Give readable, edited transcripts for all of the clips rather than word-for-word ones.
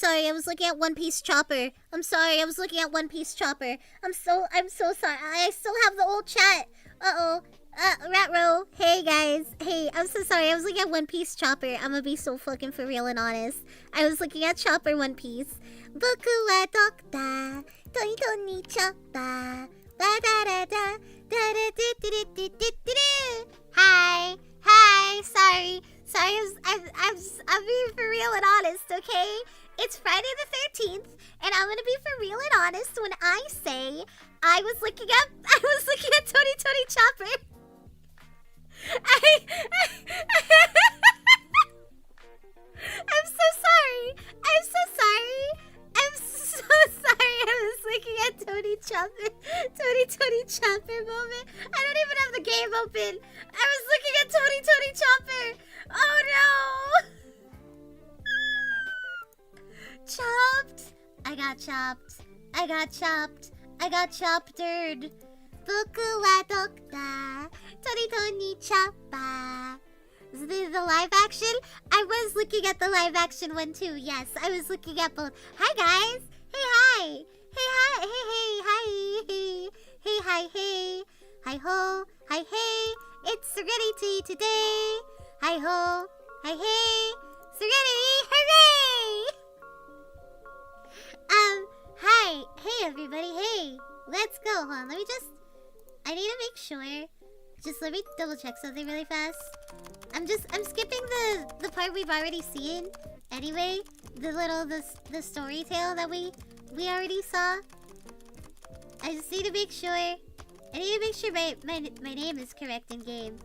Sorry, I was looking at One Piece Chopper. I'm sorry, I was looking at One Piece Chopper. I'm so sorry. I still have the old chat. Uh-oh. Ratro. Hey, guys. Hey, I'm so sorry. I was looking at One Piece Chopper. I'm gonna be so fucking for real and honest. I was looking at Chopper One Piece. Boku wa dokta, toito ni choppa. Da-da-da-da, da-da-di-di-di-di-di-di. Hi. Hi. Sorry, I'm being for real and honest, okay? It's Friday the 13th, and I'm gonna be for real and honest when I say I was looking at Tony Chopper. I'm so sorry. I was looking at Tony Chopper. Tony Chopper moment. I don't even have the game open. I was looking at Tony Chopper. Oh no. Chopped. I got chopped. Boku wa dokta. Tony choppa. Is this the live action? I was looking at the live action one too. Yes, I was looking at both. Hi guys. Hey hi. Hi ho. Hi hey. It's Cerenity today. Hi ho. Hi hey. Cerenity. Hooray! Hi. Hey, everybody. Hey. Let's go. Hold on. I need to make sure. Just let me double check something really fast. I'm skipping the part we've already seen. Anyway, the story tale that we already saw. I just need to make sure. I need to make sure my name is correct in game.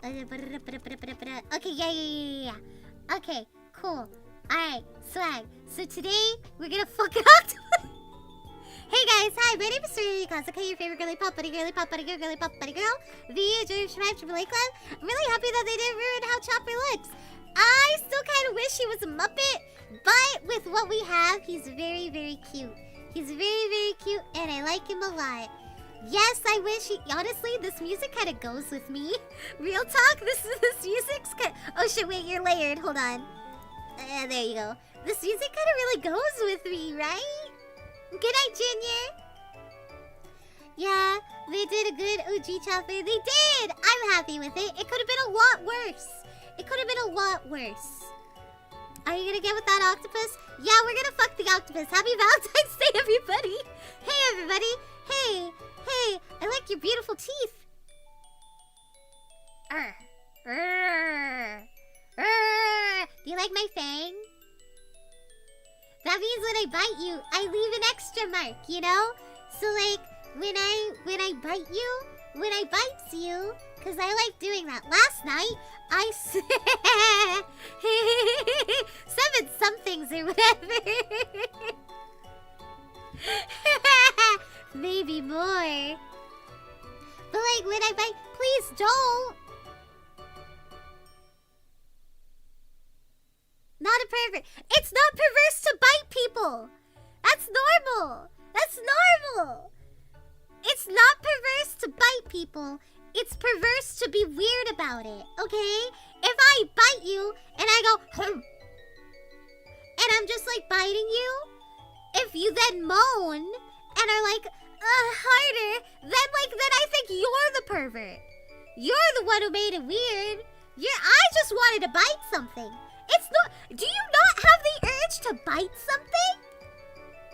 Okay, yeah. Okay, cool. Alright, swag. So today, we're gonna fuck it up. Hey guys, hi, my name is Cerenity, your favorite girly pop buddy girl. The Subscribe to Blake Club. I'm really happy that they didn't ruin how Chopper looks. I still kind of wish he was a Muppet, but with what we have, he's very, very cute. He's very, very cute, and I like him a lot. Yes, I wish he... Honestly, this music kind of goes with me. Real talk, this music's kind of... Oh shit, wait, you're layered. Hold on. There you go. This music kind of really goes with me, right? Good night, Junior. Yeah, they did a good OG Chopper. They did! I'm happy with it. It could have been a lot worse. Are you gonna get with that octopus? Yeah, we're gonna fuck the octopus. Happy Valentine's Day, everybody. Hey, everybody. Hey, I like your beautiful teeth. Do you like my fang? That means when I bite you, I leave an extra mark, you know? So like, when I bite you, when I bites you, because I like doing that. Last night, I seven somethings or whatever. Maybe more. But like, when I bite, please don't. Not a pervert. It's not perverse to bite people. That's normal. It's not perverse to bite people. It's perverse to be weird about it, okay? If I bite you and I go, and I'm just like biting you, if you then moan and are like, harder, then I think you're the pervert. You're the one who made it weird. I just wanted to bite something. It's not. Do you not have the urge to bite something?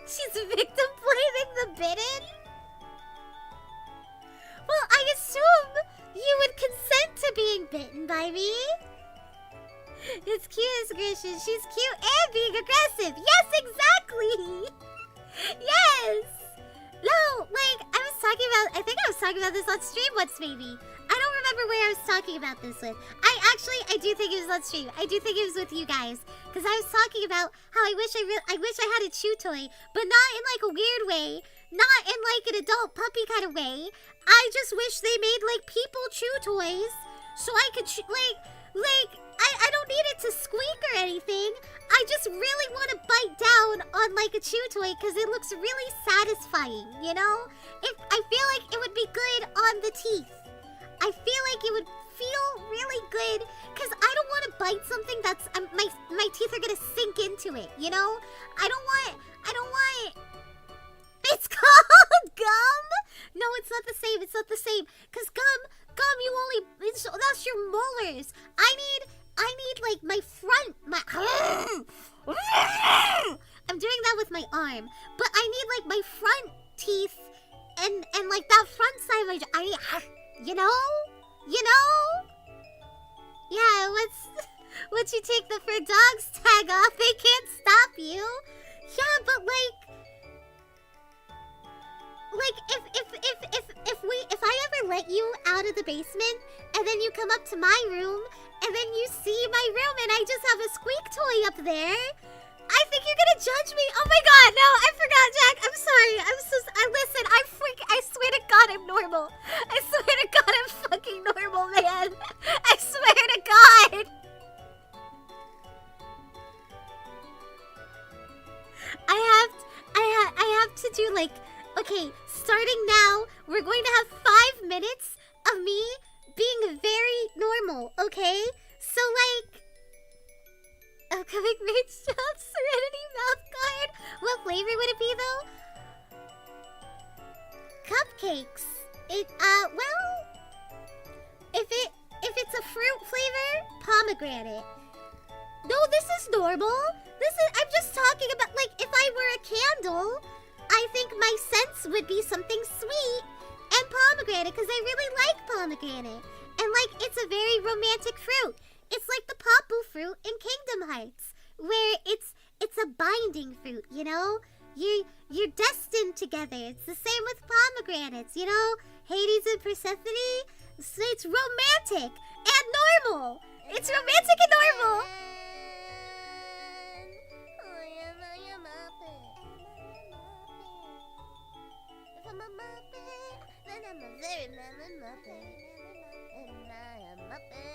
She's victim blaming the bitten. Well, I assume you would consent to being bitten by me. It's cute as Grisham. She's cute and being aggressive. Yes, exactly. Yes. No, like I think I was talking about this on stream once, maybe. I don't remember where I was talking about this with. I do think it was on stream. I do think it was with you guys. Because I was talking about how I wish I had a chew toy, but not in like a weird way. Not in like an adult puppy kind of way. I just wish they made like people chew toys. So I could I don't need it to squeak or anything. I just really want to bite down on like a chew toy because it looks really satisfying, you know? I feel like it would be good on the teeth. I feel like it would feel really good because I don't want to bite something that's my teeth are gonna sink into it. You know, I don't want. It's called gum. No, it's not the same. It's not the same. Cause gum, you only. That's your molars. I need like my front. I'm doing that with my arm, but I need like my front teeth and like that front side of my jaw. You know? Yeah, once you take the for dogs tag off, they can't stop you. Yeah, but like if I ever let you out of the basement and then you come up to my room and then you see my room and I just have a squeak toy up there, I think you're gonna judge me. Oh my god, no, I forgot, Jack. I'm sorry. Listen, I swear to God I'm normal. I swear to God I'm fucking normal, man. I swear to God. I have to do like, okay, starting now, we're going to have 5 minutes of me being very normal, okay? So like, upcoming merch shop, Cerenity mouth guard. What flavor would it be though? Cupcakes. Well, if it's a fruit flavor, pomegranate. No, this is normal. I'm just talking about like if I were a candle, I think my scents would be something sweet and pomegranate because I really like pomegranate. And like it's a very romantic fruit. It's like the papu fruit in Kingdom Hearts, where it's a binding fruit, you know? You're destined together. It's the same with pomegranates, you know? Hades and Persephone. So it's romantic and normal. It's romantic and normal. If I'm a Muppet, then I'm a very lemon Muppet. And I am Muppet.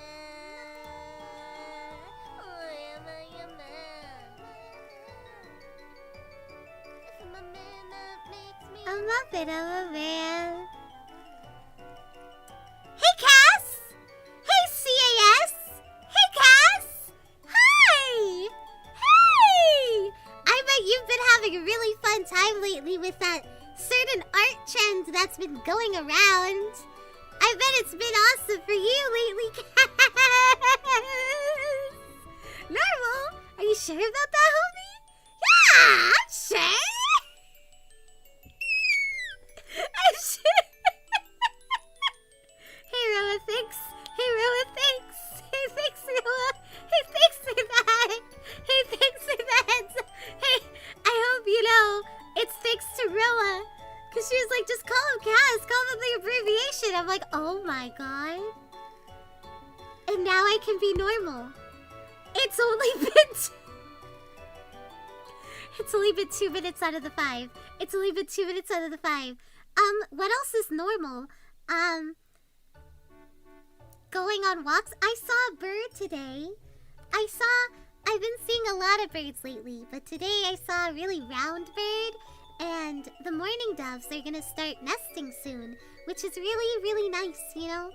I'm a Muppet, I'm a man. Hey, Cass! Hey, CAS! Hey, Cass! Hi! Hey! I bet you've been having a really fun time lately with that certain art trend that's been going around. I bet it's been awesome for you lately, Cass! Normal? Are you sure about that, homie? Yeah, I'm sure! I'm sure! Hey, Roa, thanks! Hey, Roa, thanks! Hey, thanks, Roa! Hey, thanks for that! Hey, thanks for that! Hey, I hope you know it's thanks to Roa. Because she was like, just call him Cass, call him the abbreviation. I'm like, oh my god. And now I can be normal. It's only been 2 minutes out of the 5. It's only been 2 minutes out of the 5. What else is normal? Going on walks. I saw a bird today. I've been seeing a lot of birds lately, but today I saw a really round bird, and the mourning doves are gonna start nesting soon, which is really, really nice, you know?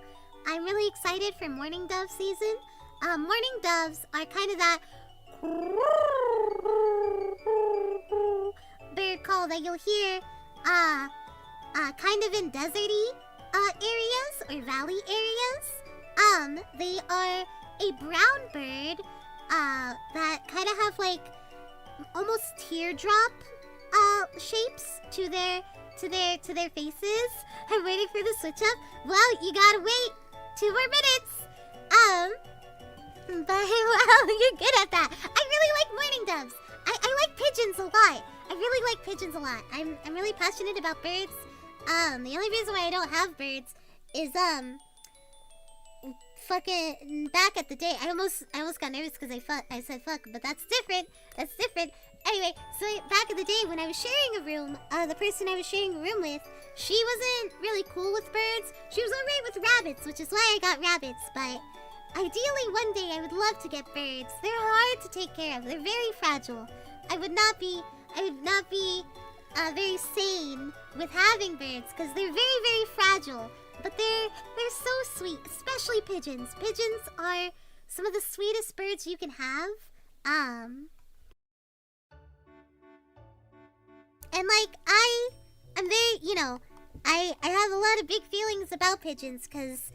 I'm really excited for mourning dove season. Mourning doves are kind of that bird call that you'll hear, kind of in deserty areas or valley areas. They are a brown bird that kind of have like almost teardrop shapes to their faces. I'm waiting for the switch up. Well, you gotta wait 2 more minutes. But well, you're good at that. I really like mourning doves. I like pigeons a lot. I really like pigeons a lot. I'm really passionate about birds. The only reason why I don't have birds is fucking back at the day. I almost got nervous because I said fuck, but that's different. That's different. Anyway, so back in the day when I was sharing a room, the person I was sharing a room with, she wasn't really cool with birds. She was alright with rabbits, which is why I got rabbits, but ideally one day I would love to get birds. They're hard to take care of. They're very fragile. I would not be very sane with having birds because they're very, very fragile. But they're so sweet, especially pigeons. Pigeons are some of the sweetest birds you can have. And like I'm very, I have a lot of big feelings about pigeons because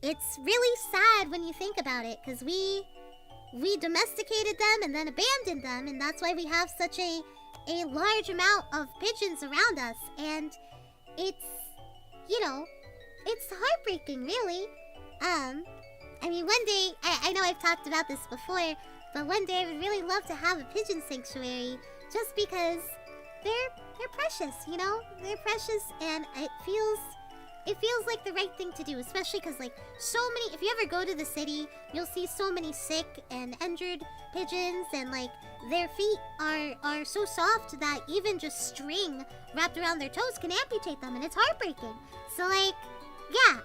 it's really sad when you think about it, because we domesticated them and then abandoned them, and that's why we have such a large amount of pigeons around us. And it's heartbreaking, really. I mean, one day, I know I've talked about this before, but one day I would really love to have a pigeon sanctuary, just because they're precious, They're precious, and it feels like the right thing to do, especially because, like, so many, if you ever go to the city, you'll see so many sick and injured pigeons, and, like, their feet are so soft that even just string wrapped around their toes can amputate them, and it's heartbreaking. So, like, yeah,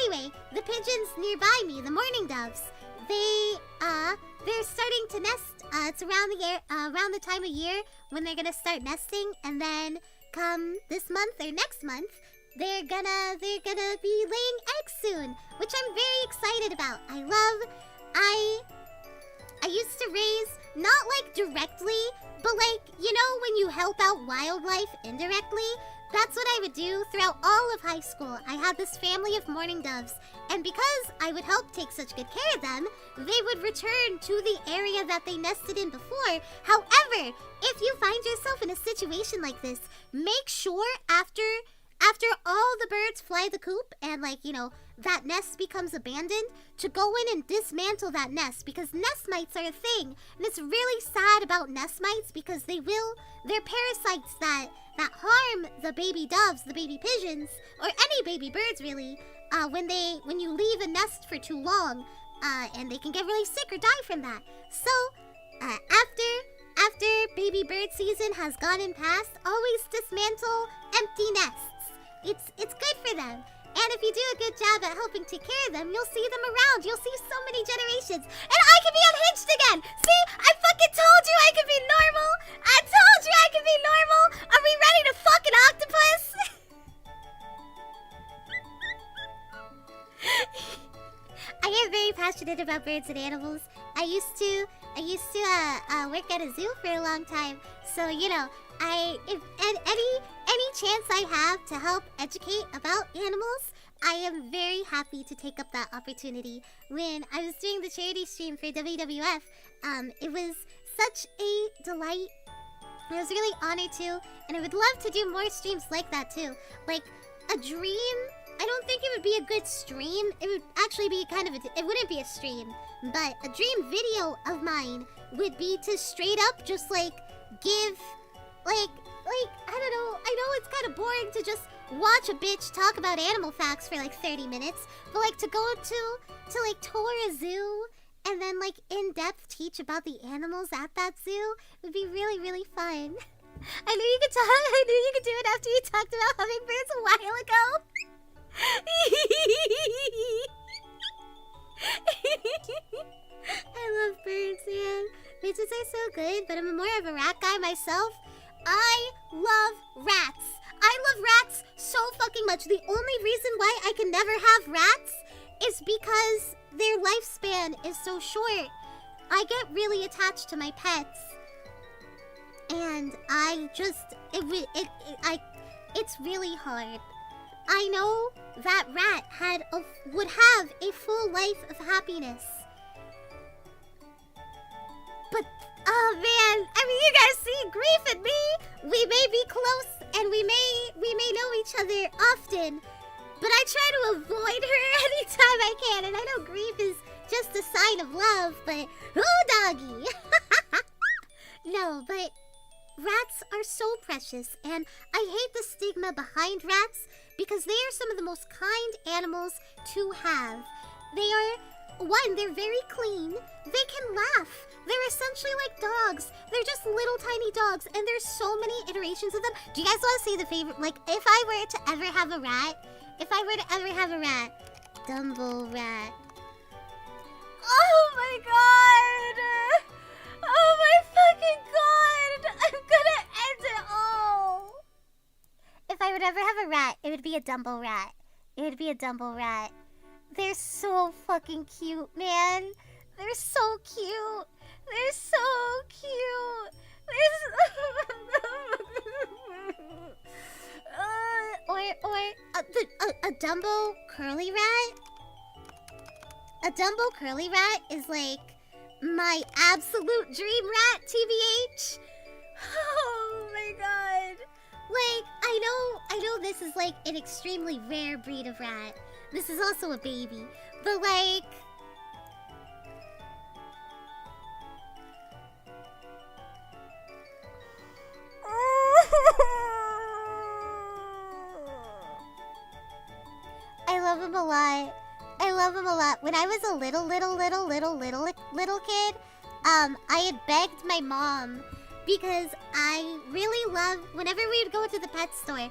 anyway, the pigeons nearby me, the mourning doves, they're starting to nest. It's around the time of year when they're gonna start nesting, and then come this month or next month, they're gonna be laying eggs soon, which I'm very excited about. I used to raise, not like directly, but like, when you help out wildlife indirectly, that's what I would do throughout all of high school. I had this family of mourning doves, and because I would help take such good care of them, they would return to the area that they nested in before. However, if you find yourself in a situation like this, make sure after all the birds fly the coop and, like, that nest becomes abandoned, to go in and dismantle that nest, because nest mites are a thing. And it's really sad about nest mites, because they're parasites that harm the baby doves, the baby pigeons, or any baby birds, really, when you leave a nest for too long, and they can get really sick or die from that. So, after baby bird season has gone and passed, always dismantle empty nests. It's good for them. And if you do a good job at helping take care of them, you'll see them around. You'll see so many generations. And I can be unhinged again. See? I fucking told you I could be normal. I told you I could be normal. Are we ready to fuck an octopus? I am very passionate about birds and animals. I used to work at a zoo for a long time. So, any chance I have to help educate about animals, I am very happy to take up that opportunity. When I was doing the charity stream for WWF, it was such a delight. I was really honored to, and I would love to do more streams like that too. Like, a dream, I don't think it would be a good stream. It would actually be it wouldn't be a stream, but a dream video of mine would be to straight up just, like, give, like, I don't know, I know it's kind of boring to just watch a bitch talk about animal facts for, like, 30 minutes, but, like, to go to like, tour a zoo and then, like, in-depth teach about the animals at that zoo would be really, really fun. I knew you could do it after you talked about hummingbirds a while ago. I love birds, man. Pigeons are so good, but I'm more of a rat guy myself. I love rats. I love rats so fucking much. The only reason why I can never have rats is because their lifespan is so short. I get really attached to my pets, and it's really hard. I know that rat would have a full life of happiness. But, oh man, I mean, you guys see Grief and me. We may be close, and we may know each other often, but I try to avoid her anytime I can. And I know Grief is just a sign of love, but oh, doggy. No, but rats are so precious, and I hate the stigma behind rats, because they are some of the most kind animals to have. They're very clean. They can laugh. They're essentially like dogs. They're just little tiny dogs, and there's so many iterations of them. Do you guys want to see the favorite? Like, if I were to ever have a rat, Dumble rat. Oh my god! Oh my fucking god! I'm gonna end it all! If I would ever have a rat, it would be a Dumble rat. It would be a Dumbo rat. They're so fucking cute, man. They're so cute. They're so cute. A Dumbo curly rat. A Dumbo curly rat is like my absolute dream rat, TBH. Oh my god. Like, I know this is like an extremely rare breed of rat. This is also a baby. But like... I love him a lot. I love him a lot. When I was a little kid, I had begged my mom because I really love, whenever we would go to the pet store, have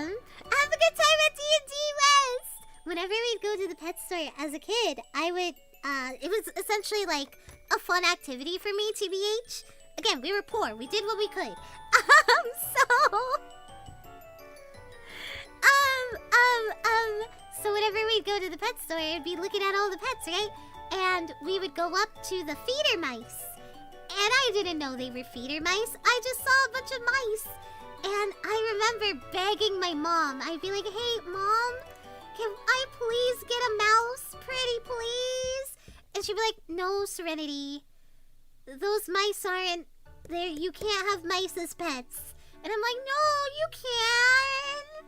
a good time at D&D West! Whenever we'd go to the pet store as a kid, I would, it was essentially like a fun activity for me, TBH. Again, we were poor. We did what we could. So whenever we'd go to the pet store, I'd be looking at all the pets, right? And we would go up to the feeder mice. And I didn't know they were feeder mice. I just saw a bunch of mice. And I remember begging my mom. I'd be like, hey, Mom, can I please get a mouse? Pretty please? And she'd be like, no, Serenity. Those mice aren't there. You can't have mice as pets. And I'm like, no, you can.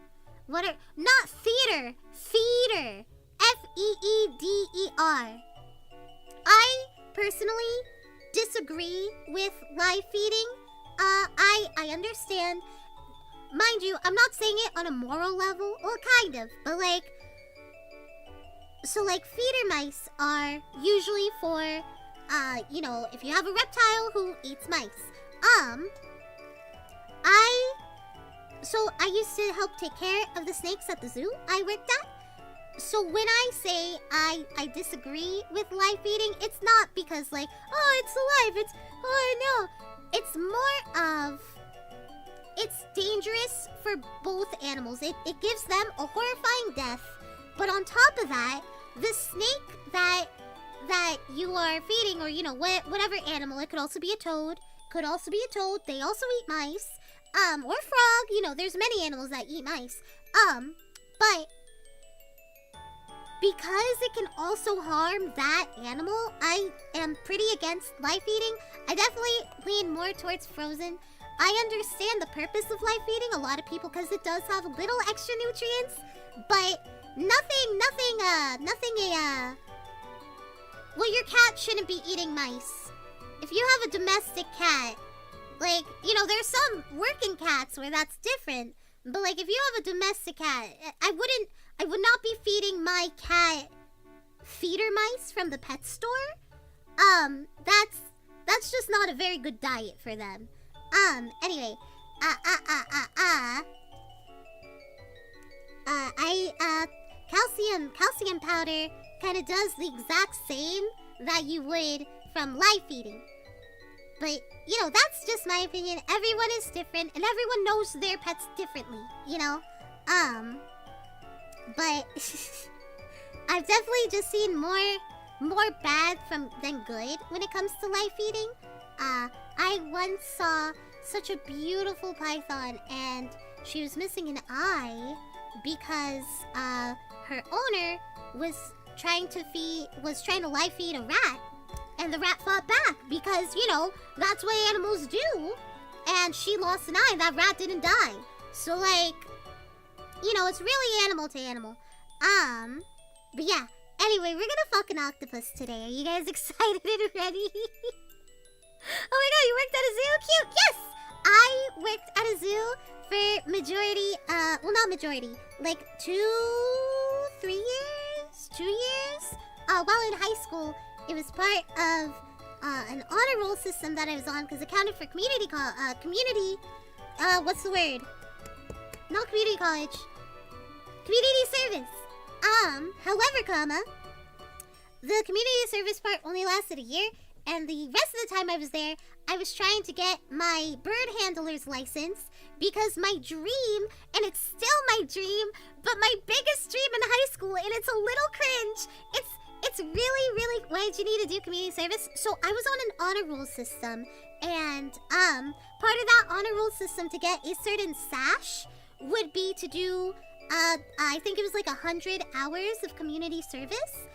What are... Not theater. Feeder. Feeder. I personally disagree with live feeding. I understand. Mind you, I'm not saying it on a moral level. Well, kind of. But like... So like feeder mice are usually for, you know, if you have a reptile who eats mice. So I used to help take care of the snakes at the zoo I worked at. So when I say I disagree with live feeding, it's not because like, oh, it's alive, it's, oh no. It's more of, it's dangerous for both animals. It gives them a horrifying death. But on top of that, the snake that you are feeding, or you know, whatever animal, it could also be a toad. They also eat mice. Or frog, you know, there's many animals that eat mice. But because it can also harm that animal, I am pretty against live feeding. I definitely lean more towards frozen. I understand the purpose of live feeding, a lot of people, because it does have little extra nutrients, but well, your cat shouldn't be eating mice. If you have a domestic cat, like, you know, there's some working cats where that's different, but like, if you have a domestic cat, I would not be feeding my cat feeder mice from the pet store. That's just not a very good diet for them. Anyway, calcium powder kind of does the exact same that you would from live feeding. But, you know, that's just my opinion. Everyone is different, and everyone knows their pets differently, you know? But I've definitely just seen more bad than good when it comes to live feeding. I once saw such a beautiful python, and she was missing an eye because her owner was trying to live feed a rat, and the rat fought back because, you know, that's what animals do. And she lost an eye. That rat didn't die. So like, you know, it's really animal to animal. But yeah. Anyway, we're gonna fuck an octopus today. Are you guys excited and ready? Oh my god, you worked at a zoo? Cute! Yes! I worked at a zoo for majority, well, not majority, like 2 years? While in high school, it was part of an honor roll system that I was on because it counted for community what's the word? Not community college. Community service. However, the community service part only lasted a year, and the rest of the time I was there, I was trying to get my bird handler's license because my dream, and it's still my dream, but my biggest dream in high school, and it's a little cringe. It's really, why did you need to do community service? So I was on an honor roll system, and part of that honor roll system to get a certain sash would be to do, I think it was like 100 hours of community service.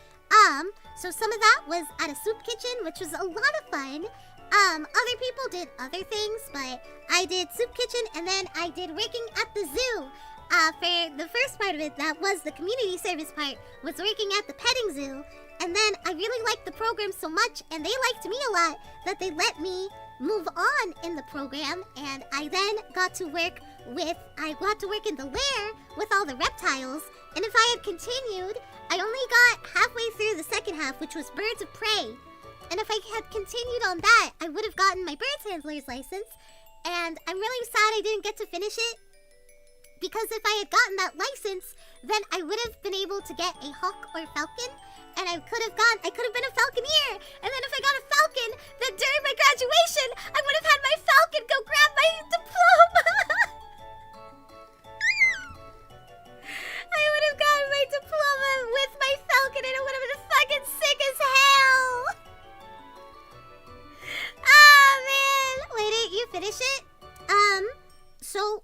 So some of that was at a soup kitchen, which was a lot of fun. Other people did other things, but I did soup kitchen, and then I did working at the zoo. For the first part of it, that was the community service part, was working at the petting zoo. And then I really liked the program so much, and they liked me a lot, that they let me move on in the program. And I then got to work in the lair with all the reptiles. And if I had continued, I only got halfway through the second half, which was birds of prey. And if I had continued on that, I would have gotten my bird handler's license. And I'm really sad I didn't get to finish it, because if I had gotten that license, then I would have been able to get a hawk or falcon, and I could have been a falconeer. And then if I got a falcon, then during my graduation, I would have had my falcon go grab my diploma. I would have gotten my diploma with my falcon, and it would have been fucking sick as hell. Ah, man. Wait, didn't you finish it? So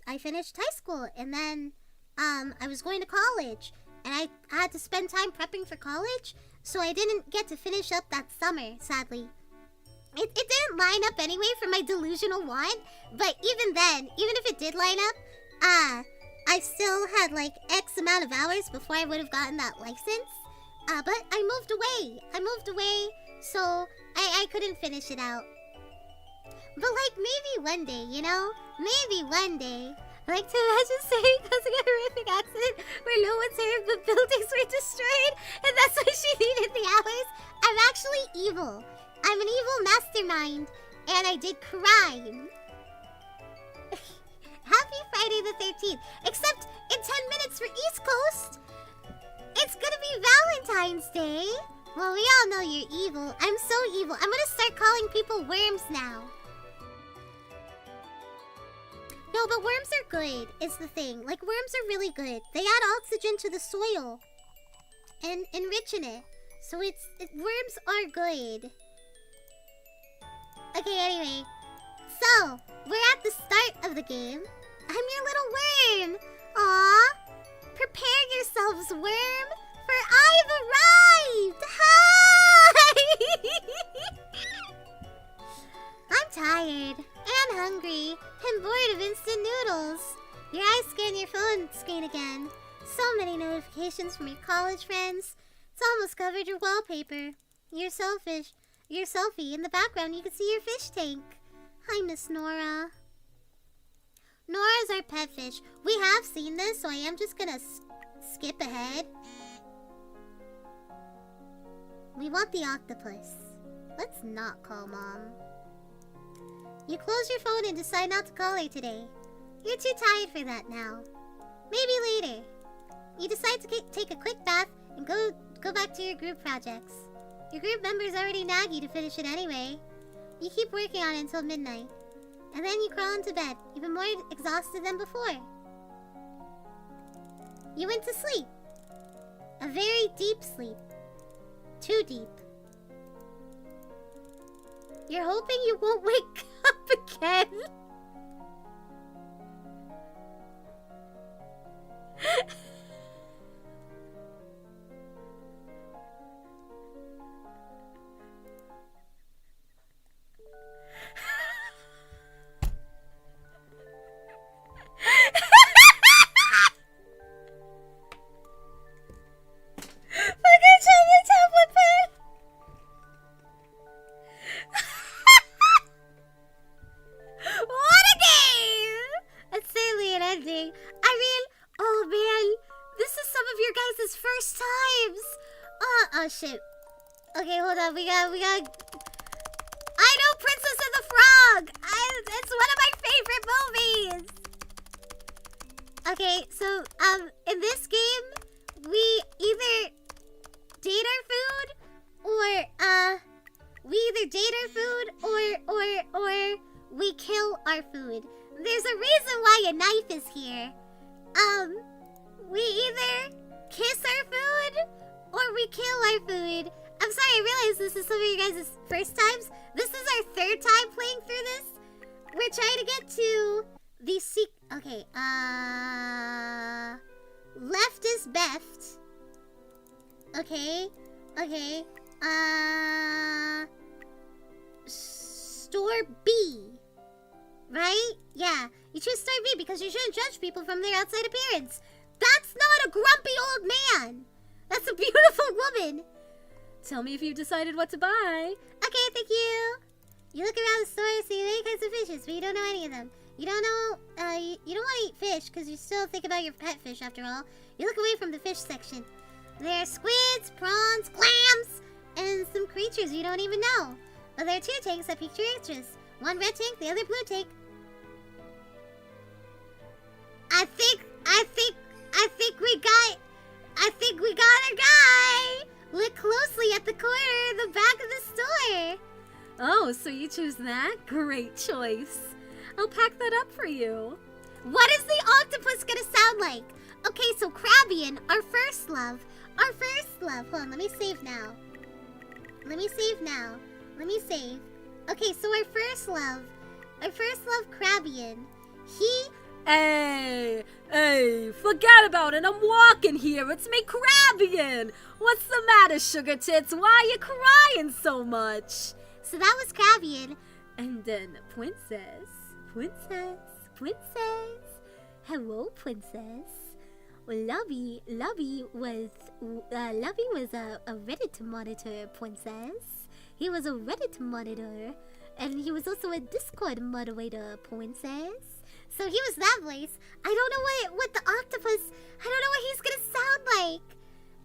I finished high school, and then I was going to college, and I had to spend time prepping for college, so I didn't get to finish up that summer, sadly. It didn't line up anyway for my delusional want, but even then, even if it did line up, I still had like X amount of hours before I would have gotten that license. But I moved away, so I couldn't finish it out. But like, maybe one day, you know? Maybe one day. I like to imagine saying causing a horrific accident where no one's hurt but buildings were destroyed, and that's why she needed the hours. I'm actually evil. I'm an evil mastermind, and I did crime. Happy Friday the 13th. Except in 10 minutes for East Coast, it's gonna be Valentine's Day. Well, we all know you're evil. I'm so evil. I'm gonna start calling people worms now. No, but worms are good, is the thing. Like, worms are really good. They add oxygen to the soil and enrichen it. So worms are good. Okay, anyway. So, we're at the start of the game. I'm your little worm. Aw. Prepare yourselves, worm, for I've arrived. Hi! I'm tired and hungry and bored of instant noodles. Your eyes scan your phone screen again. So many notifications from your college friends. It's almost covered your wallpaper. Your selfie. In the background, you can see your fish tank. Hi, Miss Nora. Nora's our pet fish. We have seen this, so I am just gonna skip ahead. We want the octopus. Let's not call Mom. You close your phone and decide not to call her today. You're too tired for that now. Maybe later. You decide to take a quick bath and go back to your group projects. Your group members already nag you to finish it anyway. You keep working on it until midnight. And then you crawl into bed, even more exhausted than before. You went to sleep. A very deep sleep. Too deep. You're hoping you won't wake up again. Oh shit. Okay, hold on. We got. I know Princess and the Frog. It's one of my favorite movies. Okay, so in this game, we either date our food or We either date our food or we kill our food. There's a reason why a knife is here. We either kiss our food or we kill our food. I'm sorry, I realize this is some of you guys' first times. This is our third time playing through this. We're trying to get to the okay, left is beft. Okay, store B. Right? Yeah, you choose store B because you shouldn't judge people from their outside appearance. That's not a grumpy old man. That's a beautiful woman. Tell me if you've decided what to buy. Okay, thank you. You look around the store, see many kinds of fishes, but you don't know any of them. You don't know, you don't want to eat fish because you still think about your pet fish after all. You look away from the fish section. There are squids, prawns, clams, and some creatures you don't even know. But there are two tanks that piqued your interest. One red tank, the other blue tank. I think we got a guy. Look closely at the corner, the back of the store. Oh, so you choose that? Great choice. I'll pack that up for you. What is the octopus gonna sound like? Okay, so Crabbian, our first love. Hold on, let me save now. Okay, so our first love, Crabbian. Hey, forget about it. I'm walking here. It's me, Crabbian. What's the matter, sugar tits? Why are you crying so much? So that was Crabbian. And then Princess. Hello, Princess. Well, Lovey was a Reddit monitor, Princess. He was a Reddit monitor, and he was also a Discord moderator, Princess. So he was that voice. I don't know what the octopus, I don't know what he's gonna sound like.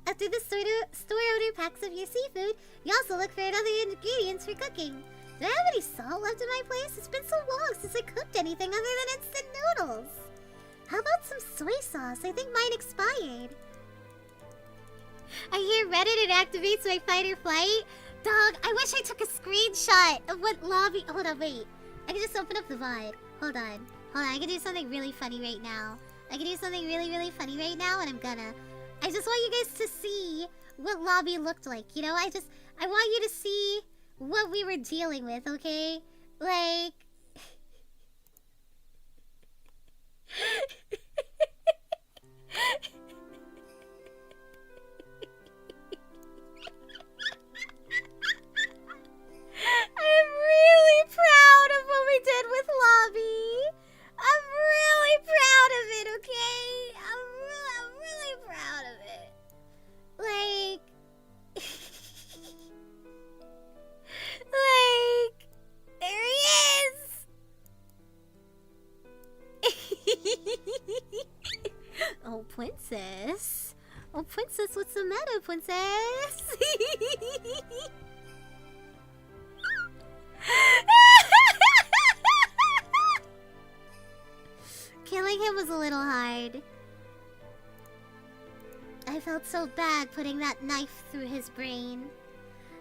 After the store owner packs up your seafood, you also look for other ingredients for cooking. Do I have any salt left in my place? It's been so long since I cooked anything other than instant noodles. How about some soy sauce? I think mine expired. I hear Reddit, it activates my fight or flight. Dog, I wish I took a screenshot of what lobby... Hold on, wait. I can just open up the VOD. Hold on, I can do something really funny right now. And I'm gonna. I just want you guys to see what lobby looked like, you know? I want you to see what we were dealing with, okay? Like... I'm really proud of what we did with lobby. I'm really proud of it, okay? I'm really proud of it. Like... there he is! Oh, Princess. Oh, Princess, what's the matter, Princess? Killing him was a little hard. I felt so bad putting that knife through his brain.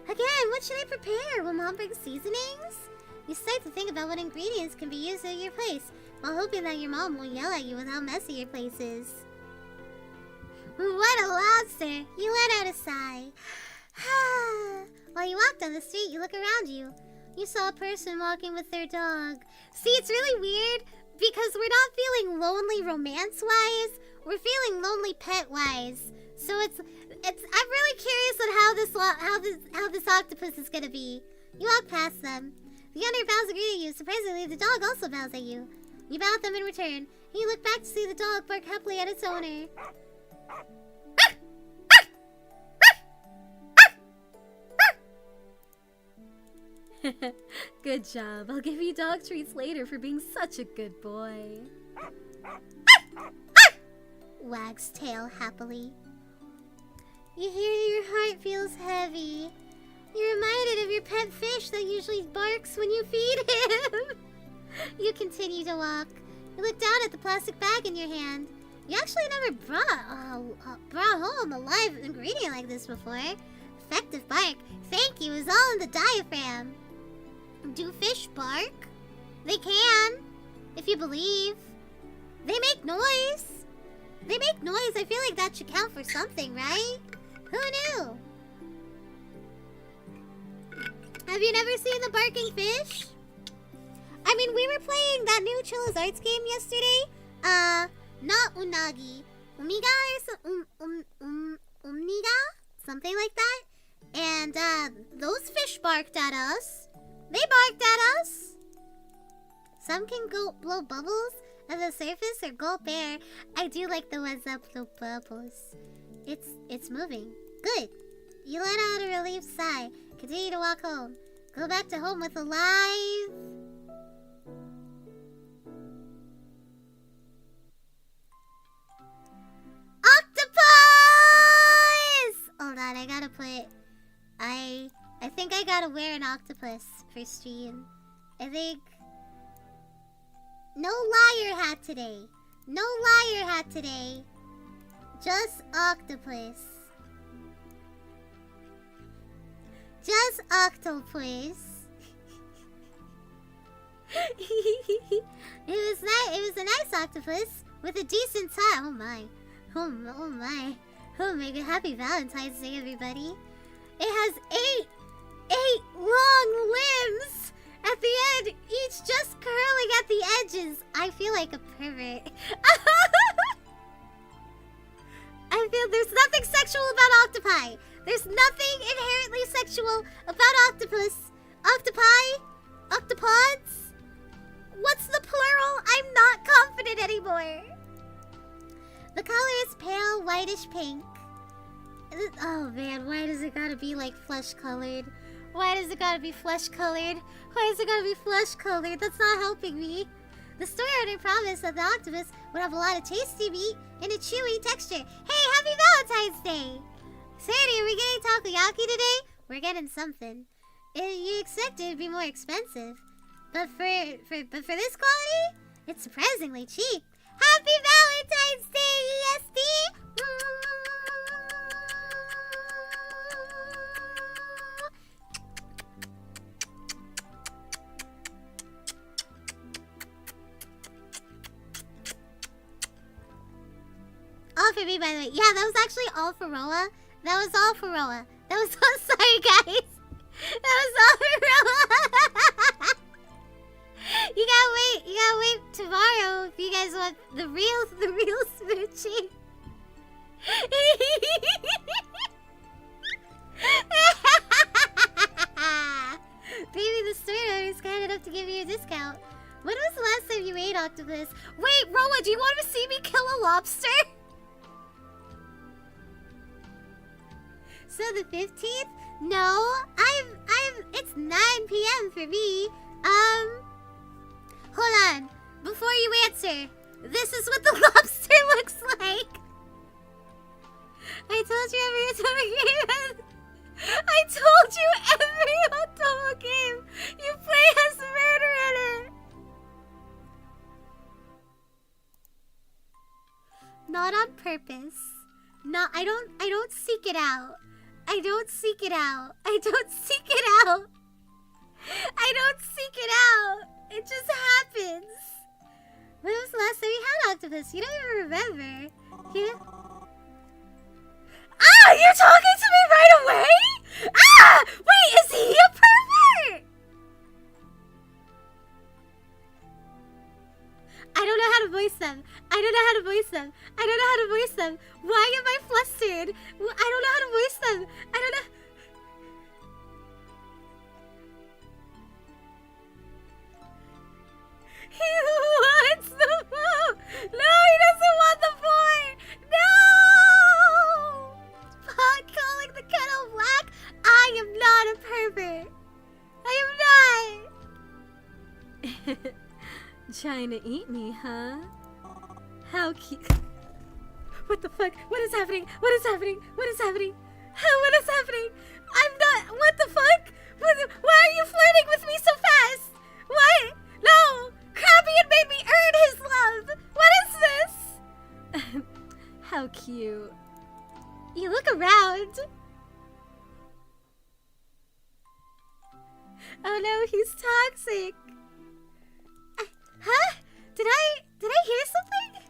Again, what should I prepare? Will Mom bring seasonings? You start to think about what ingredients can be used at your place, while hoping that your mom will yell at you with how messy your place is. What a lobster! You let out a sigh. While you walk down the street, you look around you. You saw a person walking with their dog. See, it's really weird because we're not feeling lonely romance-wise. We're feeling lonely pet-wise. So I'm really curious on how this octopus is gonna be. You walk past them. The owner bows and greets you. Surprisingly, the dog also bows at you. You bow at them in return, and you look back to see the dog bark happily at its owner. Good job. I'll give you dog treats later for being such a good boy. Wags tail happily. You hear your heart feels heavy. You're reminded of your pet fish that usually barks when you feed him. You continue to walk. You look down at the plastic bag in your hand. You actually never brought home a live ingredient like this before. effective bark. Thank you is all in the diaphragm. Do fish bark? They can, if you believe. They make noise. They make noise. I feel like that should count for something, right? Who knew? Have you never seen the barking fish? I mean, we were playing that new Chilla's Arts game yesterday. Not unagi. Umiga or umniga? Something like that. And, those fish barked at us. They barked at us. Some can go blow bubbles at the surface or gulp air. I do like the ones that blow bubbles. It's moving. Good. You let out a relieved sigh. Continue to walk home. Go back to home with a live... Octopus! Hold on, I gotta put... I think I gotta wear an octopus for stream. I think... No liar hat today. No liar hat today. Just octopus. Just octopus. It was a nice octopus with a decent tie. Oh my. Oh my. Oh my god. Happy Valentine's Day, everybody. It has eight long limbs at the end, each just curling at the edges. I feel like a pervert. I feel there's nothing sexual about octopi. There's nothing inherently sexual about octopus. Octopi? Octopods? What's the plural? I'm not confident anymore. The color is pale whitish pink. Oh man, why does it gotta be like flesh colored? Why does it gotta be flesh colored? Why is it gotta be flesh colored? That's not helping me. The store owner promised that the octopus would have a lot of tasty meat and a chewy texture. Hey, happy Valentine's Day! Sadie, are we getting takoyaki today? We're getting something. You expected it'd be more expensive, but for this quality, it's surprisingly cheap. Happy Valentine's Day, ESD! All for me, by the way. Yeah, that was actually all for Roa. That was all for Roa. That was all. Sorry, guys. That was all for Roa. You gotta wait tomorrow if you guys want the real smooching. Maybe the store owner's kind enough to give you a discount. When was the last time you ate octopus? Wait, Roa, do you want to see me kill a lobster? So the 15th? No, it's 9 p.m. for me. Hold on. Before you answer, this is what the lobster looks like. I told you every October game. I told you every October game. You play as murder in it. Not on purpose. No, I don't seek it out. I don't seek it out. I don't seek it out. I don't seek it out. It just happens. When was the last time you had octopus? You don't even remember. Ah! You're talking to me right away? Ah! Wait, is he a pervert? I don't know how to voice them. I don't know how to voice them. I don't know how to voice them. Why am I flustered? I don't know how to voice them. I don't know. He wants the phone. No, he doesn't want the phone. No! Pot calling the kettle black. I am not a pervert. I am not. Trying to eat me, huh? How cute. What the fuck? What is happening? What is happening? What is happening? What is happening? I'm not. What the fuck? Why are you flirting with me so fast? What? No! Krabby made me earn his love! What is this? How cute. You look around. no, he's toxic. Huh? Did I hear something?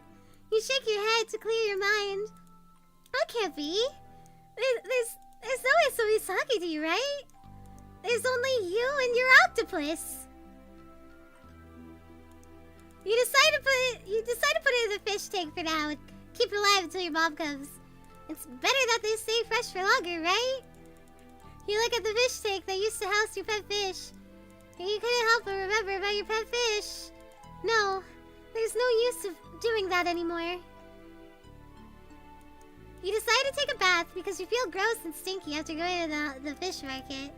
You shake your head to clear your mind. That can't be. There's no way somebody's talking to you, right? There's only you and your octopus. You decide to put it in the fish tank for now and keep it alive until your mom comes. It's better that they stay fresh for longer, right? You look at the fish tank that used to house your pet fish, and you couldn't help but remember about your pet fish. No, there's no use of doing that anymore. You decide to take a bath because you feel gross and stinky after going to the fish market.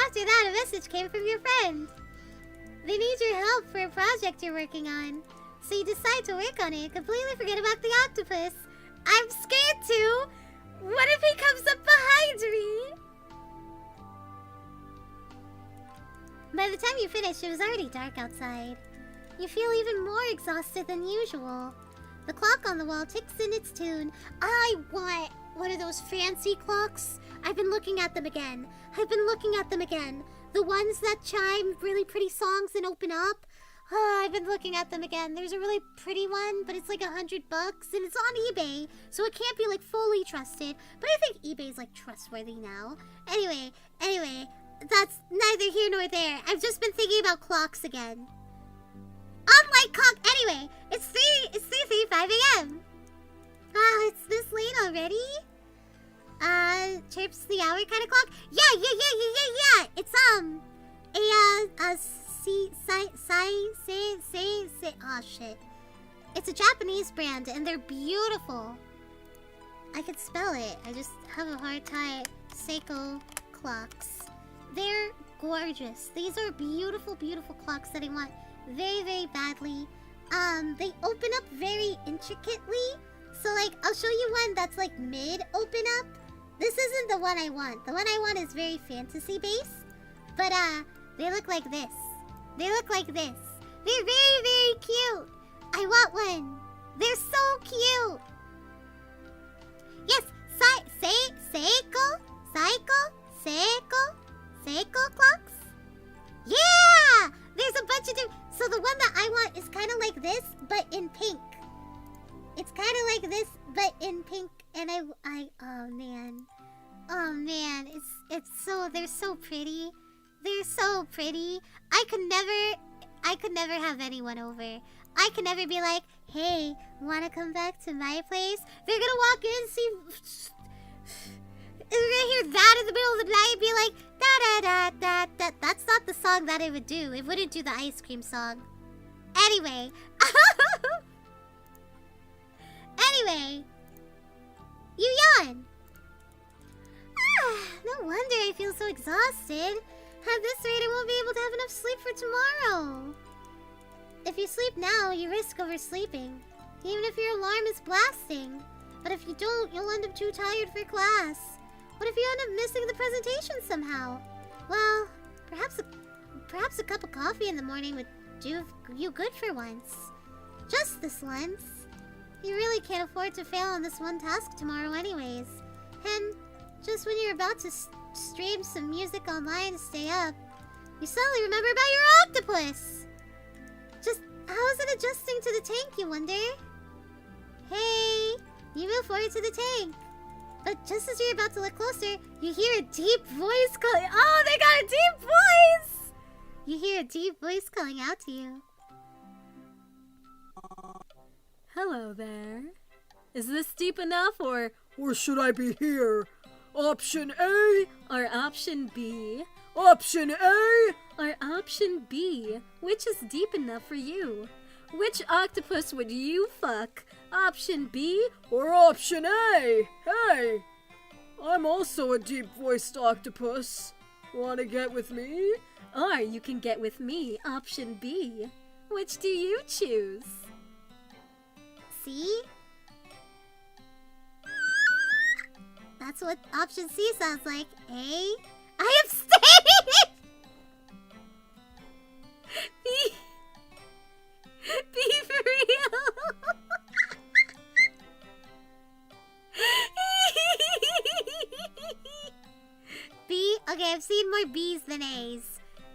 After that, a message came from your friend. They need your help for a project you're working on. So you decide to work on it and completely forget about the octopus. I'm scared too! What if he comes up behind me? By the time you finish, it was already dark outside. You feel even more exhausted than usual. The clock on the wall ticks in its tune. I want one of those fancy clocks. I've been looking at them again. The ones that chime really pretty songs and open up. I've been looking at them again. There's a really pretty one, but it's like $100 and it's on eBay, so it can't be like fully trusted. But I think eBay's like trustworthy now. Anyway, that's neither here nor there. I've just been thinking about clocks again. Unlike clock. Anyway, it's 3:35 a.m. It's this late already? Chirps the hour kind of clock? Yeah. It's, oh shit. It's a Japanese brand and they're beautiful. I could spell it. I just have a hard time. Seiko clocks. They're gorgeous. These are beautiful, beautiful clocks that I want very, very badly. They open up very intricately. So like, I'll show you one that's like mid open up. This isn't the one I want. The one I want is very fantasy based. But they look like this. They're very, very cute. I want one. They're so cute. Yes, Seiko clocks? Yeah! There's a bunch of different... So the one that I want is kind of like this, but in pink. It's kind of like this, but in pink. And oh man, it's so... They're so pretty. I could never have anyone over. I could never be like, hey, wanna come back to my place? They're gonna walk in, see... They're gonna hear that in the middle of the night and be like, da-da-da-da-da. That's not the song that it would do. It wouldn't do the ice cream song. Anyway. You yawn. No wonder I feel so exhausted. At this rate, I won't be able to have enough sleep for tomorrow. If you sleep now, you risk oversleeping, even if your alarm is blasting. But if you don't, you'll end up too tired for class. What if you end up missing the presentation somehow? Well, perhaps a cup of coffee in the morning would do you good for once. Just this once. You really can't afford to fail on this one task tomorrow anyways. And just when you're about to stream some music online to stay up, you suddenly remember about your octopus! Just how is it adjusting to the tank, you wonder? Hey, you move forward to the tank. But just as you're about to look closer, you hear a deep voice calling. Oh, they got a deep voice! You hear a deep voice calling out to you. Hello there. Is this deep enough or should I be here? Option A or option B? Option A or option B? Which is deep enough for you? Which octopus would you fuck? Option B or option A? Hey, I'm also a deep-voiced octopus. Wanna get with me? Or you can get with me, option B. Which do you choose? See? That's what option C sounds like. A? I abstain! Be for real!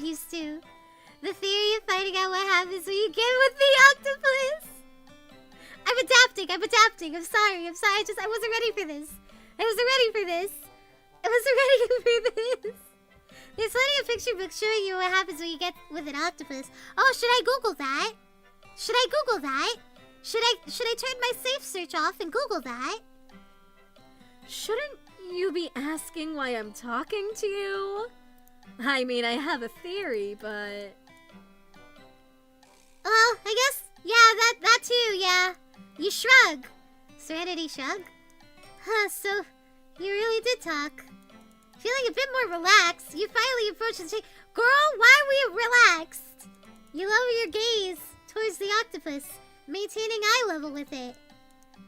used to. The theory of finding out what happens when you get with the octopus. I'm adapting. I'm sorry. I wasn't ready for this. There's plenty of picture books showing you what happens when you get with an octopus. Oh, should I Google that? Should I turn my safe search off and Google that? Shouldn't you be asking why I'm talking to you? I mean, I have a theory, but... Well, I guess, yeah, that too, yeah. You shrug. Serenity shrug. Huh, so you really did talk. Feeling a bit more relaxed, you finally approach the table. Girl, why are we relaxed? You lower your gaze towards the octopus, maintaining eye level with it.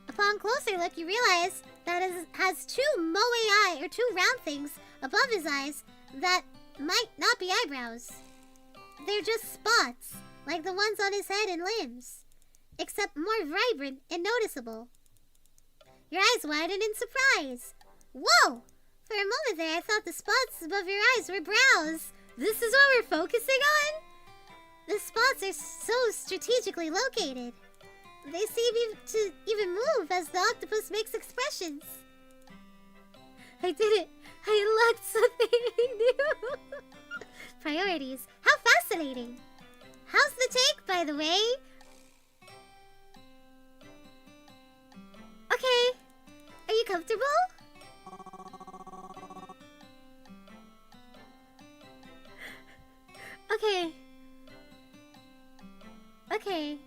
Upon closer look, you realize that it has two two round things above his eyes that might not be eyebrows. They're just spots, like the ones on his head and limbs, except more vibrant and noticeable. Your eyes widen in surprise. Whoa! For a moment there, I thought the spots above your eyes were brows. This is what we're focusing on? The spots are so strategically located. They seem to even move as the octopus makes expressions. I did it! I unlocked something new! Priorities. How fascinating! How's the take, by the way? Okay. Are you comfortable? Okay. Okay.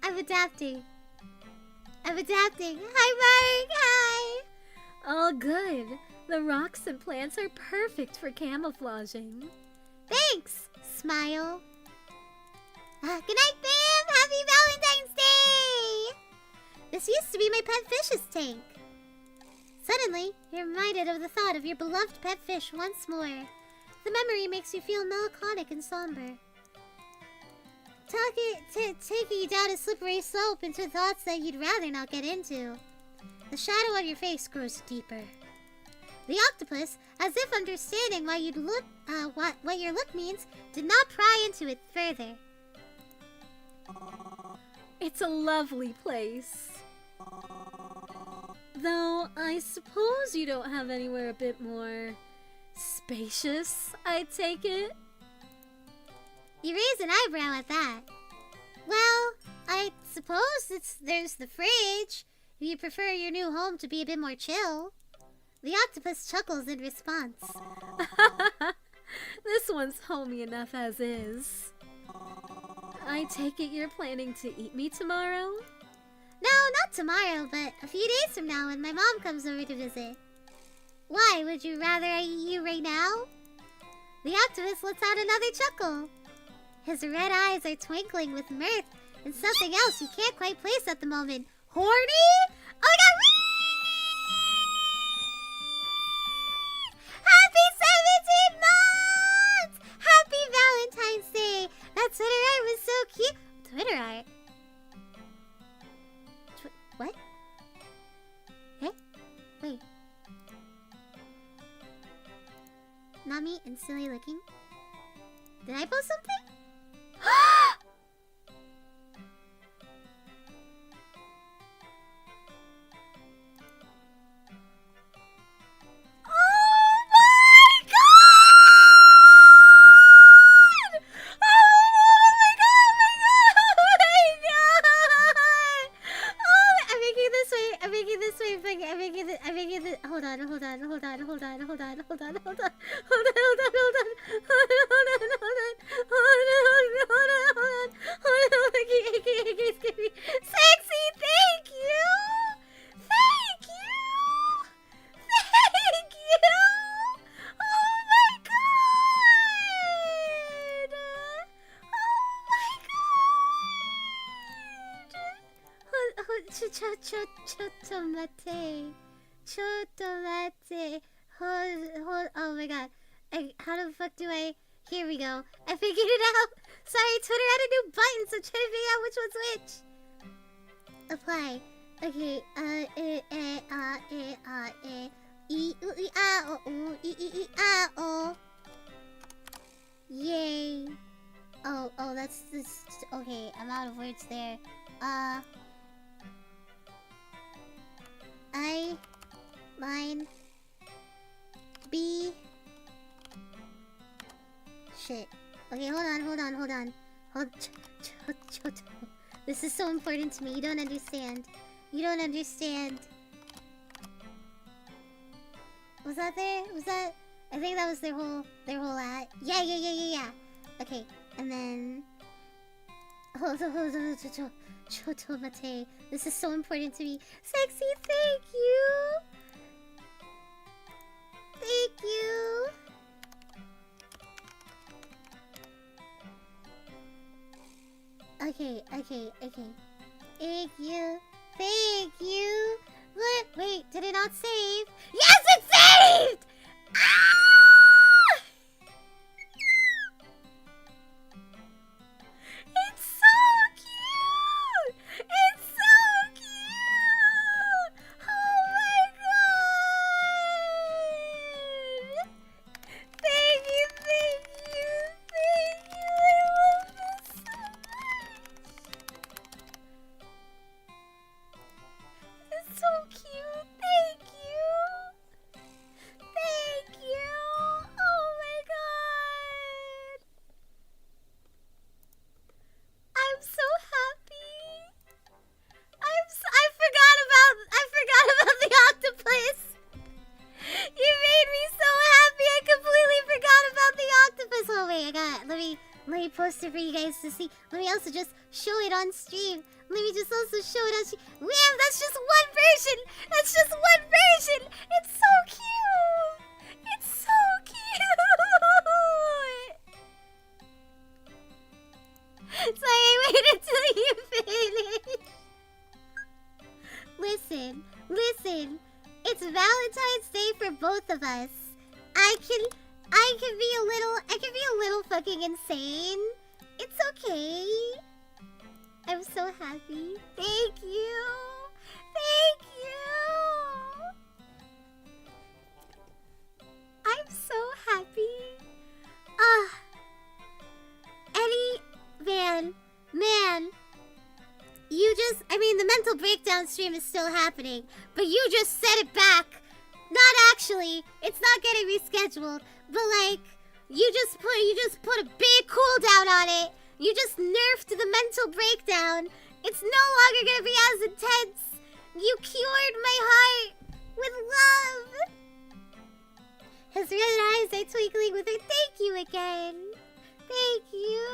I'm adapting. Hi, Mark! Hi! All good. The rocks and plants are perfect for camouflaging. Thanks! Smile. Good night, Bam! Happy Valentine's Day! This used to be my pet fish's tank. Suddenly, you're reminded of the thought of your beloved pet fish once more. The memory makes you feel melancholic and somber. Taking you down a slippery slope into thoughts that you'd rather not get into. The shadow on your face grows deeper. The octopus, as if understanding why you'd look, what your look means, did not pry into it further. It's a lovely place. Though I suppose you don't have anywhere a bit more spacious, I take it? You raise an eyebrow at that. Well, I suppose there's the fridge, if you prefer your new home to be a bit more chill. The octopus chuckles in response. This one's homey enough as is. I take it you're planning to eat me tomorrow? No, not tomorrow, but a few days from now when my mom comes over to visit. Why, would you rather I eat you right now? The octopus lets out another chuckle. His red eyes are twinkling with mirth and something else you can't quite place at the moment. Horny? Oh my god! Happy 17 months! Happy Valentine's Day! That Twitter art was so cute. Twitter art? What? Eh? Wait. Not me instantly looking. Did I post something? Chotomate. Oh my god. How the fuck do I... Here we go. I figured it out. Sorry, Twitter had a new button, so trying to figure out which one's which. Apply. Okay, E-oo-e-ah-oh-oo, Yay. Oh, that's this. Okay, I'm out of words there. I, mine, B. Shit. Okay, hold on. This is so important to me. You don't understand. Was that there? I think that was their whole Yeah. Okay, and then Chotomate. This is so important to me. Sexy, thank you. Okay. Thank you. What? Wait, did it not save? Yes, it saved! Ah! It's so cute! Oh my god! Thank you! I love this so much! It's so cute! Thank you! Oh my god! I'm so happy! I forgot about the octopus! You made me so happy! I completely forgot about the octopus! Oh wait, let me post it for you guys to see. Let me also just show it on stream. Let me just also show it on stream. Wham! That's just one version! It's so cute! So I waited till you finish. Listen. It's Valentine's Day for both of us. I can be a little fucking insane. It's okay. I'm so happy. Thank you. I'm so happy. Eddie, man, the mental breakdown stream is still happening, but you just set it back. Not actually, it's not getting rescheduled, but like, you just put a big cooldown on it. You just nerfed the mental breakdown. It's no longer gonna be as intense. You cured my heart with love. His red eyes are twinkling with her thank you again. Thank you.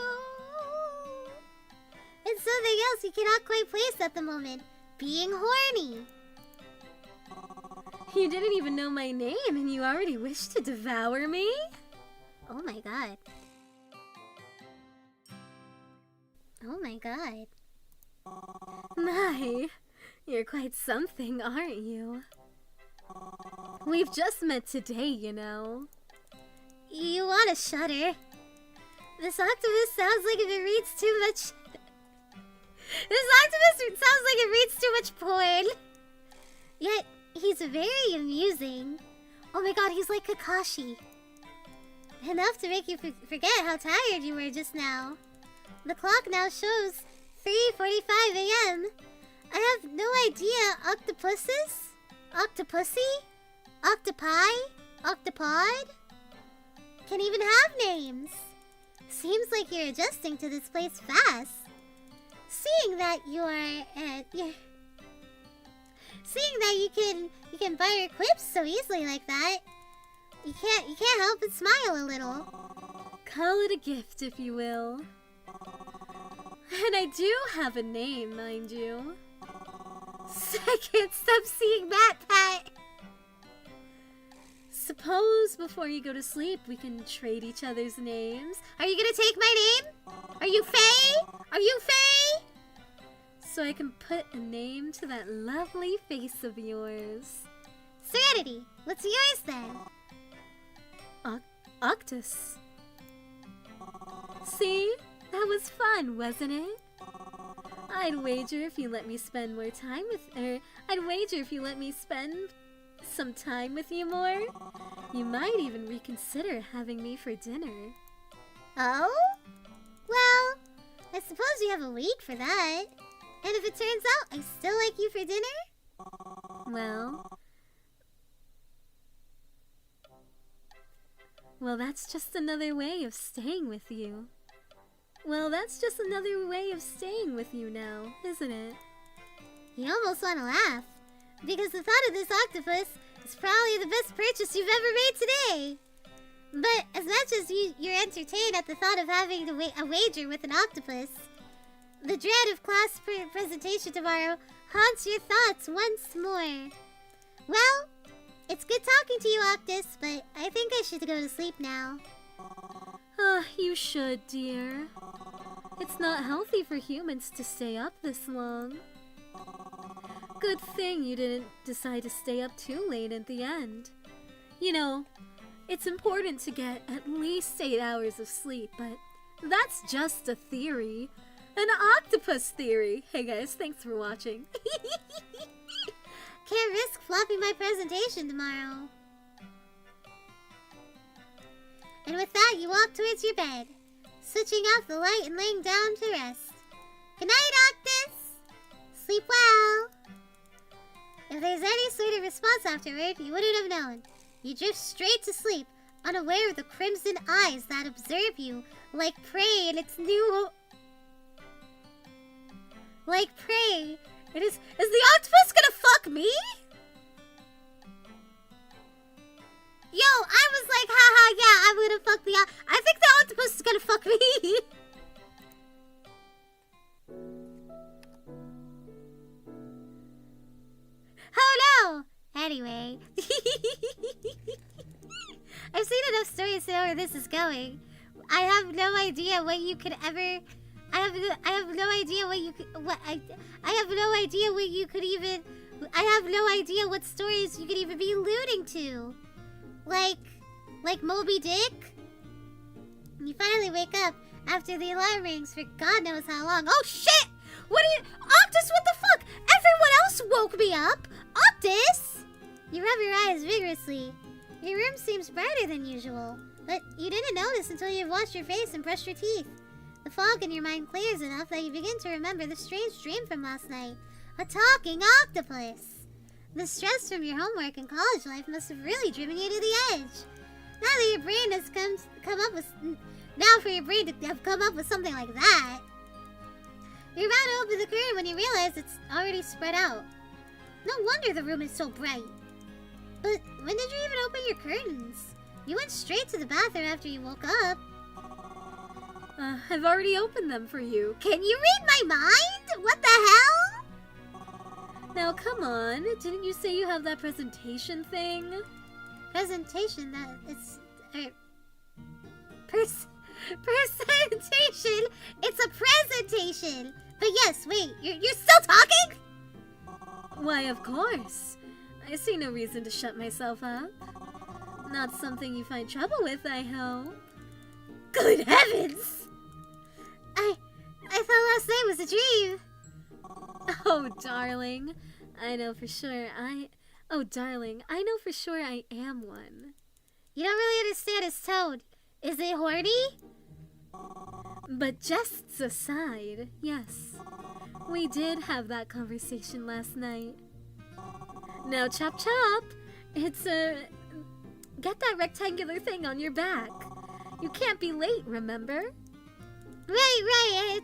And something else you cannot quite place at the moment. Being horny. You didn't even know my name and you already wish to devour me? Oh my god. My, you're quite something, aren't you? We've just met today, you know. You want to shudder. This octopus sounds like it reads too much... porn. Yet, he's very amusing. Oh my god, he's like Kakashi. Enough to make you forget how tired you were just now. The clock now shows 3:45 a.m. I have no idea. Octopuses? Octopussy? Octopi? Octopod? Can even have names. Seems like you're adjusting to this place fast. Seeing that you can buy your quips so easily like that, you can't help but smile a little. Call it a gift, if you will. And I do have a name, mind you. I can't stop seeing that, Pat. Suppose before you go to sleep, we can trade each other's names. Are you gonna take my name? Are you Faye? So I can put a name to that lovely face of yours. Cerenity, what's yours then? Octus. See? That was fun, wasn't it? I'd wager if you let me spend more time with her. I'd wager if you let me spend some time with you more, you might even reconsider having me for dinner. Oh? Well, I suppose you have a week for that. And if it turns out I still like you for dinner? Well, that's just another way of staying with you. Well, that's just another way of staying with you now, isn't it? You almost want to laugh. Because the thought of this octopus is probably the best purchase you've ever made today. But as much as you're entertained at the thought of having a wager with an octopus, the dread of class presentation tomorrow haunts your thoughts once more. Well, it's good talking to you, Octus, but I think I should go to sleep now. You should, dear. It's not healthy for humans to stay up this long. Good thing you didn't decide to stay up too late at the end. You know, it's important to get at least 8 hours of sleep, but that's just a theory. An octopus theory! Hey guys, thanks for watching. Can't risk flopping my presentation tomorrow. And with that, you walk towards your bed, switching off the light and laying down to rest. Good night, Octus! Sleep well! If there's any sort of response afterward, you wouldn't have known. You drift straight to sleep, unaware of the crimson eyes that observe you like prey in its new... Like prey. Is the octopus gonna fuck me? Yo, I was like, haha, yeah, I'm gonna fuck the I think the octopus is gonna fuck me. Oh no! Anyway. I've seen enough stories to know where this is going. I have no idea what you could ever... I have no idea what you could... I have no idea what you could even... I have no idea what stories you could even be alluding to. Like Moby Dick? You finally wake up after the alarm rings for God knows how long. Oh shit! Octus, what the fuck? Everyone else woke me up! Octus! You rub your eyes vigorously. Your room seems brighter than usual, but you didn't notice until you washed your face and brushed your teeth. The fog in your mind clears enough that you begin to remember the strange dream from last night. A talking octopus! The stress from your homework and college life must have really driven you to the edge. Now that your brain has come up with... Now for your brain to have come up with something like that. You're about to open the curtain when you realize it's already spread out. No wonder the room is so bright. But when did you even open your curtains? You went straight to the bathroom after you woke up. I've already opened them for you. Can you read my mind? What the hell? Now come on, didn't you say you have that presentation thing? Presentation? That it's... presentation? It's a presentation! But yes, wait, you're still talking? Why, of course. I see no reason to shut myself up. Not something you find trouble with, I hope. Good heavens! I thought last night was a dream. Oh, darling. I know for sure I am one. You don't really understand his tone. Is it horny? But jests aside, yes. We did have that conversation last night. Now, Chop Chop, it's get that rectangular thing on your back. You can't be late, remember? Right.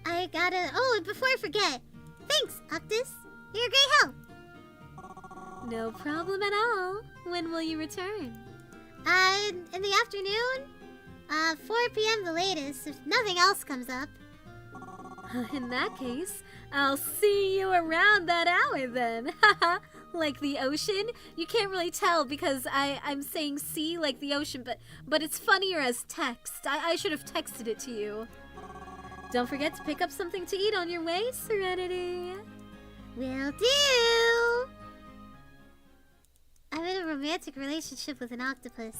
I gotta... Oh, and before I forget, thanks, Octus. You're a great help. No problem at all. When will you return? In the afternoon? 4 p.m. the latest, if nothing else comes up. In that case, I'll see you around that hour then. Haha. Like the ocean? You can't really tell because I'm saying sea like the ocean, but it's funnier as text. I should have texted it to you. Don't forget to pick up something to eat on your way, Serenity. Will do! I'm in a romantic relationship with an octopus.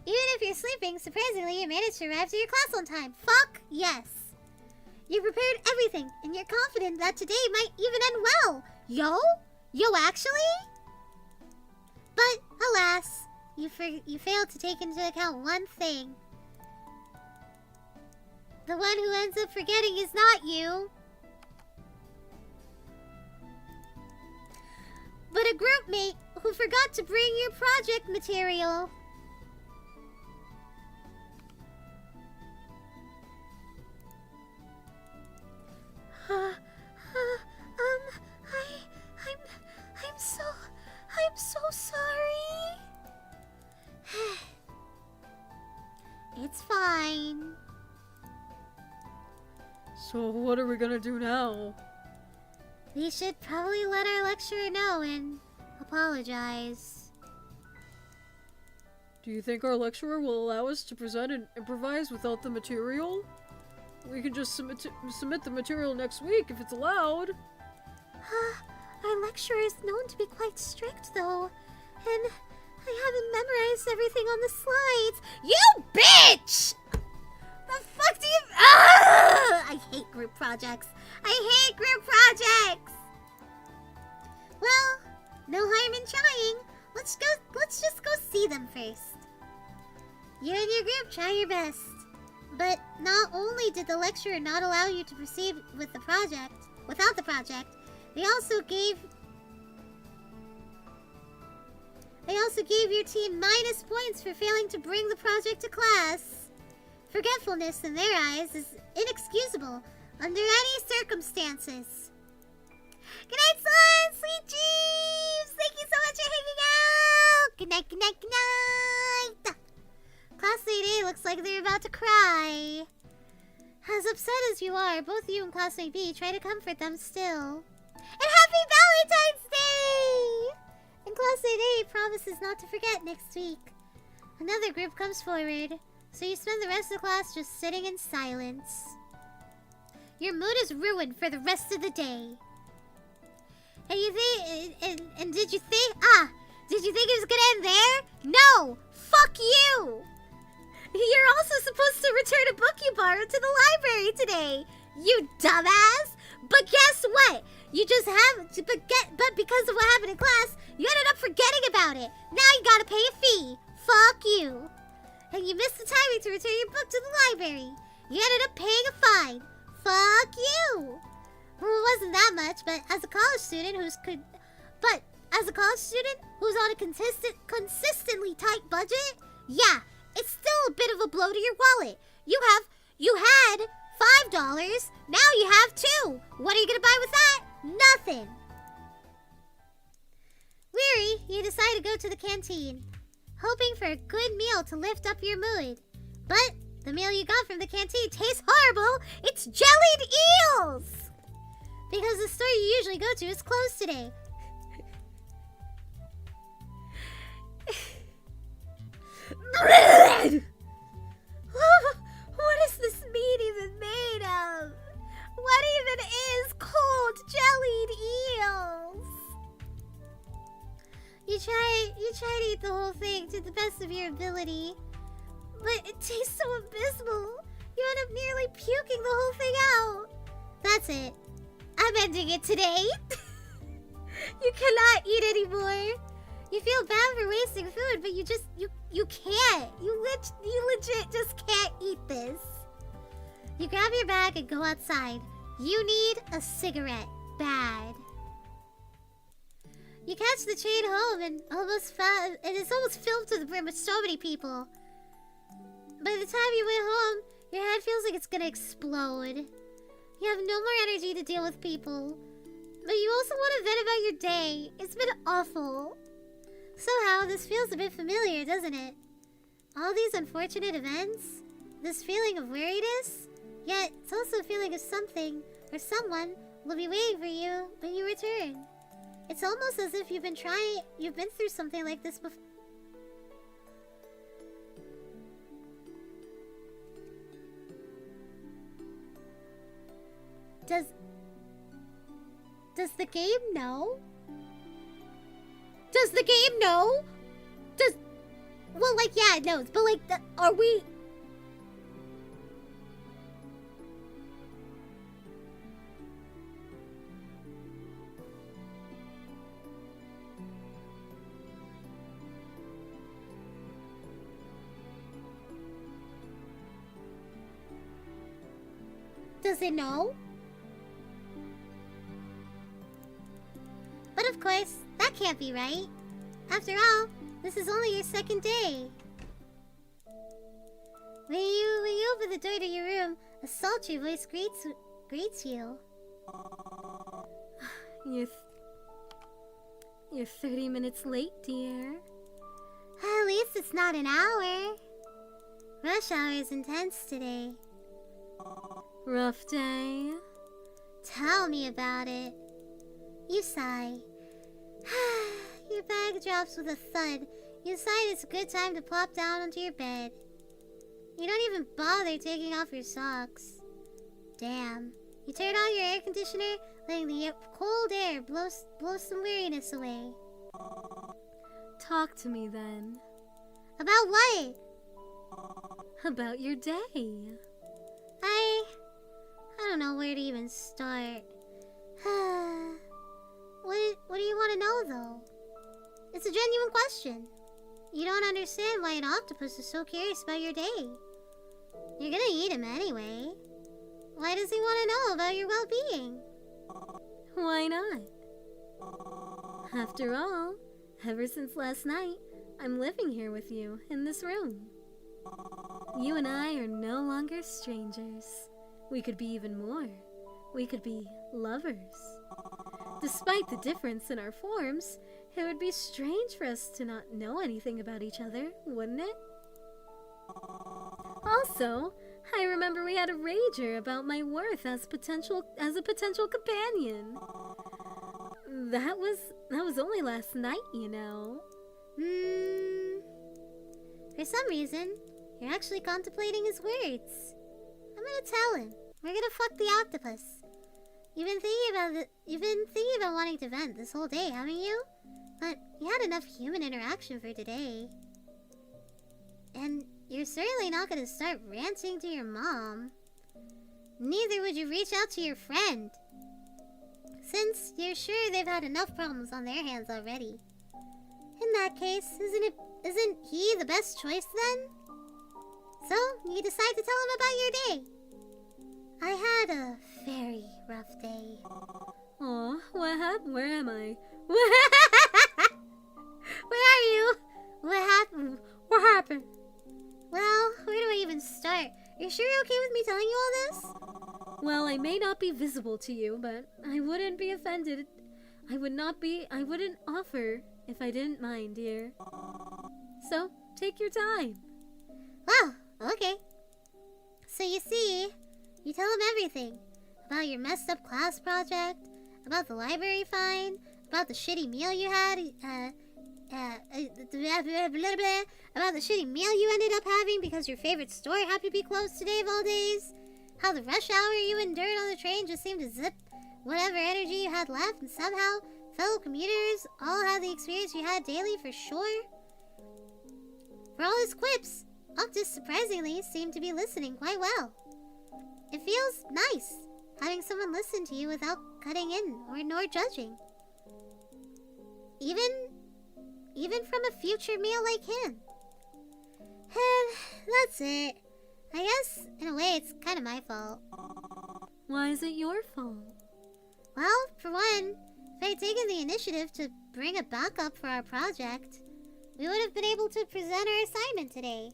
Even if you're sleeping, surprisingly, you managed to arrive to your class on time. Fuck yes! You prepared everything, and you're confident that today might even end well. Yo, actually? But, alas, you failed to take into account one thing. The one who ends up forgetting is not you, but a group mate who forgot to bring your project material. I'm so sorry. It's fine. So what are we gonna do now? We should probably let our lecturer know and apologize. Do you think our lecturer will allow us to present and improvise without the material? We can just submit the material next week if it's allowed. Our lecturer is known to be quite strict, though, and I haven't memorized everything on the slides. You bitch! The fuck do you... I hate group projects. I hate group projects! Well, no harm in trying. Let's just go see them first. You and your group try your best. But not only did the lecturer not allow you to proceed with the project, without the project, they also gave your team minus points for failing to bring the project to class. Forgetfulness in their eyes is inexcusable under any circumstances. Good night, son! Sweet dreams! Thank you so much for hanging out! Good night, good night, good night! Classmate A looks like they're about to cry. As upset as you are, both you and Classmate B try to comfort them still. And Happy Valentine's Day! And Classmate A promises not to forget next week. Another group comes forward, so you spend the rest of the class just sitting in silence. Your mood is ruined for the rest of the day. And you think, and did you think it was gonna end there? No! Fuck you! You're also supposed to return a book you borrowed to the library today, you dumbass! But guess what? You just but because of what happened in class, you ended up forgetting about it. Now you gotta pay a fee. Fuck you. And you missed the timing to return your book to the library. You ended up paying a fine. Fuck you. Well, it wasn't that much, but as a college student who's on a consistently tight budget, yeah, it's still a bit of a blow to your wallet. You had $5, now you have $2. What are you gonna buy with that? Nothing. Weary, you decide to go to the canteen, hoping for a good meal to lift up your mood. But the meal you got from the canteen tastes horrible. It's jellied eels! Because the store you usually go to is closed today. What is this meat even made of? What even is cold jellied eels? You try to eat the whole thing to the best of your ability, but it tastes so abysmal. You end up nearly puking the whole thing out. That's it. I'm ending it today. You cannot eat anymore. You feel bad for wasting food, but you can't. You legit just can't eat this. You grab your bag and go outside. You need a cigarette. Bad. You catch the train home and it's almost filled to the brim with so many people. By the time you went home, your head feels like it's gonna explode. You have no more energy to deal with people. But you also want to vent about your day. It's been awful. Somehow, this feels a bit familiar, doesn't it? All these unfortunate events, this feeling of weariness, yet it's also a feeling of something or someone will be waiting for you when you return. It's almost as if you've been through something like this before. Does the game know? Does the game know? Well, like, yeah, it knows, but like, are we... Does it know? But of course, that can't be right. After all, this is only your second day. When you open the door to your room, a sultry voice greets you. You're 30 minutes late, dear. At least it's not an hour. Rush hour is intense today. Rough day? Tell me about it. You sigh. Your bag drops with a thud. You decide it's a good time to plop down onto your bed. You don't even bother taking off your socks. Damn. You turn on your air conditioner, letting the cold air blow some weariness away. Talk to me then. About what? About your day. I don't know where to even start. What do you want to know, though? It's a genuine question. You don't understand why an octopus is so curious about your day. You're gonna eat him anyway. Why does he want to know about your well-being? Why not? After all, ever since last night, I'm living here with you in this room. You and I are no longer strangers. We could be even more. We could be lovers. Despite the difference in our forms, it would be strange for us to not know anything about each other, wouldn't it? Also, I remember we had a rager about my worth as a potential companion. That was only last night, you know. For some reason, you're actually contemplating his words. I'm gonna tell him. We're gonna fuck the octopus. You've been thinking about wanting to vent this whole day, haven't you? But you had enough human interaction for today. And you're certainly not gonna start ranting to your mom. Neither would you reach out to your friend, since you're sure they've had enough problems on their hands already. In that case, isn't he the best choice then? So, you decide to tell him about your day. I had a very rough day. Aw, what happened? Where am I? Where are you? What happened? What happened? Well, where do I even start? You sure you're okay with me telling you all this? Well, I may not be visible to you, but I wouldn't be offended. I wouldn't offer if I didn't mind, dear. So, take your time. Wow, okay. So you see, you tell him everything. About your messed up class project, about the library fine, about the shitty meal you had, about the shitty meal you ended up having because your favorite store happened to be closed today of all days, how the rush hour you endured on the train just seemed to zip whatever energy you had left, and somehow fellow commuters all had the experience you had daily for sure. For all his quips, Octus surprisingly seemed to be listening quite well. It feels nice having someone listen to you without cutting in nor judging. Even from a future meal like him. And that's it. I guess, in a way, it's kind of my fault. Why is it your fault? Well, for one, if I had taken the initiative to bring a backup for our project, we would have been able to present our assignment today.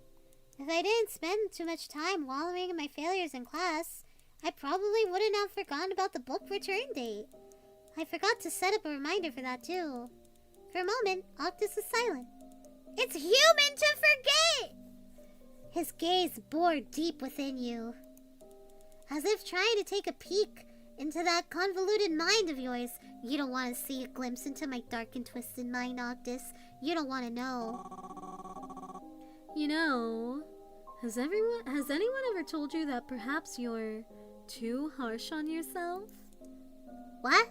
If I didn't spend too much time wallowing in my failures in class, I probably wouldn't have forgotten about the book return date. I forgot to set up a reminder for that too. For a moment, Octus was silent. It's human to forget! His gaze bored deep within you, as if trying to take a peek into that convoluted mind of yours. You don't want to see a glimpse into my dark and twisted mind, Octus. You don't want to know. You know, has anyone ever told you that perhaps you're too harsh on yourself? What?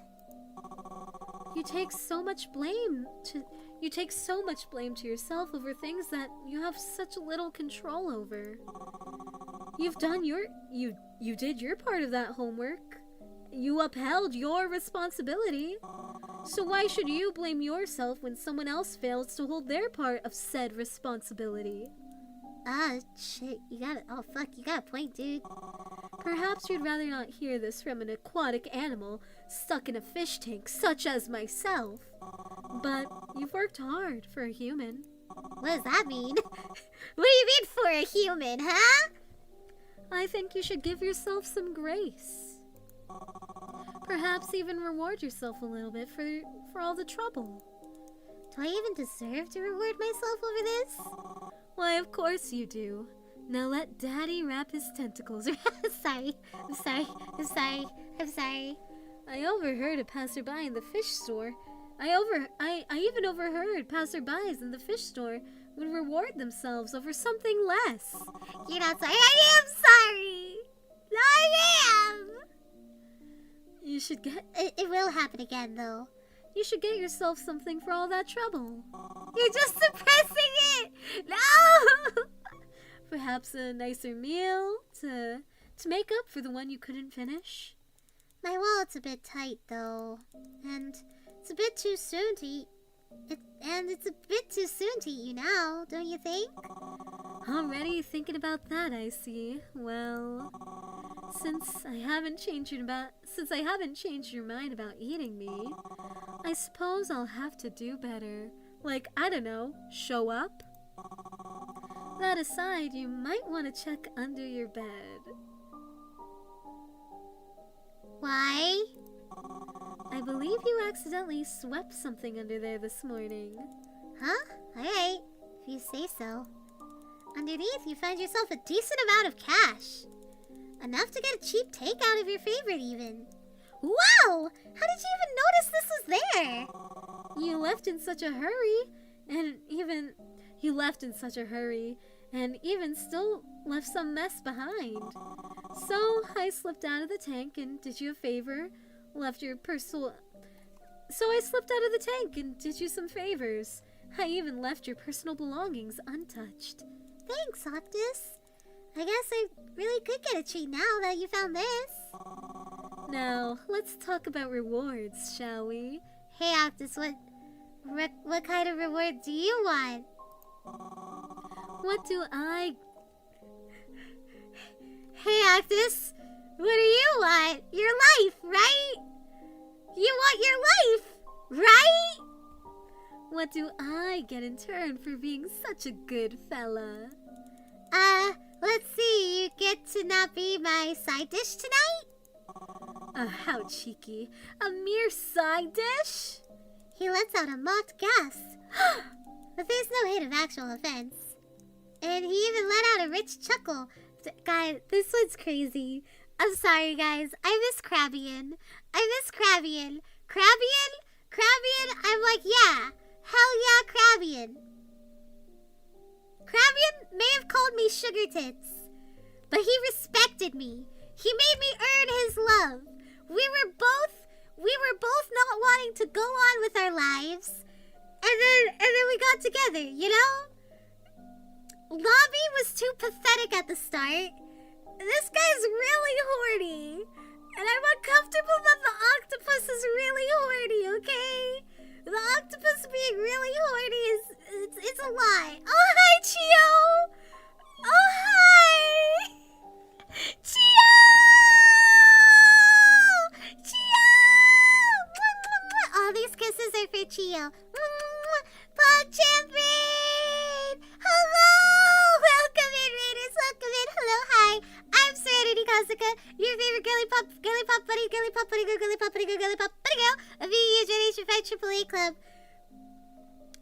You take so much blame to yourself over things that you have such little control over. You did your part of that homework. You upheld your responsibility. So why should you blame yourself when someone else fails to hold their part of said responsibility? Shit, you got it. Oh, fuck, you got a point, dude. Perhaps you'd rather not hear this from an aquatic animal stuck in a fish tank, such as myself. But you've worked hard for a human. What does that mean? What do you mean for a human, huh? I think you should give yourself some grace. Perhaps even reward yourself a little bit for all the trouble. Do I even deserve to reward myself over this? Why, of course you do. Now let Daddy wrap his tentacles around. I'm sorry. I overheard a passerby in the fish store. I even overheard passerbys in the fish store would reward themselves over something less. You're not sorry. I am sorry. I am. You should get... It will happen again, though. You should get yourself something for all that trouble. You're just suppressing it. No. Perhaps a nicer meal to make up for the one you couldn't finish. My wallet's a bit tight, though. And it's a bit too soon to eat. It's a bit too soon to eat you now, don't you think? Already thinking about that, I see. Well, since I haven't changed your mind about eating me, I suppose I'll have to do better. Like, I don't know, show up? That aside, you might want to check under your bed. Why? I believe you accidentally swept something under there this morning. Huh? Alright, if you say so. Underneath, you find yourself a decent amount of cash. Enough to get a cheap takeout of your favorite, even. Wow! How did you even notice this was there? You left in such a hurry, and even still left some mess behind. So I slipped out of the tank and did you a favor, some favors. I even left your personal belongings untouched. Thanks, Octopus. I guess I really could get a treat now that you found this. Now, let's talk about rewards, shall we? Hey, Octopus, what kind of reward do you want? What do I... Hey, Octopus, what do you want? Your life, right? You want your life, right? What do I get in turn for being such a good fella? Let's see, you get to not be my side dish tonight? How cheeky. A mere side dish? He lets out a mocked gasp. But there's no hint of actual offense. And he even let out a rich chuckle. Guys, this one's crazy. I'm sorry, guys. I miss Crabbian. Crabbian, I'm like, yeah. Hell yeah, Crabbian. Crabbian may have called me Sugar Tits, but he respected me. He made me earn his love. We were both not wanting to go on with our lives, and then we got together, you know? Lobby was too pathetic at the start. This guy's really horny, and I'm uncomfortable that the octopus is really horny, okay? The octopus being really horny it's a lie. Oh, hi, Chio! Oh, hi! Chio! All these kisses are for Chio. Pog Champion! Hello! Welcome in, Raiders. Welcome in. Hello, hi. I'm Cerenity, your favorite girly pop buddy girl of VU Generation 5 AAA Club.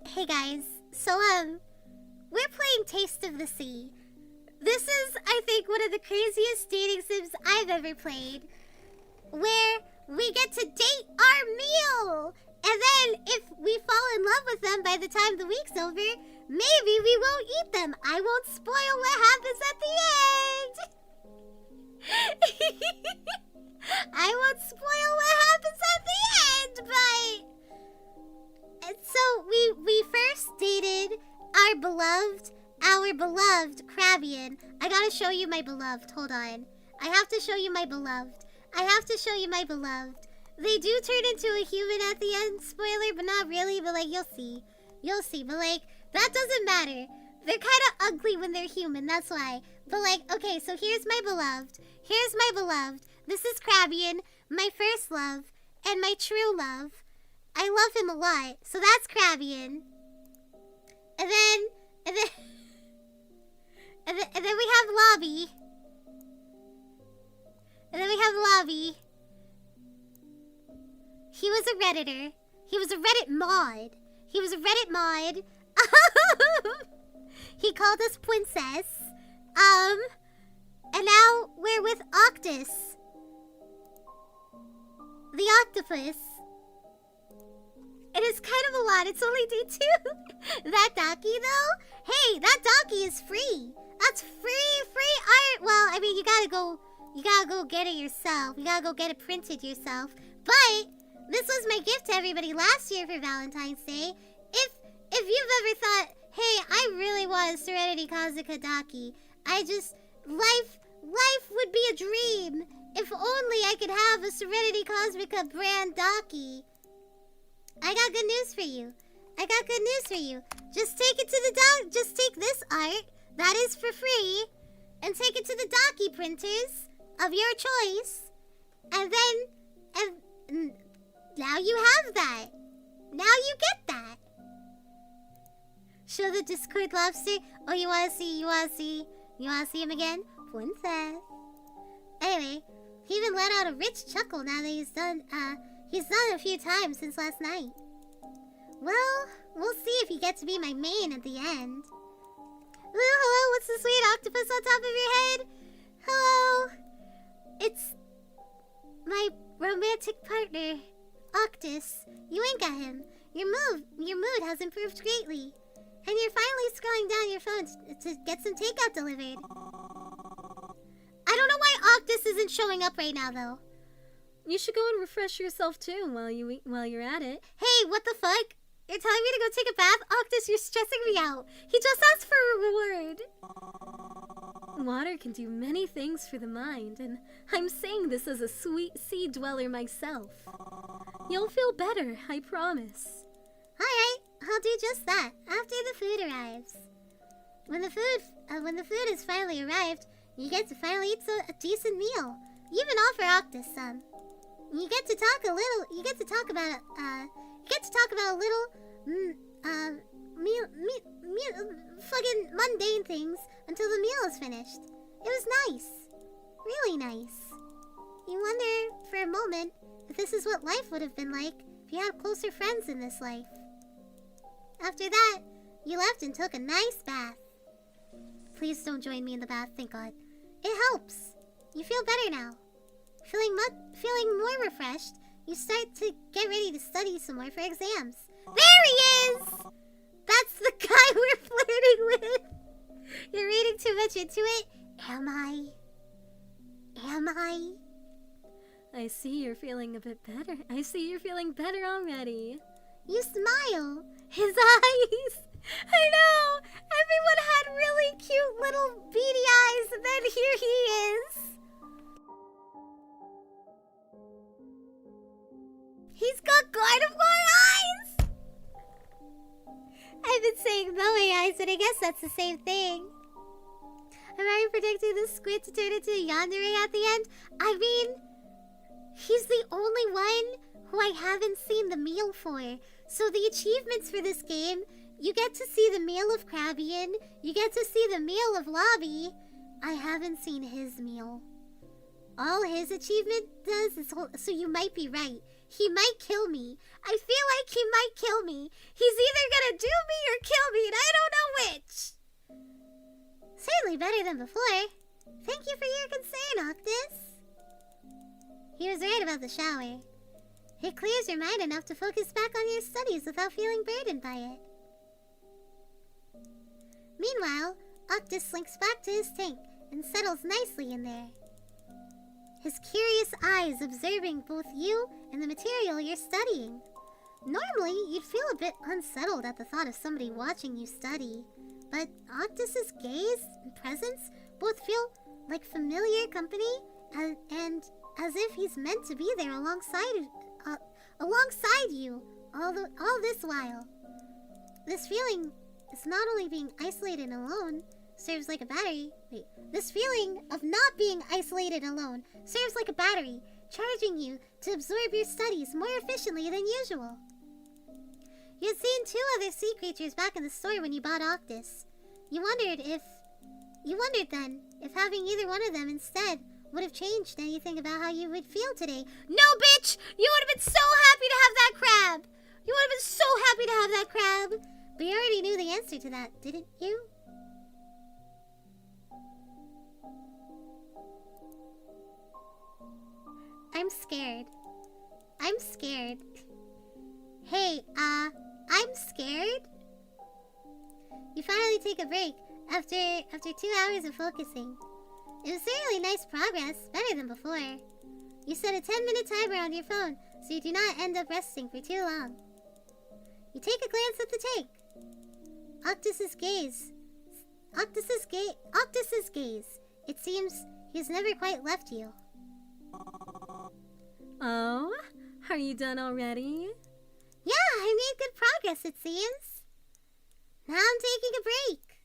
Hey guys, so we're playing Taste of the Sea. This is, I think, one of the craziest dating sims I've ever played, where we get to date our meal, and then if we fall in love with them by the time the week's over, maybe we won't eat them. I won't spoil what happens at the end. I won't spoil what happens at the end, but so we first dated our beloved Crabbian. I gotta show you my beloved. Hold on. I have to show you my beloved. They do turn into a human at the end, spoiler, but not really, but like you'll see. But like, that doesn't matter. They're kind of ugly when they're human, that's why. But like, okay, so here's my beloved. Here's my beloved. This is Crabian, my first love, and my true love. I love him a lot, so that's Crabian. And then we have Lobby. And then we have Lobby. He was a Redditor. He was a Reddit mod. He was a Reddit mod. He called us Princess. And now we're with Octus. The Octopus. It is kind of a lot. It's only day 2. That Docky, though? Hey, that Docky is free. That's free art. Well, I mean, you gotta go get it yourself. You gotta go get it printed yourself. But this was my gift to everybody last year for Valentine's Day. If you've ever thought, hey, I really want a Serenity Kazuka Docky. Life would be a dream. If only I could have a Serenity Cosmica brand Docky. I got good news for you. Just take it to the just take this art, that is for free, and take it to the Docky printers of your choice. And now you have that. Now you get that. Show the Discord lobster. Oh, you wanna see him again? Princess. Anyway, he even let out a rich chuckle now that he's done it a few times since last night. Well, we'll see if he gets to be my main at the end. Hello, what's the sweet octopus on top of your head? Hello. It's my romantic partner, Octus. You ain't got him. Your mood has improved greatly. And you're finally scrolling down your phone to get some takeout delivered. I don't know why Octus isn't showing up right now, though. You should go and refresh yourself too while you're at it. Hey, what the fuck? You're telling me to go take a bath? Octus, you're stressing me out. He just asked for a reward. Water can do many things for the mind, and I'm saying this as a sweet sea dweller myself. You'll feel better, I promise. Alright, I'll do just that after the food arrives. When the food has finally arrived, you get to finally eat a decent meal. You even offer Octus some. You get to talk about a little fucking mundane things until the meal is finished. It was nice. Really nice. You wonder for a moment if this is what life would have been like if you had closer friends in this life. After that, you left and took a nice bath. Please don't join me in the bath, thank God. It helps. You feel better now. Feeling more refreshed, you start to get ready to study some more for exams. There he is! That's the guy we're flirting with. You're reading too much into it. Am I? I see you're feeling a bit better. I see you're feeling better already. You smile. His eyes. I know. Everyone had really cute little beady eyes, and then here he is. He's got Gardevoir eyes! I've been saying Moe eyes, but I guess that's the same thing. Am I predicting the squid to turn into a yandere at the end? I mean, he's the only one who I haven't seen the meal for. So the achievements for this game, you get to see the meal of Crabian, you get to see the meal of Lobby. I haven't seen his meal. All his achievement does is so you might be right. He might kill me. I feel like he might kill me. He's either gonna do me or kill me, and I don't know which. Certainly better than before. Thank you for your concern, Octus. He was right about the shower. It clears your mind enough to focus back on your studies without feeling burdened by it. Meanwhile, Octus slinks back to his tank and settles nicely in there. His curious eyes observing both you and the material you're studying. Normally, you'd feel a bit unsettled at the thought of somebody watching you study, but Octus's gaze and presence both feel like familiar company and as if he's meant to be there alongside you all this while. This feeling is not only being isolated and alone serves like a battery. Wait, this feeling of not being isolated and alone serves like a battery, charging you to absorb your studies more efficiently than usual. You had seen 2 other sea creatures back in the store when you bought Octus. You wondered then if having either one of them instead would have changed anything about how you would feel today. No, bitch! You would have been so happy to have that crab! You would have been so happy to have that crab! But you already knew the answer to that, didn't you? I'm scared. I'm scared. Hey, I'm scared. You finally take a break after 2 hours of focusing. It was certainly nice progress, better than before. You set a 10-minute timer on your phone so you do not end up resting for too long. You take a glance at the tank. Octus's gaze. It seems he's never quite left you. Oh, are you done already? Yeah, I made good progress, it seems. Now I'm taking a break.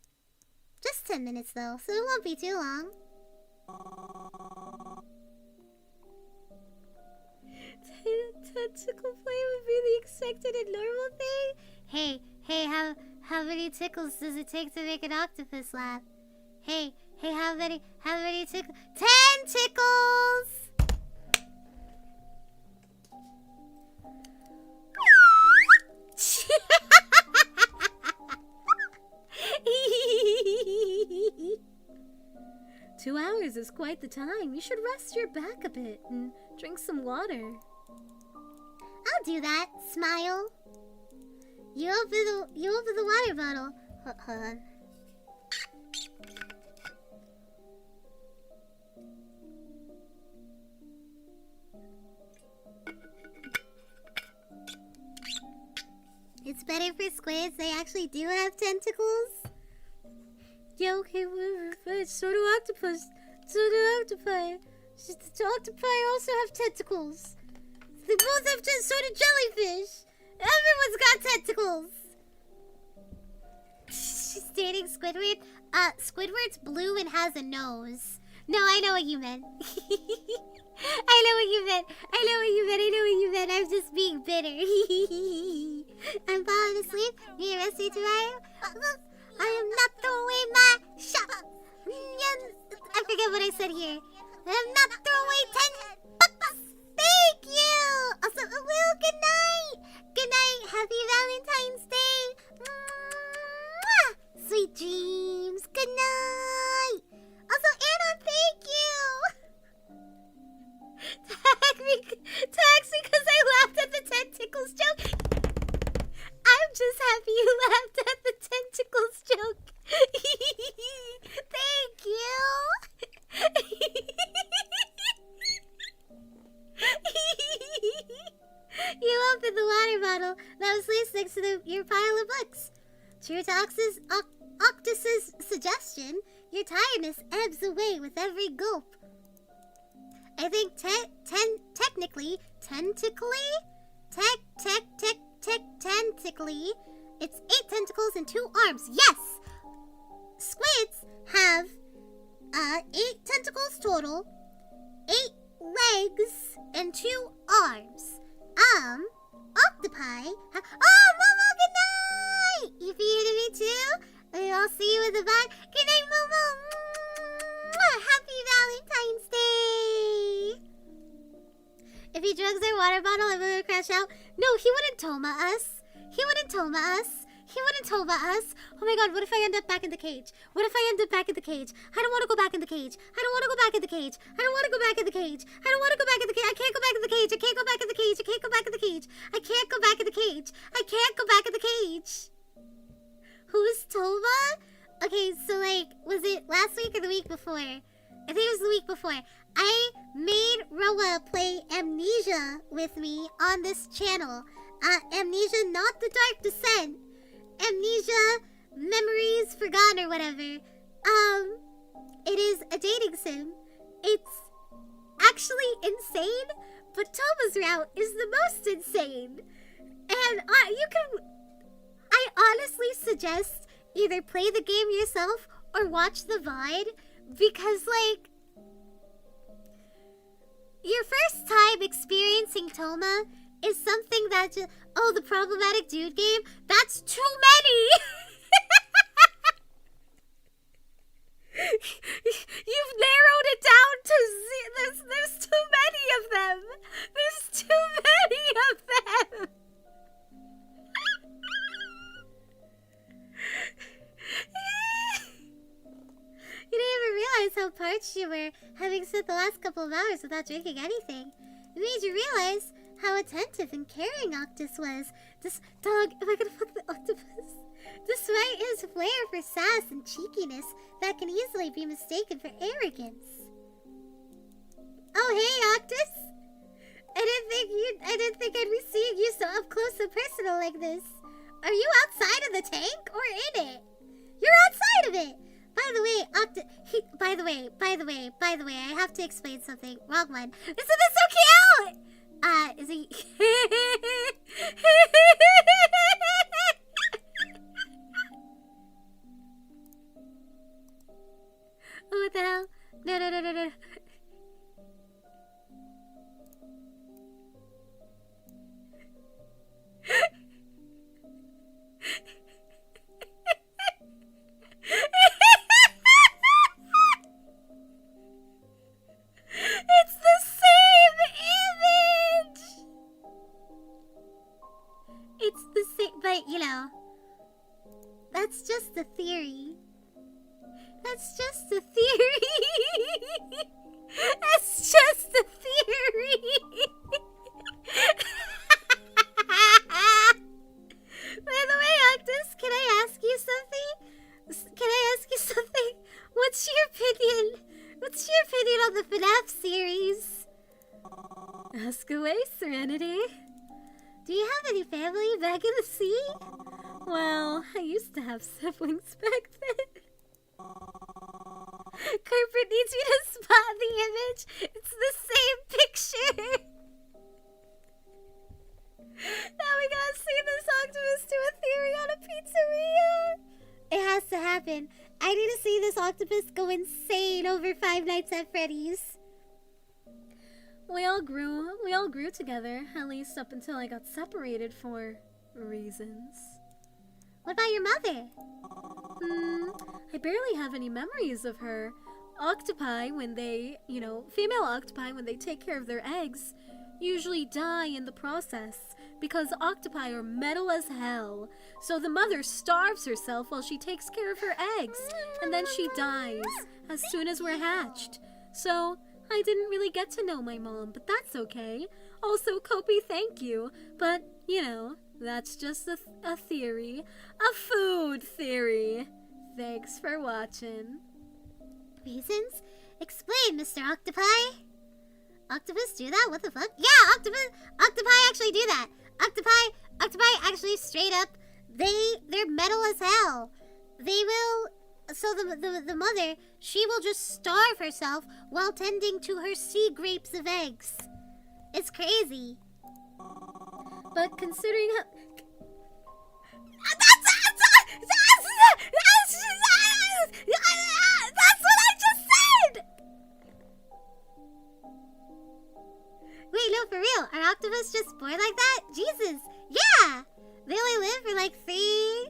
Just 10 minutes, though, so it won't be too long. Tentacle play would be the expected and normal thing? Hey, how many tickles does it take to make an octopus laugh? Hey, how many tickles? 10 tickles! Two hours is quite the time. You should rest your back a bit and drink some water. I'll do that. Smile. You open the water bottle. Hold on. It's better for squids. They actually do have tentacles. Yeah, okay, but so do octopus. So do octopi. The octopi also have tentacles. They both have so do jellyfish. Everyone's got tentacles. She's dating Squidward. Squidward's blue and has a nose. No, I know what you meant. I know what you meant. I'm just being bitter. I'm falling asleep. Need a rest tomorrow? I am not throwing my shot. I forget what I said here. I'm not throwing 10 bucks. Thank you. Also, well, good night. Good night. Happy Valentine's Day. Mwah. Sweet dreams. Good night. Also, Anna, thank you. Tax me because I laughed at the tentacles joke. I'm just happy you laughed at the tentacles joke. Thank you. You opened the water bottle that was placed next to your pile of books. True to Octus's suggestion, your tiredness ebbs away with every gulp. I think technically, it's 8 tentacles and 2 arms. Yes! Squids have 8 tentacles total, 8 legs, and 2 arms. Octopi have... Oh, Momo, good night! You feeding me too? I'll see you in the bar. Good night, Momo! Happy Valentine's Day! If he drugs our water bottle, I'm gonna crash out. No, he wouldn't Toma us. Oh my god, what if I end up back in the cage? I don't want to go back in the cage. I can't go back in the cage. I can't go back in the cage. Who's Toma? Okay, so was it last week or the week before? I think it was the week before. I made Roa play Amnesia with me on this channel. Amnesia, not the Dark Descent. Amnesia, Memories Forgotten or whatever. It is a dating sim. It's actually insane, but Toma's route is the most insane. And I honestly suggest either play the game yourself or watch the VOD, because, like, your first time experiencing Toma is something that just, oh, the problematic dude game? That's too many! You've narrowed it down to there's too many of them! There's too many of them! You didn't even realize how parched you were, having spent the last couple of hours without drinking anything. It made you realize how attentive and caring Octus was. This dog, am I gonna fuck the octopus? Despite his flair for sass and cheekiness that can easily be mistaken for arrogance. Oh hey, Octus! I didn't think I'd be seeing you so up close and personal like this. Are you outside of the tank or in it? You're outside of it! By the way, I have to explain something. Wrong one. Isn't this so cute? Is he... Oh, what the hell? No. It's the same image! It's the same, but you know, that's just a theory. That's just a theory. That's just a theory. By the way, Octus, can I ask you something? What's your opinion? What's your opinion on the FNAF series? Ask away, Cerenity. Do you have any family back in the sea? Well, I used to have siblings back then. Corporate needs me to spot the image. It's the same picture. Now we gotta see this octopus do a theory on a pizzeria. It has to happen. I need to see this octopus go insane over Five Nights at Freddy's. We all grew together, at least up until I got separated for reasons. What about your mother? I barely have any memories of her. Octopi, when they, female octopi, when they take care of their eggs, usually die in the process because octopi are metal as hell. So the mother starves herself while she takes care of her eggs, and then she dies as soon as we're hatched. So I didn't really get to know my mom, but that's okay. Also, Kopi, thank you. But, that's just a theory. A food theory. Thanks for watching. Reasons? Explain, Mr. Octopi. Octopus do that? What the fuck? Yeah, octopi actually do that. Octopi actually straight up, they're metal as hell. They will, so the mother, she will just starve herself while tending to her sea grapes of eggs. It's crazy. But considering how... That's what I just said! Wait, no, for real. Are octopus just born like that? Jesus, yeah! They only live for like 3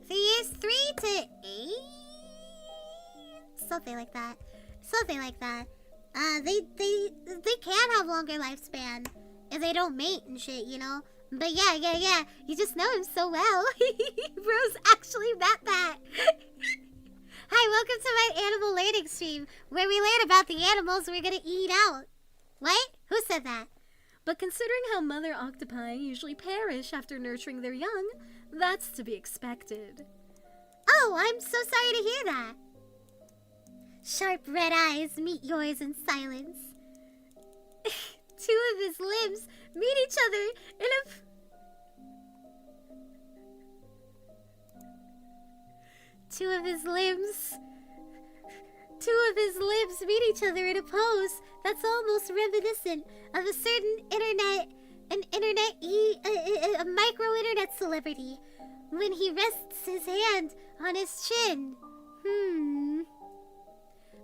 years, 3 to 8? Something like that. They can have longer lifespan if they don't mate and shit, But yeah. You just know him so well. Bro's actually that. Hi, welcome to my animal learning stream, where we learn about the animals we're gonna eat out. What? Who said that? But considering how mother octopi usually perish after nurturing their young, that's to be expected. Oh, I'm so sorry to hear that. Sharp red eyes meet yours in silence. Two of his limbs meet each other in a... Two of his limbs meet each other in a pose that's almost reminiscent of a certain a micro-internet celebrity. when he rests his hand on his chin.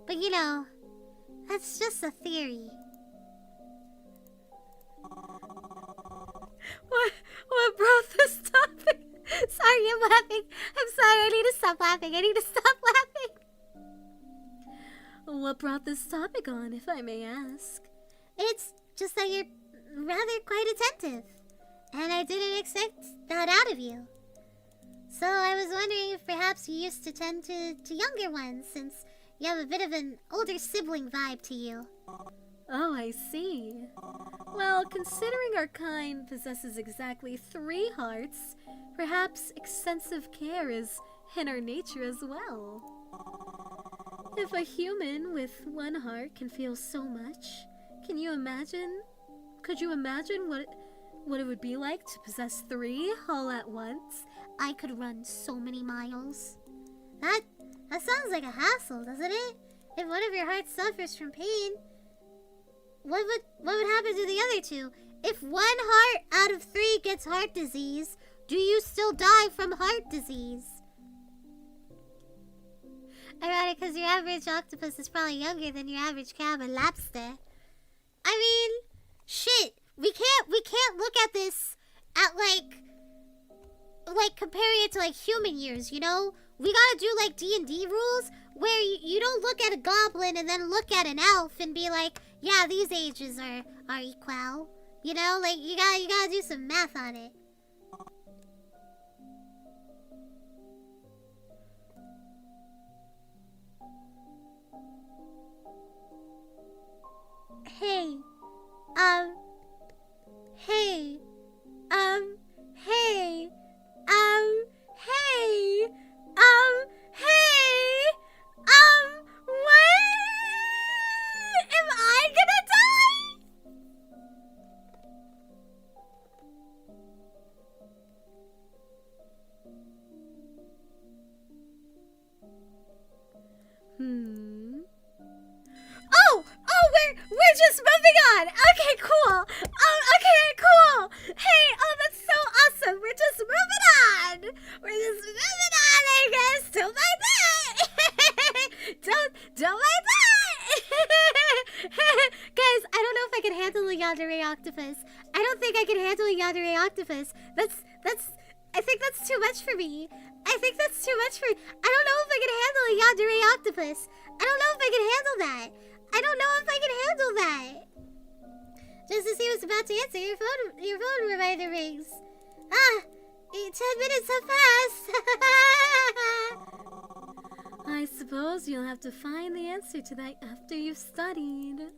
But you know, that's just a theory. What brought this topic? Sorry, I'm laughing. I'm sorry, I need to stop laughing. I need to stop laughing. What brought this topic on, if I may ask? It's just that you're rather quite attentive. And I didn't expect that out of you. So I was wondering if perhaps you used to tend to younger ones, since you have a bit of an older sibling vibe to you. Oh, I see. Well, considering our kind possesses exactly 3 hearts, perhaps extensive care is in our nature as well. If a human with 1 heart can feel so much, could you imagine what it would be like to possess 3 all at once? I could run so many miles. That sounds like a hassle, doesn't it? If one of your hearts suffers from pain, what would happen to the other 2? If 1 heart out of 3 gets heart disease, do you still die from heart disease? Ironic, because your average octopus is probably younger than your average crab and lobster. I mean, shit. We can't look at this at like comparing it to like human years, you know? We gotta do like D&D rules where you don't look at a goblin and then look at an elf and be like, yeah, these ages are equal. You know, like you gotta do some math on it. Hey, when am I gonna die? We're just moving on. Okay, cool. Okay, cool. Hey, that's so awesome. We're just moving on. I guess. Don't mind that. Don't mind that. Guys, I don't know if I can handle a yandere octopus. I don't think I can handle a yandere octopus. I think that's too much for me. I don't know if I can handle a yandere octopus. I don't know if I can handle that. Just as he was about to answer, your phone reminder rings. 10 minutes have passed. I suppose you'll have to find the answer to that after you've studied.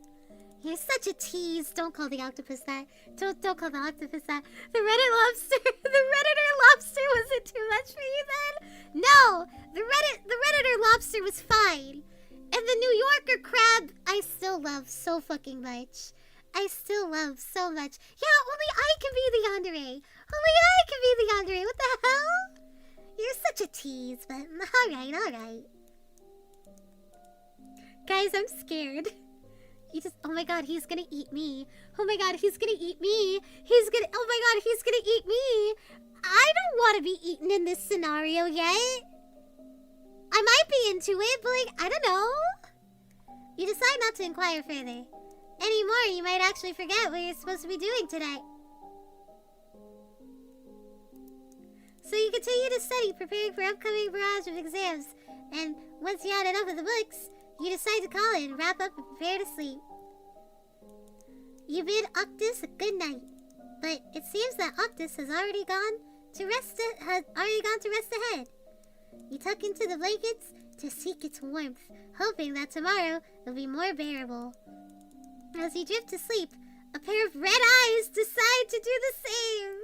You're such a tease. Don't call the octopus that. Don't call the octopus that. The Redditor lobster wasn't too much for you then? No! The Redditor lobster was fine. And the New Yorker crab, I still love so fucking much. Yeah, only I can be the yandere. What the hell? You're such a tease, but alright. Guys, I'm scared. Oh my god, he's gonna eat me. Oh my god, he's gonna eat me. I don't want to be eaten in this scenario yet. I might be into it, but like, I don't know. You decide not to inquire further. Anymore, you might actually forget what you're supposed to be doing today. So you continue to study, preparing for upcoming barrage of exams. And once you had enough of the books, you decide to call it and wrap up and prepare to sleep. You bid Octus a good night, but it seems that Octus has already gone to rest ahead. You tuck into the blankets to seek its warmth, hoping that tomorrow will be more bearable. As you drift to sleep, a pair of red eyes decide to do the same.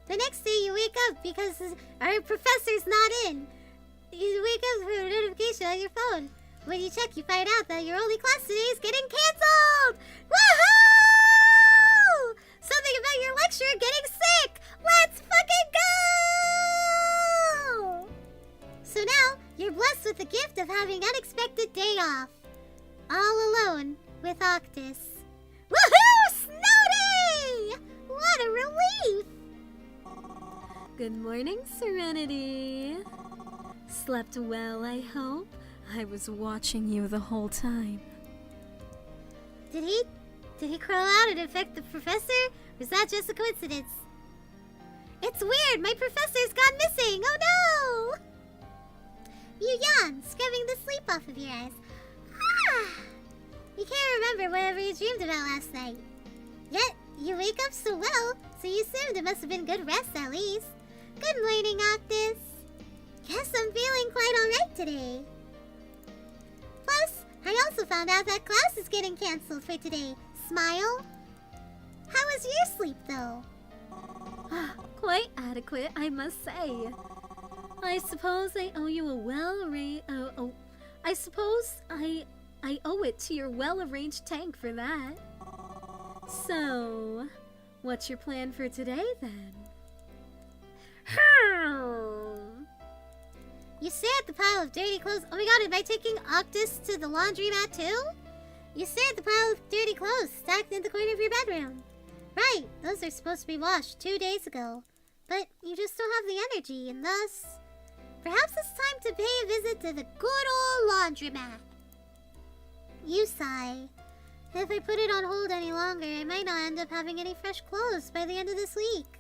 The next day you wake up because our professor's not in. You wake up for a notification on your phone. When you check, you find out that your only class today is getting cancelled! Woohoo! Something about your lecturer getting sick! Let's fucking go! So now, you're blessed with the gift of having unexpected day off. All alone, with Octus. Woohoo! Snow day! What a relief! Good morning, Cerenity. Slept well, I hope? I was watching you the whole time. Did he crawl out and infect the professor? Or is that just a coincidence? It's weird, my professor's gone missing! Oh no! You yawn, scrubbing the sleep off of your eyes. You can't remember whatever you dreamed about last night. Yet, you wake up so well, so you assumed it must have been good rest at least. Good morning, Octus. Guess I'm feeling quite alright today. Plus, I also found out that class is getting cancelled for today. Smile? How was your sleep, though? Quite adequate, I must say. I suppose I owe you a I suppose I owe it to your well-arranged tank for that. So, what's your plan for today, then? You stare at the pile of dirty clothes. Oh my god, am I taking Octus to the laundromat too? You stare at the pile of dirty clothes stacked in the corner of your bedroom. Right, those are supposed to be washed 2 days ago. But you just don't have the energy, and thus, perhaps it's time to pay a visit to the good old laundromat. You sigh. If I put it on hold any longer, I might not end up having any fresh clothes by the end of this week.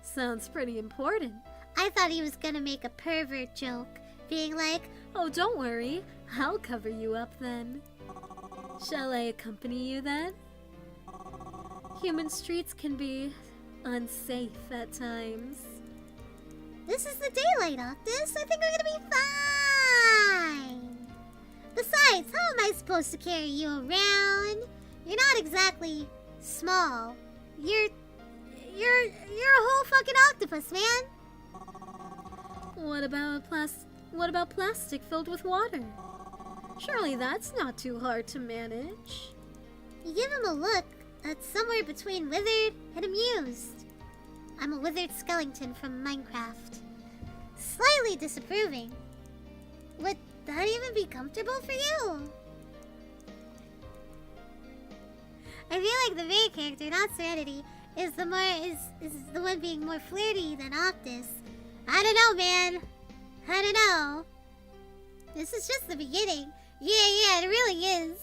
Sounds pretty important. I thought he was gonna make a pervert joke, being like, Oh, don't worry. I'll cover you up then. Shall I accompany you then? Human streets can be unsafe at times. this is the daylight, Octus. I think we're gonna be fine. Besides, how am I supposed to carry you around? You're not exactly small. You're a whole fucking octopus, man. What about plastic filled with water? Surely that's not too hard to manage. You give him a look that's somewhere between withered and amused. I'm a withered skeleton from Minecraft. Slightly disapproving. Would that even be comfortable for you? I feel like the main character, not Cerenity, is the one being more flirty than Octus. I don't know, man. I don't know. This is just the beginning. Yeah, it really is.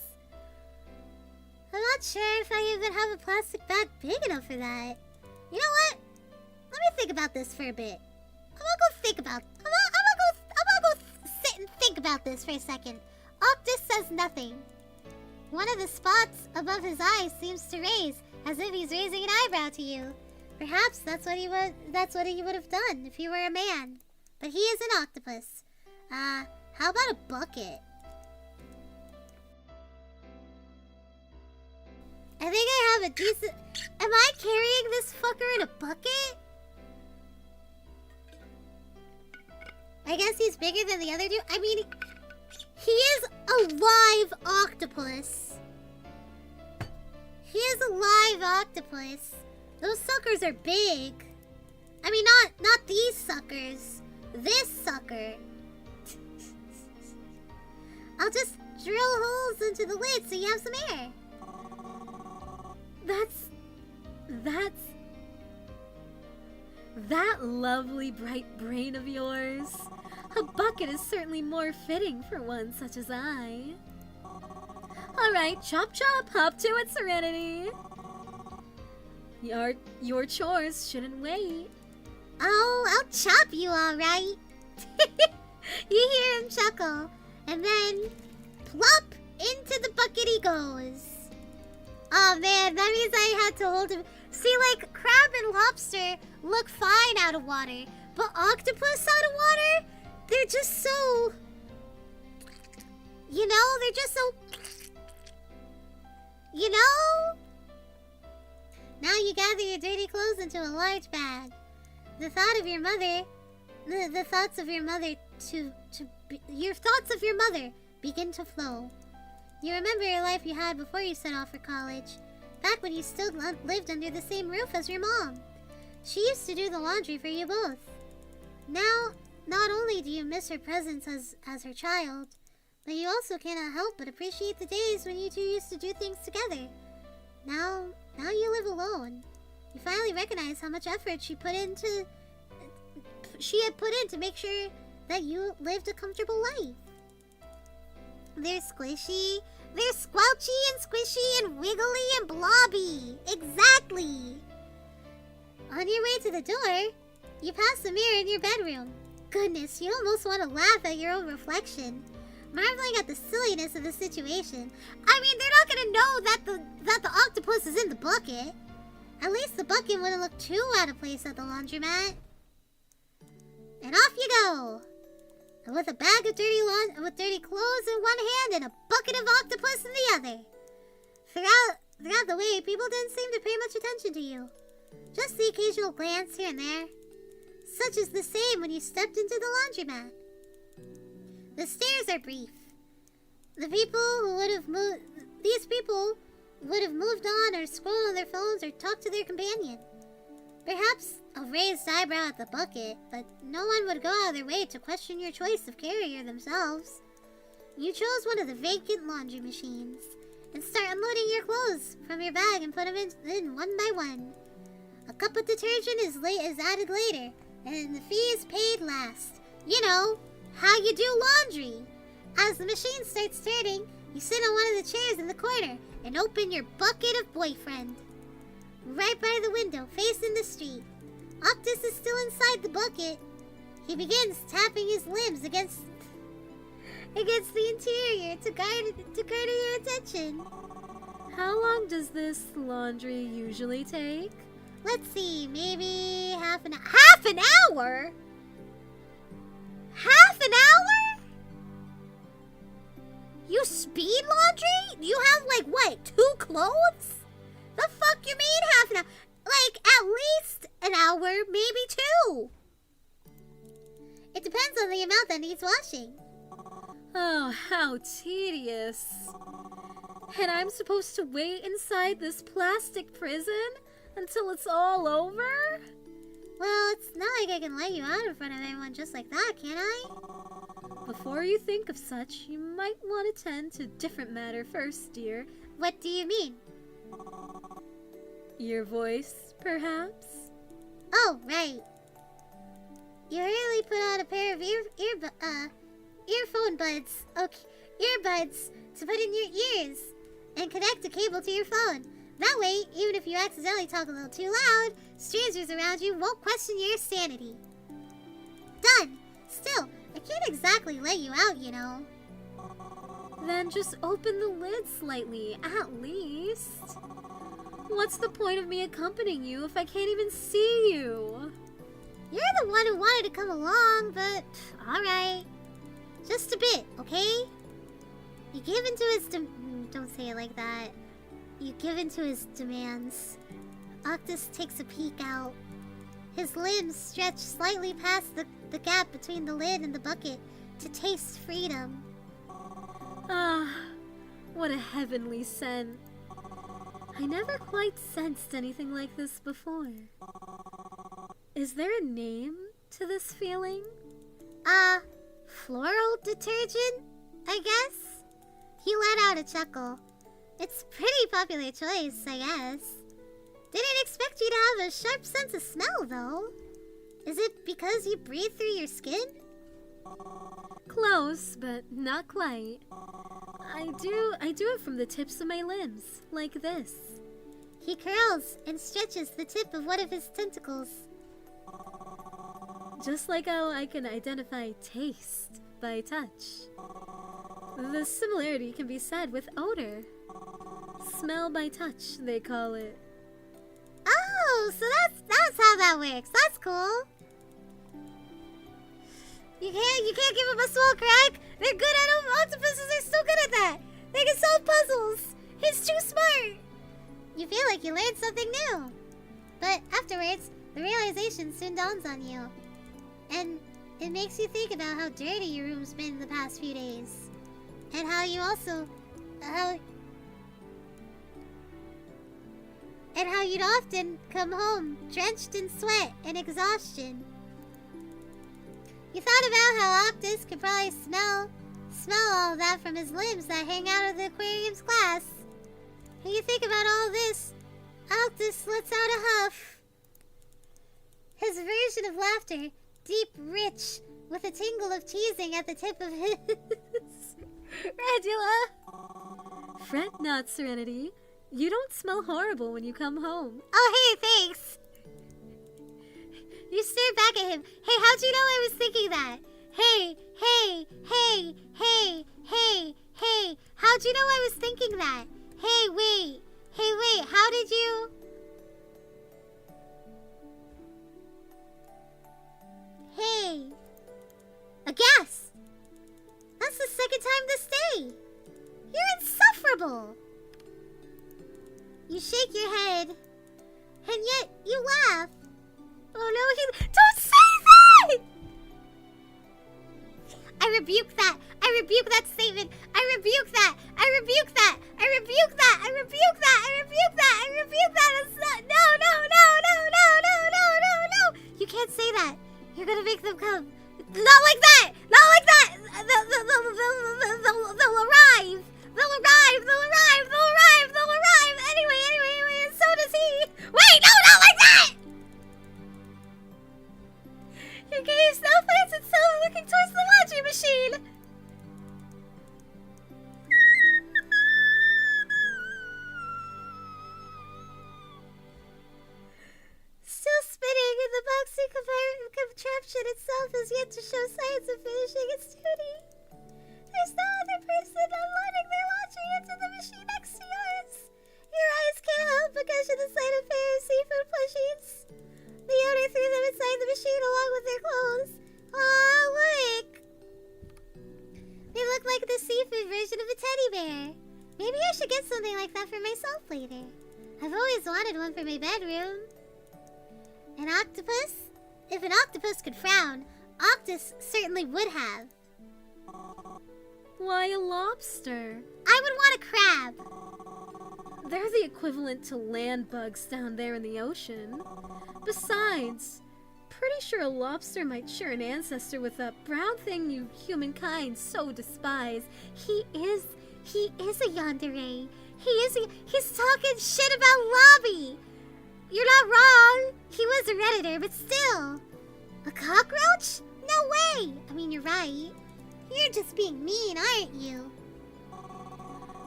I'm not sure if I even have a plastic bag big enough for that. You know what? Let me think about this for a bit. I'm gonna go sit and think about this for a second. Octus says nothing. One of the spots above his eyes seems to raise, as if he's raising an eyebrow to you. Perhaps that's what he would have done if he were a man. But he is an octopus. How about a bucket? I think I have a decent... Am I carrying this fucker in a bucket? I guess he's bigger than the other dude. I mean, he is a live octopus. He is a live octopus. Those suckers are big. I mean, not these suckers. This sucker. I'll just drill holes into the lid so you have some air. That lovely bright brain of yours. A bucket is certainly more fitting for one such as I. Alright, chop chop, hop to it, Cerenity. Your chores shouldn't wait. Oh, I'll chop you alright. You hear him chuckle, and then plop into the bucket he goes. Oh man, that means I had to hold him. See, like, crab and lobster look fine out of water, but octopus out of water, they're just so... You know, they're just so... You know? Now you gather your dirty clothes into a large bag. The thought of your mother... The thoughts of your mother your thoughts of your mother begin to flow. You remember your life you had before you set off for college, back when you still lived under the same roof as your mom. She used to do the laundry for you both. Now, not only do you miss her presence as her child, But you also cannot help but appreciate the days when you two used to do things together. Now you live alone. You finally recognize how much effort she had put in to make sure that you lived a comfortable life. They're squishy, they're squelchy and squishy and wiggly and blobby. Exactly. On your way to the door, you pass the mirror in your bedroom. Goodness, you almost want to laugh at your own reflection, marveling at the silliness of the situation. I mean, they're not gonna know that the octopus is in the bucket. At least the bucket wouldn't look too out of place at the laundromat. And off you go! And with a bag of dirty clothes in one hand and a bucket of octopus in the other. Throughout the way, people didn't seem to pay much attention to you. Just the occasional glance here and there. Such is the same when you stepped into the laundromat. The stares are brief. These people would have moved on or scrolled on their phones or talked to their companion. Perhaps a raised eyebrow at the bucket, but no one would go out of their way to question your choice of carrier themselves. You chose one of the vacant laundry machines and start unloading your clothes from your bag and put them in one by one. A cup of detergent is added later, and the fee is paid last. You know, how you do laundry. As the machine starts turning, you sit on one of the chairs in the corner and open your bucket of boyfriend. Right by the window, facing the street. Octus is still inside the bucket. He begins tapping his limbs against the interior to garner your attention. How long does this laundry usually take? Let's see, maybe half an hour. Half an hour? Half an hour? You speed laundry? You have like what, 2 clothes? The fuck you mean half an hour? Like at least an hour, maybe 2. It depends on the amount that needs washing. Oh, how tedious. And I'm supposed to wait inside this plastic prison until it's all over? Well, it's not like I can let you out in front of everyone just like that, can I? Before you think of such, you might want to tend to a different matter first, dear. What do you mean? Your voice, perhaps? Oh, right. You hurriedly put on a pair of earphone buds. Okay, earbuds to put in your ears and connect a cable to your phone. That way, even if you accidentally talk a little too loud, strangers around you won't question your sanity. Done. Still, I can't exactly let you out, you know. Then just open the lid slightly, at least. What's the point of me accompanying you if I can't even see you? You're the one who wanted to come along, but alright. Just a bit, okay? You give into his don't say it like that. You give into his demands. Octus takes a peek out. His limbs stretch slightly past the gap between the lid and the bucket to taste freedom. Ah, what a heavenly scent. I never quite sensed anything like this before. Is there a name to this feeling? Floral detergent, I guess? He let out a chuckle. It's a pretty popular choice, I guess. Didn't expect you to have a sharp sense of smell, though. Is it because you breathe through your skin? Close, but not quite. I do it from the tips of my limbs, like this. He curls and stretches the tip of one of his tentacles. Just like how I can identify taste by touch. The similarity can be said with odor. Smell by touch, they call it. Oh, so that's how that works. That's cool. You can't give him a small crack. They're good at octopuses. They're so good at that. They can solve puzzles. He's too smart. You feel like you learned something new, but afterwards, the realization soon dawns on you, and it makes you think about how dirty your room's been the past few days, and how you'd often come home drenched in sweat and exhaustion. You thought about how Octus could probably smell smell all that from his limbs that hang out of the aquarium's glass. And you think about all this, Octopus lets out a huff. His version of laughter, deep, rich, with a tingle of teasing at the tip of his... Radula! Fret not, Serenity. You don't smell horrible when you come home. Oh, hey, thanks. You stared back at him. Hey, how'd you know I was thinking that? Hey, hey, hey, hey, hey, hey. How'd you know I was thinking that? Hey, wait. Hey, wait. How did you... Hey. A gas. That's the second time this day. You're insufferable. You shake your head, and yet you laugh. Oh no, don't say that! I rebuke that. I rebuke that statement. I rebuke that. I rebuke that. I rebuke that. I rebuke that. I rebuke that. I rebuke that. It's not, no, no, no, no, no, no, no, no, no. You can't say that. You're gonna make them come. Not like that. Not like that. They'll arrive. They'll arrive. They'll arrive. They'll arrive. They'll arrive. Anyway, and so does he. Wait, no, not like that. Your gaze now finds itself looking towards the laundry machine. Still spinning, and the boxing contraption itself has yet to show signs of finishing its duty. There's no other person unloading their laundry into the machine next to yours. Your eyes can't help but gush at the sight of pair of seafood plushies. The owner threw them inside the machine along with their clothes. Aw, look! They look like the seafood version of a teddy bear. Maybe I should get something like that for myself later. I've always wanted one for my bedroom. An octopus? If an octopus could frown, Octus certainly would have. Why a lobster? I would want a crab. They're the equivalent to land bugs down there in the ocean. Besides, pretty sure a lobster might share an ancestor with the brown thing you humankind so despise. He is a yandere. He's talking shit about Lobby. You're not wrong. He was a Redditor, but still. A cockroach? No way. I mean, you're right. You're just being mean, aren't you?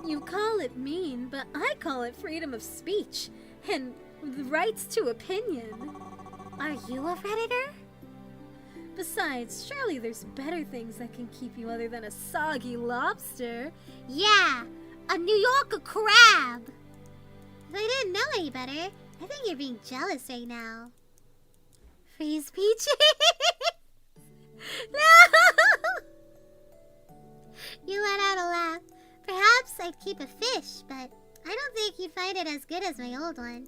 You call it mean, but I call it freedom of speech and the rights to opinion. Are you a Redditor? Besides, surely there's better things that can keep you other than a soggy lobster. Yeah, a New Yorker crab. If I didn't know any better, I think you're being jealous right now. Freeze peaches. No! You let out a laugh. Perhaps I'd keep a fish, but I don't think you'd find it as good as my old one.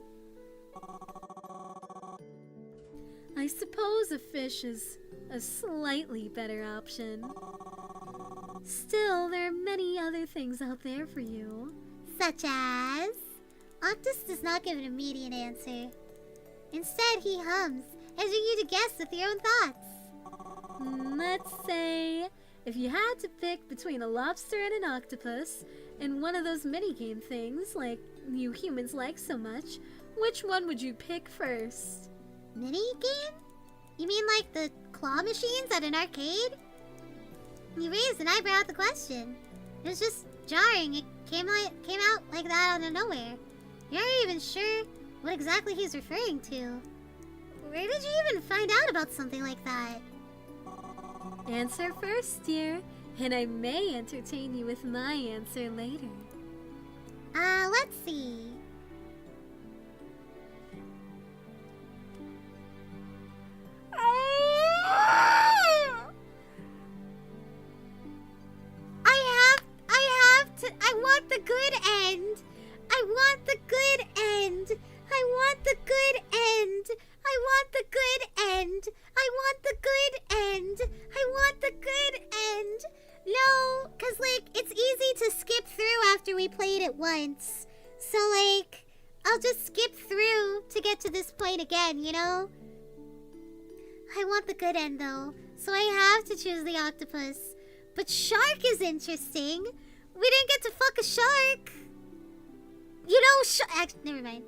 I suppose a fish is a slightly better option. Still, there are many other things out there for you. Such as? Octus does not give an immediate answer. Instead, he hums, urging you to guess with your own thoughts. Let's say, if you had to pick between a lobster and an octopus, and one of those minigame things like you humans like so much, which one would you pick first? Minigame? You mean like the claw machines at an arcade? You raised an eyebrow at the question. It was just jarring. It came out like that out of nowhere. You're not even sure what exactly he's referring to. Where did you even find out about something like that? Answer first, dear, and I may entertain you with my answer later. Let's see. I want the good end. I want the good end. I want the good end. I want the good end. I want the good end. I want the good end. No, because, like, it's easy to skip through after we played it once. So, like, I'll just skip through to get to this point again, you know? I want the good end, though. So I have to choose the octopus. But shark is interesting. We didn't get to fuck a shark. You know, never mind.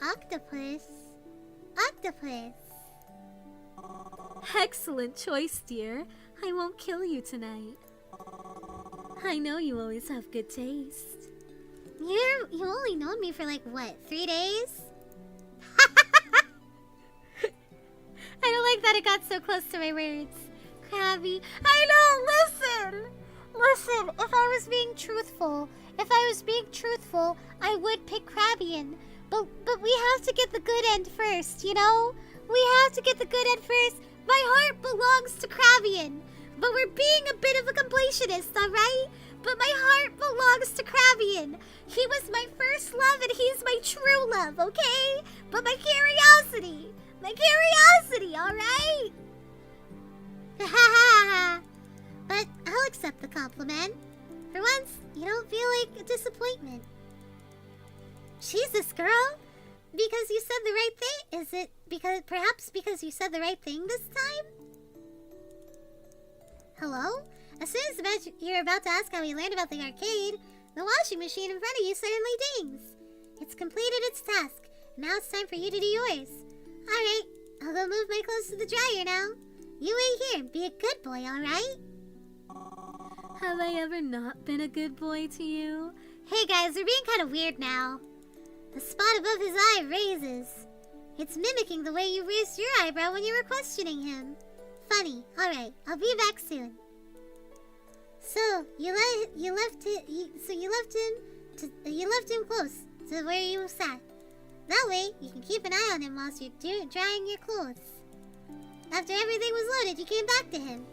Octopus. Octopus. Excellent choice, dear. I won't kill you tonight. I know you always have good taste. You only known me for like, what, 3 days? I don't like that it got so close to my words. Krabby. I know, listen! Listen, if I was being truthful, I would pick Krabbian. But we have to get the good end first, you know? We have to get the good end first. My heart belongs to Krabbian. But we're being a bit of a completionist, alright? But my heart belongs to Krabbian. He was my first love and he's my true love, okay? But my curiosity, alright? But I'll accept the compliment. For once, you don't feel like a disappointment. Jesus, girl. Because you said the right thing? Is it perhaps because you said the right thing this time? Hello? As soon as you're about to ask how we learned about the arcade, the washing machine in front of you suddenly dings. It's completed its task. Now it's time for you to do yours. Alright, I'll go move my clothes to the dryer now. You wait here and be a good boy, alright? Have I ever not been a good boy to you? Hey guys, we're being kind of weird now. The spot above his eye raises. It's mimicking the way you raised your eyebrow when you were questioning him. Funny. Alright, I'll be back soon. So, you left him close to where you sat. That way, you can keep an eye on him whilst you're drying your clothes. After everything was loaded, you came back to him.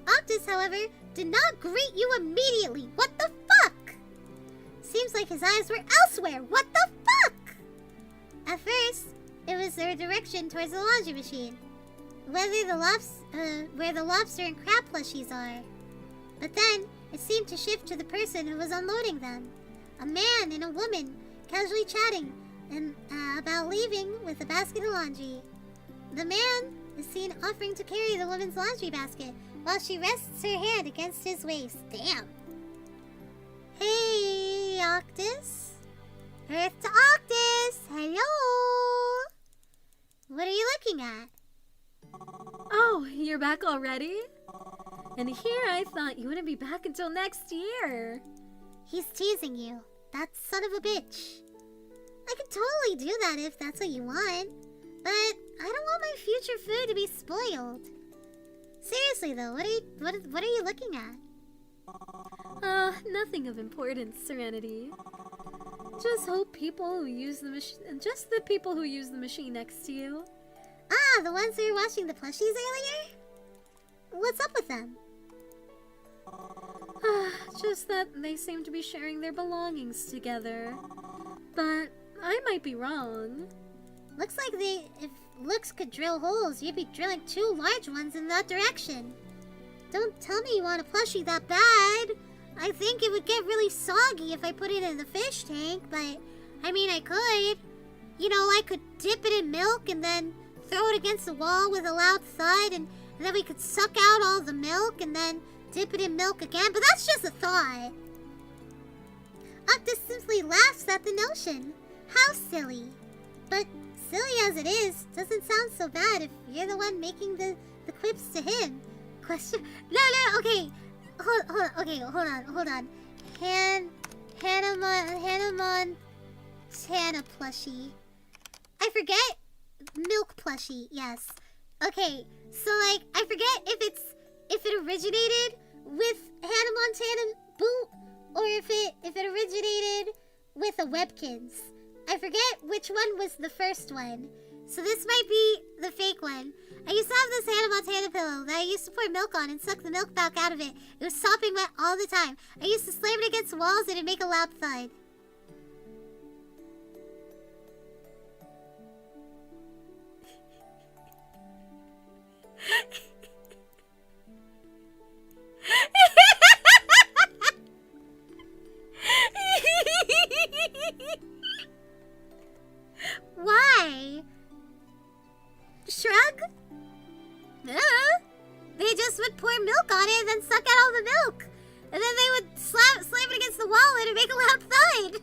Octus, however, did not greet you immediately. What the fuck? Seems like his eyes were elsewhere. What the fuck? At first, it was their direction towards the laundry machine, where the lobster and crab plushies are. But then, it seemed to shift to the person who was unloading them. A man and a woman, casually chatting about leaving with a basket of laundry. The man is seen offering to carry the woman's laundry basket while she rests her hand against his waist. Damn. Hey, Octus. Earth to Octus. Hello. What are you looking at? Oh, you're back already? And here I thought you wouldn't be back until next year. He's teasing you. That son of a bitch. I could totally do that if that's what you want. But I don't want my future food to be spoiled. Seriously though, what are you looking at? Nothing of importance, Serenity. Just the people who use the machine next to you. Ah, the ones who were watching the plushies earlier? What's up with them? Just that they seem to be sharing their belongings together. But I might be wrong. Looks like if looks could drill holes, you'd be drilling 2 large ones in that direction. Don't tell me you want a plushie that bad. I think it would get really soggy if I put it in the fish tank, but I mean I could. You know, I could dip it in milk and then throw it against the wall with a loud thud, and then we could suck out all the milk and then dip it in milk again, but that's just a thought. Octus simply laughs at the notion. How silly. But silly as it is, doesn't sound so bad if you're the one making the quips to him. Question? No, okay. Hold on. Hannah plushie. I forget. Milk plushie, yes. Okay, so like, I forget if it originated with Hannah Montana boot or if it originated with a Webkins. I forget which one was the first one. So this might be the fake one. I used to have this Hannah Montana pillow that I used to pour milk on and suck the milk back out of it. It was sopping wet all the time. I used to slam it against walls and it'd make a loud thud. Why? Shrug? they just would pour milk on it and then suck out all the milk. And then they would slam it against the wall and it'd make a loud thud.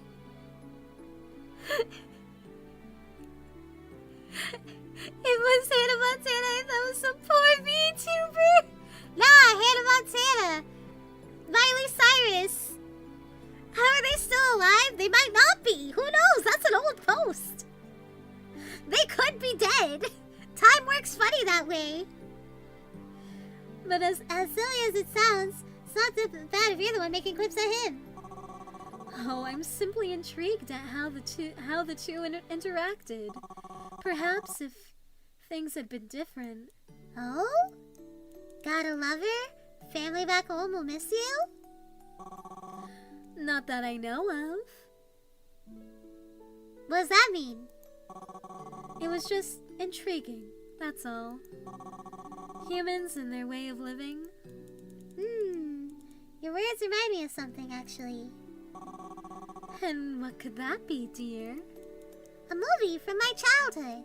It was Hannah Montana. I thought it was some poor VTuber. Nah, Hannah Montana. Miley Cyrus. How are they still alive? They might not be. Who knows? That's an old post. They could be dead. Time works funny that way. But as silly as it sounds, it's not that bad if you're the one making quips at him. Oh, I'm simply intrigued at how the two interacted. Perhaps if things had been different. Oh? Got a lover? Family back home will miss you? Not that I know of. What does that mean? It was just intriguing, that's all. Humans and their way of living. Your words remind me of something, actually. And what could that be, dear? A movie from my childhood.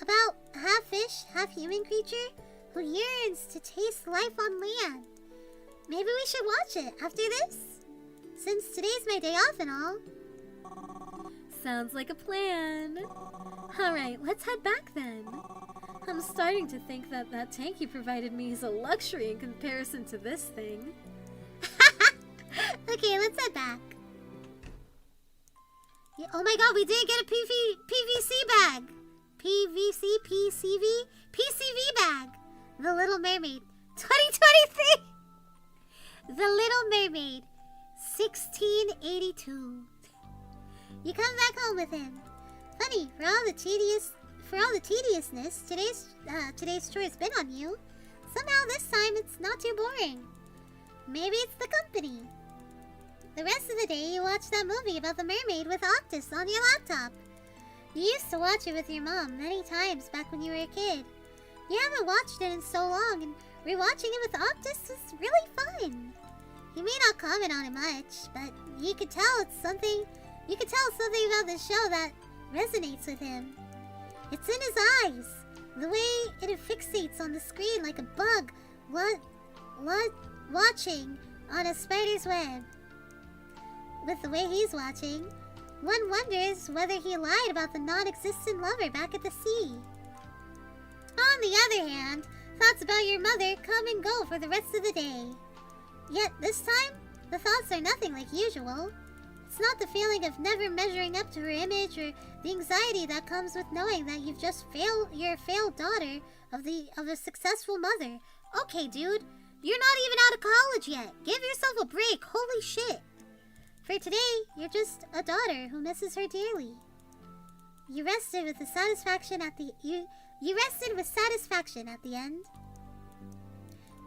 About a half fish, half human creature who yearns to taste life on land. Maybe we should watch it after this? Since today's my day off and all. Sounds like a plan. Alright, let's head back then. I'm starting to think that tank you provided me is a luxury in comparison to this thing. Okay, let's head back. Yeah, oh my god, we did get a PVC bag. PCV bag. The Little Mermaid. 2023. The Little Mermaid. 1682. You come back home with him. Funny, for all the tediousness today's choice been on you, somehow this time it's not too boring. Maybe it's the company. The rest of the day you watch that movie about the mermaid with Octopus on your laptop. You used to watch it with your mom many times back when you were a kid. You haven't watched it in so long, and rewatching it with Octopus was really fun. He may not comment on it much, but you could tell something about the show that resonates with him. It's in his eyes, the way it fixates on the screen like a bug watching on a spider's web. With the way he's watching, one wonders whether he lied about the non-existent lover back at the sea. On the other hand, thoughts about your mother come and go for the rest of the day. Yet this time, the thoughts are nothing like usual. It's not the feeling of never measuring up to her image or the anxiety that comes with knowing that you're a failed daughter of a successful mother. Okay, dude, you're not even out of college yet. Give yourself a break. Holy shit. For today, you're just a daughter who misses her dearly. You rested with satisfaction at the end.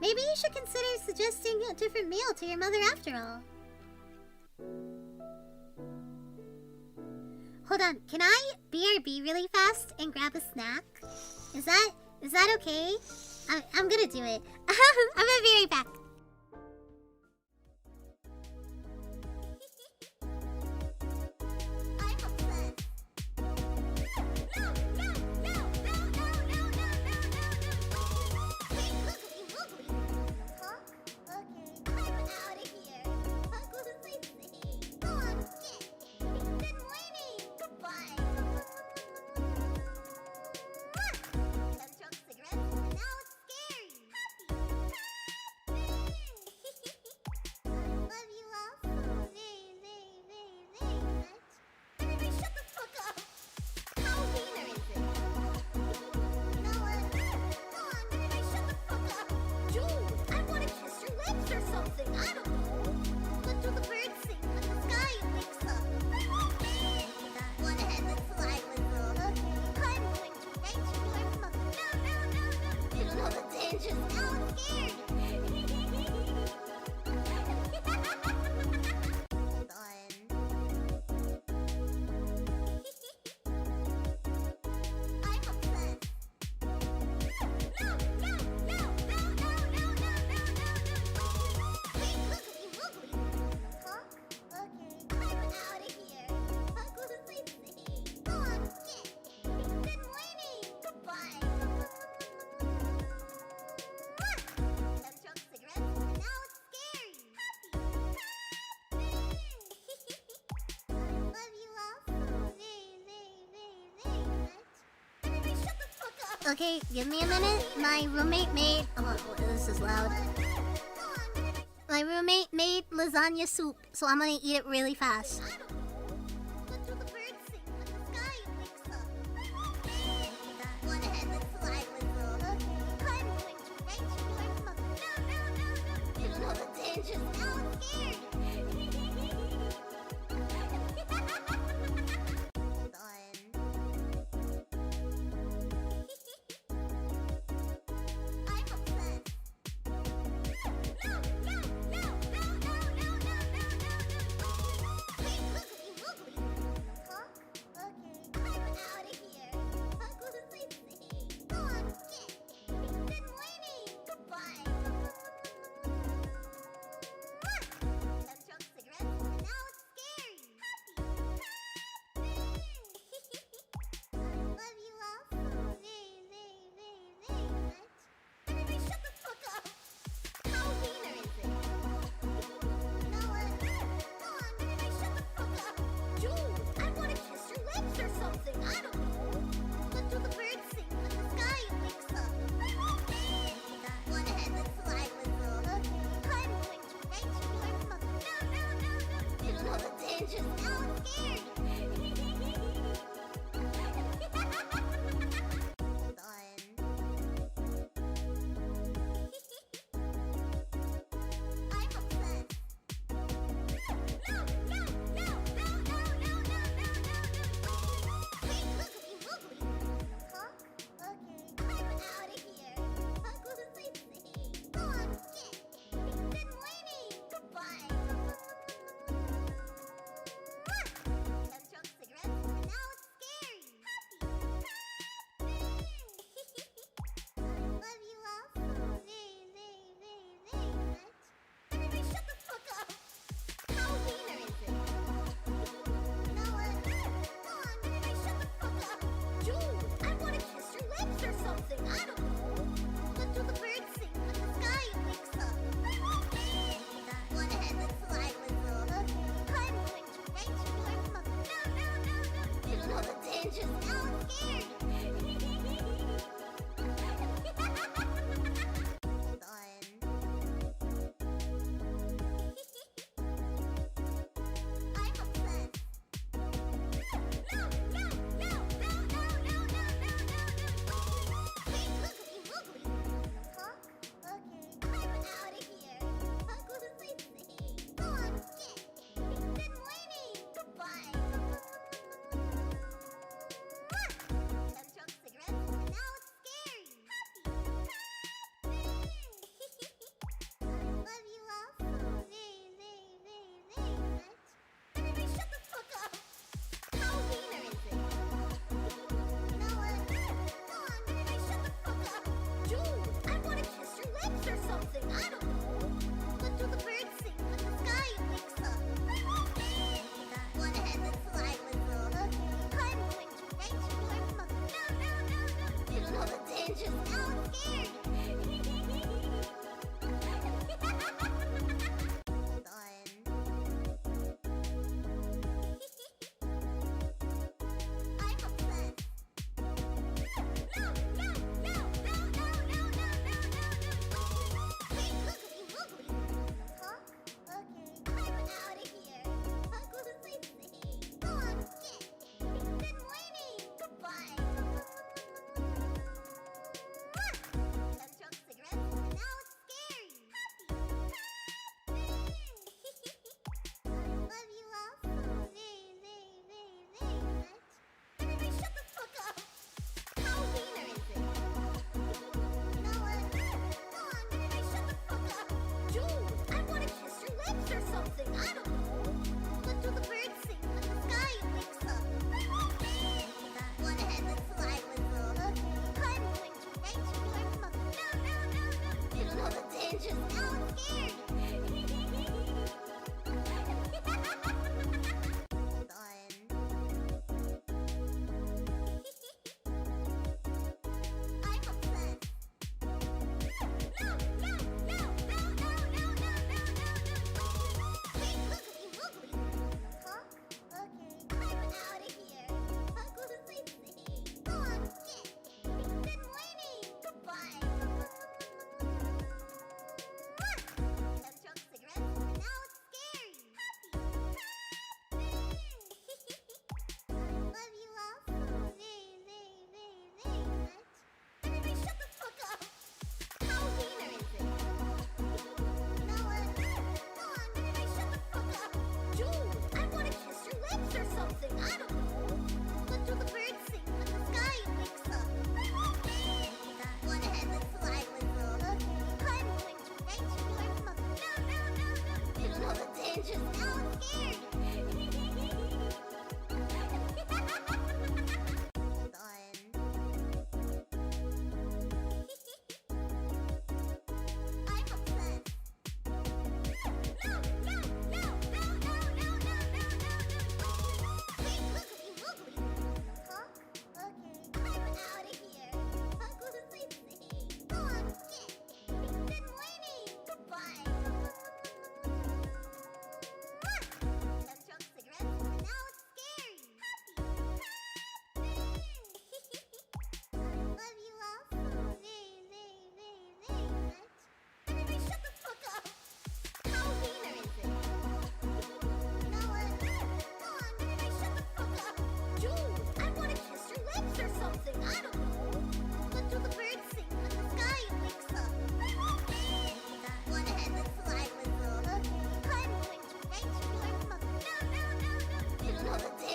Maybe you should consider suggesting a different meal to your mother after all. Hold on, can I BRB really fast and grab a snack? Is that okay? I'm gonna do it. I'm gonna be right back. Okay, give me a minute. My roommate made... Oh, this is loud. My roommate made lasagna soup, so I'm gonna eat it really fast.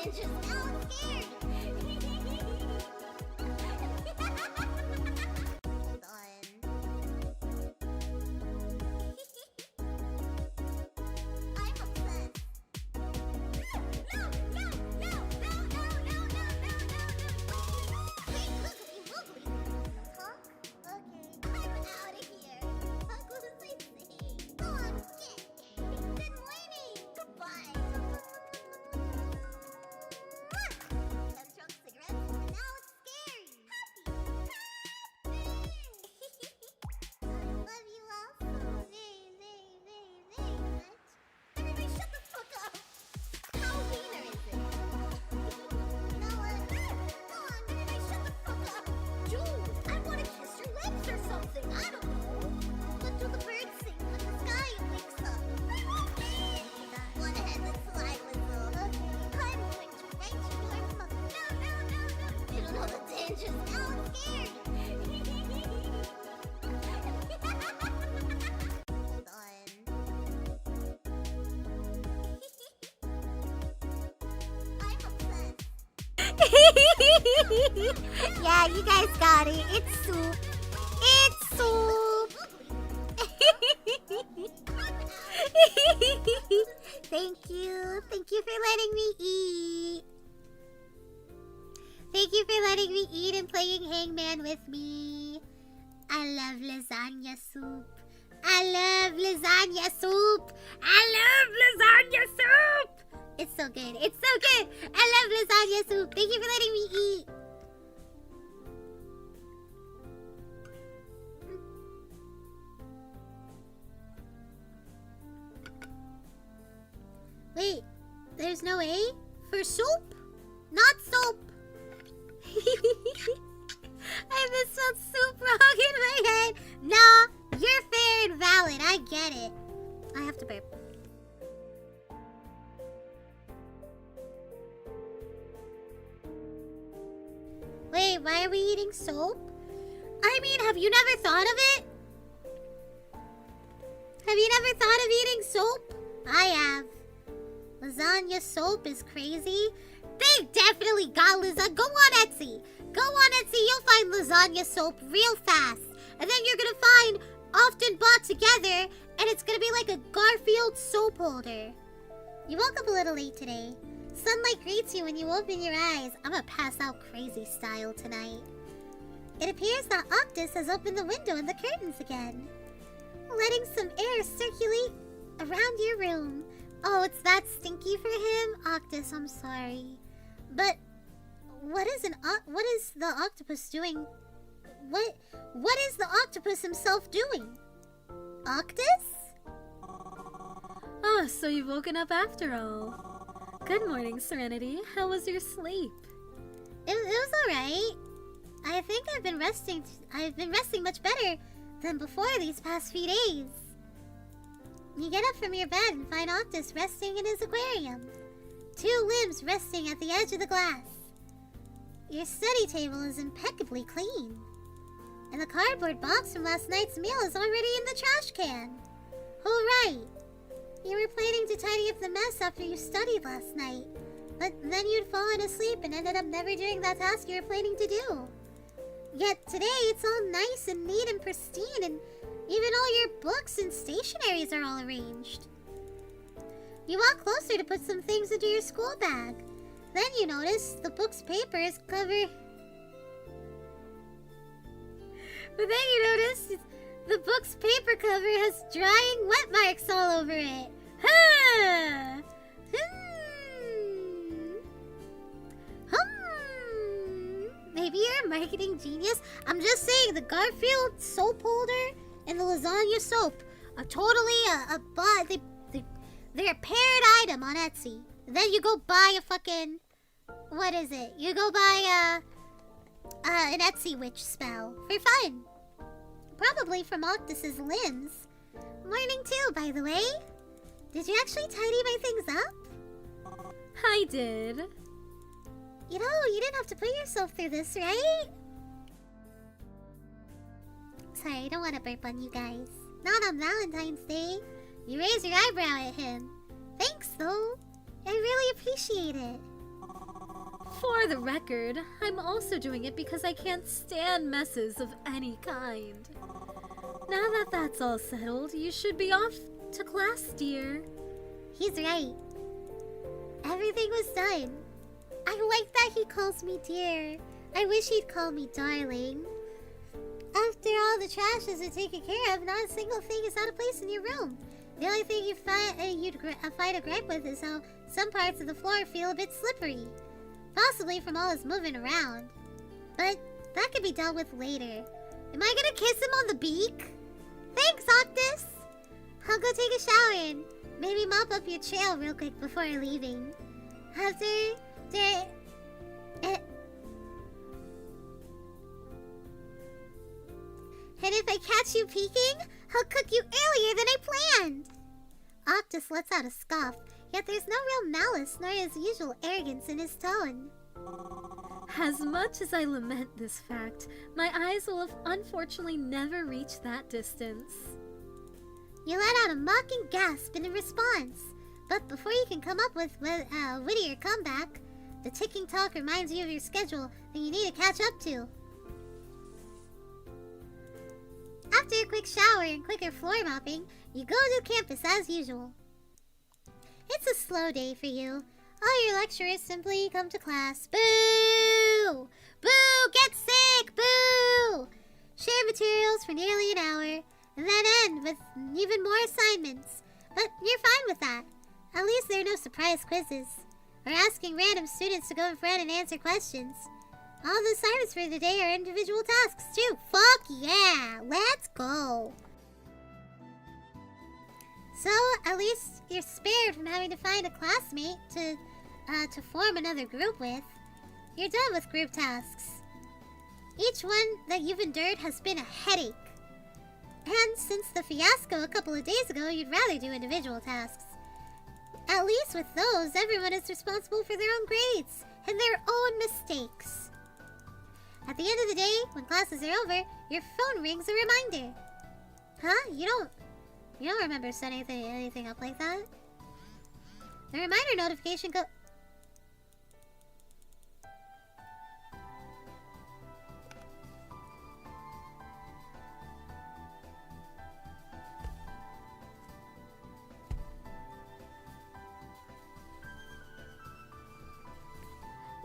dangerous. Now I'm scared. Hold on. I'm obsessed. No, no, no, no, no, no, no, no, no, no. Hey, googly woogly. Huh? Okay. I'm out of here. What was I saying? Oh, shit. Been waiting. Goodbye. 10 strokes cigarettes, and now it's scary. Happy. I love you all so very, very, very, very much. Everybody shut the fuck up. How wiener is it? No one. Go on, everybody shut the fuck up. Jules, I want to kiss your lips or something. I don't know. What do the birds sing when the sky wakes up? One head with slide whistle. Okay. I'm going to write you your mother. No, no, no, no. You don't know the dangers. Now I'm scared. Hold on. I'm obsessed. Yeah, you guys got it. It's soup. It's soup. Thank you. Thank you for letting me eat. Thank you for letting me eat and playing Hangman with me. I love lasagna soup. I love lasagna soup. I love lasagna soup. It's so good. It's so good. I love lasagna soup. Thank you for letting me eat. Wait, there's no A for soup? Not soap. I misspelled soup wrong in my head. Nah, you're fair and valid. I get it. I have to burp. Wait, why are we eating soap? I mean, have you never thought of it? Have you never thought of eating soap? I have. Lasagna soap is crazy. They definitely got lasagna. Go on Etsy. Go on Etsy. You'll find lasagna soap real fast. And then you're going to find often bought together. And it's going to be like a Garfield soap holder. You woke up a little late today. Sunlight greets you when you open your eyes. I'm going to pass out crazy style tonight. It appears that Octopus has opened the window and the curtains again, letting some air circulate around your room. Oh, it's that stinky for him? Octopus, I'm sorry. But what is the octopus doing? What is the octopus himself doing? Octopus? Oh, so you've woken up after all. Good morning, Cerenity. How was your sleep? It was alright. I think I've been resting much better than before these past few days. You get up from your bed and find Octopus resting in his aquarium. 2 limbs resting at the edge of the glass. Your study table is impeccably clean. And the cardboard box from last night's meal is already in the trash can. Oh, right. You were planning to tidy up the mess after you studied last night. But then you'd fallen asleep and ended up never doing that task you were planning to do. Yet today it's all nice and neat and pristine, and even all your books and stationaries are all arranged. You walk closer to put some things into your school bag. Then you notice the book's paper is covered. But then you notice the book's paper cover has drying wet marks all over it. Huh! Maybe you're a marketing genius. I'm just saying, the Garfield soap holder and the lasagna soap are totally they're a paired item on Etsy. Then you go buy a fucking, what is it? You go buy an Etsy witch spell for fun. Probably from Octopus's limbs. Morning too, by the way. Did you actually tidy my things up? I did. You know, you didn't have to put yourself through this, right? Sorry, I don't want to burp on you guys. Not on Valentine's Day. You raise your eyebrow at him. Thanks, though. I really appreciate it. For the record, I'm also doing it because I can't stand messes of any kind. Now that that's all settled, you should be off to class, dear. He's right. Everything was done. I like that he calls me dear. I wish he'd call me darling. After all the trashes are taken care of, not a single thing is out of place in your room. The only thing you'd find a gripe with is how some parts of the floor feel a bit slippery. Possibly from all his moving around. But that could be dealt with later. Am I gonna kiss him on the beak? Thanks, Octopus! I'll go take a shower and maybe mop up your trail real quick before leaving. And if I catch you peeking, I'll cook you earlier than I planned! Octopus lets out a scoff, yet there's no real malice nor his usual arrogance in his tone. As much as I lament this fact, my eyes will have unfortunately never reached that distance. You let out a mocking gasp in response, but before you can come up with a wittier comeback, the ticking talk reminds you of your schedule that you need to catch up to. After a quick shower and quicker floor mopping, you go to campus as usual. It's a slow day for you. All your lecturers simply come to class. Boo! Boo! Get sick! Boo! Share materials for nearly an hour, and then end with even more assignments. But you're fine with that. At least there are no surprise quizzes, or asking random students to go in front and answer questions. All the assignments for the day are individual tasks, too. Fuck yeah! Let's go! So, at least you're spared from having to find a classmate to form another group with. You're done with group tasks. Each one that you've endured has been a headache. And since the fiasco a couple of days ago, you'd rather do individual tasks. At least with those, everyone is responsible for their own grades and their own mistakes. At the end of the day, when classes are over, your phone rings a reminder. Huh? You don't remember setting anything up like that? The reminder notification go...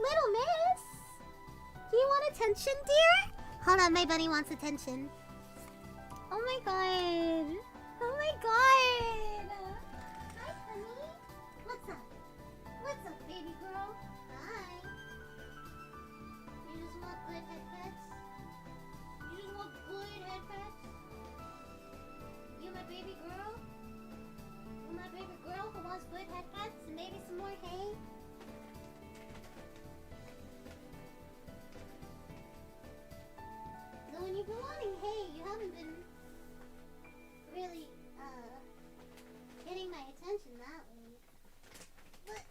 Little miss! Do you want attention, dear? Hold on, my bunny wants attention. Oh my god. Oh my god. Hi, honey. What's up? What's up, baby girl? Hi. You just want good head pets? You just want good head pets? You my baby girl? You my baby girl who wants good head pets and maybe some more hay? So when you've been wanting hay, you haven't been really, getting my attention that way. What?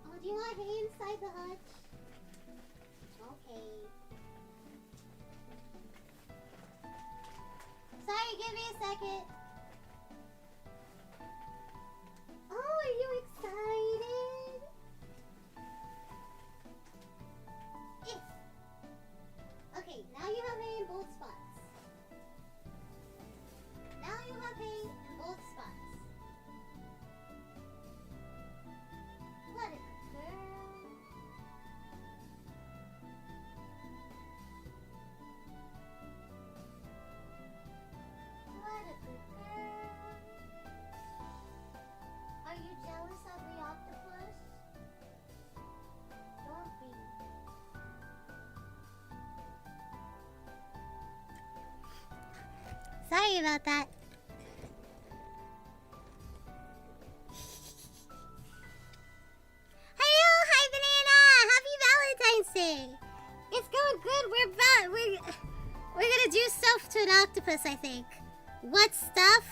Oh, do you want hay inside the hutch? Okay. Sorry, give me a second. Oh, are you excited? Yes. Okay, now you have hay in both spots. Now you have hay in both spots. What a good girl. What a good girl. Are you jealous of the octopus? Don't be. Sorry about that. Hello, hi Banana! Happy Valentine's Day! It's going good. We're gonna do stuff to an octopus, I think. What stuff?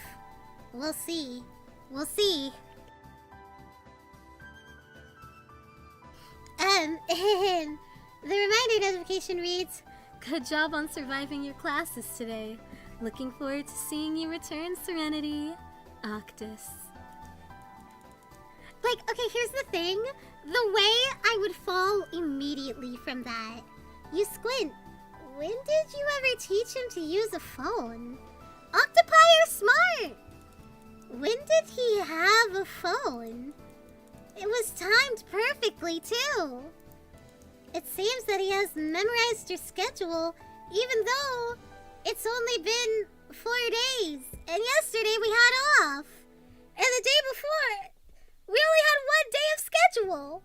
We'll see. We'll see. The reminder notification reads, Good job on surviving your classes today. Looking forward to seeing you return, Cerenity. Octus. like, okay, here's the thing. The way I would fall immediately from that. You squint. When did you ever teach him to use a phone? Octopi are smart! When did he have a phone? It was timed perfectly, too. It seems that he has memorized your schedule, even though it's only been 4 days. And yesterday we had off. And the day before, we only had 1 day of schedule.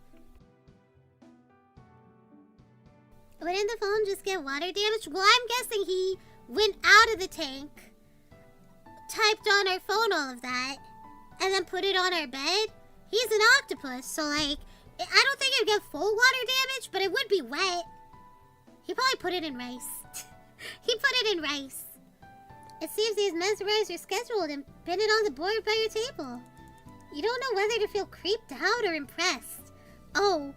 Wouldn't the phone just get water damage? Well, I'm guessing he went out of the tank, typed on our phone all of that, and then put it on our bed. He's an octopus, so like, I don't think it'd get full water damage, but it would be wet. He probably put it in rice. He put it in rice. It seems he's mesmerized your schedule and pinned it on the board by your table. You don't know whether to feel creeped out or impressed. Oh,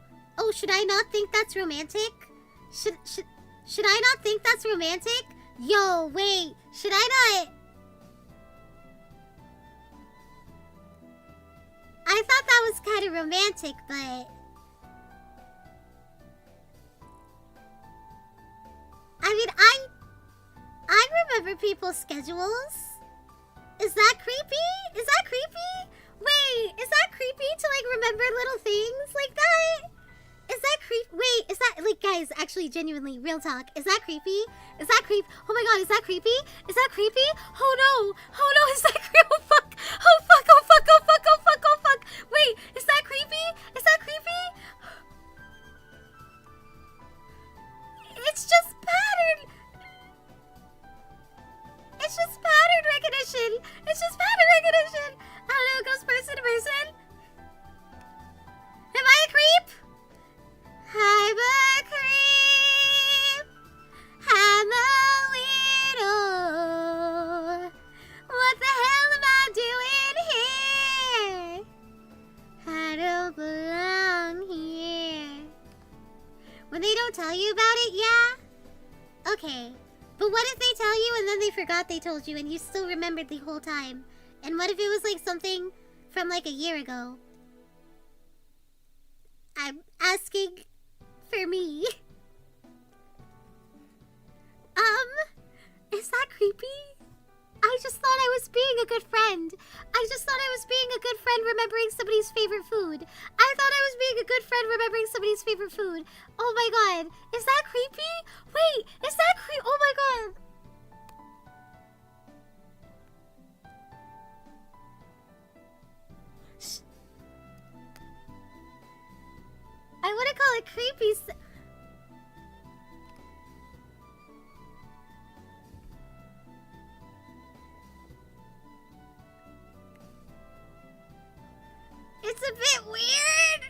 should I not think that's romantic? Should I not think that's romantic? Yo, wait, should I not? I thought that was kind of romantic, but I mean, I remember people's schedules. Is that creepy? Is that creepy? Wait, is that creepy to like remember little things like that? Is that creepy? Wait, is that like, guys, actually genuinely, real talk, is that creepy? Is that creep? Oh my god, is that creepy? Is that creepy? Oh no, is that creepy? Oh fuck, oh fuck, oh fuck, oh fuck, oh fuck, oh fuck. Wait, is that creepy? Is that creepy? It's just pattern. It's just pattern recognition. It's just pattern recognition. I don't know, it goes person to person. Am I a creep? I'm a creep. I'm a weirdo. What the hell am I doing here? I don't belong here. When they don't tell you about it, yeah? Okay. But what if they tell you and then they forgot they told you and you still remembered the whole time? And what if it was like something from like a year ago? I'm asking for me. Is that creepy? I just thought I was being a good friend. I just thought I was being a good friend remembering somebody's favorite food. I thought I was being a good friend remembering somebody's favorite food. Oh my god. Is that creepy? Wait, is that creepy? Oh my god. I want to call it creepy. It's a bit weird.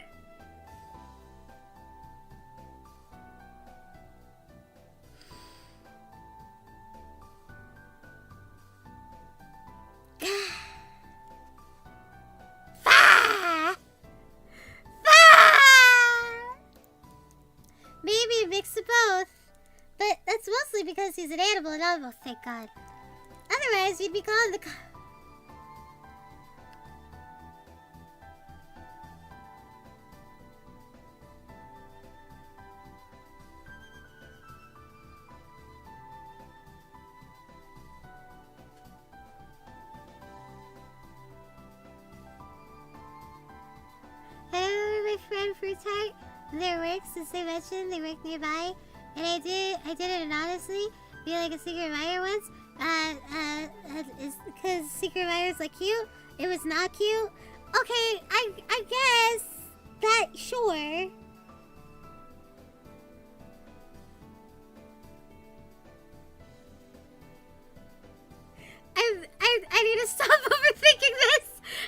Maybe a mix of both. But that's mostly because he's an animal and I'm a thank God. Otherwise, we'd be calling the my friend Fruit Tart, their work, since they mentioned they work nearby, and I did it anonymously, be like a secret admirer once, is because secret admirers like cute. It was not cute. Okay, I guess that, sure. I need to stop overthinking this.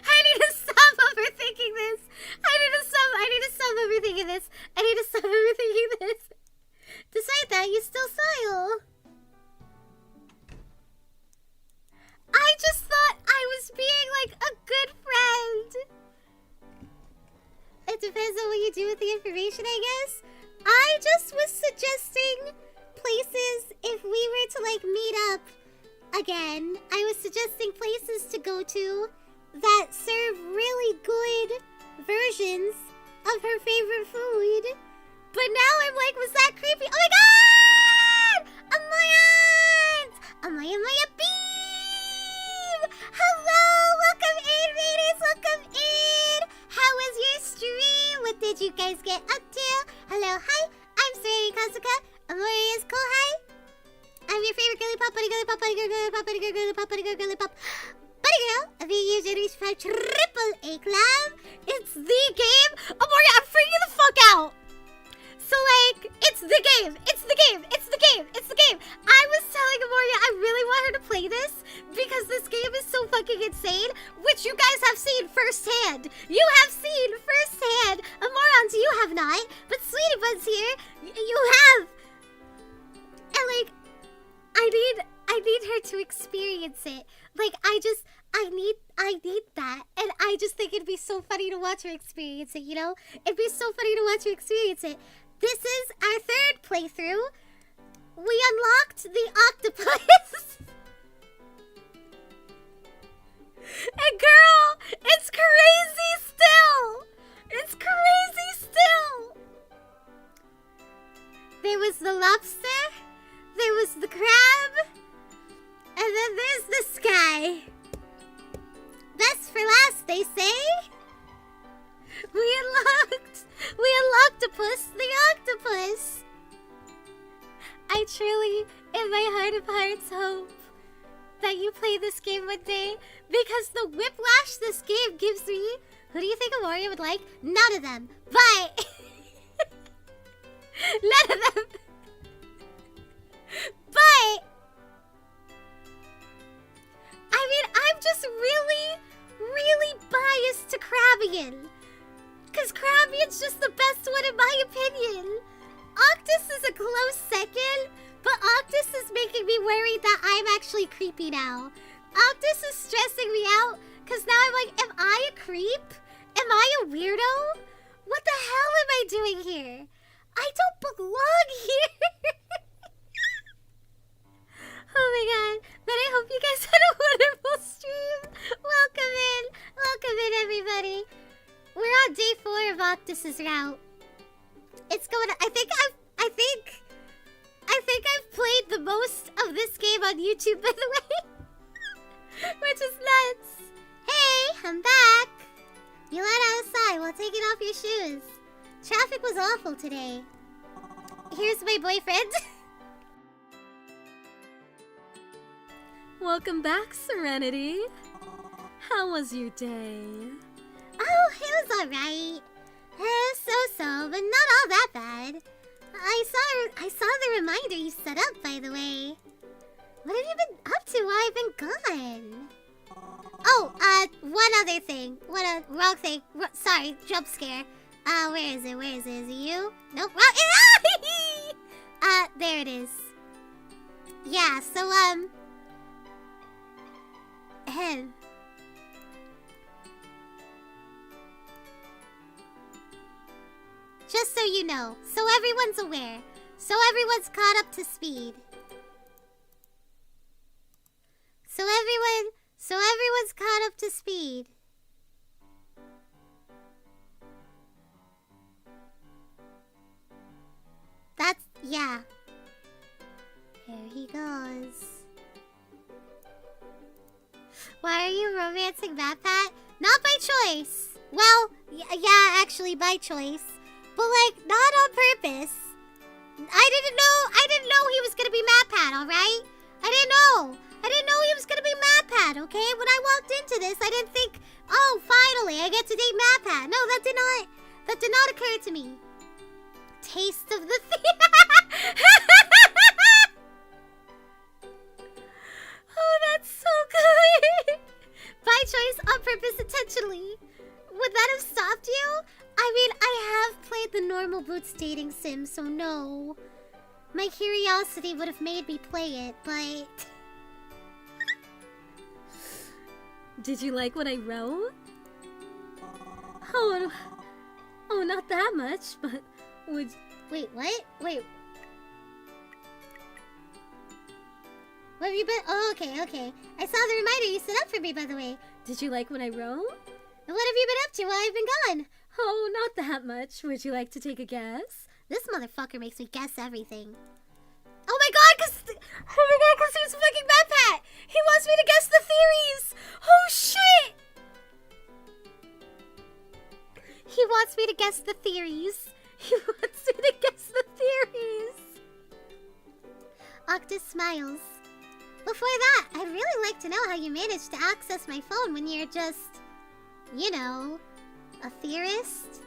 I need to stop overthinking this. I need to stop overthinking this. I need to stop overthinking this. Despite that, you still smile. I just thought I was being like a good friend. It depends on what you do with the information, I guess. I just was suggesting places if we were to like meet up again. I was suggesting places to go to that serve really good versions of her favorite food. But now I'm like, was that creepy? Oh my god! Amaya Beam! Hello! Welcome in, ladies! Welcome in! How was your stream? What did you guys get up to? Hello, hi! I'm Serenity Kasuka. Amaya is cool, hi! I'm your favorite girly pop, buddy girly pop, buddy girl, girly pop, buddy girl, girly pop, buddy girl, girly pop. Buddy girl, if you use your reach 5 triple A club, it's the game. Amoria, I'm freaking the fuck out. So like, it's the game. It's the game. It's the game. It's the game. I was telling Amoria I really want her to play this because this game is so fucking insane, which you guys have seen firsthand. You have seen firsthand. Amorons, you have not, but Sweetie Buns here, you have. And like, I need her to experience it. Like, I need that. And I just think it'd be so funny to watch her experience it, you know? It'd be so funny to watch her experience it. This is our third playthrough. We unlocked the octopus. And girl, it's crazy still. It's crazy still. There was the lobster. There was the crab. And then there's the sky. Best for last, they say. We unlocked the octopus. I truly, in my heart of hearts, hope that you play this game one day because the whiplash this game gives me. Who do you think Amoria would like? None of them. But none of them. But I mean, I'm just really biased to Crabbian. Because Crabbian's just the best one in my opinion. Octus is a close second, but Octus is making me worried that I'm actually creepy now. Octus is stressing me out, because now I'm like, am I a creep? Am I a weirdo? What the hell am I doing here? I don't belong here. Oh my god, but I hope you guys had a wonderful stream. Welcome in everybody. We're on day 4 of Octus's route. It's going. I think I've played the most of this game on YouTube, by the way, which is nuts. Hey, I'm back. You let outside while taking off your shoes. Traffic was awful today. Here's my boyfriend. Welcome back, Serenity. How was your day? Oh, it was alright. So, but not all that bad. I saw the reminder you set up, by the way. What have you been up to while I've been gone? Oh, one other thing. Wrong thing. Sorry, jump scare. Where is it? Is it you? Nope. Wrong. There it is. Yeah, so, just so you know, so everyone's aware, so everyone's caught up to speed. So everyone's caught up to speed. That's, yeah. Here he goes. Why are you romancing MatPat? Not by choice. Well, yeah, actually by choice. But like, not on purpose. I didn't know he was gonna be MatPat, alright? I didn't know he was gonna be MatPat, okay? When I walked into this, I didn't think, oh, finally, I get to date MatPat. No, that did not occur to me. Taste of the Oh, that's so good. By choice, on purpose, intentionally. Would that have stopped you? I mean, I have played the normal Boots dating sim, so no. My curiosity would have made me play it, but... Did you like what I wrote? Oh, not that much, but would... Wait, what? Wait. What have you been... Oh, okay. I saw the reminder you set up for me, by the way. Did you like what I wrote? And what have you been up to while I've been gone? Oh, not that much. Would you like to take a guess? This motherfucker makes me guess everything. Oh my god, cause he's fucking MadPat! He wants me to guess the theories! Oh shit! He wants me to guess the theories. He wants me to guess the theories. Octus smiles. Before that, I'd really like to know how you managed to access my phone when you're just, you know, a theorist.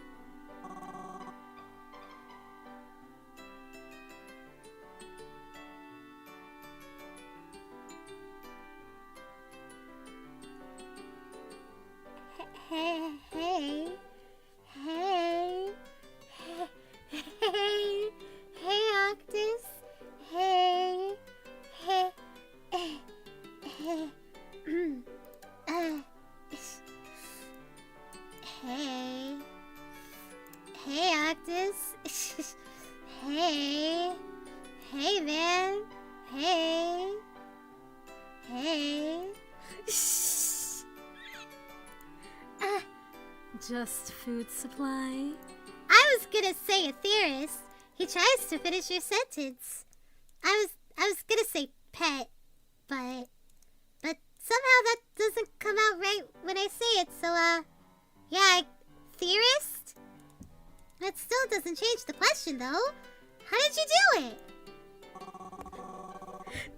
Hey, Octus. Hey, Octus. Hey, man. Hey. Just food supply. I was gonna say a theorist. He tries to finish your sentence. I was gonna say pet, but somehow that doesn't come out right when I say it. So yeah, theorist. That still doesn't change the question, though. How did you do it?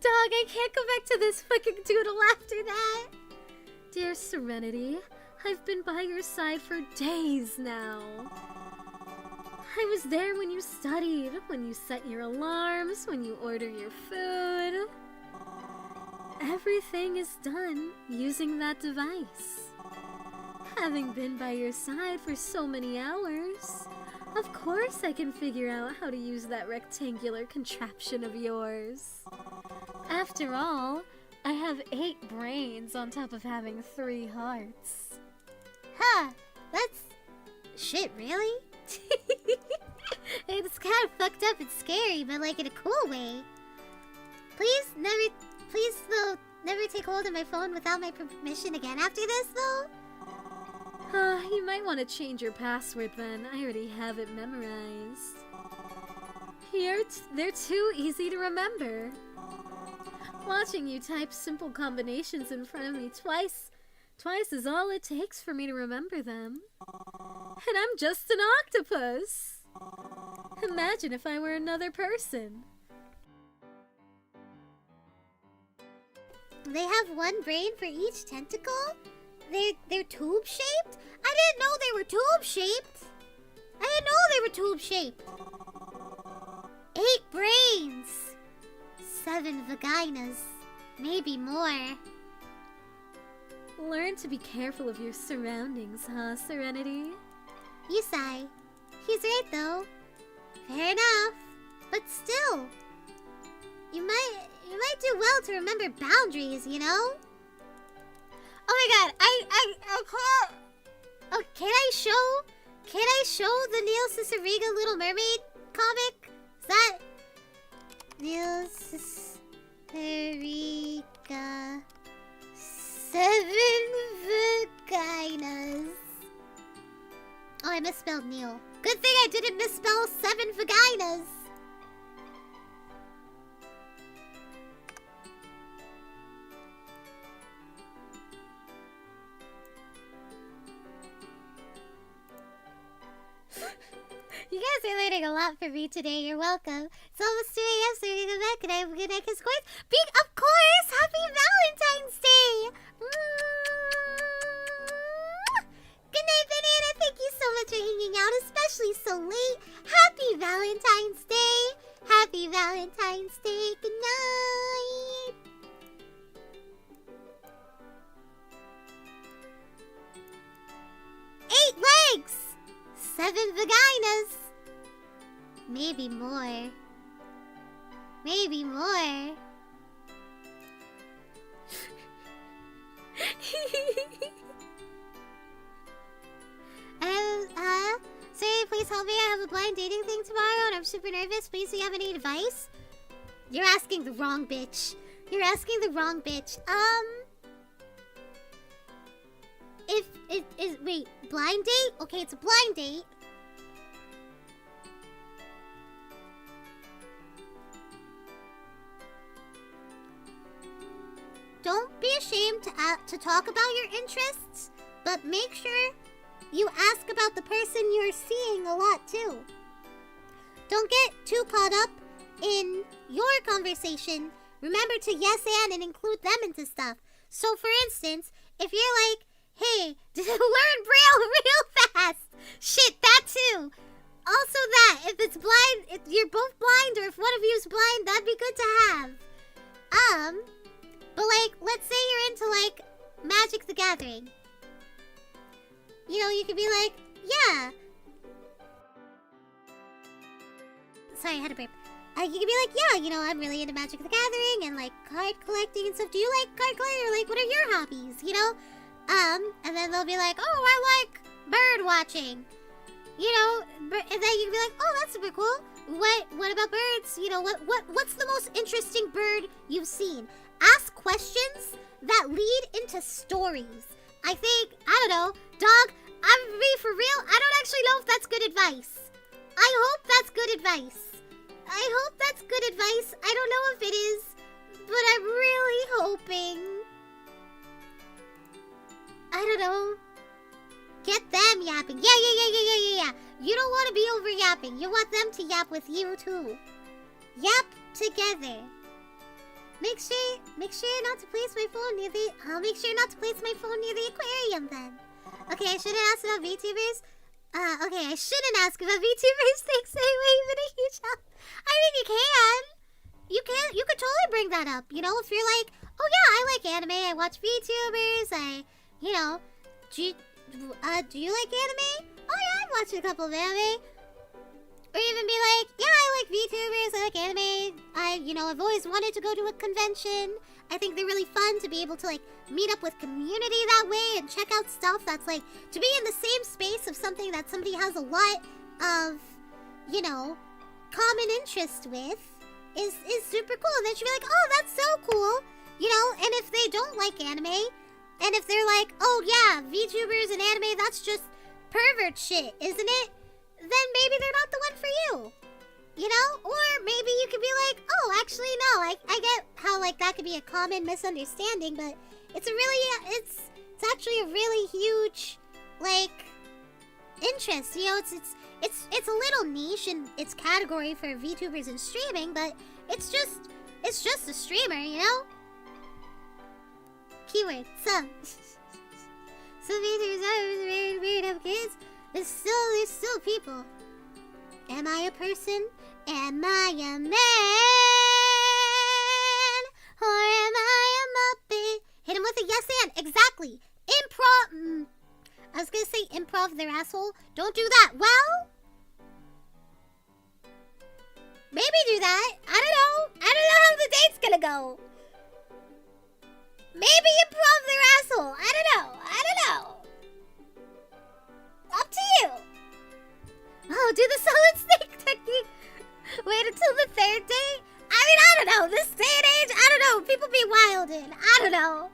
Dog, I can't go back to this fucking doodle after that. Dear Serenity, I've been by your side for days now. I was there when you studied, when you set your alarms, when you order your food. Everything is done using that device. Having been by your side for so many hours, of course I can figure out how to use that rectangular contraption of yours. After all, I have 8 brains on top of having 3 hearts. Huh, that's... Shit, really? It's kind of fucked up and scary, but like in a cool way. Please, though, never take hold of my phone without my permission again after this, though. You might want to change your password then. I already have it memorized. Here, they're too easy to remember. Watching you type simple combinations in front of me twice is all it takes for me to remember them. And I'm just an octopus. Imagine if I were another person. They have one brain for each tentacle? They're tube-shaped? I didn't know they were tube-shaped. 8 brains. 7 vaginas. Maybe more. Learn to be careful of your surroundings, huh, Serenity? You sigh. He's right, though. Fair enough. But still, you might do well to remember boundaries, you know? Oh my god, I can't. Oh, can I show the Neil Ciceriga Little Mermaid comic? Is that Neil Ciceriga 7 vaginas? Oh, I misspelled Neil. Good thing I didn't misspell 7 vaginas. You guys are learning a lot from me today. You're welcome. It's almost 2 a.m., so we're gonna go back and I have a good night. Of course! Happy Valentine's Day! Good night, Banana. Thank you so much for hanging out, especially so late. Happy Valentine's Day. Happy Valentine's Day. Good night. Eight legs. 7 vaginas. Maybe more. Sorry, please help me. I have a blind dating thing tomorrow and I'm super nervous. Please, do you have any advice? You're asking the wrong bitch. if it is, wait, blind date? Okay, it's a blind date. Don't be ashamed to talk about your interests, but make sure you ask about the person you're seeing a lot too. Don't get too caught up in your conversation. Remember to yes and include them into stuff. So for instance, if you're like, hey, did you learn Braille real fast? Shit, that too. Also that, if it's blind, if you're both blind or if one of you is blind, that'd be good to have. But like, let's say you're into like Magic the Gathering. You know, you could be like, yeah. Sorry, I had a burp. You could be like, yeah, you know, I'm really into Magic the Gathering and like card collecting and stuff. Do you like card collecting? Or like, what are your hobbies? You know? And then they'll be like, oh, I like bird watching. You know, and then you can be like, oh, that's super cool. What about birds? You know, what's the most interesting bird you've seen? Ask questions that lead into stories. I think, I don't know, dog, I'm gonna be for real, I don't actually know if that's good advice. I hope that's good advice. I hope that's good advice. I don't know if it is, but I'm really hoping. I don't know. Get them yapping. Yeah. You don't want to be over yapping. You want them to yap with you too. Yap together. Make sure not to place my phone near the. I'll make sure not to place my phone near the aquarium then. Okay, I shouldn't ask about VTubers. Okay, I shouldn't ask about VTubers. Thanks anyway, even a huge help. I mean, you can. You could totally bring that up. You know, if you're like, oh yeah, I like anime. I watch VTubers. You know, do you like anime? Oh yeah, I've watched a couple of anime. Or even be like, yeah, I like VTubers, I like anime. I've always wanted to go to a convention. I think they're really fun to be able to like meet up with community that way and check out stuff that's like to be in the same space of something that somebody has a lot of, you know, common interest with is super cool. And then she'll be like, oh, that's so cool. You know, and if they don't like anime, and if they're like, oh yeah, VTubers and anime, that's just pervert shit, isn't it? Then maybe they're not the one for you. You know? Or maybe you could be like, oh, actually, no. I get how, like, that could be a common misunderstanding, but it's actually a really huge, like, interest. You know, it's a little niche in its category for VTubers and streaming, but it's just a streamer, you know? Keyword, some. Some VTubers are very weird of kids. There's still people. Am I a person? Am I a man? Or am I a muppet? Hit him with a yes and. Exactly. Improv. I was gonna say improv their asshole. Don't do that. Well, maybe do that. I don't know how the date's gonna go. Maybe improv their asshole. I don't know. Up to you. Oh, do the solid snake technique. Wait until the third date? I mean, I don't know. This day and age, I don't know. People be wildin'. I don't know.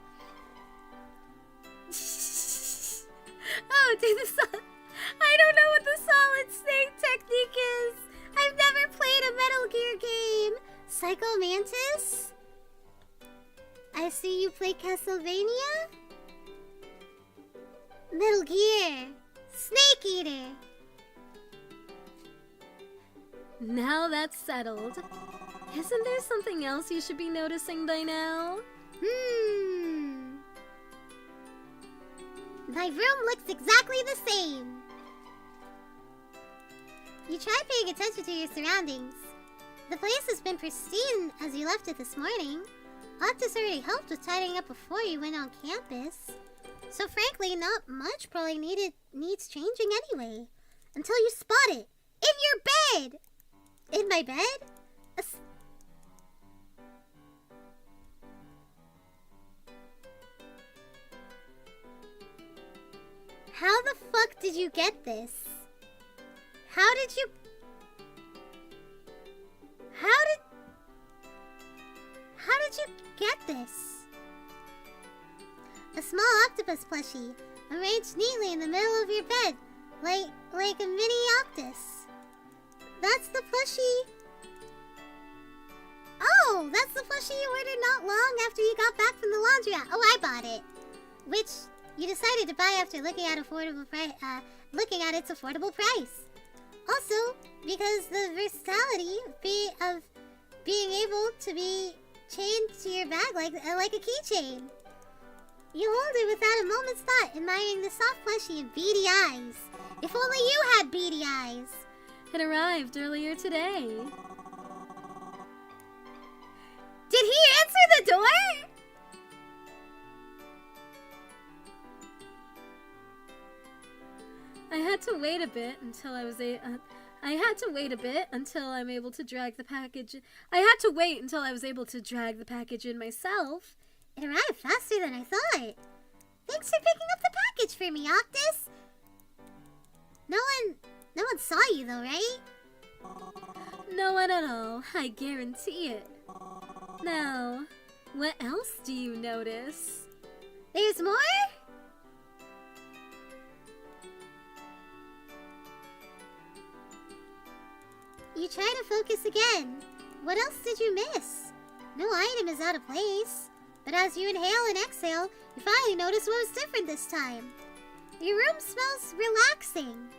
Oh, do the solid... I don't know what the solid snake technique is. I've never played a Metal Gear game. Psycho Mantis? I see you play Castlevania? Metal Gear. Snake Eater. Now that's settled. Isn't there something else you should be noticing by now? My room looks exactly the same. You try paying attention to your surroundings. The place has been pristine as you left it this morning. Octopus already helped with tidying up before you went on campus. So frankly, not much probably needs changing anyway. Until you spot it. In your bed! In my bed? How the fuck did you get this? How did you get this? A small octopus plushie. arranged neatly in the middle of your bed, like a mini Octopus. That's the plushie. Oh, that's the plushie you ordered not long after you got back from the laundry. Oh, I bought it. Which you decided to buy after looking at its affordable price. Also, because the versatility of being able to be chained to your bag like a keychain. You hold it without a moment's thought, admiring the soft plushie and beady eyes. If only you had beady eyes. It arrived earlier today. Did he answer the door? I had to wait a bit until I'm able to drag the package. I had to wait until I was able to drag the package in myself. It arrived faster than I thought. Thanks for picking up the package for me, Octus. No one saw you though, right? No one at all, I guarantee it. Now, what else do you notice? There's more? You try to focus again. What else did you miss? No item is out of place. But as you inhale and exhale, you finally notice what was different this time. Your room smells relaxing.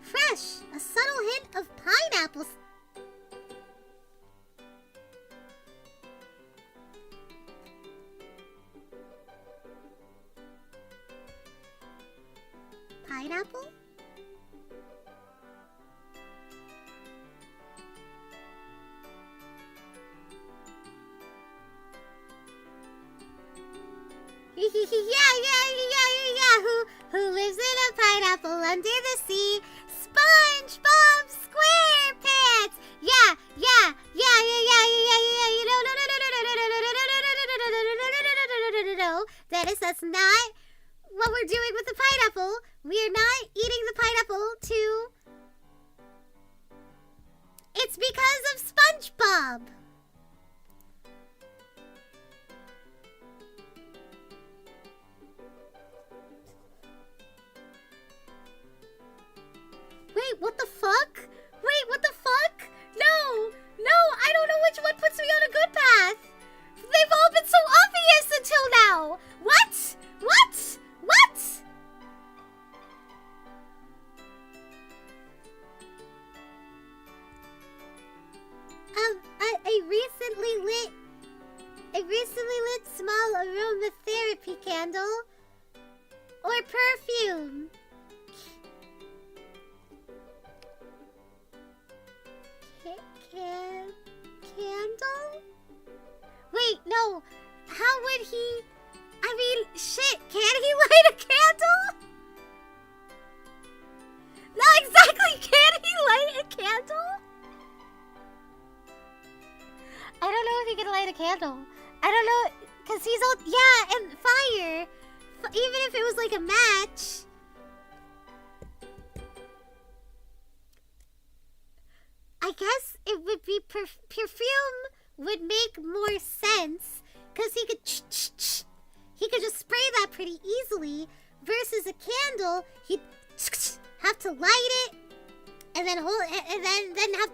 Fresh, a subtle hint of pineapple. Pineapple? yeah. Who lives in a pineapple under the sea? SpongeBob SquarePants. Yeah. No, Dennis, that's not what we're doing with the pineapple. We are not eating the pineapple to. It's because of SpongeBob. Wait, what the fuck? No, I don't know which one puts me on a good path. They've all been so obvious until now. What? A recently lit small aromatherapy candle or perfume. Candle? Wait, no. How would he... I mean, shit, can he light a candle? No, exactly, can he light a candle? I don't know if he can light a candle. I don't know, because he's all... Yeah, and fire. Even if it was like a match... I guess it would be perfume would make more sense because he could just spray that pretty easily versus a candle he'd have to light it and then hold it and then have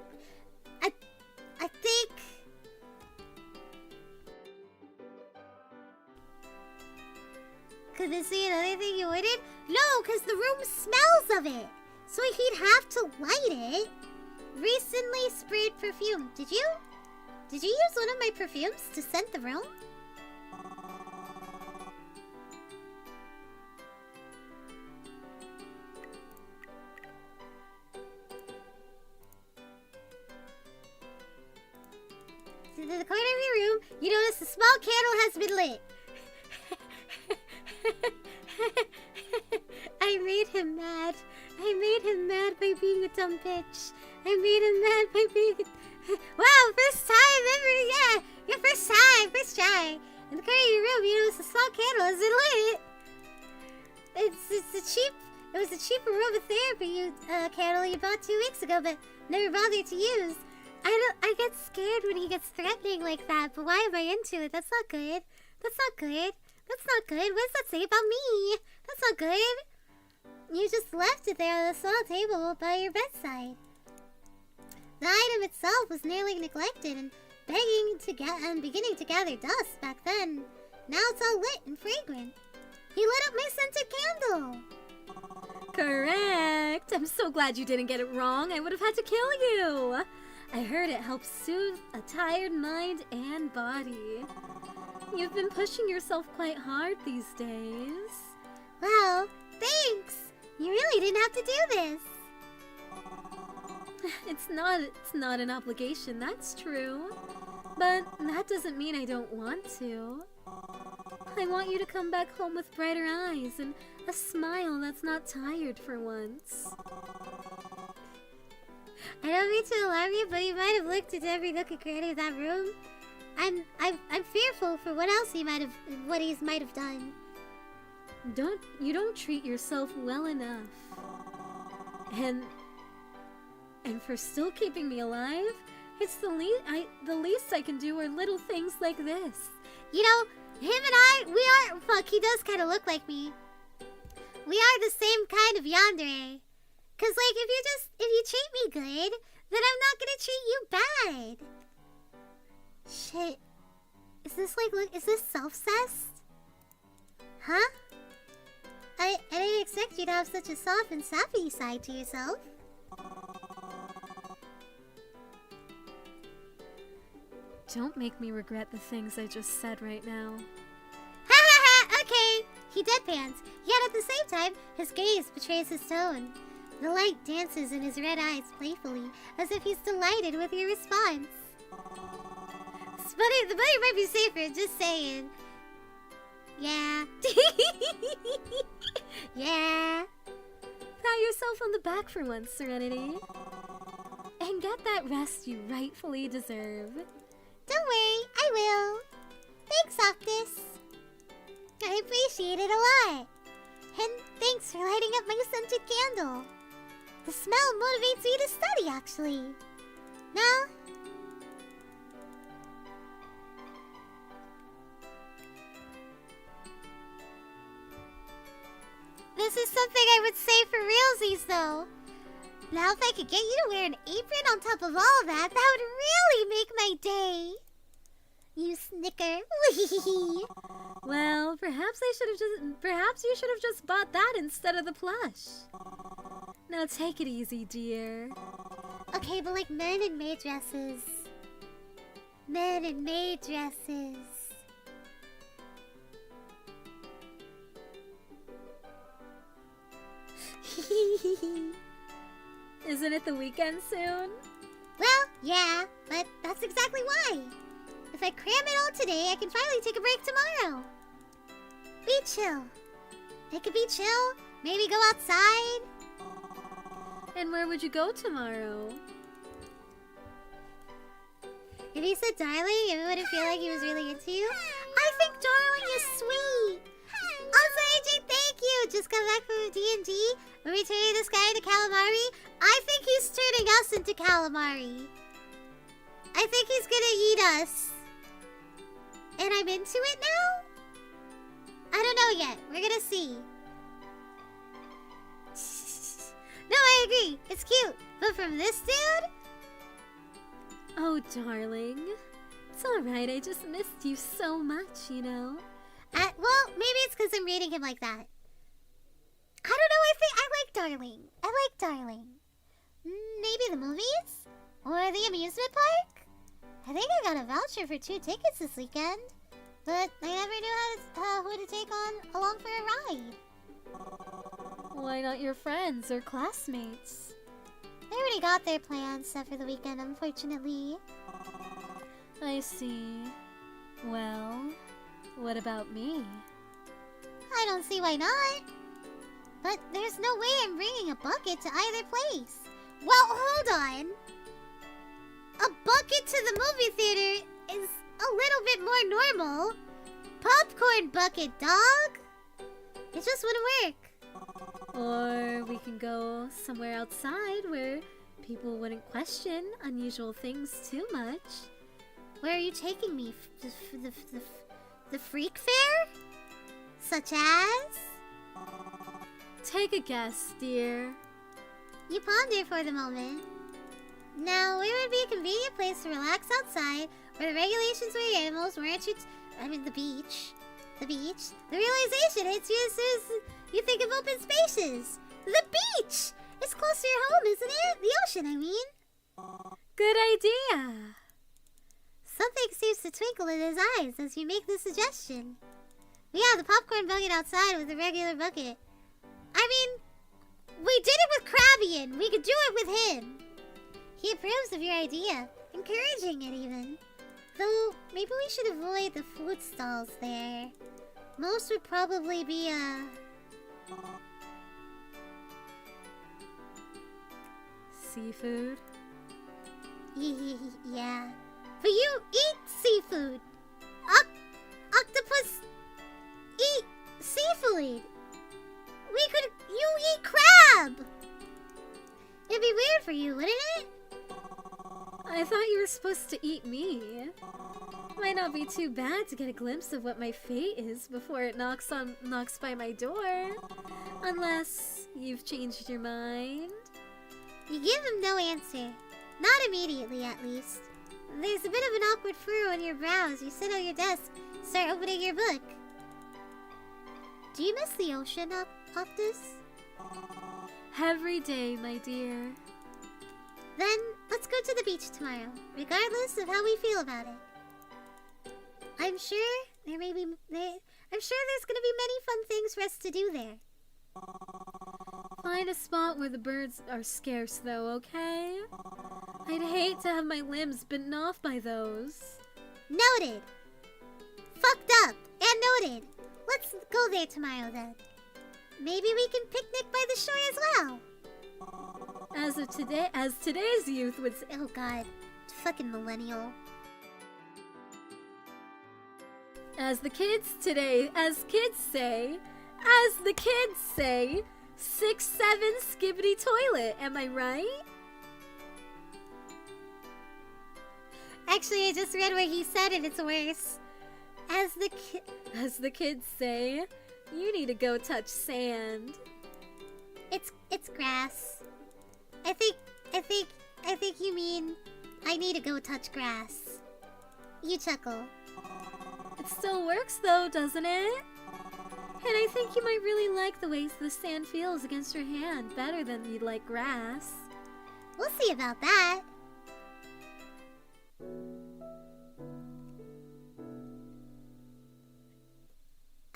I think could this be another thing you ordered? No, because the room smells of it, so he'd have to light it. Recently sprayed perfume. Did you use one of my perfumes to scent the room? In the corner of your room, you notice a small candle has been lit. I made him mad. By being a dumb bitch. I made him mad by being wow, first time ever, yeah. Your first try. In the corner of your room, you notice a small candle has been lit. It was a cheap aromatherapy candle you bought 2 weeks ago, but never bothered to use. I get scared when he gets threatening like that, but why am I into it? That's not good. That's not good. What does that say about me? That's not good. You just left it there on the small table by your bedside. The item itself was nearly neglected and beginning to gather dust back then. Now it's all lit and fragrant. He lit up my scented candle. Correct! I'm so glad you didn't get it wrong. I would have had to kill you. I heard it helps soothe a tired mind and body. You've been pushing yourself quite hard these days. Well, thanks. You really didn't have to do this. It's not an obligation, that's true. But that doesn't mean I don't want to. I want you to come back home with brighter eyes and a smile that's not tired for once. I don't mean to alarm you, but you might have looked into every nook and cranny of that room. I'm fearful for what else he might have done. You don't treat yourself well enough. And for still keeping me alive, it's the least I can do are little things like this. You know, him and we are, fuck, he does kind of look like me. We are the same kind of yandere. Cause like, if you treat me good, then I'm not gonna treat you bad. Shit. Is this self-cessed? Huh? I didn't expect you to have such a soft and sappy side to yourself. Don't make me regret the things I just said right now. Ha ha ha! Okay! He deadpans, yet at the same time, his gaze betrays his tone. The light dances in his red eyes playfully, as if he's delighted with your response. The buddy might be safer, just saying. Yeah. Yeah. Pat yourself on the back for once, Serenity. And get that rest you rightfully deserve. Don't worry, I will. Thanks, Octopus. I appreciate it a lot. And thanks for lighting up my scented candle. The smell motivates me to study, actually. Now, this is something I would say for realsies, though. Now, if I could get you to wear an apron on top of all of that, that would really make my day. You snicker. Well, perhaps you should have just bought that instead of the plush. Now take it easy, dear. Okay, but like men in maid dresses. Men in maid dresses. Isn't it the weekend soon? Well, yeah, but that's exactly why. If I cram it all today, I can finally take a break tomorrow. Be chill. It could be chill, maybe go outside. And where would you go tomorrow? If he said darling, it wouldn't feel like he was really into you. I think darling is sweet. Also, AJ, thank you. Just got back from D&D. We're returning this guy into calamari. I think he's turning us into calamari. I think he's gonna eat us. And I'm into it now? I don't know yet. We're gonna see. No, I agree. It's cute. But from this dude? Oh, darling. It's alright, I just missed you so much, you know? Well, maybe it's because I'm reading him like that. I don't know, I think I like Darling. I like Darling. Maybe the movies? Or the amusement park? I think I got a voucher for 2 tickets this weekend. But I never knew who to take along for a ride. Why not your friends or classmates? They already got their plans set for the weekend, unfortunately. I see. Well, what about me? I don't see why not. But there's no way I'm bringing a bucket to either place. Well, hold on. A bucket to the movie theater is a little bit more normal. Popcorn bucket, dog. It just wouldn't work. Or we can go somewhere outside where people wouldn't question unusual things too much. Where are you taking me? The freak fair? Such as? Take a guess, dear. You ponder for the moment. Now, where would be a convenient place to relax outside, where the regulations for your animals weren't the beach. The beach? The realization hits you as soon as you think of open spaces. The beach! It's close to your home, isn't it? The ocean, I mean. Good idea. Something seems to twinkle in his eyes as you make the suggestion. Yeah, the popcorn bucket outside with a regular bucket. I mean, we did it with Krabian. We could do it with him. He approves of your idea, encouraging it even. Though, maybe we should avoid the food stalls there. Most would probably be, seafood? Yeah. But you eat seafood. Octopus eat seafood. You eat crab. It'd be weird for you, wouldn't it? I thought you were supposed to eat me. Might not be too bad to get a glimpse of what my fate is before it knocks by my door. Unless you've changed your mind. You give him no answer. Not immediately, at least. There's a bit of an awkward furrow on your brow as you sit on your desk, start opening your book. Do you miss the ocean, Octus? Every day, my dear. Then, let's go to the beach tomorrow, regardless of how we feel about it. I'm sure there's gonna be many fun things for us to do there. Find a spot where the birds are scarce, though, okay? I'd hate to have my limbs bitten off by those. Noted. Fucked up and noted. Let's go there tomorrow, then. Maybe we can picnic by the shore as well. As today's youth would say. Oh God, fucking millennial. As the kids say, 6'7" skibbity toilet. Am I right? Actually, I just read what he said and it's worse. As the kids say, you need to go touch sand. It's grass. I think you mean I need to go touch grass. You chuckle. It still works though, doesn't it? And I think you might really like the way the sand feels against your hand better than you'd like grass. We'll see about that.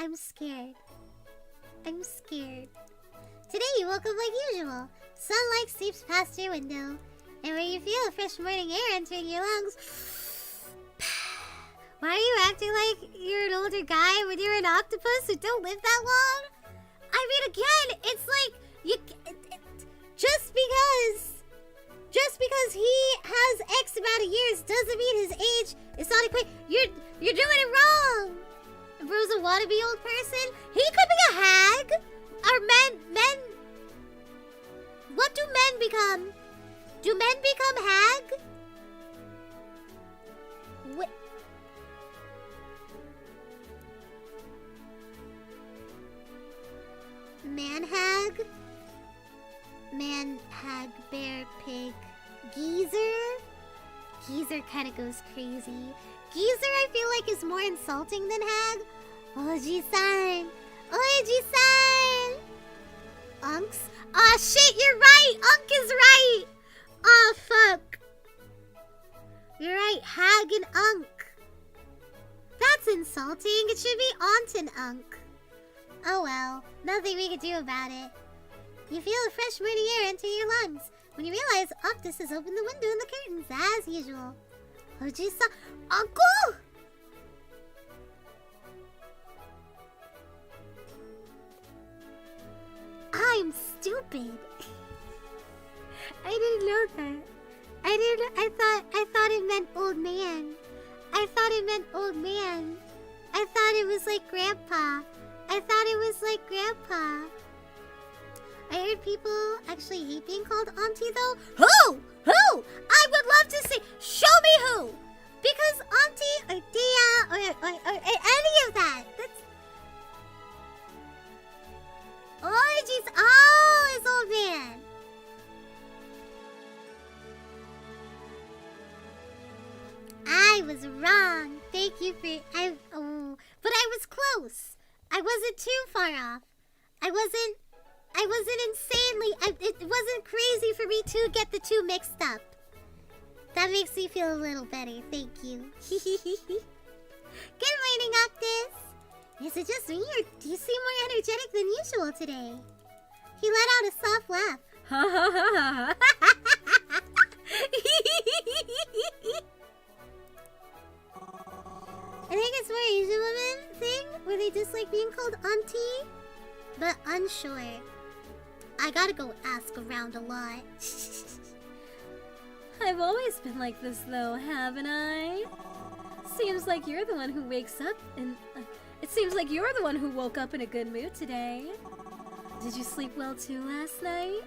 I'm scared. Today you woke up like usual. Sunlight seeps past your window, and where you feel the fresh morning air entering your lungs. Why are you acting like you're an older guy when you're an octopus who don't live that long? I mean, again, it's like just because he has X amount of years doesn't mean his age is not equate. You're doing it wrong. Bro's a wannabe old person. He could be a hag. Are men? What do men become? Do men become hag? Man hag? Man hag, bear, pig, geezer? Geezer kind of goes crazy. Geezer I feel like is more insulting than hag. Oji-san! Oji-san! Unks? Aw, shit, you're right! Unk is right! Aw, fuck. You're right, hag and unk. That's insulting. It should be aunt and unk. Oh well, nothing we can do about it. You feel the fresh morning air enter your lungs when you realize Octus has opened the window and the curtains as usual. Oji-san, Uncle! I'm stupid. I didn't know that. I thought it meant old man. I thought it was like grandpa. I heard people actually hate being called auntie though. Who? I would love to see. Show me who. Because auntie or tia or any of that. close. I wasn't too far off. I wasn't insanely... it wasn't crazy for me to get the two mixed up. That makes me feel a little better, thank you. Good morning, Octopus. Is it just me, or do you seem more energetic than usual today? He let out a soft laugh. Ha ha ha ha. I think it's more Asian women thing, where they dislike being called auntie, but unsure. I gotta go ask around a lot. I've always been like this though, haven't I? Seems like you're the one who wakes up and... it seems like you're the one who woke up in a good mood today. Did you sleep well too last night?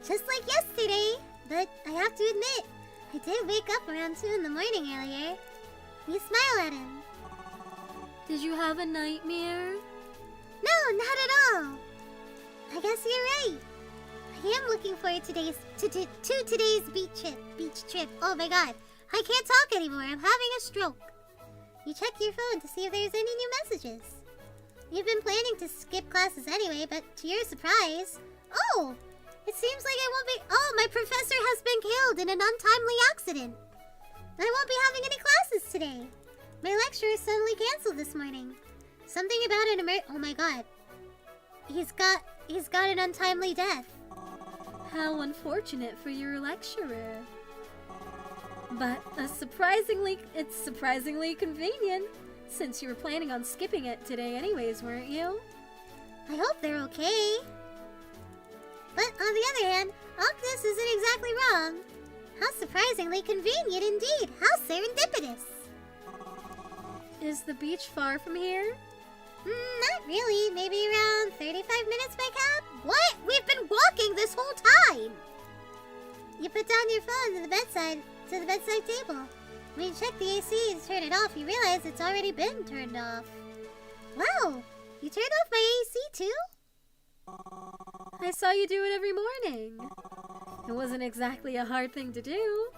Just like yesterday, but I have to admit, I did wake up around 2 in the morning earlier. You smile at him. Did you have a nightmare? No, not at all. I guess you're right. I am looking forward to today's beach trip. Oh my god, I can't talk anymore. I'm having a stroke. You check your phone to see if there's any new messages. You've been planning to skip classes anyway, but to your surprise... Oh! It seems like I won't be... Oh, my professor has been killed in an untimely accident. I won't be having any classes today. My lecture is suddenly canceled this morning. Something about an oh my god. He's got an untimely death. How unfortunate for your lecturer. But it's surprisingly convenient, since you were planning on skipping it today anyways, weren't you? I hope they're okay. But on the other hand, Octopus isn't exactly wrong. How surprisingly convenient indeed. How serendipitous. Is the beach far from here? Not really. Maybe around 35 minutes by cab? What? We've been walking this whole time! You put down your phone to the bedside table. When you check the AC and turn it off, you realize it's already been turned off. Wow! You turned off my AC too? I saw you do it every morning. It wasn't exactly a hard thing to do.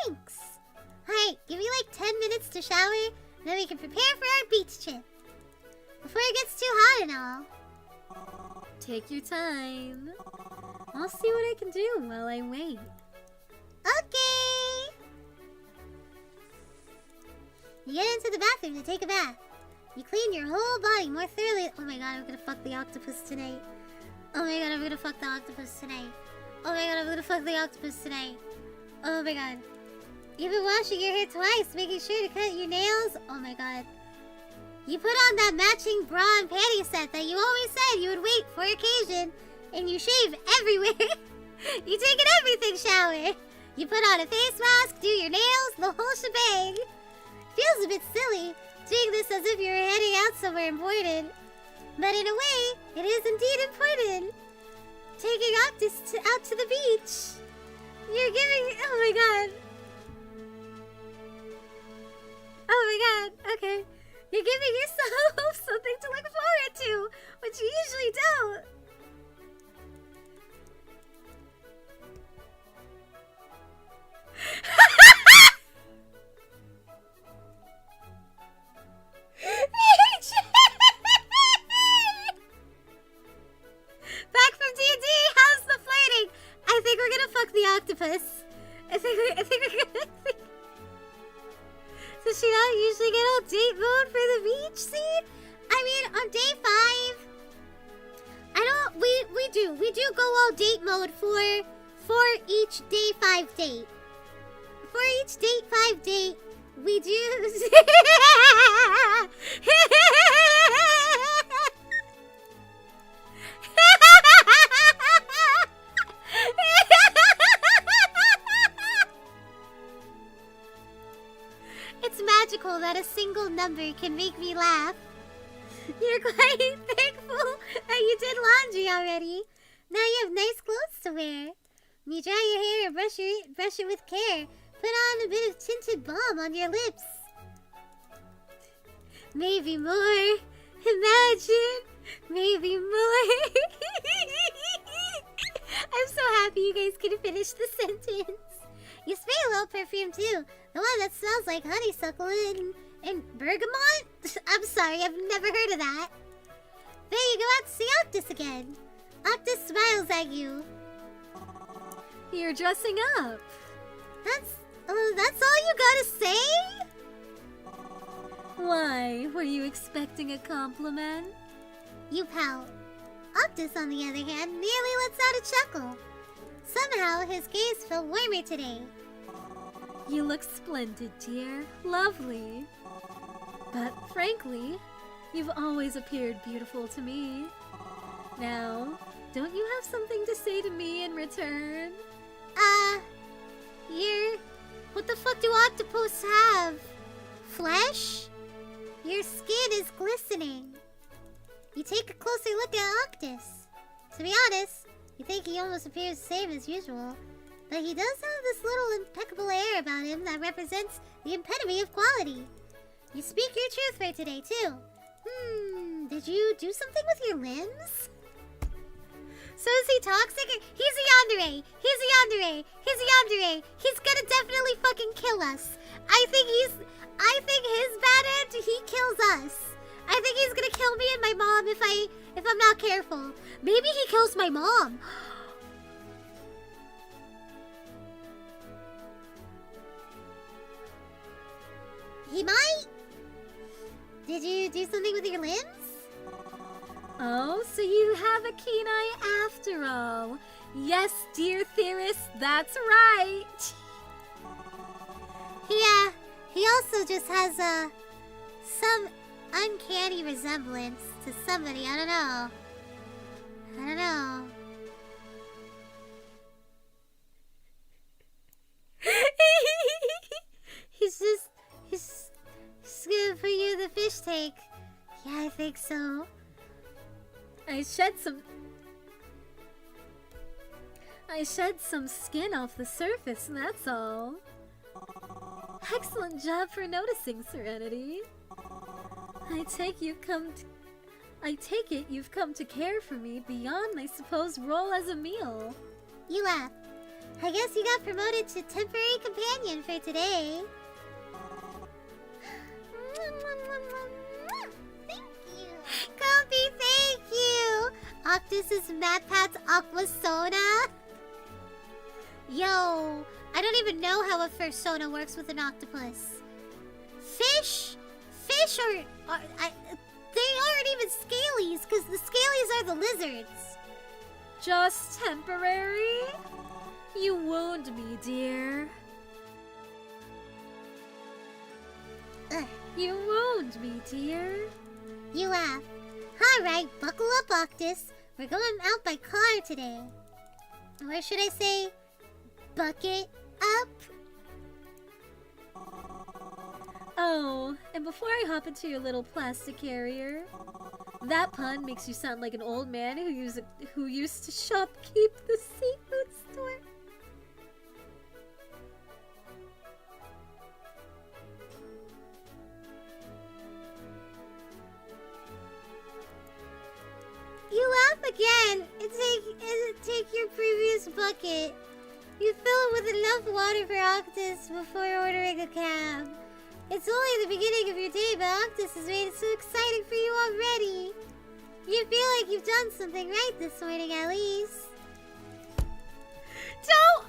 Thanks. Alright, give me like 10 minutes to shower, then we can prepare for our beach trip. Before it gets too hot and all. Take your time. I'll see what I can do while I wait. Okay! You get into the bathroom to take a bath. You clean your whole body more thoroughly. Oh my god, I'm gonna fuck the octopus tonight. Oh my god, I'm gonna fuck the octopus tonight. Oh my god, I'm gonna fuck the octopus tonight. Oh my god. You've been washing your hair twice, making sure to cut your nails. Oh my god. You put on that matching bra and panty set that you always said you would wait for occasion. And you shave everywhere. You take an everything shower. You put on a face mask, do your nails, the whole shebang. Feels a bit silly, doing this as if you were heading out somewhere important. But in a way, it is indeed important. Taking Octus out to the beach. You're giving... Oh my god. Oh my god, okay. You're giving yourself something to look forward to, which you usually don't. Back from D&D, how's the flirting? I think we're gonna fuck the octopus. I think we're gonna... Does she not usually get all date mode for the beach scene? I mean, on day 5... We do go all date mode for each day 5 date. For each date 5 date, we do... It's magical that a single number can make me laugh. You're quite thankful that you did laundry already. Now you have nice clothes to wear. When you dry your hair and brush it with care, put on a bit of tinted balm on your lips. Maybe more. Imagine. Maybe more. I'm so happy you guys could finish the sentence. You spray a little perfume too. The one that smells like honeysuckle and In Bergamot? I'm sorry, I've never heard of that. There you go out to see Octus again. Octus smiles at you. You're dressing up. That's all you gotta say? Why? Were you expecting a compliment? You pout. Octus, on the other hand, nearly lets out a chuckle. Somehow, his gaze felt warmer today. You look splendid, dear. Lovely. But frankly, you've always appeared beautiful to me. Now, don't you have something to say to me in return? What the fuck do octopus have? Flesh? Your skin is glistening. You take a closer look at Octus. To be honest, you think he almost appears the same as usual, but he does have this little impeccable air about him that represents the epitome of quality. You speak your truth for today, too. Did you do something with your limbs? So is he toxic? He's a yandere! He's a yandere! He's a yandere! He's gonna definitely fucking kill us. I think his bad end, he kills us. I think he's gonna kill me and my mom if I'm not careful. Maybe he kills my mom. He might. Did you do something with your limbs? Oh, so you have a keen eye after all. Yes, dear theorist, that's right. He also just has some uncanny resemblance to somebody. I don't know. He's gonna put you in the fish tank. Yeah, I think so. I shed some skin off the surface, that's all. Excellent job for noticing, Serenity. I take it you've come to care for me beyond my supposed role as a meal. You laugh. I guess you got promoted to temporary companion for today. Thank you. Comfy, thank you. Octus is MatPat's Aqua Soda. Yo, I don't even know how a fursona works with an octopus. Fish they aren't even scalies, because the scalies are the lizards. Just temporary? You wound me, dear. You wound me, dear. You laugh. Alright, buckle up, Octus. We're going out by car today. Or should I say, bucket up? Oh, and before I hop into your little plastic carrier, that pun makes you sound like an old man who used to shopkeep the seafood store. You laugh again and take your previous bucket. You fill it with enough water for Octus before ordering a cab. It's only the beginning of your day, but Octus has made it so exciting for you already. You feel like you've done something right this morning, at least. Don't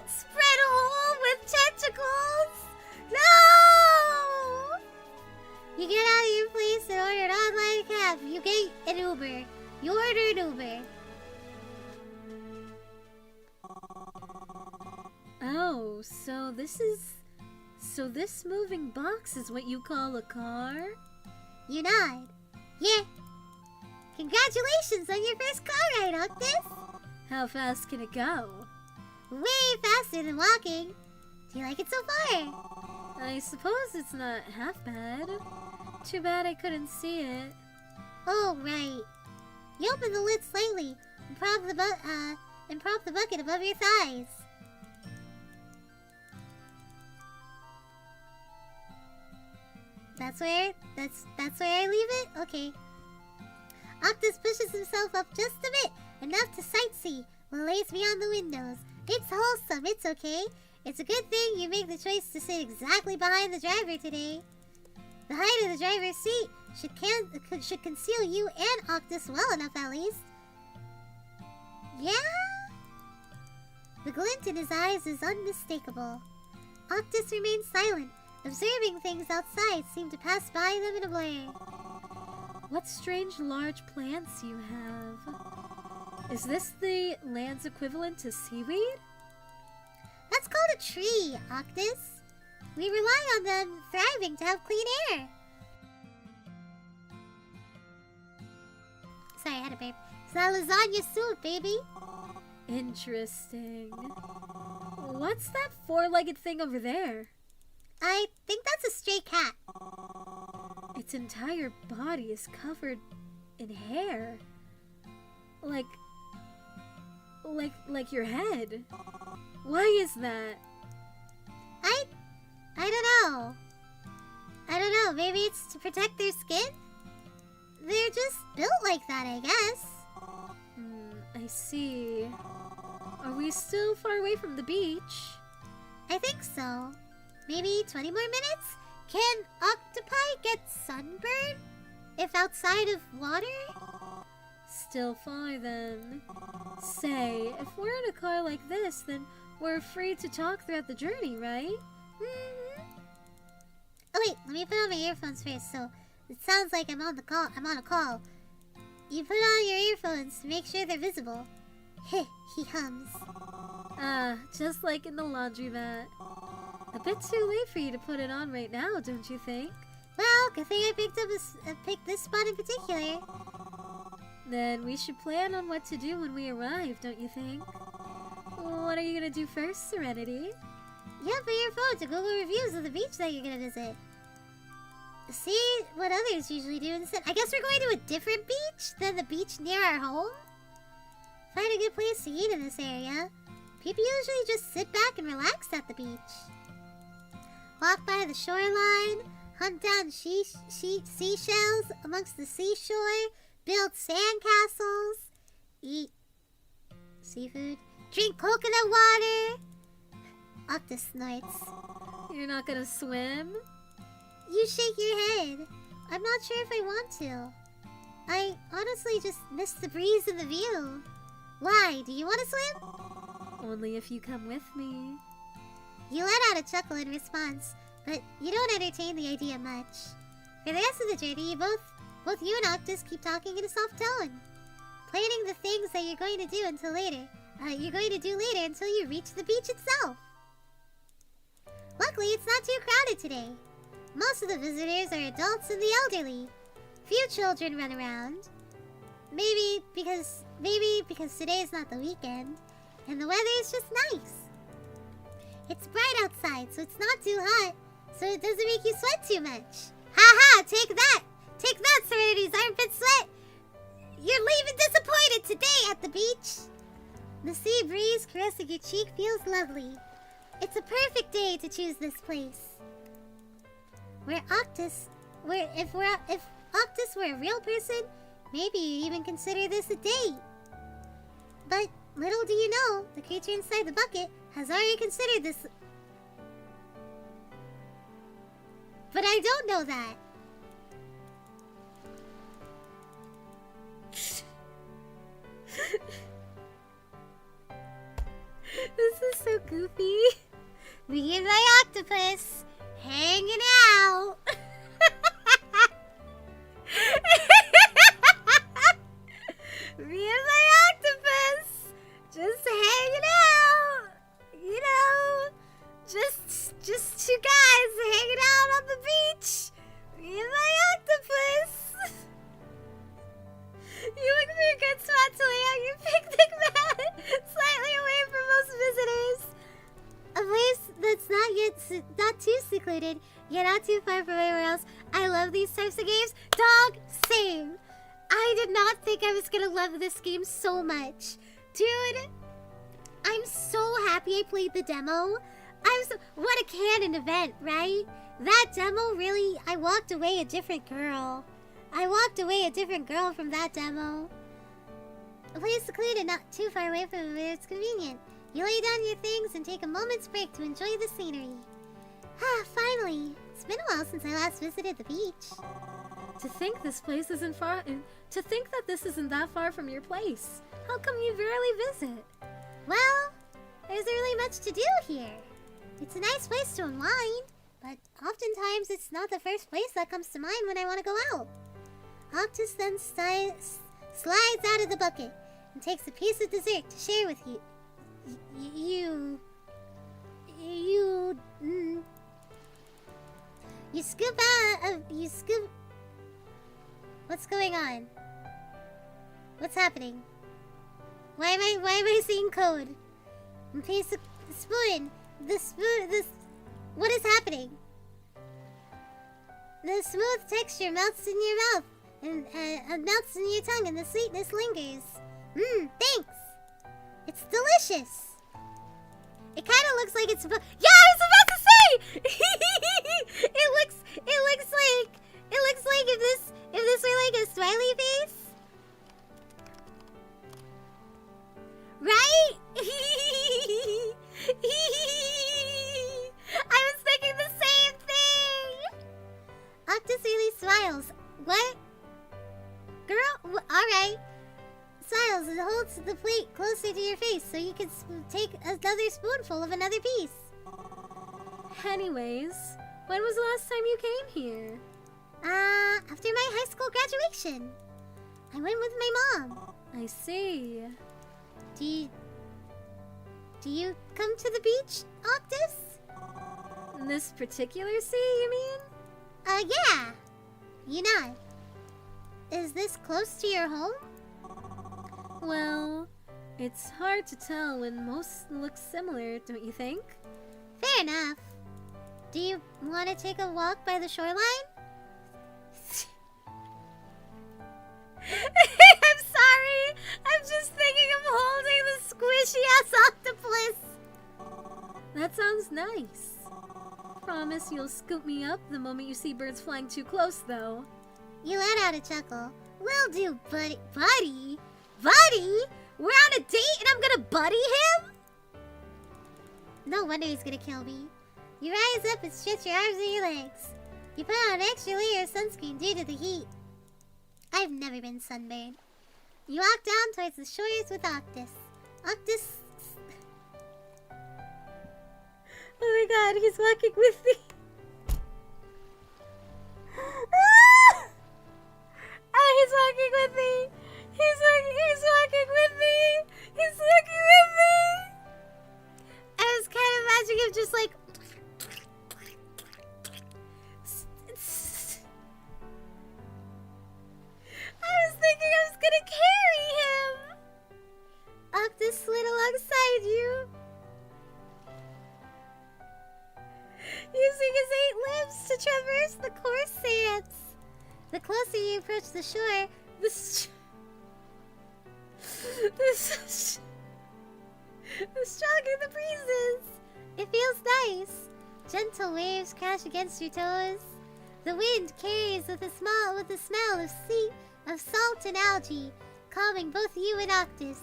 spread a hole with tentacles! No! You get out of your place and order an online cab. You get an Uber. You order an Uber. Oh, so this moving box is what you call a car? You nod. Yeah. Congratulations on your first car ride, Octopus. How fast can it go? Way faster than walking. Do you like it so far? I suppose it's not half bad. Too bad I couldn't see it. Oh, right. You open the lid slightly and prop the bucket above your thighs. That's where I leave it? Okay. Octopus pushes himself up just a bit, enough to sightsee what lays beyond the windows. It's wholesome, it's okay. It's a good thing you make the choice to sit exactly behind the driver today. The height of the driver's seat should conceal you and Octus well enough, at least. Yeah? The glint in his eyes is unmistakable. Octus remains silent. Observing things outside seem to pass by them in a blur. What strange large plants you have. Is this the land's equivalent to seaweed? That's called a tree, Octus. We rely on them thriving to have clean air. Sorry, I had a burp. It's that lasagna soup, baby. Interesting. What's that four-legged thing over there? I think that's a stray cat. Its entire body is covered in hair. Like your head. Why is that? I don't know. I don't know. Maybe it's to protect their skin? They're just built like that, I guess. I see. Are we still far away from the beach? I think so. Maybe 20 more minutes? Can octopi get sunburned if outside of water? Still far then. Say, if we're in a car like this, then we're free to talk throughout the journey, right? Oh wait, let me put on my earphones first, so it sounds like I'm on a call. You put on your earphones to make sure they're visible. Heh, he hums. Ah, just like in the laundromat. A bit too late for you to put it on right now, don't you think? Well, good thing I picked this spot in particular. Then we should plan on what to do when we arrive, don't you think? What are you gonna do first, Serenity? You have your phone to Google reviews of the beach that you're gonna visit. See what others usually do instead. I guess we're going to a different beach than the beach near our home? Find a good place to eat in this area. People usually just sit back and relax at the beach. Walk by the shoreline, hunt down seashells amongst the seashore, build sandcastles, eat seafood, drink coconut water. Octus snorts. You're not gonna swim? You shake your head. I'm not sure if I want to. I honestly just miss the breeze and the view. Why? Do you want to swim? Only if you come with me. You let out a chuckle in response, but you don't entertain the idea much. For the rest of the journey, both you and Octus keep talking in a soft tone, planning the things that you're going to do until later. Until you reach the beach itself. Luckily, it's not too crowded today. Most of the visitors are adults and the elderly. Few children run around. Maybe because today is not the weekend, and the weather is just nice. It's bright outside, so it's not too hot, so it doesn't make you sweat too much. Ha! Take that! Take that, Serenity's armpit sweat! You're leaving disappointed today at the beach. The sea breeze caressing your cheek feels lovely. It's a perfect day to choose this place. If Octus were a real person, maybe you'd even consider this a date. But little do you know, the creature inside the bucket has already considered this. But I don't know that. This is so goofy. Me and my octopus hanging out. Me and my octopus just hanging out. You know, just two guys hanging out on the beach. Me and my octopus. You look for a good spot to lay out your picnic mat, slightly away from most visitors. A place that's not too secluded, yet not too far from anywhere else. I love these types of games. Dog, same. I did not think I was gonna love this game so much. Dude, I'm so happy I played the demo. What a canon event, right? That demo really, I walked away a different girl. from that demo. A place secluded, not too far away from it, it's convenient. You lay down your things and take a moment's break to enjoy the scenery. Ah, finally. It's been a while since I last visited the beach. To think this place isn't far. To think that this isn't that far from your place. How come you rarely visit? Well, there's really much to do here. It's a nice place to unwind, but oftentimes it's not the first place that comes to mind when I want to go out. Octopus then slides out of the bucket and takes a piece of dessert to share with you. You scoop out. You scoop. What's going on? What's happening? Why am I seeing code? A piece of spoon. This. What is happening? The smooth texture melts in your mouth and melts in your tongue, and the sweetness lingers. Thanks. It's delicious. It kind of looks like it's. Yeah, I was about to say. It looks like if this were like a smiley face, right? I was thinking the same thing. Octus really smiles. What? Girl, alright. Smiles and holds the plate closer to your face so you can take another spoonful of another piece. Anyways, when was the last time you came here? After my high school graduation. I went with my mom. I see. Do you come to the beach, Octus? This particular sea, you mean? Yeah. You not. Is this close to your home? Well, it's hard to tell when most look similar, don't you think? Fair enough. Do you want to take a walk by the shoreline? I'm sorry. I'm just thinking of holding the squishy-ass octopus. That sounds nice. Promise you'll scoop me up the moment you see birds flying too close, though. You let out a chuckle. Will do, buddy. Buddy? Buddy? We're on a date and I'm gonna buddy him? No wonder he's gonna kill me. You rise up and stretch your arms and your legs. You put on an extra layer of sunscreen due to the heat. I've never been sunburned. You walk down towards the shores with Octus. Octus... Oh my god, he's walking with me. He's walking with me. He's walking with me. He's walking with me. I was kind of imagining him just like... I was thinking I was gonna carry him. Octus slid alongside you, using his 8 limbs to traverse the coarse sands. The closer you approach the shore, the stronger the breezes. It feels nice. Gentle waves crash against your toes. The wind carries with the smell of salt and algae, calming both you and Octus.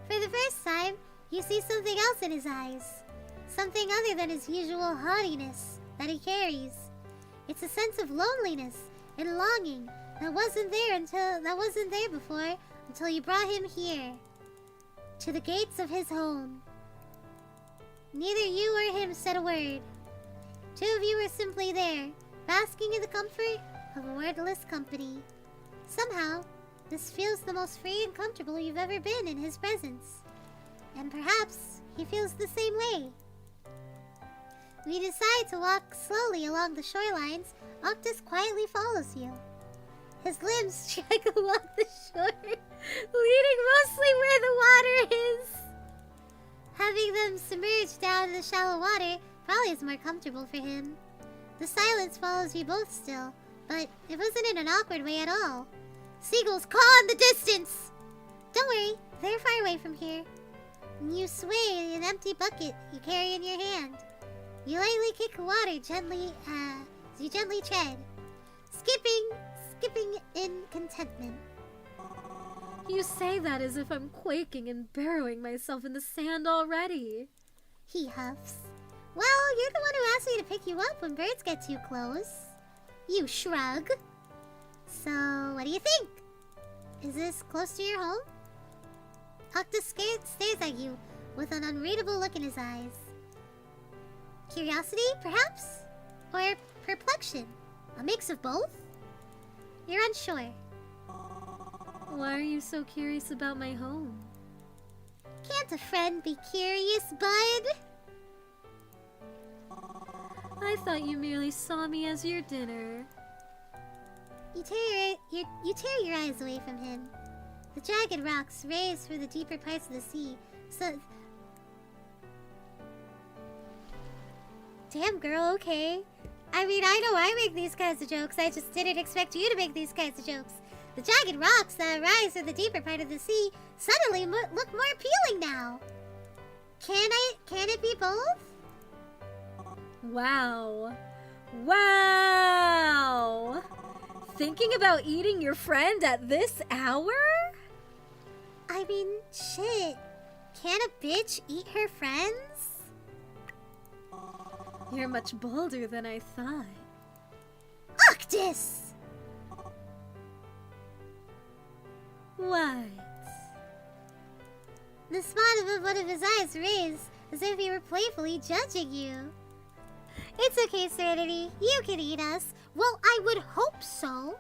For the first time, you see something else in his eyes. Something other than his usual haughtiness that he carries. It's a sense of loneliness and longing that wasn't there before until you brought him here, to the gates of his home. Neither you or him said a word. 2 of you were simply there, basking in the comfort of a wordless company. Somehow, this feels the most free and comfortable you've ever been in his presence. And perhaps he feels the same way. We decide to walk slowly along the shorelines. Octus quietly follows you. His limbs strike along the shore, leading mostly where the water is. Having them submerged down in the shallow water probably is more comfortable for him. The silence follows you both still, but it wasn't in an awkward way at all. Seagulls caw in the distance! Don't worry, they're far away from here. You sway an empty bucket you carry in your hand. You lightly kick the water gently as you gently tread, skipping in contentment. You say that as if I'm quaking and burrowing myself in the sand already. He huffs. Well, you're the one who asked me to pick you up when birds get too close. You shrug. So, what do you think? Is this close to your home? Octus stares at you with an unreadable look in his eyes. Curiosity, perhaps? Or perplexion? A mix of both? You're unsure. Why are you so curious about my home? Can't a friend be curious, bud? I thought you merely saw me as your dinner. You tear your eyes away from him. The jagged rocks raised for the deeper parts of the sea, so... Damn, girl, okay. I mean, I know I make these kinds of jokes. I just didn't expect you to make these kinds of jokes. The jagged rocks that rise from the deeper part of the sea suddenly look more appealing now. Can it be both? Wow. Wow! Thinking about eating your friend at this hour? I mean, shit. Can a bitch eat her friends? You're much bolder than I thought. Octus! What? The spot above one of his eyes raised as if he were playfully judging you. It's okay, Cerenity. You can eat us. Well, I would hope so.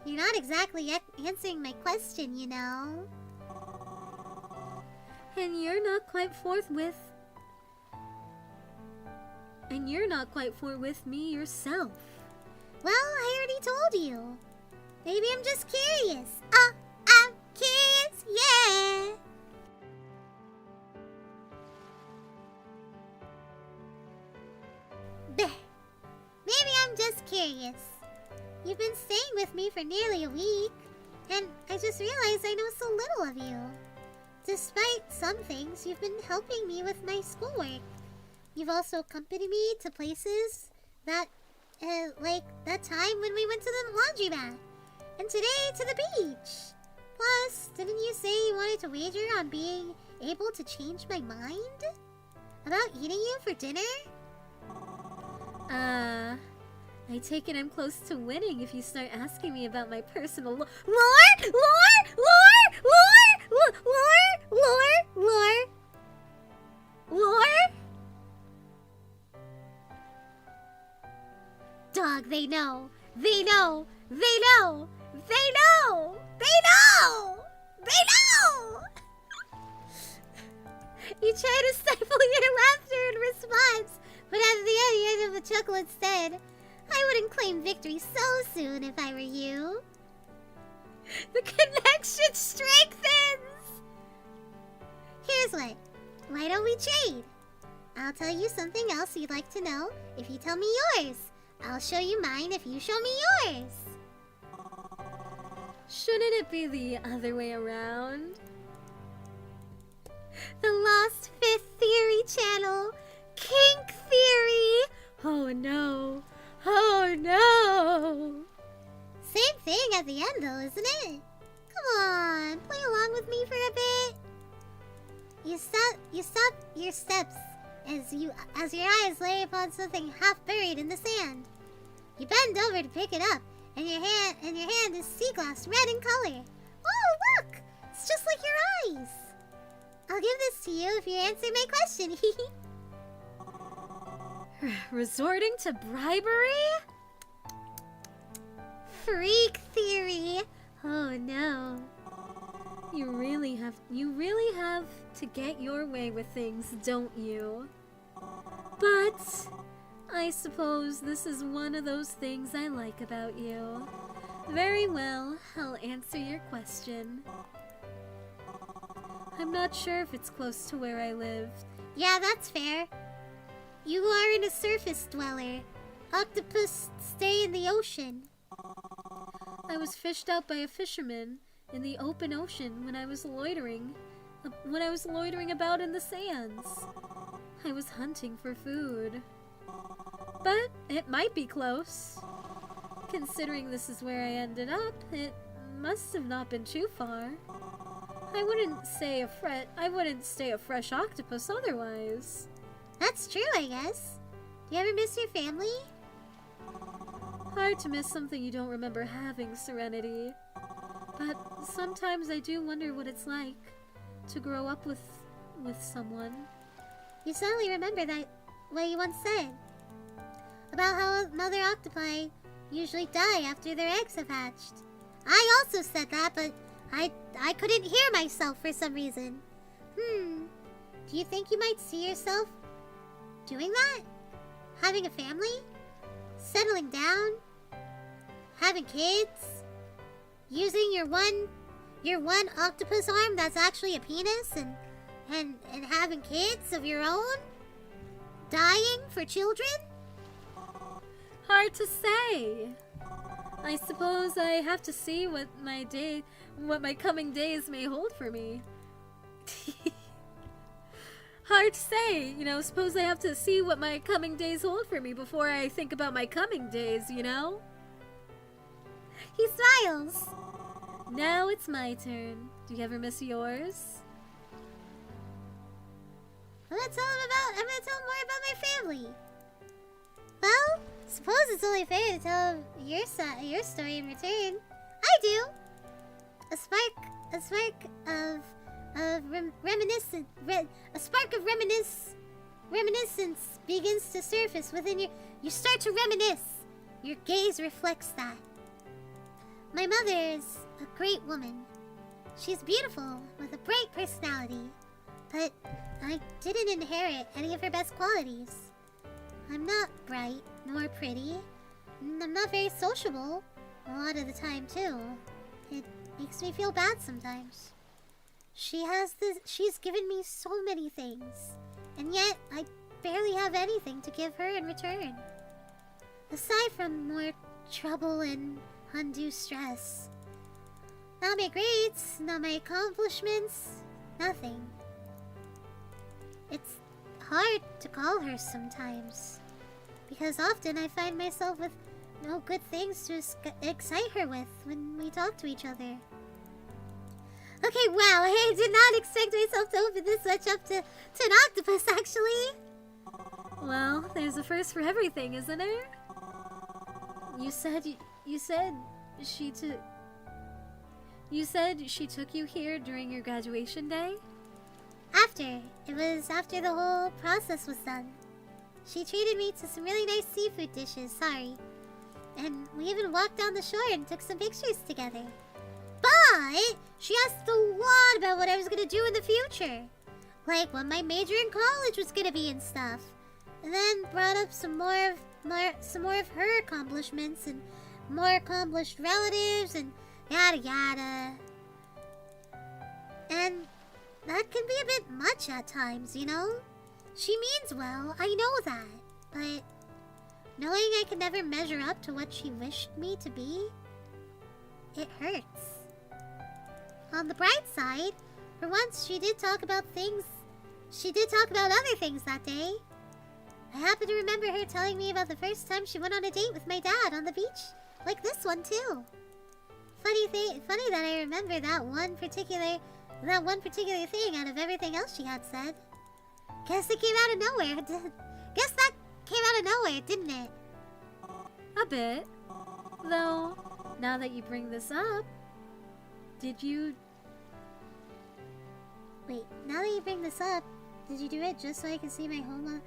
You're not exactly answering my question, you know. And you're not quite forth with me yourself. Well, I already told you. Maybe I'm just curious. I'm curious, yeah. Maybe I'm just curious. You've been staying with me for nearly a week, and I just realized I know so little of you. Despite some things, you've been helping me with my schoolwork. You've also accompanied me to places that, like that time when we went to the laundromat, and today to the beach. Plus, didn't you say you wanted to wager on being able to change my mind? About eating you for dinner? I take it I'm close to winning if you start asking me about my personal lore. Dog, they know. They know. They know. They know. They know. They know. You try to stifle your laughter in response, but at the end of the chuckle instead. I wouldn't claim victory so soon if I were you. The connection strengthens! Here's what. Why don't we trade? I'll tell you something else you'd like to know if you tell me yours. I'll show you mine if you show me yours. Shouldn't it be the other way around? The Lost Fifth Theory channel. Kink Theory! Oh no. Oh no! Same thing at the end though, isn't it? Come on, play along with me for a bit. You stop your steps as your eyes lay upon something half buried in the sand. You bend over to pick it up, and your hand is sea glass red in color. Oh, look! It's just like your eyes. I'll give this to you if you answer my question. Resorting to bribery? Freak theory. Oh no. You really have to get your way with things, don't you? But I suppose this is one of those things I like about you. Very well, I'll answer your question. I'm not sure if it's close to where I live. Yeah, that's fair. You aren't a surface dweller. Octopus stay in the ocean. I was fished out by a fisherman in the open ocean when I was loitering about in the sands. I was hunting for food. But it might be close. Considering this is where I ended up, it must have not been too far. I wouldn't stay a fresh octopus otherwise. That's true, I guess. Do you ever miss your family? Hard to miss something you don't remember having, Serenity. But sometimes I do wonder what it's like to grow up with someone. You suddenly remember that what you once said about how mother octopi usually die after their eggs have hatched. I also said that, but I couldn't hear myself for some reason. Do you think you might see yourself doing that? Having a family? Settling down? Having kids? Using your one octopus arm that's actually a penis and having kids of your own? Dying for children? Hard to say. I suppose I have to see what my coming days may hold for me. Hard to say, suppose I have to see what my coming days hold for me before I think about my coming days, He smiles. Now it's my turn. Do you ever miss yours? I'm gonna tell him more about my family. Well, suppose it's only fair to tell your story in return. I do. A spark of reminiscence begins to surface within you start to reminisce. Your gaze reflects that. My mother is a great woman. She's beautiful with a bright personality, but I didn't inherit any of her best qualities. I'm not bright nor pretty, and I'm not very sociable a lot of the time too. It makes me feel bad sometimes. She's given me so many things, and yet I barely have anything to give her in return. Aside from more trouble and undue stress. Not my grades, not my accomplishments, nothing. It's hard to call her sometimes, because often I find myself with no good things to excite her with when we talk to each other. Okay, wow, I did not expect myself to open this much up to an octopus, actually. Well, there's a first for everything, isn't there? You said she took you here during your graduation day? It was after the whole process was done. She treated me to some really nice seafood dishes, sorry. And we even walked down the shore and took some pictures together. But she asked a lot about what I was gonna do in the future. Like what my major in college was gonna be and stuff. And then brought up some more of her accomplishments and more accomplished relatives and yada yada. And that can be a bit much at times, She means well, I know that. But knowing I can never measure up to what she wished me to be, it hurts. On the bright side, for once she did talk about other things that day. I happen to remember her telling me about the first time she went on a date with my dad on the beach, like this one too. Funny that I remember that one particular thing out of everything else she had said. Guess it came out of nowhere. Guess that came out of nowhere, didn't it? A bit. Though, now that you bring this up, did you do it just so I can see my home?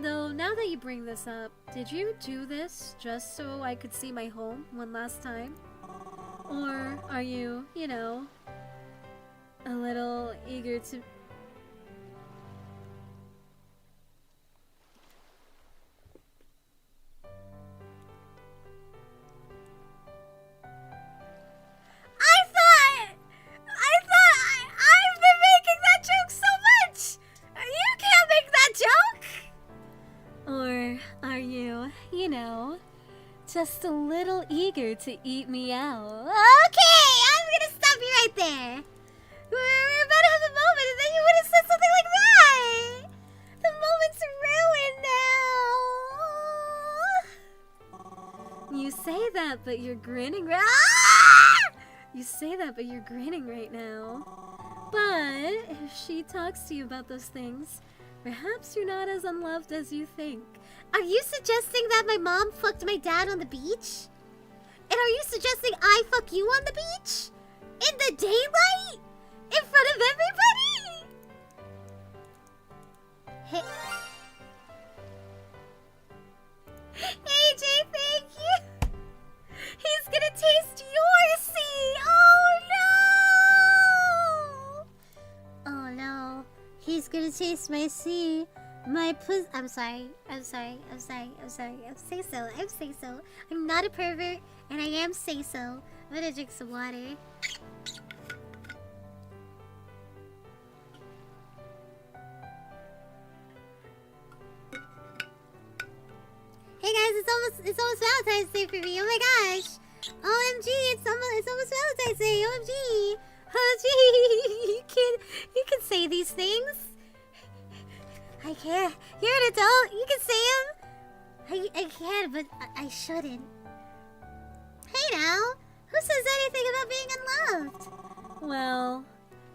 Though, now that you bring this up, did you do this just so I could see my home one last time? Or are you, a little eager to... I've been making that joke so much! You can't make that joke! Or are you, just a little eager to eat me out? Okay, I'm gonna stop you right there. We're about to have a moment and then you would have said something like that! The moment's ruined now! You say that, but you're grinning. Ah! You say that, but you're grinning right now. But if she talks to you about those things, perhaps you're not as unloved as you think. Are you suggesting that my mom fucked my dad on the beach? And are you suggesting I fuck you on the beach? In the daylight? In front of everybody? Hey. AJ, thank you. He's gonna taste your sea. Oh no! Oh no. He's gonna taste my sea. My puss. I'm sorry. Say so. I'm not a pervert, and I am say so. I'm gonna drink some water. Hey guys, it's almost Valentine's Day for me. Oh my gosh. OMG, it's almost Valentine's Day. OMG. OMG. You can say these things. I can't. You're an adult. You can say them. I can, but I shouldn't. Hey now. Who says anything about being unloved? Well,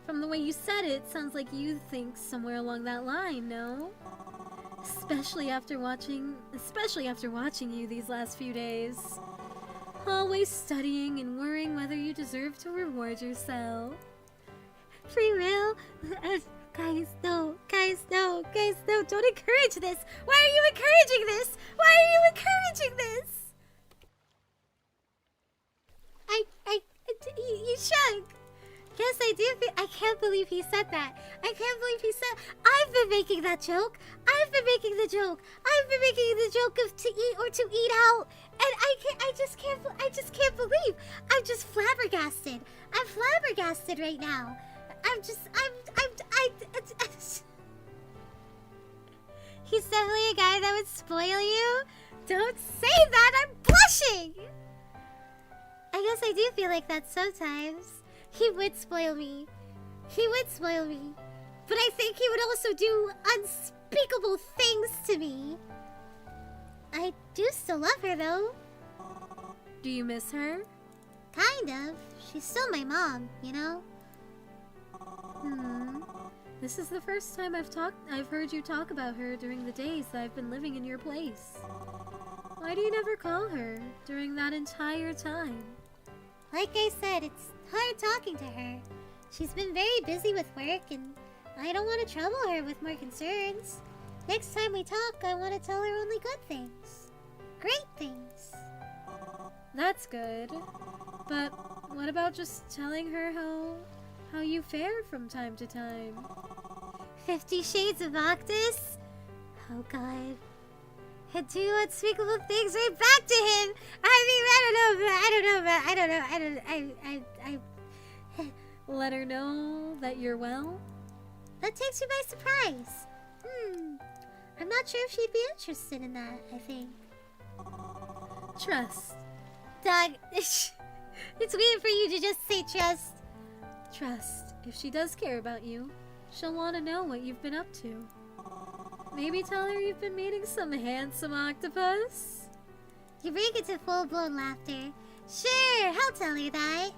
from the way you said it, sounds like you think somewhere along that line, no? Especially after watching you these last few days. Always studying and worrying whether you deserve to reward yourself. Free will? Guys, no, don't encourage this. Why are you encouraging this? You should. Yes, I do. I can't believe he said that. I've been making that joke. I've been making the joke of to eat or to eat out. And I just can't believe. I'm just flabbergasted. I'm flabbergasted right now. He's definitely a guy that would spoil you. Don't say that, I'm blushing. I guess I do feel like that sometimes. He would spoil me. But I think he would also do unspeakable things to me. I do still love her though. Do you miss her? Kind of. She's still my mom, you know? This is the first time I've heard you talk about her during the days that I've been living in your place. Why do you never call her during that entire time? Like I said, it's hard talking to her. She's been very busy with work, and I don't want to trouble her with more concerns. Next time we talk, I want to tell her only good things. Great things. That's good. But what about just telling her how you fare from time to time? 50 Shades of Octopus? Oh god. And do unspeakable things right back to him! I don't know. Let her know that you're well? That takes you by surprise. I'm not sure if she'd be interested in that, I think. Trust. Doug, it's weird for you to just say trust. Trust. If she does care about you, she'll want to know what you've been up to. Maybe tell her you've been meeting some handsome octopus? You break into full-blown laughter. Sure, I'll tell her that.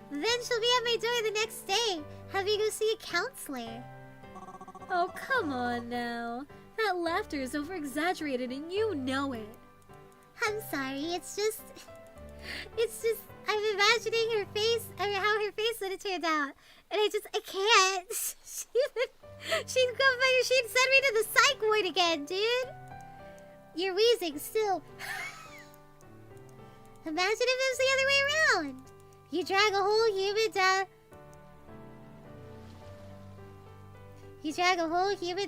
Then she'll be at my door the next day, having go see a counselor. Oh, come on now. That laughter is over-exaggerated and you know it. I'm sorry, it's just, I'm imagining her face, how her face would have turned out. And I can't. She'd send me to the psych ward again, dude. You're wheezing still. Imagine if it was the other way around. You drag a whole human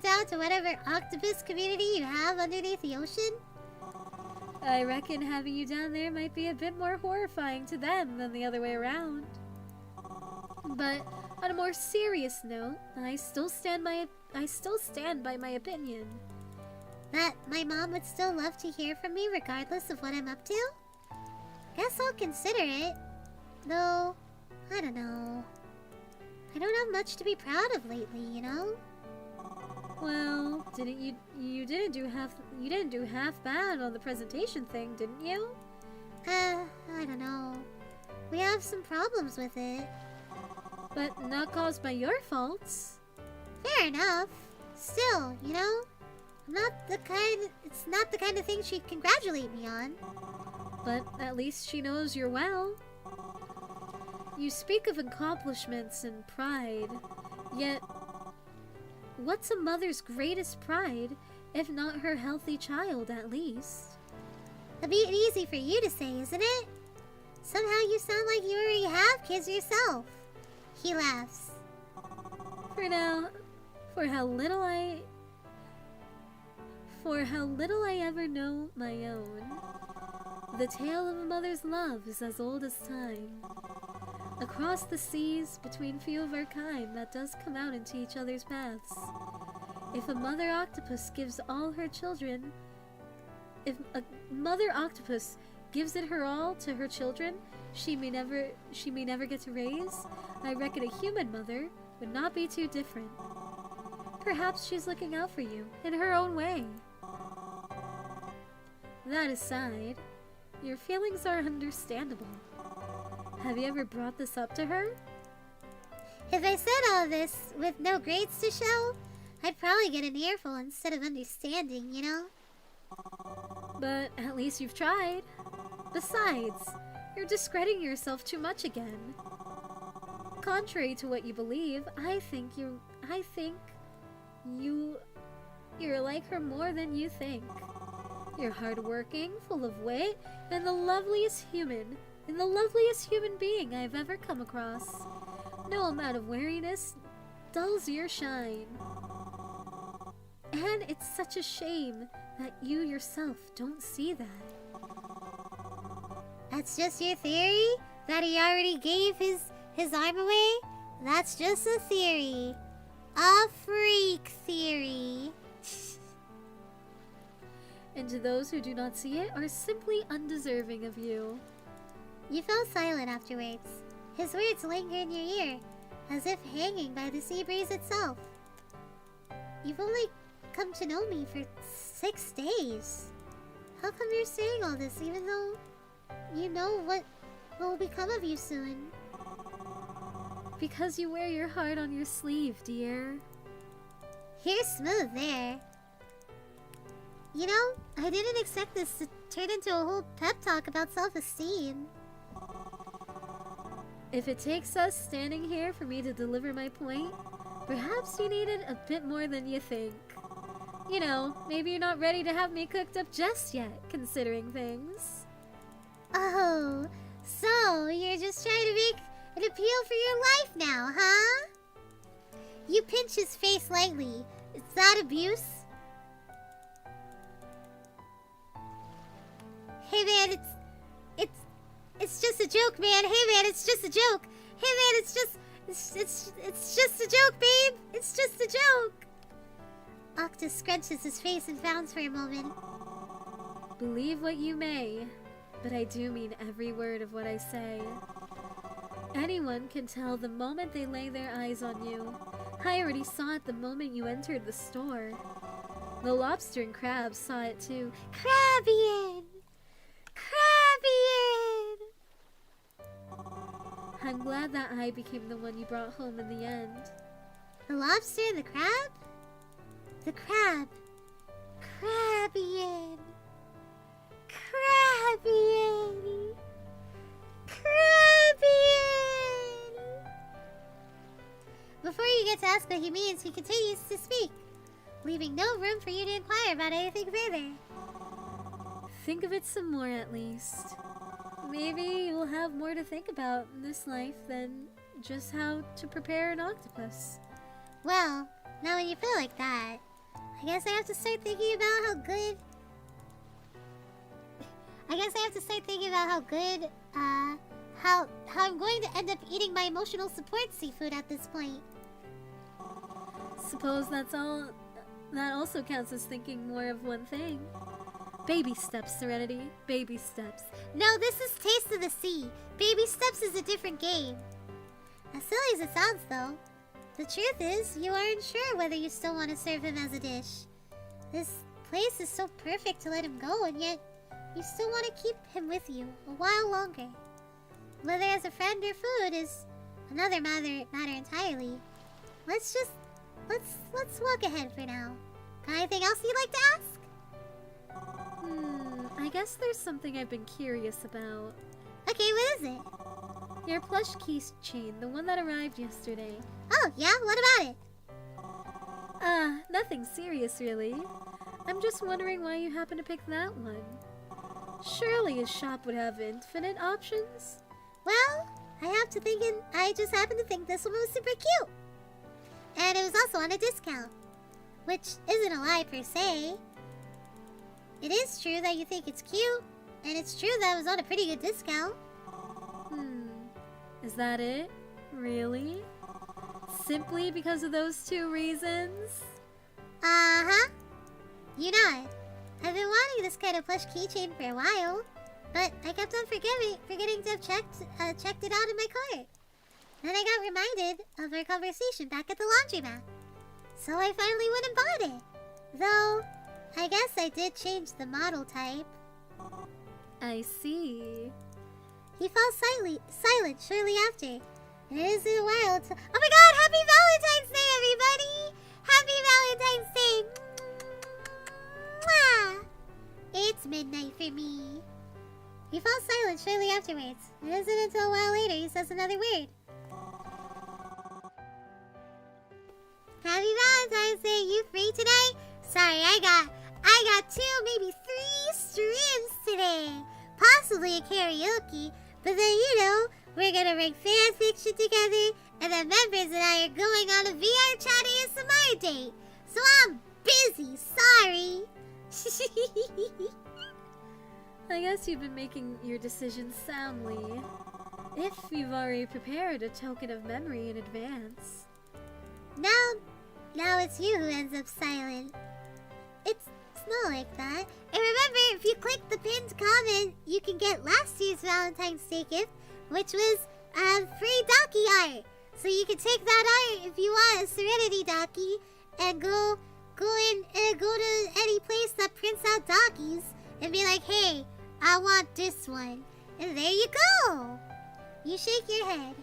down to whatever octopus community you have underneath the ocean? I reckon having you down there might be a bit more horrifying to them than the other way around. But on a more serious note, I still stand by my opinion. That my mom would still love to hear from me regardless of what I'm up to? Guess I'll consider it. Though, I don't know. I don't have much to be proud of lately, you know? Well, you didn't do half bad on the presentation thing, didn't you? I don't know. We have have some problems with it. But not caused by your faults. Fair enough. Still, you know, it's not the kind of thing she'd congratulate me on. But at least she knows you're well. You speak of accomplishments and pride, yet what's a mother's greatest pride, if not her healthy child at least? A bit easy for you to say, isn't it? Somehow you sound like you already have kids yourself. He laughs. For now, for how little I ever know my own, the tale of a mother's love is as old as time. Across the seas, between few of our kind, that does come out into each other's paths. If a mother octopus gives all her children, if a mother octopus gives it her all to her children, she may never get to raise, I reckon a human mother would not be too different. Perhaps she's looking out for you in her own way. That aside, your feelings are understandable. Have you ever brought this up to her? If I said all this with no grades to show, I'd probably get an earful instead of understanding, you know? But at least you've tried. Besides, you're discrediting yourself too much again. Contrary to what you believe, I think you're like her more than you think. You're hardworking, full of wit, and the loveliest human being I've ever come across. No amount of wariness dulls your shine. And it's such a shame that you yourself don't see that. That's just your theory? That he already gave his arm away? That's just a theory. A freak theory. And to those who do not see it are simply undeserving of you. You fell silent afterwards. His words linger in your ear, as if hanging by the sea breeze itself. You've only come to know me for 6 days. How come you're saying all this even though you know what will become of you soon? Because you wear your heart on your sleeve, dear. You're smooth there. You know, I didn't expect this to turn into a whole pep talk about self-esteem. If it takes us standing here for me to deliver my point, perhaps you needed a bit more than you think. You know, maybe you're not ready to have me cooked up just yet, considering things. Oh, so you're just trying to make an appeal for your life now, huh? You pinch his face lightly. Is that abuse? Hey man, it's just a joke, man. Hey man, it's just a joke. Hey man, it's just a joke, babe. It's just a joke. Octus scrunches his face and frowns for a moment. Believe what you may, but I do mean every word of what I say. Anyone can tell the moment they lay their eyes on you. I already saw it the moment you entered the store. The lobster and crab saw it too. Crabbian! Crabbian! I'm glad that I became the one you brought home in the end. The lobster and the crab? The crab. Crabbian. Crabbian. Crabbian. Before you get to ask what he means, he continues to speak, leaving no room for you to inquire about anything further. Think of it some more at least. Maybe you'll have more to think about in this life than just how to prepare an octopus. Well, now when you feel like that, I guess I have to start thinking about how good... how I'm going to end up eating my emotional support seafood at this point. Suppose that also counts as thinking more of one thing. Baby steps, Serenity. Baby steps. No, this is Taste of the Sea. Baby Steps is a different game. As silly as it sounds, though, the truth is, you aren't sure whether you still want to serve him as a dish. This place is so perfect to let him go, and yet you still want to keep him with you a while longer. whether as a friend or food is another matter entirely. Let's walk ahead for now. Got anything else you'd like to ask? I guess there's something I've been curious about. Okay, what is it? Your plush keychain, the one that arrived yesterday. Oh, yeah? What about it? Nothing serious really. I'm just wondering why you happen to pick that one. Surely a shop would have infinite options? Well, I just happened to think this one was super cute. And it was also on a discount. Which isn't a lie per se. It is true that you think it's cute. And it's true that it was on a pretty good discount. Is that it? Really? Simply because of those two reasons? Uh-huh. You know it. I've been wanting this kind of plush keychain for a while, but I kept on forgetting to have checked it out in my cart. Then I got reminded of our conversation back at the laundromat. So I finally went and bought it. Though, I guess I did change the model type. I see. He fell silent shortly after. And it isn't a while to... Oh my god! Happy Valentine's Day, everybody! Happy Valentine's Day! Mwah! It's midnight for me. He fell silent shortly afterwards. It isn't until a while later he says another word. Happy Valentine's Day! You free today? Sorry, I got 2, maybe 3 streams today. Possibly a karaoke. But then, you know, we're gonna bring fan fiction together, and the members and I are going on a VR chat ASMR date. So I'm busy, sorry. I guess you've been making your decisions soundly. If you've already prepared a token of memory in advance. Now it's you who ends up silent. It's not like that. And remember, if you click the pinned comment, you can get last year's Valentine's Day gift, which was free Docky art. So you can take that art if you want a Cerenity Docky and go to any place that prints out Dockies and be like, hey, I want this one. And there you go. You shake your head.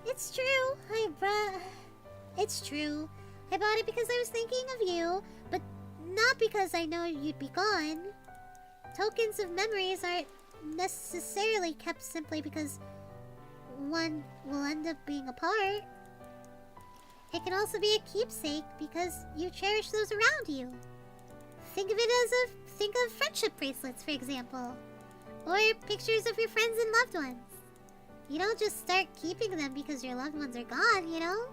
It's true. It's true. I bought it because I was thinking of you, but not because I know you'd be gone. Tokens of memories aren't necessarily kept simply because one will end up being apart. It can also be a keepsake because you cherish those around you. Think of friendship bracelets, for example, or pictures of your friends and loved ones. You don't just start keeping them because your loved ones are gone, you know?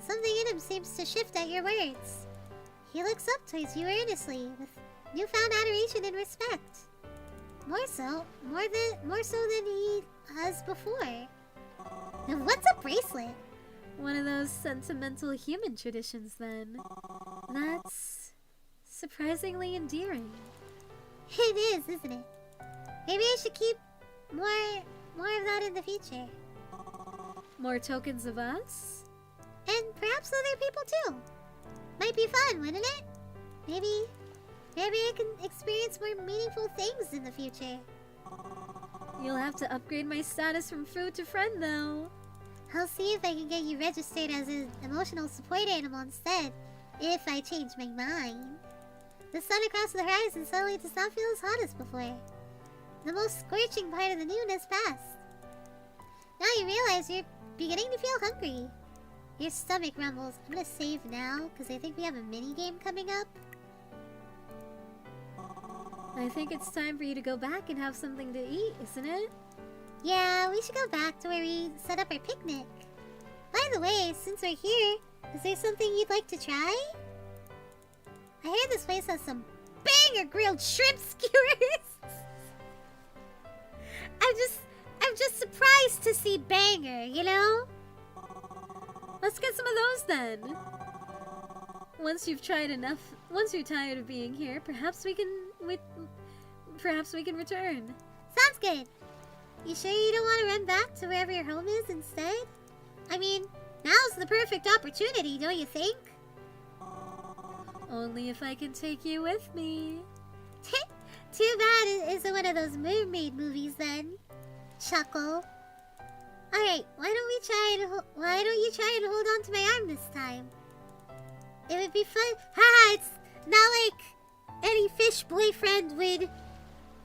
Something in him seems to shift at your words. He looks up towards you earnestly with newfound adoration and respect. More so than he has before. Now, what's a bracelet? One of those sentimental human traditions, then. That's surprisingly endearing. It is, isn't it? Maybe I should keep more of that in the future. More tokens of us? And perhaps other people too. Might be fun, wouldn't it? Maybe I can experience more meaningful things in the future. You'll have to upgrade my status from food to friend, though. I'll see if I can get you registered as an emotional support animal instead, if I change my mind. The sun across the horizon suddenly does not feel as hot as before. The most scorching part of the noon has passed. Now you realize you're beginning to feel hungry. Your stomach rumbles. I'm gonna save now, because I think we have a mini-game coming up. I think it's time for you to go back and have something to eat, isn't it? Yeah, we should go back to where we set up our picnic. By the way, since we're here, is there something you'd like to try? I hear this place has some banger grilled shrimp skewers. I'm just surprised to see banger, you know? Let's get some of those then. Once you've tried enough, once you're tired of being here, perhaps we can return. Sounds good. You sure you don't want to run back to wherever your home is instead? I mean, now's the perfect opportunity, don't you think? Only if I can take you with me. Too bad it isn't one of those mermaid movies then. Chuckle. Alright, why don't you try and hold on to my arm this time? It would be fun. Haha, it's not like any fish boyfriend would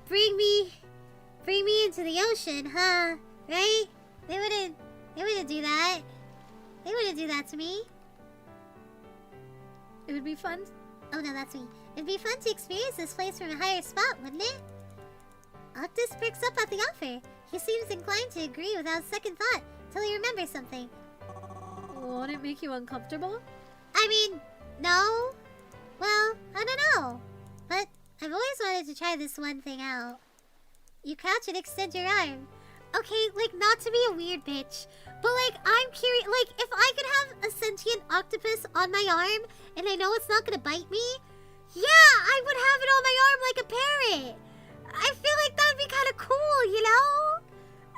bring me into the ocean, huh? Right? They wouldn't do that. They wouldn't do that to me. It would be fun. Oh no, that's me. It'd be fun to experience this place from a higher spot, wouldn't it? Octus perks up at the offer. He seems inclined to agree without second thought till he remembers something. Won't it make you uncomfortable? I mean, no. Well, I don't know. But I've always wanted to try this one thing out. You crouch and extend your arm. Okay, like, not to be a weird bitch, but like, I'm curious, like, if I could have a sentient octopus on my arm and I know it's not gonna bite me, yeah, I would have it on my arm like a parrot. I feel like that'd be kind of cool, you know?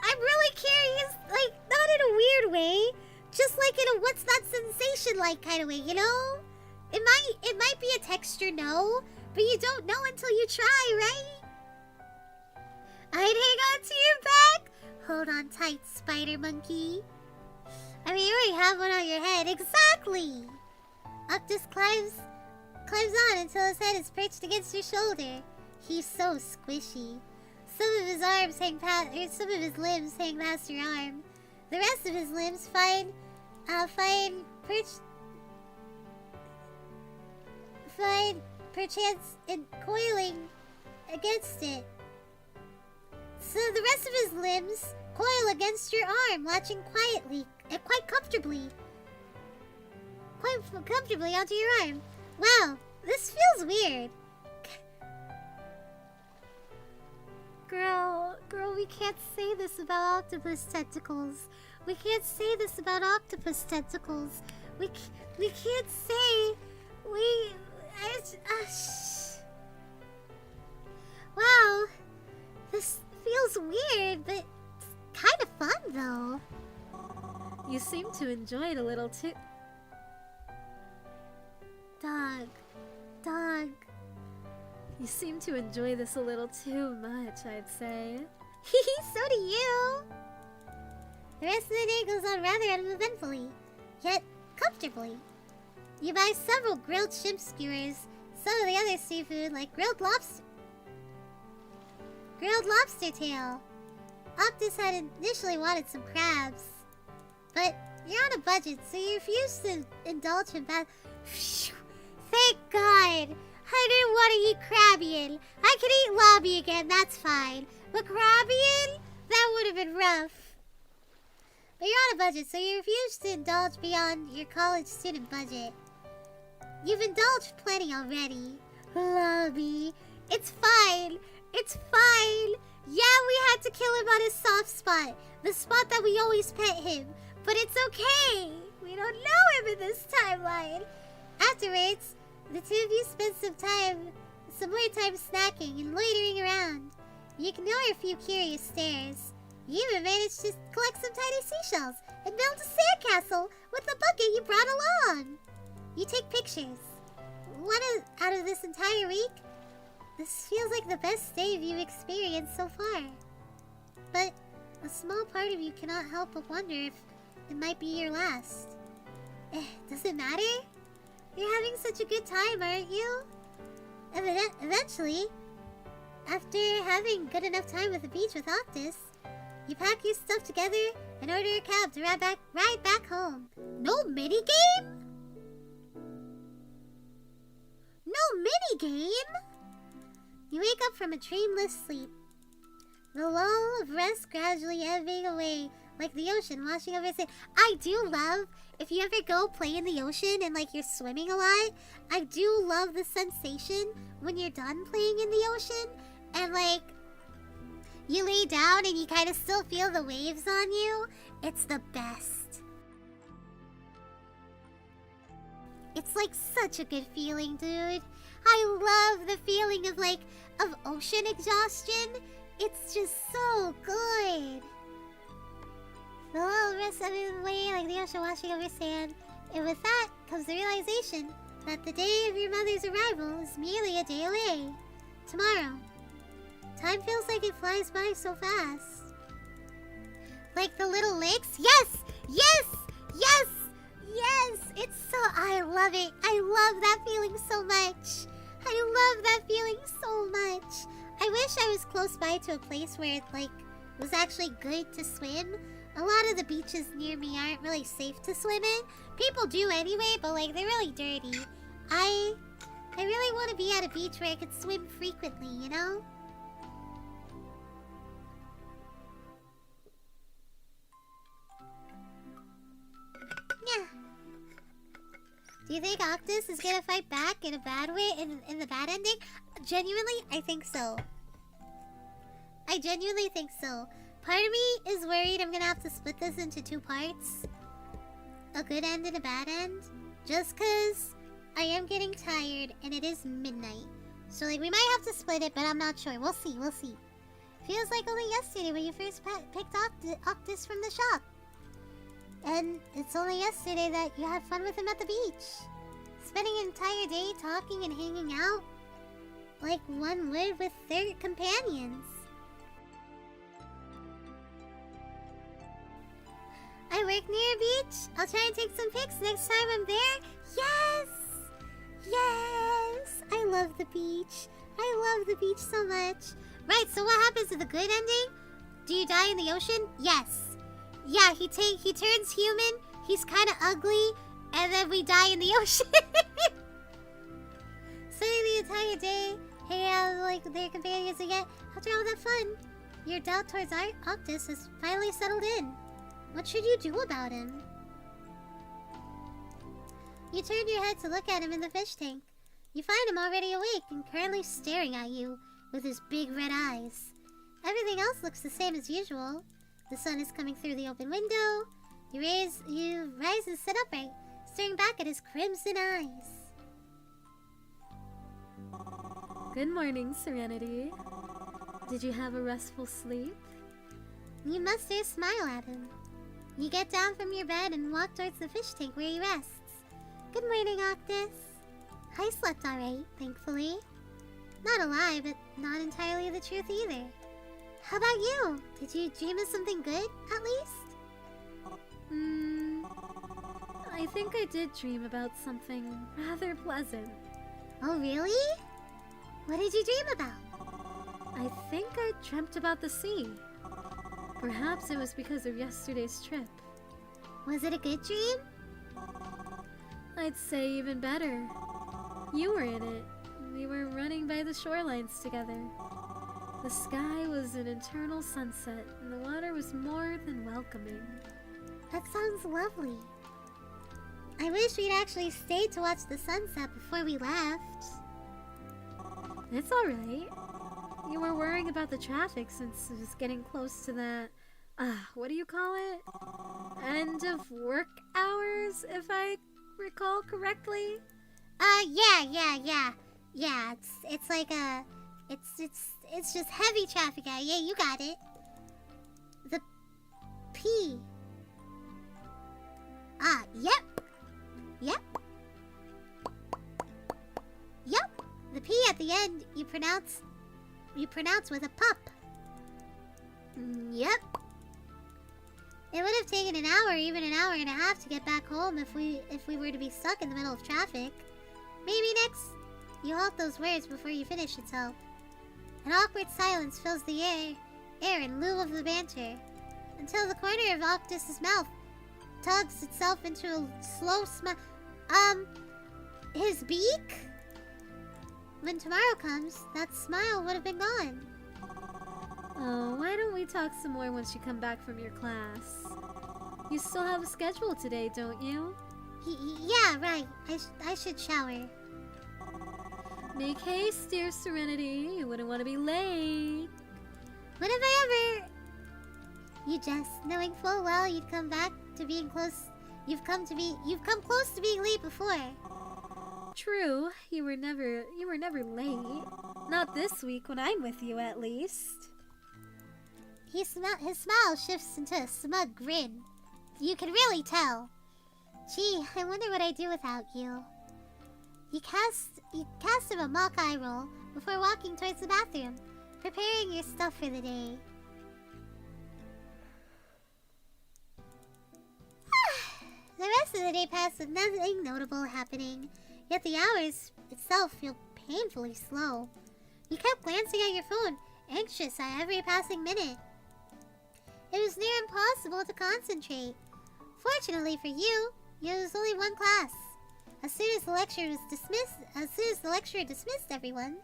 I'm really curious, like, not in a weird way, just like in a what's that sensation like kind of way, you know? It might be a texture no, but you don't know until you try, right? I'd hang on to your back. Hold on tight, spider monkey. I mean, you already have one on your head. Exactly! Octus climbs on until his head is perched against your shoulder. He's so squishy. Some of his limbs hang past your arm. The rest of his limbs find perchance in coiling against it. So the rest of his limbs coil against your arm, latching quietly and quite comfortably onto your arm. Wow, this feels weird. Girl, we can't say this about octopus tentacles. We can't say this about octopus tentacles. We can't say. Wow, this feels weird, but it's kind of fun though. You seem to enjoy it a little too. Dog. You seem to enjoy this a little too much, I'd say. So do you. The rest of the day goes on rather uneventfully, yet comfortably. You buy several grilled shrimp skewers, some of the other seafood like grilled lobster tail. Octus had initially wanted some crabs, but you're on a budget, so you refuse to indulge in bad. Thank God! I didn't want to eat Crabbian. I can eat Lobby again, that's fine. But Crabbian? That would have been rough. But you're on a budget, so you refuse to indulge beyond your college student budget. You've indulged plenty already. Lobby. It's fine. It's fine. Yeah, we had to kill him on his soft spot. The spot that we always pet him. But it's okay. We don't know him in this timeline. Afterwards, the two of you spend some more time snacking and loitering around. You ignore a few curious stares. You even managed to collect some tiny seashells and build a sandcastle with the bucket you brought along. You take pictures. Out of this entire week, this feels like the best day you've experienced so far. But a small part of you cannot help but wonder if it might be your last. Does it matter? You're having such a good time, aren't you? Eventually, after having good enough time at the beach with Octus, you pack your stuff together and order a cab to ride back home. No minigame? No minigame? You wake up from a dreamless sleep. The lull of rest gradually ebbing away like the ocean washing over sand. I do love, if you ever go play in the ocean and like you're swimming a lot, I do love the sensation when you're done playing in the ocean and like you lay down and you kind of still feel the waves on you. It's the best. It's like such a good feeling, dude. I love the feeling of ocean exhaustion. It's just so good. The little rest of it away like the ocean washing over sand. And with that comes the realization that the day of your mother's arrival is merely a day away. Tomorrow, Time feels like it flies by so fast. Like the little lakes? Yes! Yes! Yes! Yes! It's so... I love it. I love that feeling so much. I love that feeling so much. I wish I was close by to a place where it, like, was actually good to swim. A lot of the beaches near me aren't really safe to swim in. People do anyway, but, like, they're really dirty. I really want to be at a beach where I could swim frequently, you know? Yeah. Do you think Octopus is gonna fight back in a bad way, in the bad ending? Genuinely, I think so. I genuinely think so. Part of me is worried I'm gonna have to split this into 2 parts. A good end and a bad end. Just cause I am getting tired and it is midnight. So like we might have to split it, but I'm not sure. We'll see, we'll see. Feels like only yesterday when you first picked Octopus from the shop. And it's only yesterday that you had fun with him at the beach. Spending an entire day talking and hanging out like one would with their companions. I work near a beach. I'll try and take some pics next time I'm there. Yes! Yes! I love the beach. I love the beach so much. Right, so what happens to the good ending? Do you die in the ocean? Yes. Yeah, he turns human, he's kind of ugly, and then we die in the ocean. Spending the entire day hanging out like their companions again. After all that fun, your doubt towards Octopus has finally settled in. What should you do about him? You turn your head to look at him in the fish tank. You find him already awake and currently staring at you with his big red eyes. Everything else looks the same as usual. The sun is coming through the open window. You rise and sit upright, staring back at his crimson eyes. Good morning, Cerenity. Did you have a restful sleep? You muster a smile at him. You get down from your bed and walk towards the fish tank where he rests. Good morning, Octopus. I slept alright, thankfully. Not a lie, but not entirely the truth either. How about you? Did you dream of something good, at least? I think I did dream about something rather pleasant. Oh, really? What did you dream about? I think I dreamt about the sea. Perhaps it was because of yesterday's trip. Was it a good dream? I'd say even better. You were in it. We were running by the shorelines together. The sky was an eternal sunset, and the water was more than welcoming. That sounds lovely. I wish we'd actually stayed to watch the sunset before we left. It's alright. You were worrying about the traffic since it was getting close to that, what do you call it? End of work hours, if I recall correctly? Yeah, it's like a... It's just heavy traffic out. Yeah, you got it. The P. Yep. The P at the end you pronounce with a pup. Yep. It would have taken an hour, even an hour and a half to get back home if we were to be stuck in the middle of traffic. Maybe next you halt those words before you finish itself. An awkward silence fills the air in lieu of the banter, until the corner of Octopus's mouth tugs itself into a slow smile. His beak? When tomorrow comes, that smile would have been gone. Oh, why don't we talk some more once you come back from your class? You still have a schedule today, don't you? Yeah, right. I should shower. Make haste, dear Cerenity. You wouldn't want to be late. When have I ever... You jest, knowing full well you'd come back to being close... You've come close to being late before. True, you were never late. Not this week when I'm with you, at least. His smile shifts into a smug grin. You can really tell. Gee, I wonder what I'd do without you. You cast him a mock eye roll before walking towards the bathroom. preparing your stuff for the day. The rest of the day passed with nothing notable happening, yet the hours itself feel painfully slow. You kept glancing at your phone, anxious at every passing minute. It was near impossible to concentrate. Fortunately for you, there was only one class. As soon as the lecturer dismissed everyone,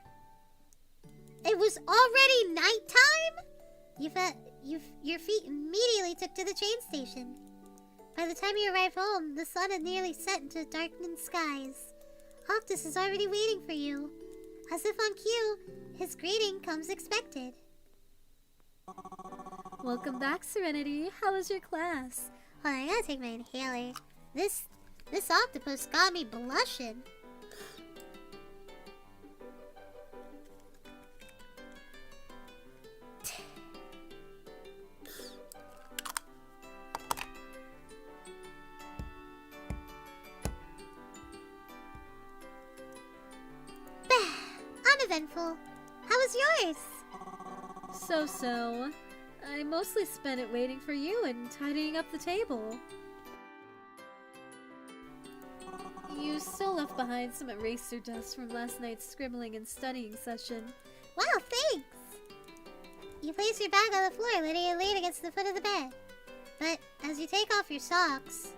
it was already nighttime. Your feet immediately took to the train station. By the time you arrived home, the sun had nearly set into darkening skies. Octopus is already waiting for you. As if on cue, his greeting comes expected. Welcome back, Cerenity. How was your class? Hold on, I gotta take my inhaler. This octopus got me blushing. Uneventful. How was yours? So. I mostly spent it waiting for you and tidying up the table. You still left behind some eraser dust from last night's scribbling and studying session. Wow, thanks! You place your bag on the floor, letting it lay against the foot of the bed. But as you take off your socks,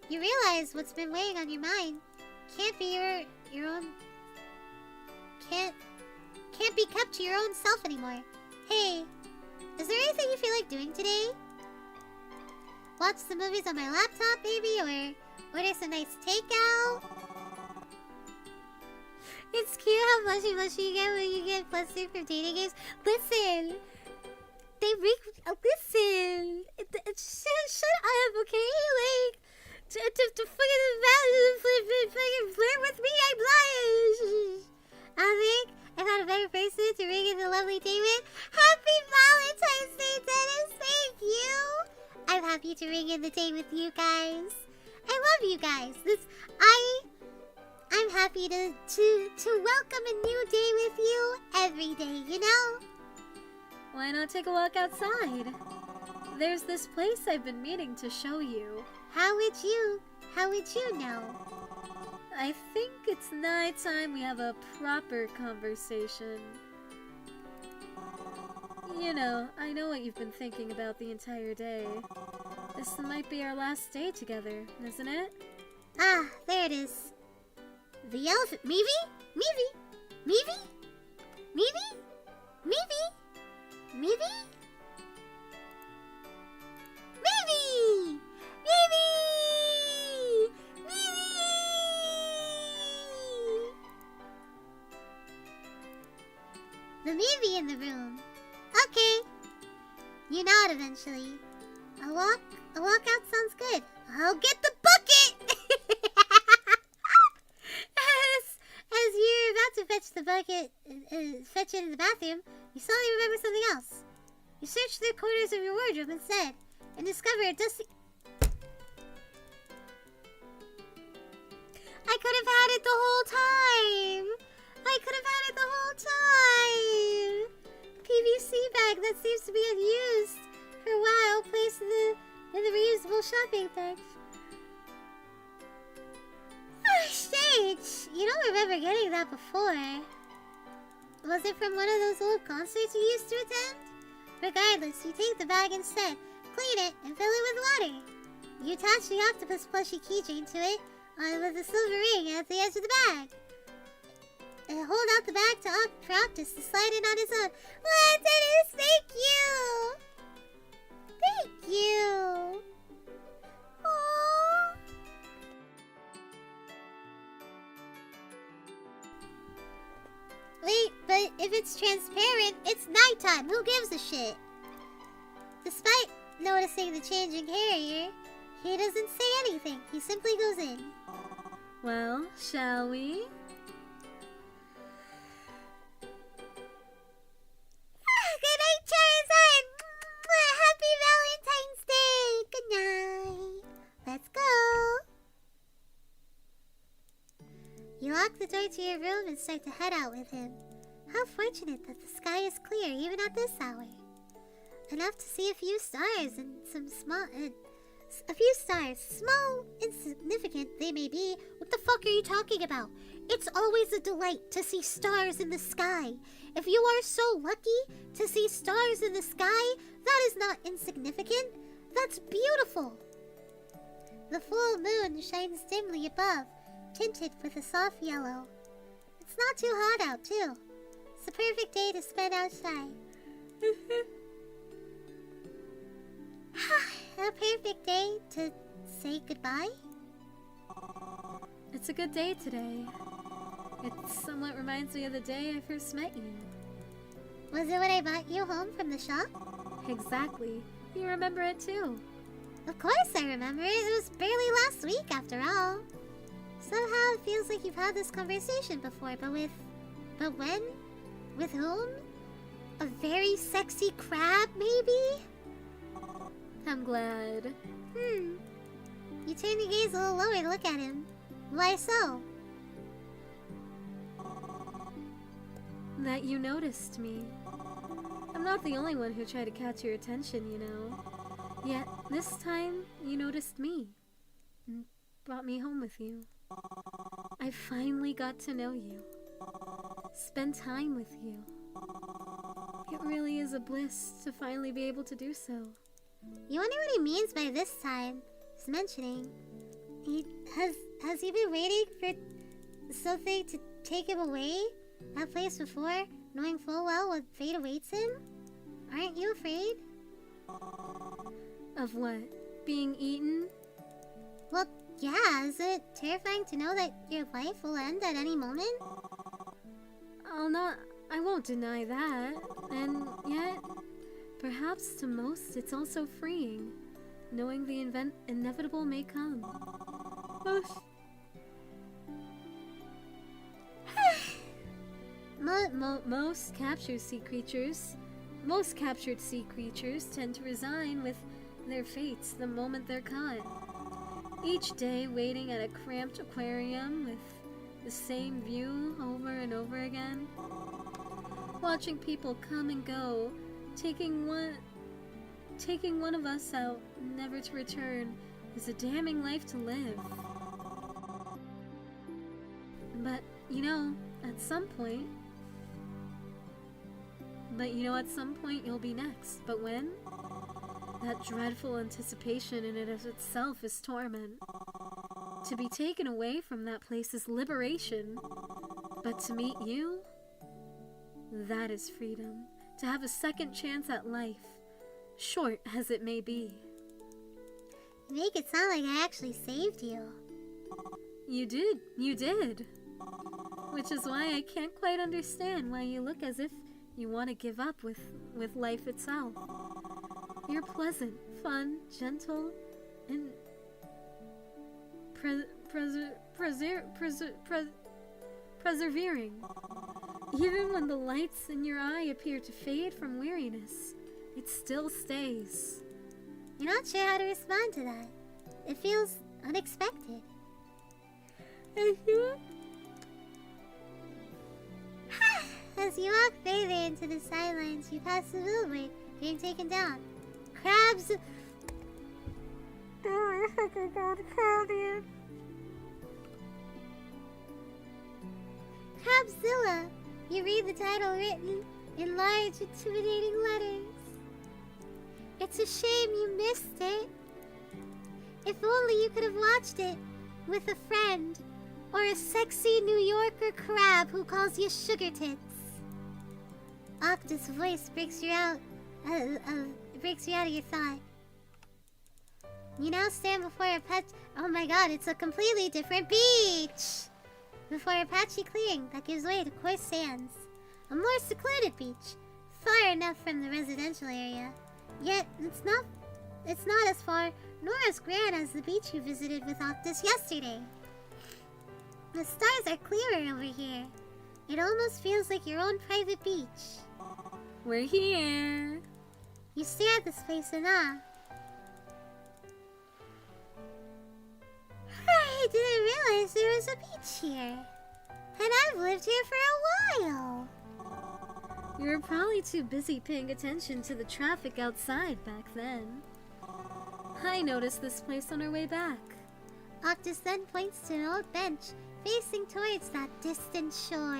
you realize what's been weighing on your mind can't be your own... Can't be kept to your own self anymore. Hey, is there anything you feel like doing today? Watch the movies on my laptop, maybe? Or order some nice takeout? It's cute how mushy you get when you get flustered from dating games. Listen! Listen! Shut up, okay? Like, to fucking flirt with me, I blush! I think I found a better person to ring in the lovely day with. Happy Valentine's Day, Dennis! Thank you! I'm happy to ring in the day with you guys. I love you guys. I'm happy to welcome a new day with you every day, you know? Why not take a walk outside? There's this place I've been meaning to show you. How would you know? I think it's night time we have a proper conversation. You know, I know what you've been thinking about the entire day. This might be our last day together, isn't it? Ah, there it is. The elephant. Meevee? Meevee? Meevee? Meevee? Meevee? Meevee? Meevee! Meevee! Meevee! The Meevee in the room. Okay. You nod eventually. A walk out sounds good. I'll get the bucket! As you're about to fetch the bucket, fetch it in the bathroom, you suddenly remember something else. You search the corners of your wardrobe instead, and discover a dusty... I could have had it the whole time! PVC bag that seems to be unused for a while, placed in the reusable shopping bag. Stage! You don't remember getting that before. Was it from one of those old concerts you used to attend? Regardless, you take the bag instead, clean it, and fill it with water. You attach the octopus plushie keychain to it with a silver ring at the edge of the bag. And hold out the bag for Octopus to slide in on his own. Well, Dennis, thank you! Thank you! Aww. Wait, but if it's transparent, it's nighttime. Who gives a shit? Despite noticing the changing hair, he doesn't say anything. He simply goes in. Well, shall we? Good night, Charizard! Happy Valentine's Day! Good night. Let's go. You lock the door to your room and start to head out with him. How fortunate that the sky is clear even at this hour. Enough to see a few stars and a few stars. Small, insignificant they may be. What the fuck are you talking about? It's always a delight to see stars in the sky. If you are so lucky to see stars in the sky, that is not insignificant. That's beautiful. The full moon shines dimly above, tinted with a soft yellow. It's not too hot out, too. It's a perfect day to spend outside. A perfect day to say goodbye? It's a good day today. It somewhat reminds me of the day I first met you. Was it when I brought you home from the shop? Exactly. You remember it too. Of course I remember it. It was barely last week after all. Somehow it feels like you've had this conversation before, but when? With whom? A very sexy crab, maybe? I'm glad. You turned your gaze a little lower to look at him. Why so? That you noticed me. I'm not the only one who tried to catch your attention, you know. Yet, this time, you noticed me. And brought me home with you. I finally got to know you. Spend time with you. It really is a bliss to finally be able to do so. You wonder what he means by this time. He's mentioning. Has he been waiting for something to take him away? That place before, knowing full well what fate awaits him? Aren't you afraid? Of what? Being eaten? Well, yeah, is it terrifying to know that your life will end at any moment? I won't deny that. And yet, perhaps to most it's also freeing, knowing the inevitable may come. Most captured sea creatures tend to resign with their fates the moment they're caught. Each day waiting at a cramped aquarium with the same view over and over again. Watching people come and go, taking one of us out, never to return, is a damning life to live. But, at some point you'll be next. But when? That dreadful anticipation in it of itself is torment. To be taken away from that place is liberation. But to meet you, that is freedom. To have a second chance at life, short as it may be. You make it sound like I actually saved you. You did. Which is why I can't quite understand why you look as if you want to give up with life itself. You're pleasant, fun, gentle, and persevering. Even when the lights in your eye appear to fade from weariness, it still stays. You're not sure how to respond to that. It feels unexpected. As you walk further into the sidelines, you pass the billboard being taken down. Crabs! Oh my fucking god, crab! Crabzilla! You read the title written in large, intimidating letters. It's a shame you missed it. If only you could have watched it with a friend, or a sexy New Yorker crab who calls you sugar tits. Octa's voice breaks you out of your thought. You now stand before a oh my god, it's a completely different beach! Before a patchy clearing that gives way to coarse sands. A more secluded beach, far enough from the residential area. Yet, it's not as far nor as grand as the beach you visited with Octus yesterday. The stars are clearer over here. It almost feels like your own private beach. We're here. You stare at this place in awe. I didn't realize there was a beach here. And I've lived here for a while. You were probably too busy paying attention to the traffic outside back then. I noticed this place on our way back. Octus then points to an old bench facing towards that distant shore.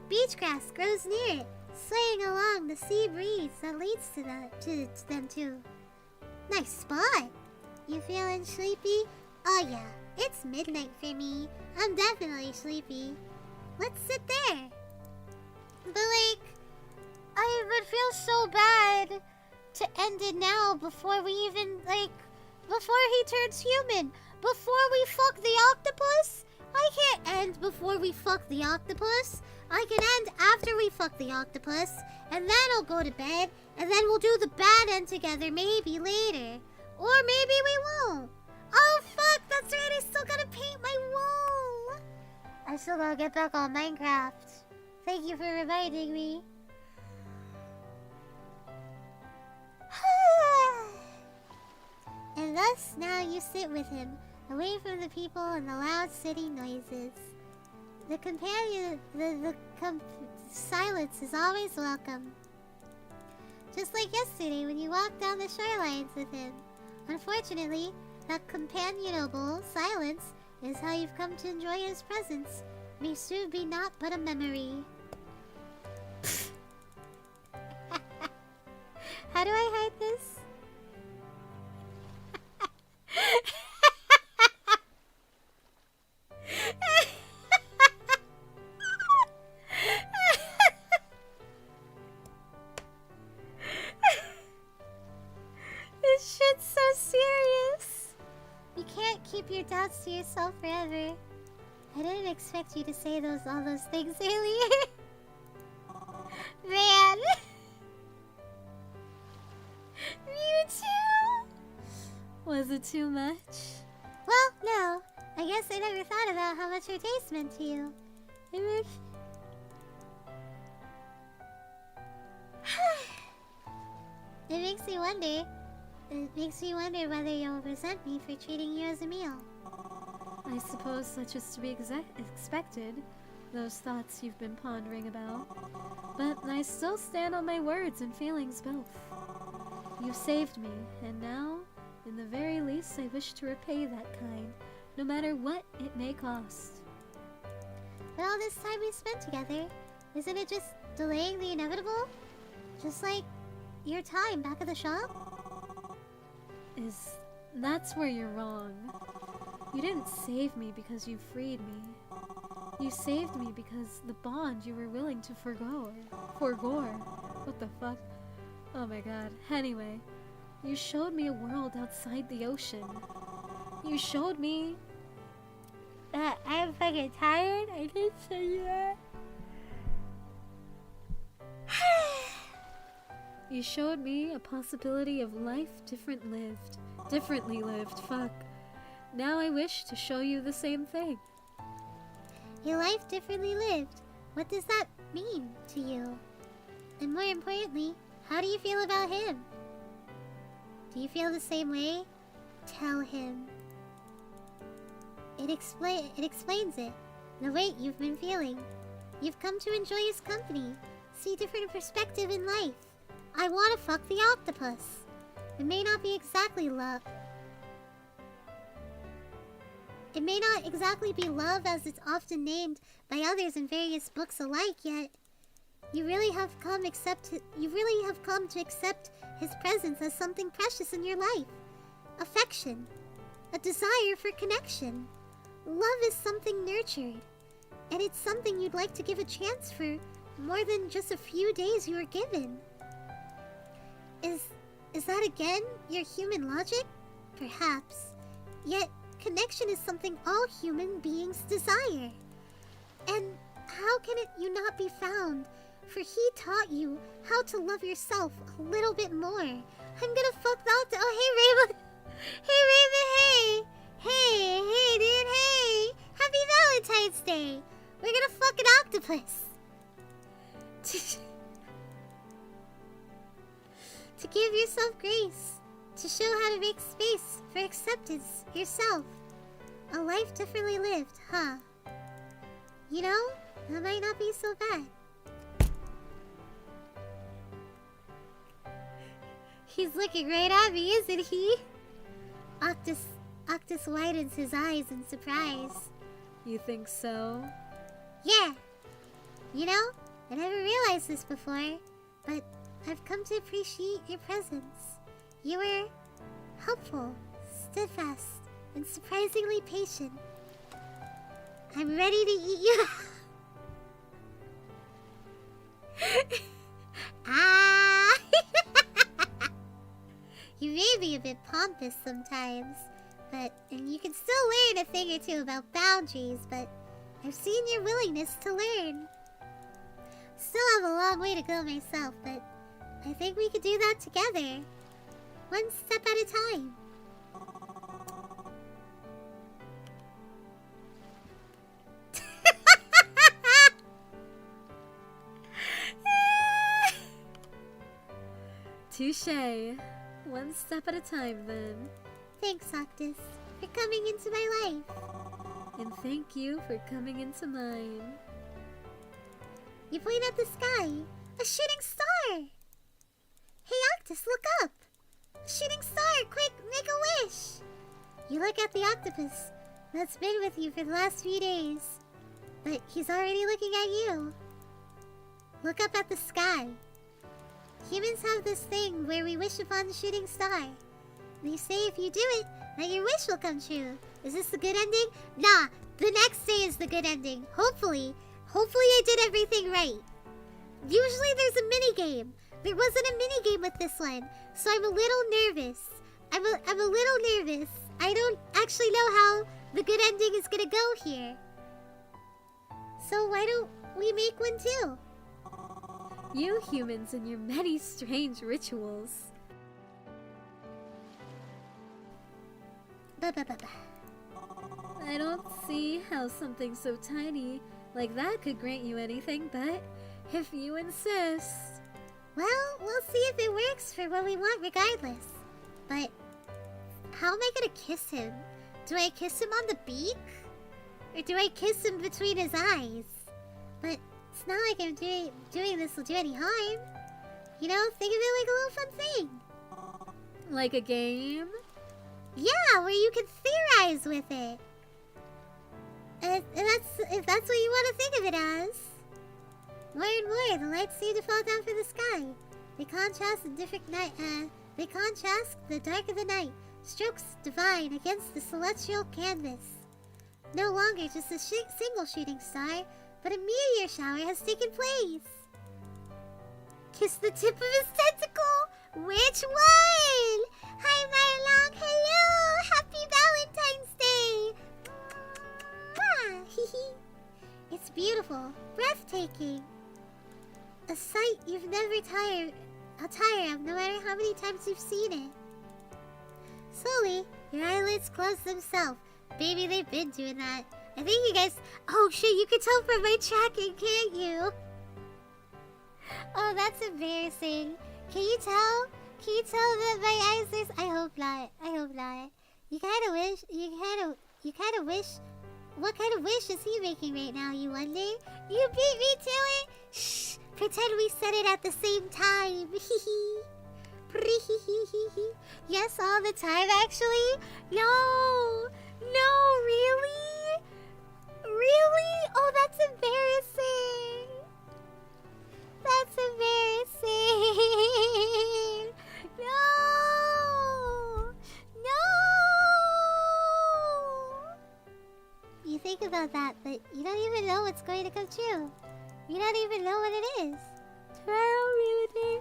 Beach grass grows near it, swaying along the sea breeze that leads to them too. Nice spot! You feeling sleepy? Oh yeah, it's midnight for me. I'm definitely sleepy. Let's sit there. But like, I would feel so bad to end it now before we even, before he turns human. Before we fuck the octopus? I can't end before we fuck the octopus. I can end after we fuck the octopus, and then I'll go to bed, and then we'll do the bad end together maybe later. Or maybe we won't. Oh fuck, that's right, I still gotta paint my wall. I still gotta get back on Minecraft. Thank you for reminding me. And thus now you sit with him, away from the people and the loud city noises. The silence is always welcome. Just like yesterday when you walked down the shorelines with him. Unfortunately, that companionable silence is how you've come to enjoy his presence. May soon be naught but a memory. How do I hide this? This shit's so serious. You can't keep your doubts to yourself forever. I didn't expect you to say all those things earlier. Man. Mewtwo! Was it too much? Well, no. I guess I never thought about how much her taste meant to you. It makes me wonder. It makes me wonder whether you'll resent me for treating you as a meal. I suppose such is to be expected, those thoughts you've been pondering about. But I still stand on my words and feelings both. You've saved me, and now, in the very least, I wish to repay that kind, no matter what it may cost. But all this time we spent together, isn't it just delaying the inevitable? Just like your time back at the shop? That's where you're wrong. You didn't save me because you freed me. You saved me because the bond you were willing to forgo. What the fuck? Oh my god. Anyway, you showed me a world outside the ocean. You showed me that I'm fucking tired? I didn't say that. You showed me a possibility of life differently lived, fuck. Now I wish to show you the same thing. Your life differently lived. What does that mean to you? And more importantly, how do you feel about him? Do you feel the same way? Tell him. It explains it. The weight you've been feeling. You've come to enjoy his company. See different perspective in life. I want to fuck the octopus. It may not be exactly love. It may not exactly be love as it's often named by others in various books alike, yet you really have come to accept his presence as something precious in your life. Affection. A desire for connection. Love is something nurtured. And it's something you'd like to give a chance for more than just a few days you were given. Is that again your human logic? Perhaps. Yet, connection is something all human beings desire. And how can you not be found? For he taught you how to love yourself a little bit more. I'm gonna fuck that. Oh, hey, Raymond. Hey, Raymond, hey. Hey, dude, hey. Happy Valentine's Day. We're gonna fuck an octopus. To give yourself grace. To show how to make space for acceptance yourself. A life differently lived, huh? You know, that might not be so bad. He's looking right at me, isn't he? Octus widens his eyes in surprise. You think so? Yeah. You know, I never realized this before, but I've come to appreciate your presence. You were helpful, steadfast, and surprisingly patient. I'm ready to eat you. Ah! You may be a bit pompous sometimes, and you can still learn a thing or two about boundaries, but I've seen your willingness to learn. Still have a long way to go myself, but I think we could do that together. One step at a time. Touché. One step at a time, then. Thanks, Octus, for coming into my life. And thank you for coming into mine. You point at the sky. A shooting star! Hey, Octus, look up! A shooting star! Quick, make a wish! You look at the octopus that's been with you for the last few days. But he's already looking at you. Look up at the sky. Humans have this thing where we wish upon the shooting star. They say if you do it, then your wish will come true. Is this the good ending? Nah, the next day is the good ending. Hopefully I did everything right. Usually there's a minigame. There wasn't a minigame with this one, so I'm a little nervous. I'm a little nervous. I don't actually know how the good ending is gonna go here. So why don't we make one too? You humans and your many strange rituals. I don't see how something so tiny like that could grant you anything, but if you insist. Well, we'll see if it works for what we want regardless. But how am I gonna kiss him? Do I kiss him on the beak? Or do I kiss him between his eyes? But it's not like I'm doing this will do any harm. You know, think of it like a little fun thing. Like a game? Yeah, where you can theorize with it. If that's what you want to think of it as. More and more, the lights seem to fall down from the sky. They contrast the dark of the night, strokes divine against the celestial canvas. No longer just a single shooting star, but a meteor shower has taken place. Kiss the tip of his tentacle. Which one? Hi, Marlong. Hello. Happy Valentine's Day. Mwah. It's beautiful, breathtaking. A sight you've never tire of, no matter how many times you've seen it. Slowly, your eyelids close themselves. Baby, they've been doing that. I think you guys... Oh, shit, you can tell from my tracking, can't you? Oh, that's embarrassing. Can you tell? Can you tell that my eyes are... I hope not. I hope not. You kind of wish... What kind of wish is he making right now, you wonder? You beat me to it? Shh! Pretend we said it at the same time. Yes, all the time, actually? No! No, really? Really? Oh, that's embarrassing. That's embarrassing. No! No! You think about that, but you don't even know what's going to come true. You don't even know what it is. Tomorrow will be the day.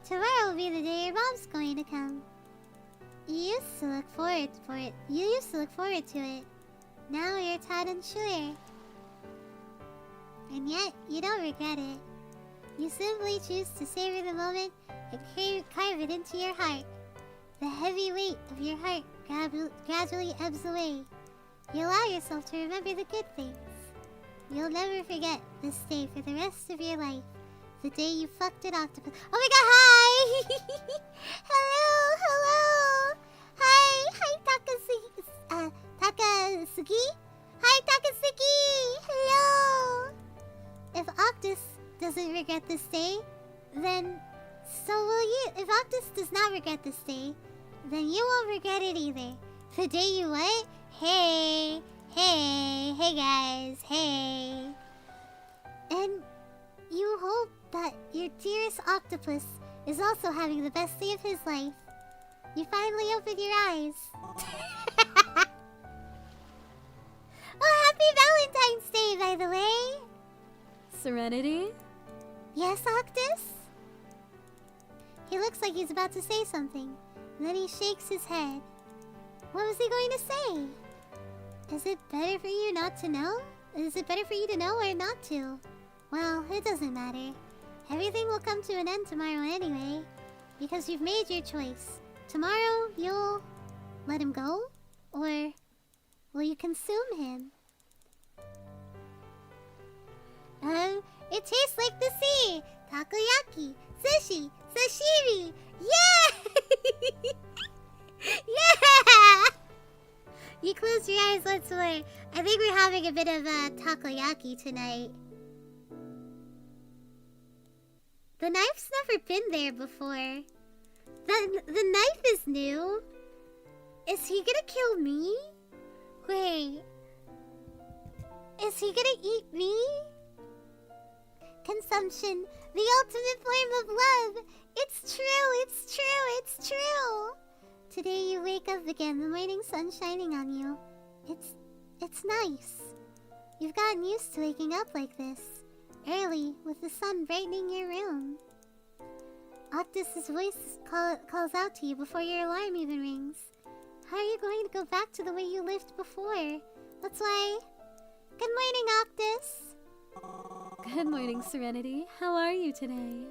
Tomorrow will be the day your mom's going to come. You used to look forward to it. Now you're tad unsure. And yet, you don't regret it. You simply choose to savor the moment and carve it into your heart. The heavy weight of your heart gradually ebbs away. You allow yourself to remember the good things. You'll never forget this day for the rest of your life. The day you fucked an octopus. Oh my god, hi! Hello! Hi, Takasugi? Hi, Takasugi! Hello! If Octus doesn't regret this day, Then, so will you. If Octus does not regret this day, then you won't regret it either. The day you what? Hey guys, hey. And you hope that your dearest Octopus is also having the best day of his life. You finally opened your eyes. Oh, happy Valentine's Day, by the way. Serenity? Yes, Octus? He looks like he's about to say something, and then he shakes his head. What was he going to say? Is it better for you not to know? Is it better for you to know or not to? Well, it doesn't matter. Everything will come to an end tomorrow anyway, because you've made your choice. Tomorrow, you'll let him go? Or will you consume him? It tastes like the sea! Takoyaki! Sushi! Sashimi! Yeah! Yeah! You close your eyes once more. I think we're having a bit of takoyaki tonight. The knife's never been there before. The knife is new. Is he gonna kill me? Wait. Is he gonna eat me? Consumption, the ultimate form of love. It's true, it's true, it's true. Today you wake up again, the morning sun shining on you. It's nice. You've gotten used to waking up like this, early, with the sun brightening your room. Octus's voice calls out to you before your alarm even rings. How are you going to go back to the way you lived before? That's why... Good morning, Octus! Good morning, Serenity. How are you today?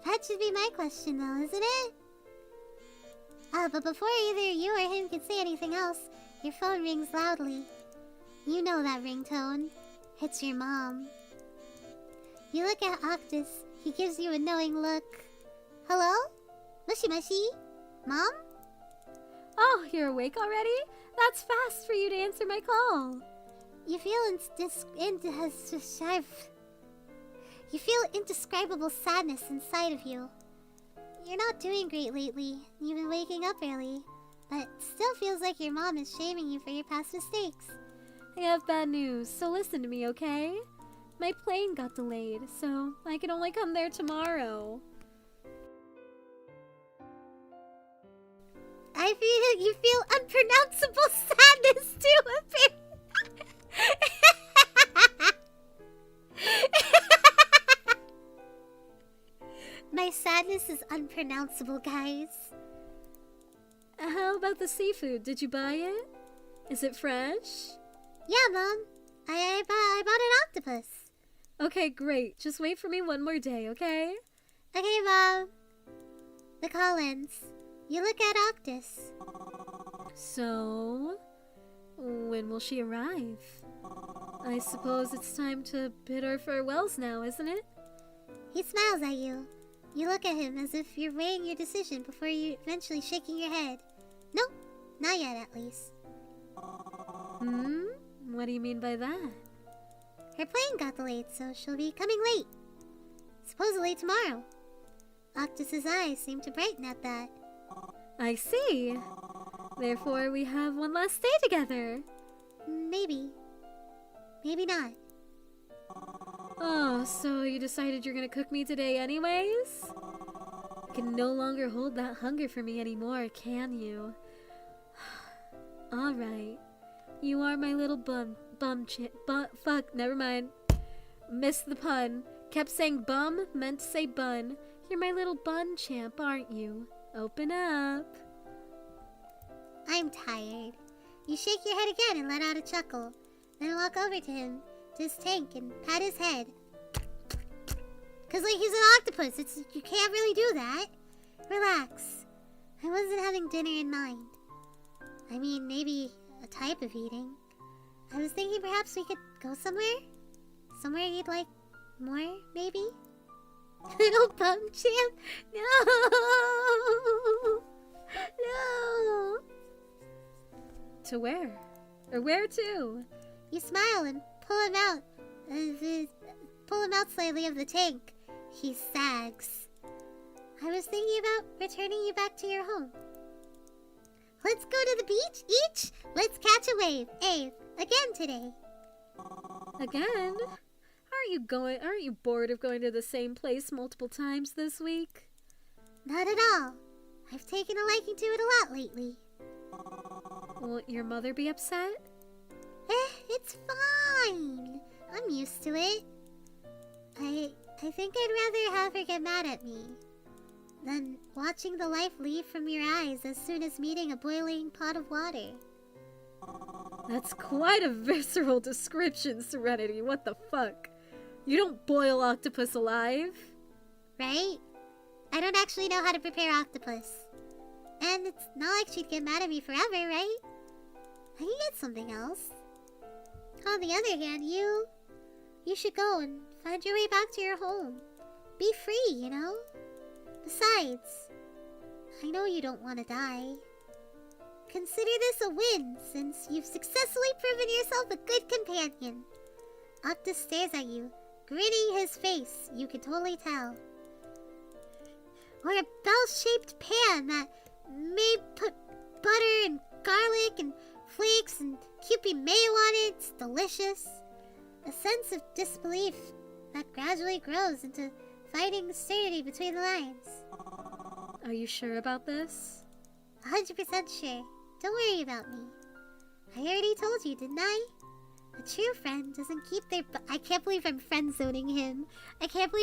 That should be my question, though, isn't it? But before either you or him can say anything else, your phone rings loudly. You know that ringtone. It's your mom. You look at Octus. He gives you a knowing look. Hello? Mushy mushy? Mom? Oh, you're awake already? That's fast for you to answer my call. You feel indescribable sadness inside of you. You're not doing great lately. You've been waking up early, but still feels like your mom is shaming you for your past mistakes. I have bad news, so listen to me, okay? My plane got delayed, so I can only come there tomorrow. You feel unpronounceable sadness too, apparently. My sadness is unpronounceable, guys. How about the seafood? Did you buy it? Is it fresh? Yeah, Mom. I bought an octopus. Okay, great. Just wait for me one more day, okay? Okay, Mom. The call ends. You look at Octus. So, when will she arrive? I suppose it's time to bid our farewells now, isn't it? He smiles at you. You look at him as if you're weighing your decision before you eventually shaking your head. Nope, not yet at least. What do you mean by that? Her plane got delayed, so she'll be coming late. Supposedly tomorrow. Octus's eyes seem to brighten at that. I see. Therefore, we have one last day together. Maybe. Maybe not. Oh, so you decided you're gonna cook me today anyways? You can no longer hold that hunger for me anymore, can you? Alright. You are my little fuck, never mind. Missed the pun. Kept saying bum, meant to say bun. You're my little bun champ, aren't you? Open up. I'm tired. You shake your head again and let out a chuckle. Then walk over to him, to his tank, and pat his head. Cause like he's an octopus, you can't really do that. Relax. I wasn't having dinner in mind. I mean, maybe a type of eating. I was thinking perhaps we could go somewhere? Somewhere you'd like more, maybe? Little bum champ? No! No! To where? Or where to? You smile and pull him out. Pull him out slightly of the tank. He sags. I was thinking about returning you back to your home. Let's go to the beach each. Let's catch a wave. Again today. Again? Aren't you bored of going to the same place multiple times this week? Not at all. I've taken a liking to it a lot lately. Won't your mother be upset? It's fine. I'm used to it. I think I'd rather have her get mad at me than watching the life leave from your eyes as soon as meeting a boiling pot of water. That's quite a visceral description, Serenity. What the fuck? You don't boil octopus alive. Right? I don't actually know how to prepare octopus. And it's not like she'd get mad at me forever, right? I can get something else. On the other hand, you should go and find your way back to your home. Be free, you know? Besides, I know you don't want to die. Consider this a win, since you've successfully proven yourself a good companion. Octus stares at you, grinning his face, you can totally tell. Or a bell-shaped pan that may put butter and garlic and flakes and Kewpie mayo on it. It's delicious. A sense of disbelief that gradually grows into fighting certainty between the lines. Are you sure about this? 100% sure. Don't worry about me. I already told you, didn't I? A true friend doesn't keep their... I can't believe I'm friend-zoning him. I didn't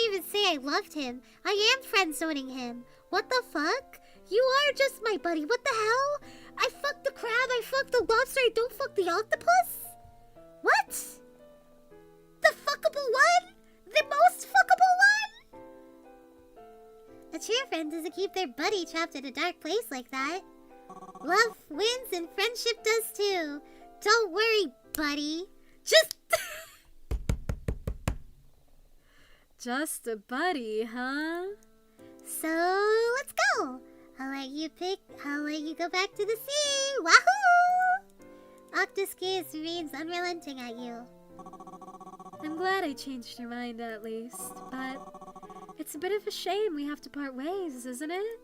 even say I loved him. I am friend-zoning him. What the fuck? You are just my buddy. What the hell? I fucked the crab. I fucked the lobster. I don't fuck the octopus? What? The fuckable one? The most fuckable one? A true friend doesn't keep their buddy trapped in a dark place like that. Love wins and friendship does too. Don't worry, buddy. Just a buddy, huh? So, let's go. I'll let you go back to the sea. Wahoo! Octus gaze remains unrelenting at you. I'm glad I changed your mind at least, but it's a bit of a shame we have to part ways, isn't it?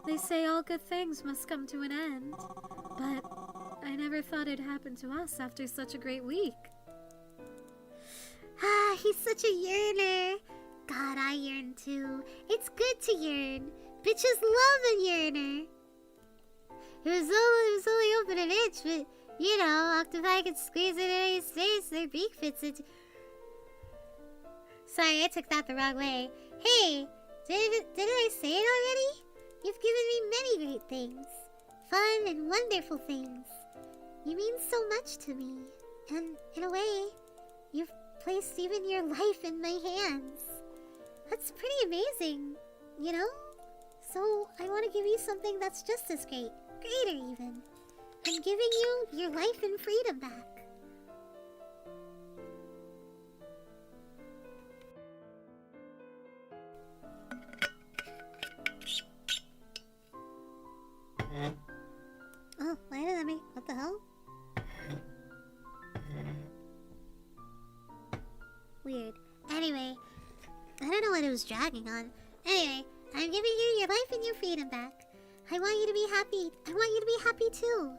They say all good things must come to an end, but I never thought it'd happen to us after such a great week. He's such a yearner. God, I yearn too. It's good to yearn. Bitches love a yearner. It was only open an inch, but you know, octopi can squeeze it in any space their beak fits into. Sorry, I took that the wrong way. Hey, didn't I say it already? You've given me many great things. Fun and wonderful things. You mean so much to me. And in a way, you've placed even your life in my hands. That's pretty amazing, you know? So I want to give you something that's just as great. Greater even. I'm giving you your life and freedom back. Oh, why did that make... What the hell? Weird. Anyway, I don't know what it was dragging on. Anyway, I'm giving you your life and your freedom back. I want you to be happy. I want you to be happy too.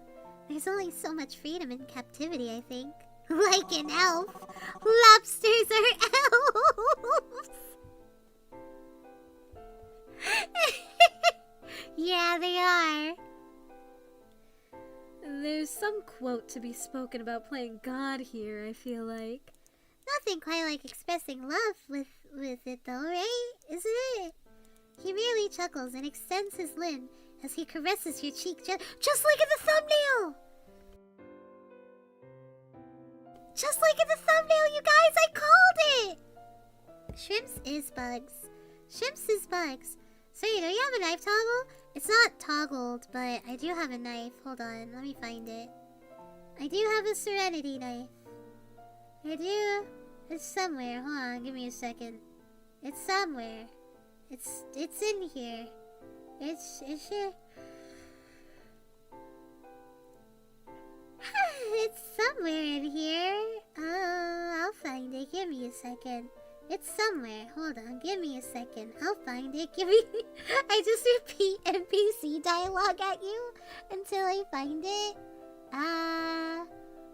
There's only so much freedom in captivity, I think. Like an elf. Lobsters are elves. Yeah, they are. There's some quote to be spoken about playing God here, I feel like. Nothing quite like expressing love with it though, right? Isn't it? He merely chuckles and extends his limb as he caresses your cheek just like in the thumbnail! Just like in the thumbnail, you guys! I called it! Shrimps is bugs. Shrimps is bugs. Sorry, do you have a knife toggle? It's not toggled, but I do have a knife. Hold on, let me find it. I do have a Serenity knife. I do. It's somewhere. Hold on, give me a second. It's somewhere. It's in here. It's here. It's somewhere in here. I'll find it. Give me a second. It's somewhere. Hold on. Give me a second. I'll find it. Give me... I just repeat NPC dialogue at you until I find it.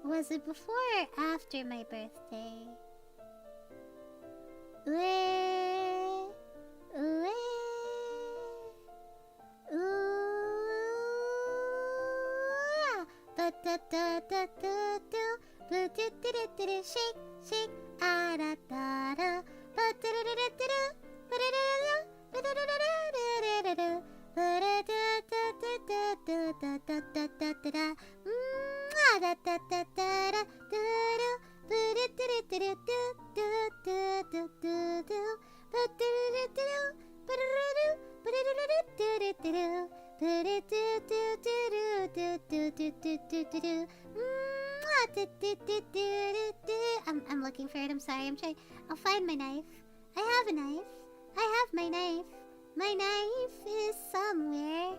Was it before or after my birthday? Shake, shake, ah da da da. I'm looking for it. I'm sorry. I'm trying. I'll find my knife. I have a knife. I have my knife. My knife is somewhere.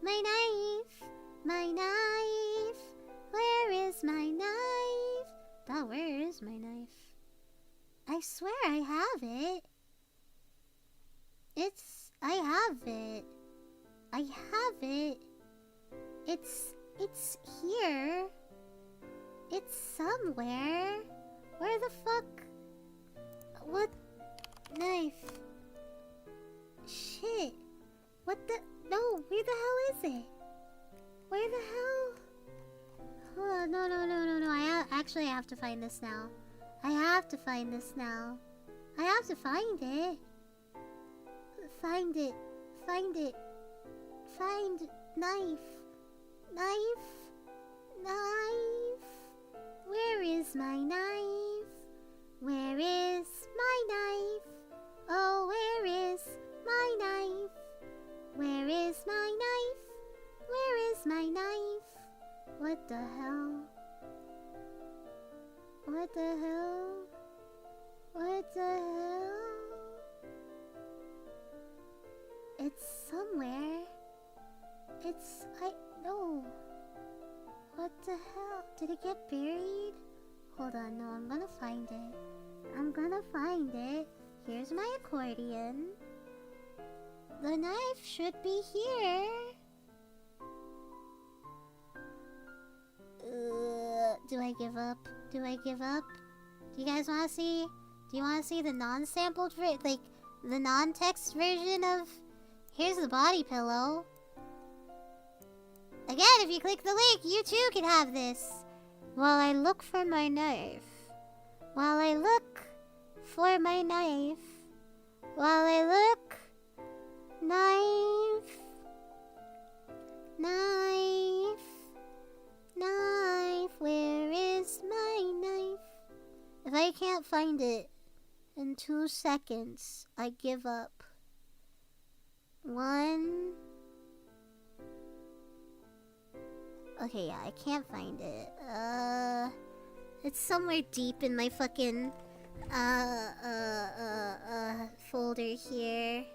My knife. My knife. Where is my knife? Oh, where is my knife? I swear I have it. I have it. I have it. It's here. It's somewhere. Where the fuck? What? Knife. Shit. What the? No, where the hell is it? Where the hell? Oh, no. Actually, I have to find this now. I have to find this now. I have to find it. Find it. Find it. Find knife. Knife. Knife. Where is my knife? Where is my knife? Oh, where is my knife? Where is my knife? Where is my knife? What the hell? What the hell? What the hell? It's somewhere. No. What the hell? Did it get buried? Hold on, no, I'm gonna find it. I'm gonna find it. Here's my accordion. The knife should be here. Do I give up? Do I give up? Do you guys want to see? Do you want to see the non-sampled like the non-text version of? Here's the body pillow. Again, if you click the link, you too can have this. While I look for my knife. While I look for my knife. While I look. Knife. Knife. Knife. Where is my knife? If I can't find it in 2 seconds, I give up. 1. Okay, yeah, I can't find it. It's somewhere deep in my fucking, folder here.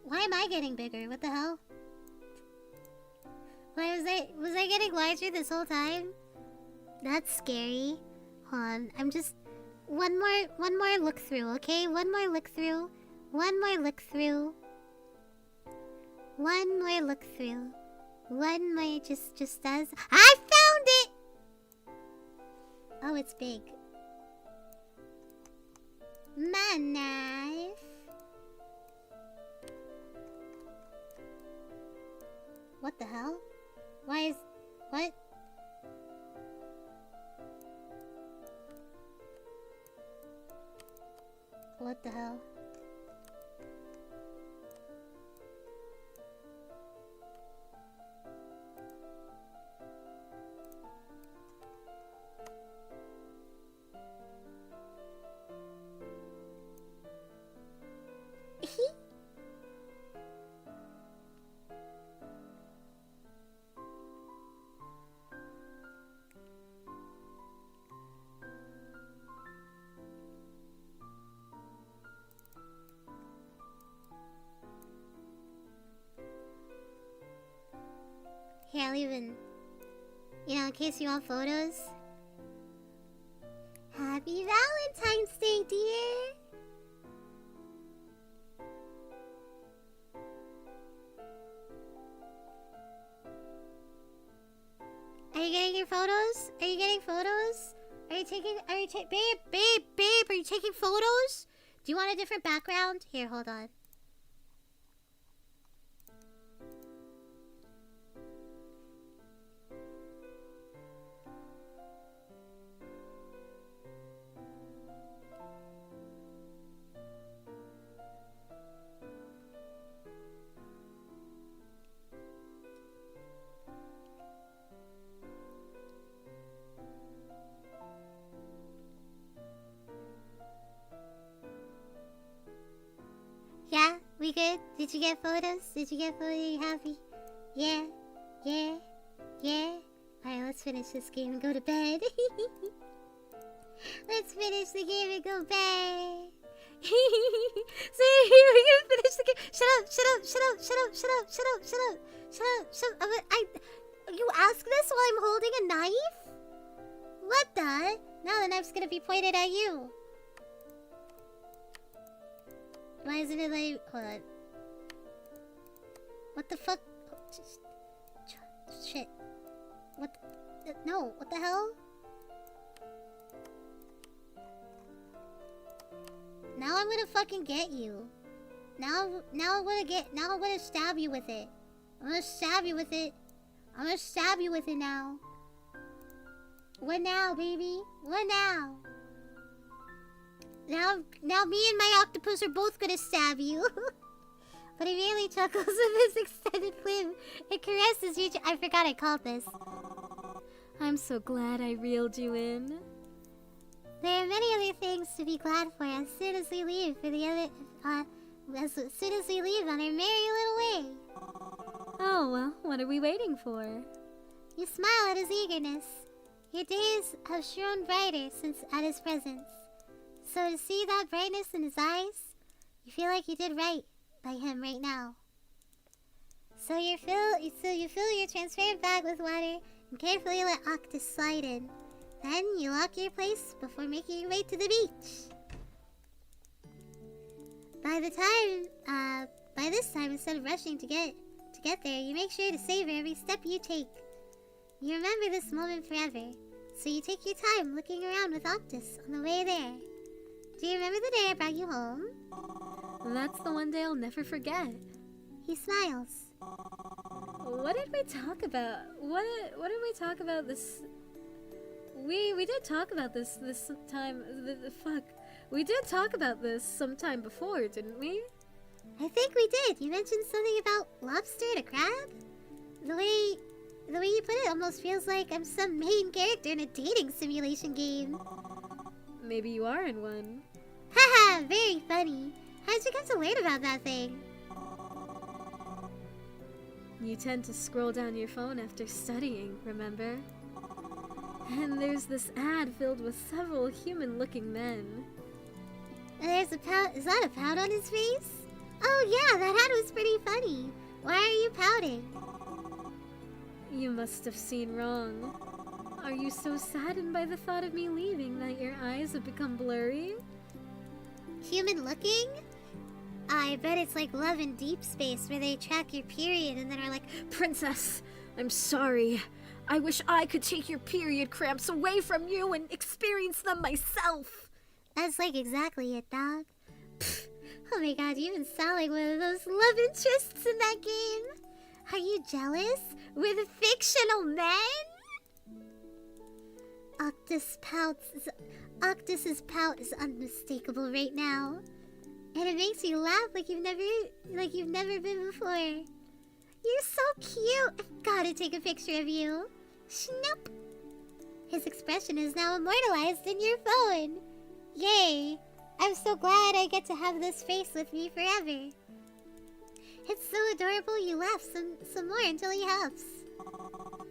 Why am I getting bigger? What the hell? Why was I getting larger this whole time? That's scary. Hold on, I'm just... One more look through, okay? One more look through. One more look through. One more look through. One more just as... I found it! Oh, it's big. My knife. What the hell? Why is... What? What the hell? Here, I'll even... You know, in case you want photos. Happy Valentine's birthday, dear. Are you getting your photos? Are you getting photos? Are you taking, babe, are you taking photos? Do you want a different background? Here, hold on. Yeah, we good? Did you get photos? Did you get photos? Are you happy? Yeah, yeah, yeah. Alright, let's finish this game and go to bed. Let's finish the game and go bed. So we're gonna finish the game. Shut up, shut up, shut up, shut up, shut up, shut up, shut up, shut up, shut up. You ask this while I'm holding a knife? What the? Now the knife's gonna be pointed at you. Why isn't it like... Hold on. What the fuck? Shit. What the... No, what the hell? Now I'm gonna fucking get you. Now I'm gonna stab you with it. I'm gonna stab you with it. I'm gonna stab you with it now. What now, baby? What now? Now me and my octopus are both gonna stab you. But he really chuckles with his extended flim. It caresses you. I forgot I called this. I'm so glad I reeled you in. There are many other things to be glad for as soon as we leave for the other... as soon as we leave on our merry little way. Oh, well, what are we waiting for? You smile at his eagerness. Your days have shone brighter since at his presence. So to see that brightness in his eyes, you feel like you did right by him right now. So you fill your transparent bag with water and carefully let Octus slide in. Then you lock your place before making your way to the beach. By this time, instead of rushing to get there, you make sure to savor every step you take. You remember this moment forever, so you take your time looking around with Octus on the way there. Do you remember the day I brought you home? That's the one day I'll never forget. He smiles. What did we talk about? What did we talk about this? We did talk about this time. Fuck. We did talk about this sometime before, didn't we? I think we did. You mentioned something about lobster and a crab? The way you put it almost feels like I'm some main character in a dating simulation game. Maybe you are in one. Haha, very funny. How'd you get to learn about that thing? You tend to scroll down your phone after studying, remember? And there's this ad filled with several human-looking men. There's a pout. Is that a pout on his face? Oh yeah, that ad was pretty funny. Why are you pouting? You must have seen wrong. Are you so saddened by the thought of me leaving that your eyes have become blurry? Human looking? I bet it's like Love in Deep Space where they track your period and then are like, Princess, I'm sorry. I wish I could take your period cramps away from you and experience them myself. That's like exactly it, dog. Pfft. Oh my god, you even sound like one of those love interests in that game. Are you jealous? We're the fictional men? Octus's pout is unmistakable right now. And it makes you laugh like you've never been before. You're so cute. I've gotta take a picture of you. Schnoop. His expression is now immortalized in your phone. Yay. I'm so glad I get to have this face with me forever. It's so adorable you laugh some more until he huffs.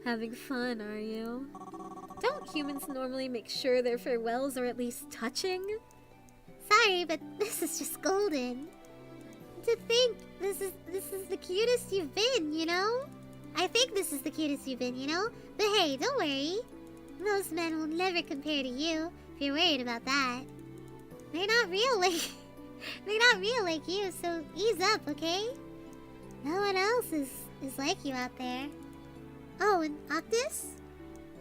Having fun, are you? Don't humans normally make sure their farewells are at least touching? Sorry, but this is just golden. To think this is the cutest you've been, you know? I think this is the cutest you've been, you know? But hey, don't worry. Those men will never compare to you, if you're worried about that. They're not real like they're not real like you, so ease up, okay? No one else is like you out there. Oh, and Octus?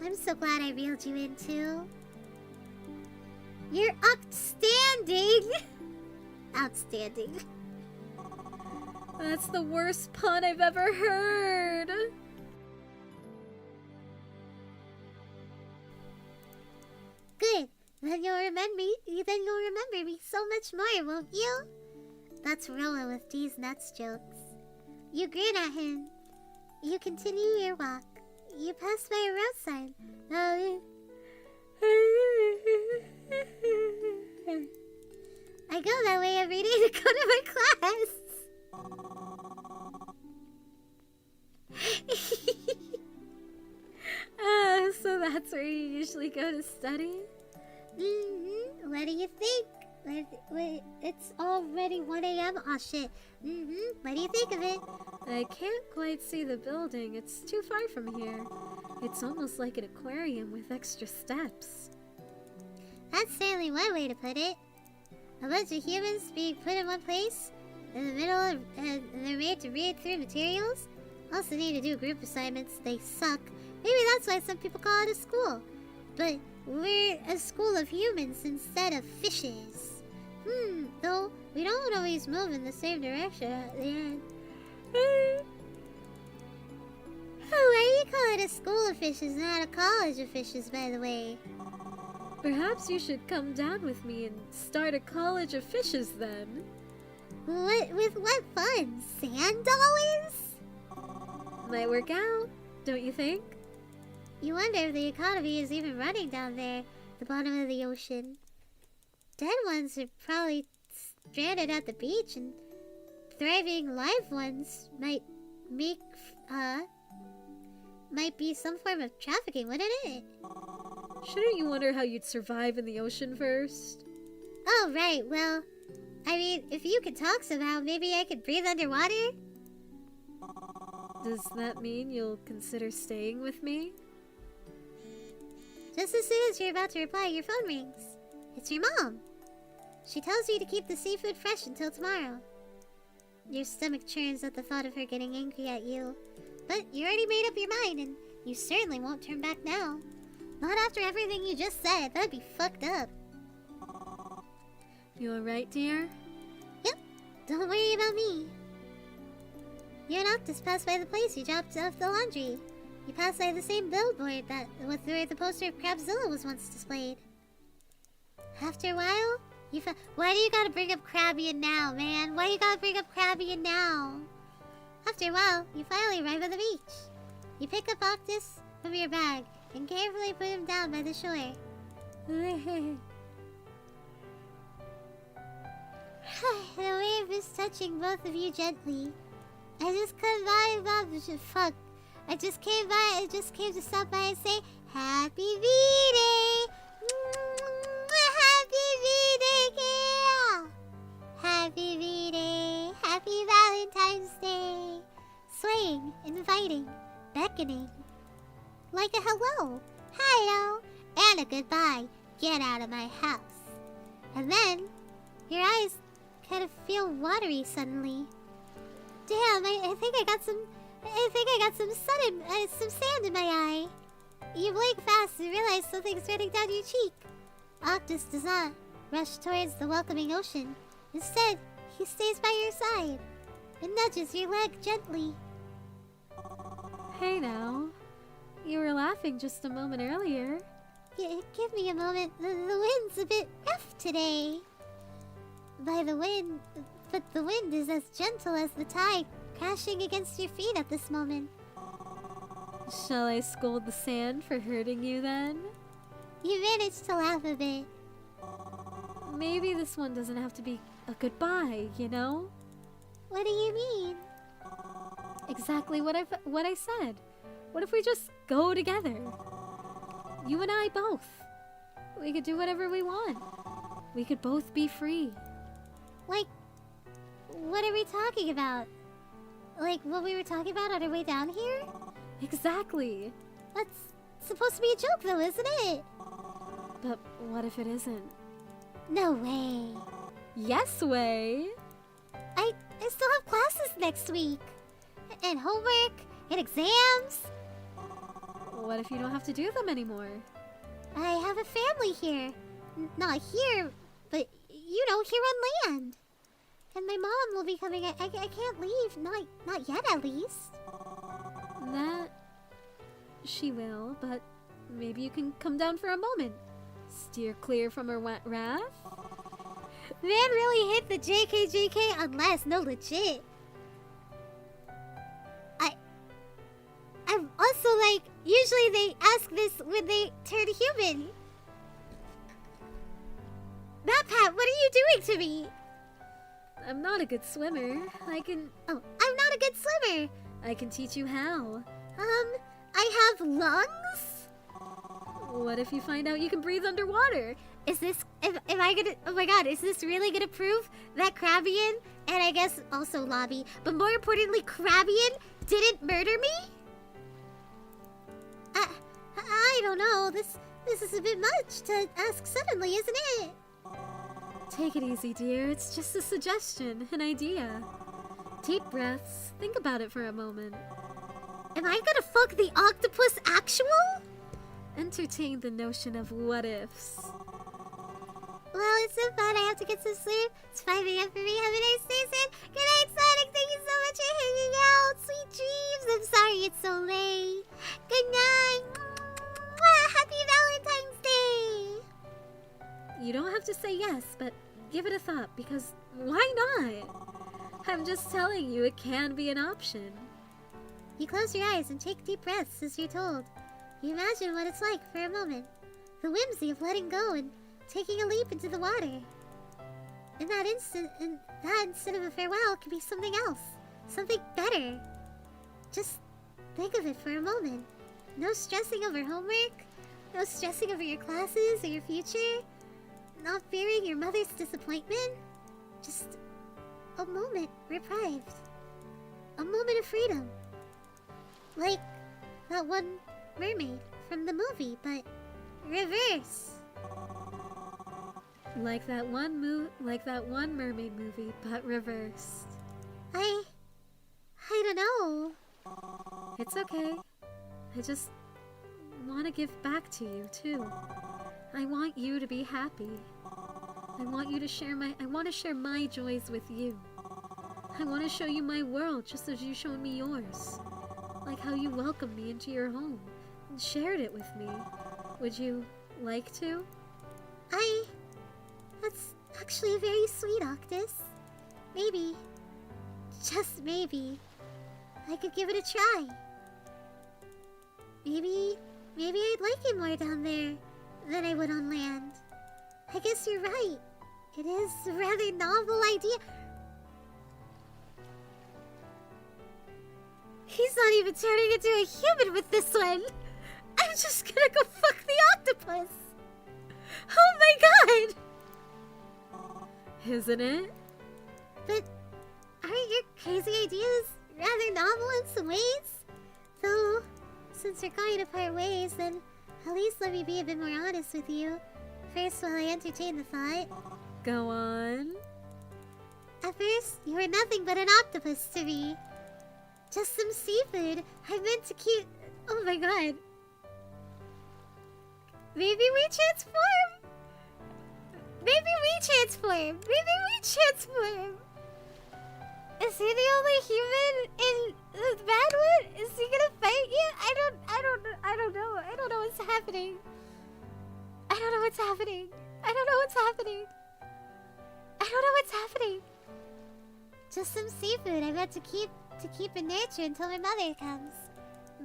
I'm so glad I reeled you in too. You're outstanding! Outstanding. That's the worst pun I've ever heard. Good. Then you'll remember me so much more, won't you? That's rolling with these nuts jokes. You grin at him. You continue your walk. You pass by a road sign. I go that way every day to go to my class. So that's where you usually go to study? What do you think? It's already 1 a.m. Aw, shit. What do you think of it? I can't quite see the building. It's too far from here. It's almost like an aquarium with extra steps. That's certainly one way to put it. A bunch of humans being put in one place, in the middle, and they're made to read through materials. Also need to do group assignments. They suck. Maybe that's why some people call it a school. But we're a school of humans instead of fishes. Though we don't always move in the same direction at the end. Why do you call it a school of fishes, not a college of fishes, by the way? Perhaps you should come down with me and start a college of fishes then. With what fun? Sand dollars? Might work out, don't you think? You wonder if the economy is even running down there, at the bottom of the ocean. Dead ones are probably stranded at the beach, and thriving live ones might be some form of trafficking, wouldn't it? Shouldn't you wonder how you'd survive in the ocean first? Oh, right, well, I mean, if you could talk somehow, maybe I could breathe underwater? Does that mean you'll consider staying with me? Just as soon as you're about to reply, your phone rings. It's your mom. She tells you to keep the seafood fresh until tomorrow. Your stomach churns at the thought of her getting angry at you. But you already made up your mind, and you certainly won't turn back now. Not after everything you just said. That'd be fucked up. You alright, dear? Yep. Don't worry about me. You and Octus passed by the place you dropped off the laundry. You passed by the same billboard that was where the poster of Crabzilla was once displayed. After a while, why do you gotta bring up Crabbian now, man? Why you gotta bring up Crabbian now? After a while, you finally arrive at the beach. You pick up Octus from your bag and carefully put him down by the shore. The wave is touching both of you gently. I just came to stop by and say Happy V-Day! Happy V-Day, yeah! Happy V-Day! Happy Valentine's Day! Swaying, inviting, beckoning. Like a hello, and a goodbye. Get out of my house. And then, your eyes kind of feel watery suddenly. Damn, I think I got some sand in my eye. You blink fast and realize something's running down your cheek. Octus does not rush towards the welcoming ocean. Instead, he stays by your side and nudges your leg gently. Hey now. You were laughing just a moment earlier. Give me a moment. The wind's a bit rough today. But the wind is as gentle as the tide crashing against your feet at this moment. Shall I scold the sand for hurting you then? You managed to laugh a bit. Maybe this one doesn't have to be a goodbye, you know? What do you mean? Exactly what I said. What if we just go together? You and I both. We could do whatever we want. We could both be free. Like, what are we talking about? Like what we were talking about on our way down here? Exactly. That's supposed to be a joke though, isn't it? But what if it isn't? No way. Yes way. I still have classes next week. And homework, and exams. What if you don't have to do them anymore? I have a family here. Not here, but, you know, here on land. And my mom will be coming. I can't leave. Not yet, at least. That... she will, but maybe you can come down for a moment. Steer clear from her wrath. Man really hit the JK unless, no legit. I'm also like, usually they ask this when they turn human. MatPat, what are you doing to me? I'm not a good swimmer. Oh, I'm not a good swimmer. I can teach you how. I have lungs? What if you find out you can breathe underwater? Is this, am I gonna, oh my god, is this really gonna prove that Crabbian, and I guess also Lobby, but more importantly Crabbian, didn't murder me? I don't know, this is a bit much to ask suddenly, isn't it? Take it easy, dear. It's just a suggestion, an idea. Deep breaths. Think about it for a moment. Am I gonna fuck the octopus actual? Entertain the notion of what ifs. Well, it's so fun. I have to get some sleep. It's 5 a.m. for me. Have a nice day, Sid. Good night, Sonic. Thank you so much for hanging out. Sweet dreams. I'm sorry it's so late. Good night. Happy Valentine's Day. You don't have to say yes, but give it a thought, because why not? I'm just telling you it can be an option. You close your eyes and take deep breaths as you're told. You imagine what it's like for a moment. The whimsy of letting go and taking a leap into the water. In that instant, instead of a farewell, could be something else. Something better. Just think of it for a moment. No stressing over homework. No stressing over your classes or your future. Not fearing your mother's disappointment. Just a moment reprieved. A moment of freedom. Like that one mermaid from the movie, but reverse. Like that one mermaid movie, but reversed. I don't know. It's okay. I just want to give back to you too. I want you to be happy. I want to share my joys with you. I want to show you my world just as you showed me yours. Like how you welcomed me into your home and shared it with me. Would you like to? That's actually very sweet, Octus. Maybe, just maybe, I could give it a try. Maybe I'd like it more down there than I would on land. I guess you're right. It is a rather novel idea. He's not even turning into a human with this one. I'm just gonna go fuck the octopus. Oh my god! Isn't it? But aren't your crazy ideas rather novel in some ways? Though, since we're going to part ways, then at least let me be a bit more honest with you. First, while I entertain the thought. Go on. At first, you were nothing but an octopus to me. Just some seafood I meant to keep... Oh my god. Maybe we transform. Is he the only human in the bad one? Is he gonna fight you? I don't know. I don't know what's happening. Just some seafood I meant to keep and nurture until my mother comes.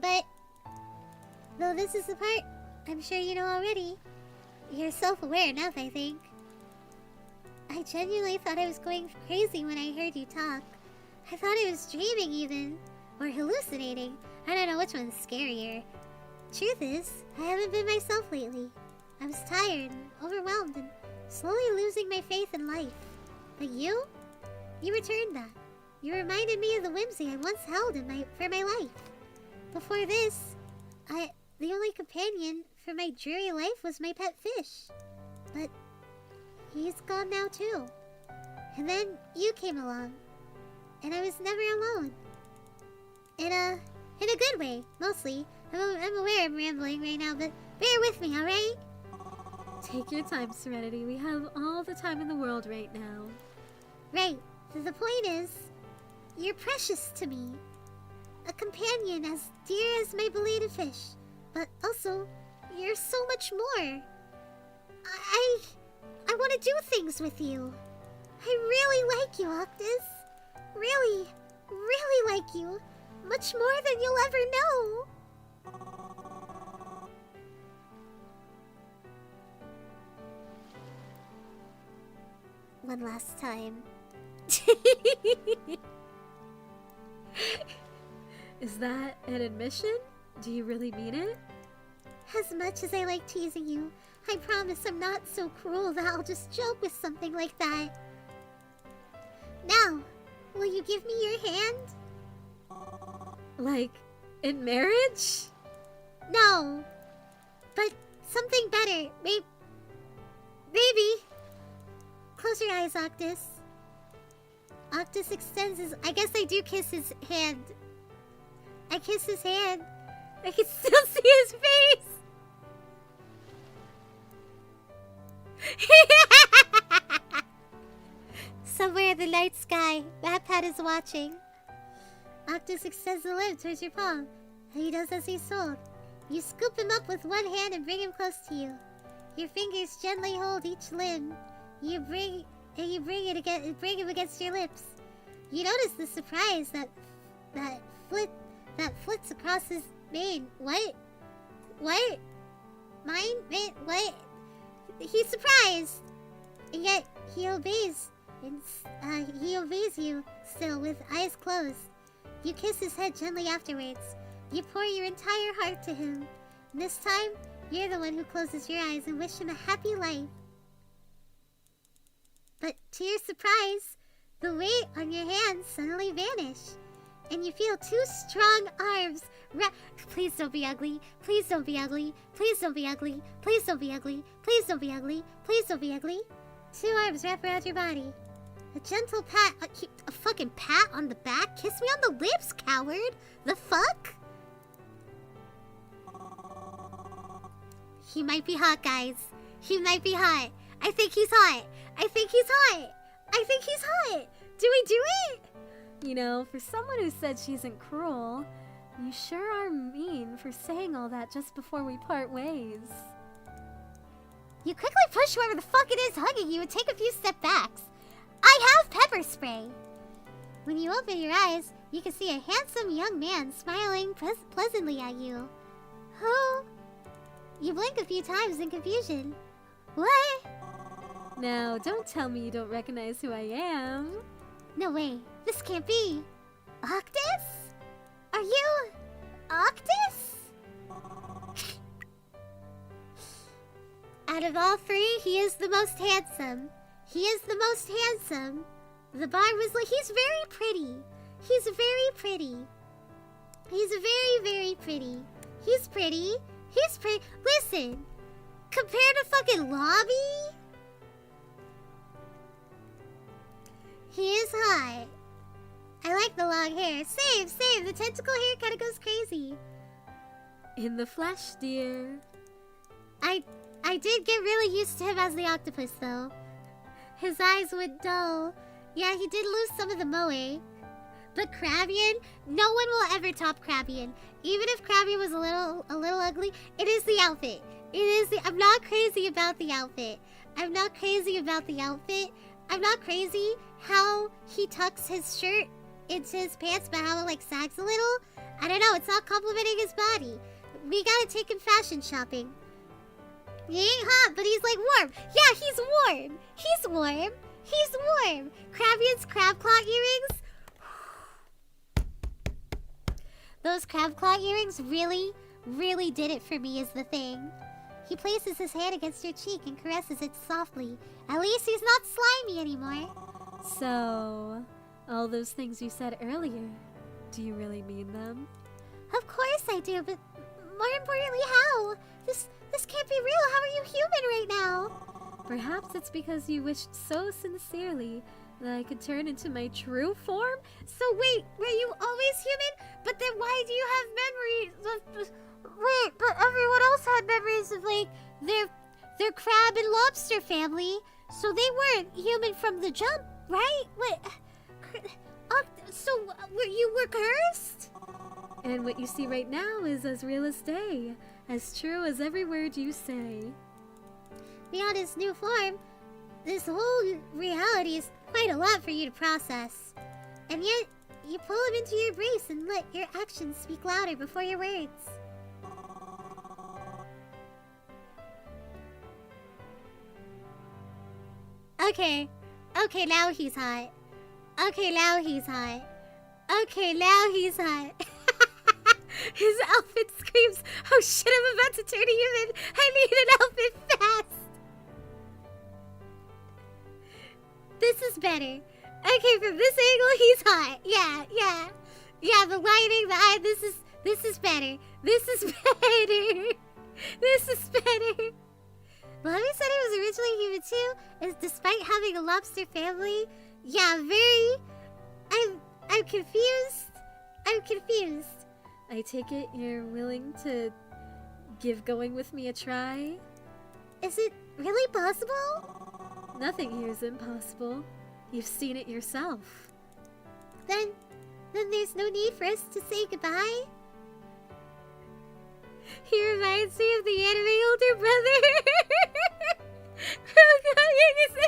But though this is the part I'm sure you know already, you're self-aware enough, I think. I genuinely thought I was going crazy when I heard you talk. I thought I was dreaming even, or hallucinating. I don't know which one's scarier. Truth is, I haven't been myself lately. I was tired and overwhelmed and slowly losing my faith in life. But you returned that. You reminded me of the whimsy I once held for my life. Before this, the only companion for my dreary life was my pet fish. But he's gone now too. And then you came along. And I was never alone. In a good way, mostly. I'm aware I'm rambling right now, but bear with me, alright? Take your time, Serenity. We have all the time in the world right now. Right. The point is, you're precious to me. A companion as dear as my belated fish. But also, you're so much more. I want to do things with you. I really like you, Octus. Really, really like you. Much more than you'll ever know. One last time. Is that an admission? Do you really mean it? As much as I like teasing you, I promise I'm not so cruel that I'll just joke with something like that. Now, will you give me your hand? Like, in marriage? No. But something better. Maybe. Close your eyes, Octus. Octus extends his... I guess I do kiss his hand. I kiss his hand. I can still see his face. Somewhere in the night sky, MatPat is watching. Octus extends the limb towards your palm. He does as he's told. You scoop him up with one hand and bring him close to you. Your fingers gently hold each limb. You bring him against your lips. You notice the surprise that flits across his mane. What? Mine? What? He's surprised, and yet he obeys. He obeys you still with eyes closed. You kiss his head gently afterwards. You pour your entire heart to him. And this time, you're the one who closes your eyes and wish him a happy life. But to your surprise, the weight on your hands suddenly vanished. And you feel two strong arms Please don't be ugly. Please don't be ugly. Please don't be ugly. Please don't be ugly. Please don't be ugly. Please don't be ugly. Two arms wrap around your body. A gentle pat, a fucking pat on the back. Kiss me on the lips, coward. The fuck? He might be hot, guys. He might be hot. I think he's hot. I think he's hot. I think he's hot. Do we do it? You know, for someone who said she isn't cruel, you sure are mean for saying all that just before we part ways. You quickly push whoever the fuck it is hugging you and take a few step backs. I have pepper spray. When you open your eyes, you can see a handsome young man smiling pleasantly at you. Who? You blink a few times in confusion. What? Now, don't tell me you don't recognize who I am. No way. This can't be. Octus? Are you... Octus? Out of all three, he is the most handsome. He is the most handsome. The bar was like, he's very pretty. He's very pretty. He's very, very pretty. He's pretty. He's pretty. Listen, compared to fucking Lobby, he is hot. I like the long hair. Same. The tentacle hair kind of goes crazy. In the flesh, dear. I did get really used to him as the octopus, though. His eyes went dull. Yeah, he did lose some of the moe. But Krabian, no one will ever top Krabian. Even if Krabian was a little ugly, it is the outfit. I'm not crazy about the outfit. I'm not crazy how he tucks his shirt into his pants, but how it like sags a little. I don't know, it's not complimenting his body. We gotta take him fashion shopping. He ain't hot, but he's like warm. Yeah, he's warm. Krabian's crab claw earrings. Those crab claw earrings really, really did it for me is the thing. He places his hand against your cheek and caresses it softly. At least he's not slimy anymore. So, all those things you said earlier, do you really mean them? Of course I do, but more importantly, how? This can't be real. How are you human right now? Perhaps it's because you wished so sincerely that I could turn into my true form? So wait, were you always human? But then why do you have memories of... Wait, but everyone else had memories of, like, their crab and lobster family. So they weren't human from the jump, right? What? So you were cursed? And what you see right now is as real as day, as true as every word you say. Beyond his new form, this whole reality is quite a lot for you to process. And yet, you pull him into your embrace and let your actions speak louder before your words. Okay, now he's hot. Okay, now he's hot. Okay, now he's hot. His outfit screams, oh shit, I'm about to turn human. I need an outfit fast. This is better. Okay, from this angle, he's hot. Yeah, the lighting, the eye, this is better. This is better. This is better. Bobby said he was originally human too, is despite having a lobster family. Yeah, I'm confused. I'm confused. I take it you're willing to give going with me a try? Is it really possible? Nothing here is impossible. You've seen it yourself. Then there's no need for us to say goodbye? He reminds me of the anime older brother. No!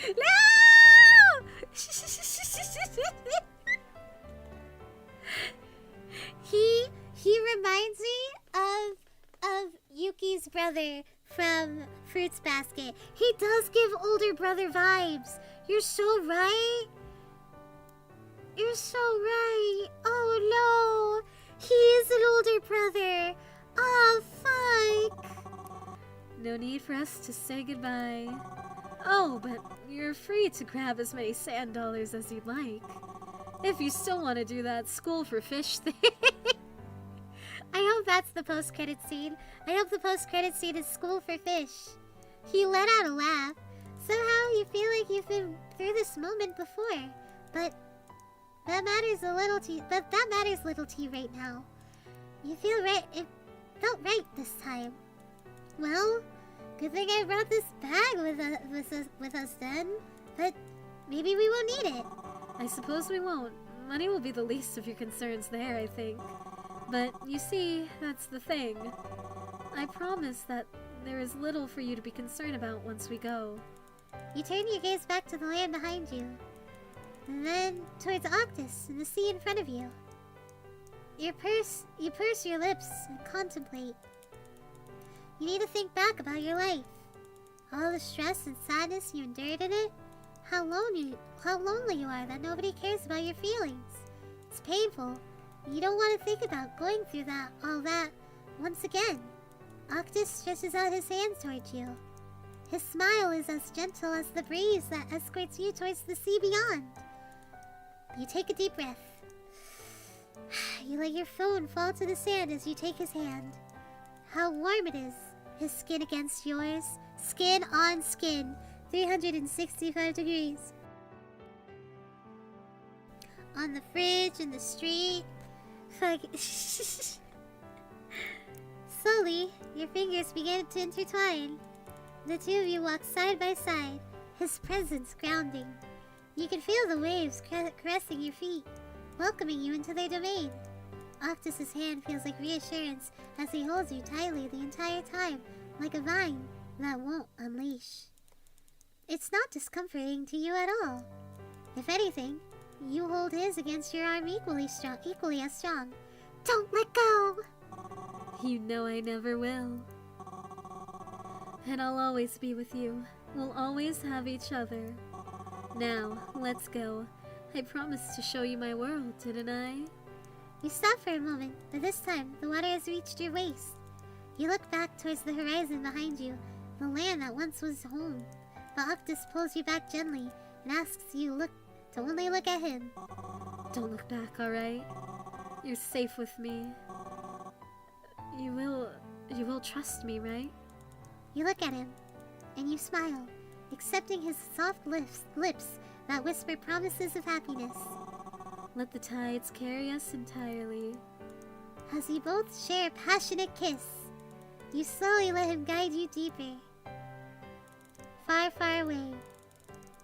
No! He reminds me of Yuki's brother from Fruits Basket. He does give older brother vibes. You're so right. You're so right. Oh no. He is an older brother. Oh, fuck. No need for us to say goodbye. Oh, but you're free to grab as many sand dollars as you'd like. If you still want to do that school for fish thing. I hope that's the post-credit scene. I hope the post-credit scene is school for fish. He let out a laugh. Somehow you feel like you've been through this moment before. But that matters little to you right now. You feel right. It felt right this time. Well, good thing I brought this bag with us then. But maybe we won't need it. I suppose we won't. Money will be the least of your concerns there, I think. But you see, that's the thing. I promise that there is little for you to be concerned about once we go. You turn your gaze back to the land behind you, and then towards Octopus and the sea in front of you. You purse your lips and contemplate. You need to think back about your life. All the stress and sadness you endured in it. How lonely you are that nobody cares about your feelings. It's painful. You don't want to think about going through all that once again. Octopus stretches out his hands towards you. His smile is as gentle as the breeze that escorts you towards the sea beyond. You take a deep breath. You let your phone fall to the sand as you take his hand. How warm it is. His skin against yours. Skin on skin. 365 degrees. On the fridge, in the street. Slowly, your fingers begin to intertwine. The two of you walk side by side, his presence grounding. You can feel the waves caressing your feet, welcoming you into their domain. Octopus's hand feels like reassurance as he holds you tightly the entire time, like a vine that won't unleash. It's not discomforting to you at all. If anything, you hold his against your arm equally as strong. Don't let go! You know I never will. And I'll always be with you. We'll always have each other. Now, let's go. I promised to show you my world, didn't I? You stop for a moment, but this time the water has reached your waist. You look back towards the horizon behind you, the land that once was home. But Octopus pulls you back gently and asks you to only look at him. Don't look back, alright? You're safe with me. You will trust me, right? You look at him. and you smile, accepting his soft lips that whisper promises of happiness. Let the tides carry us entirely. As you both share a passionate kiss, you slowly let him guide you deeper. Far, far away,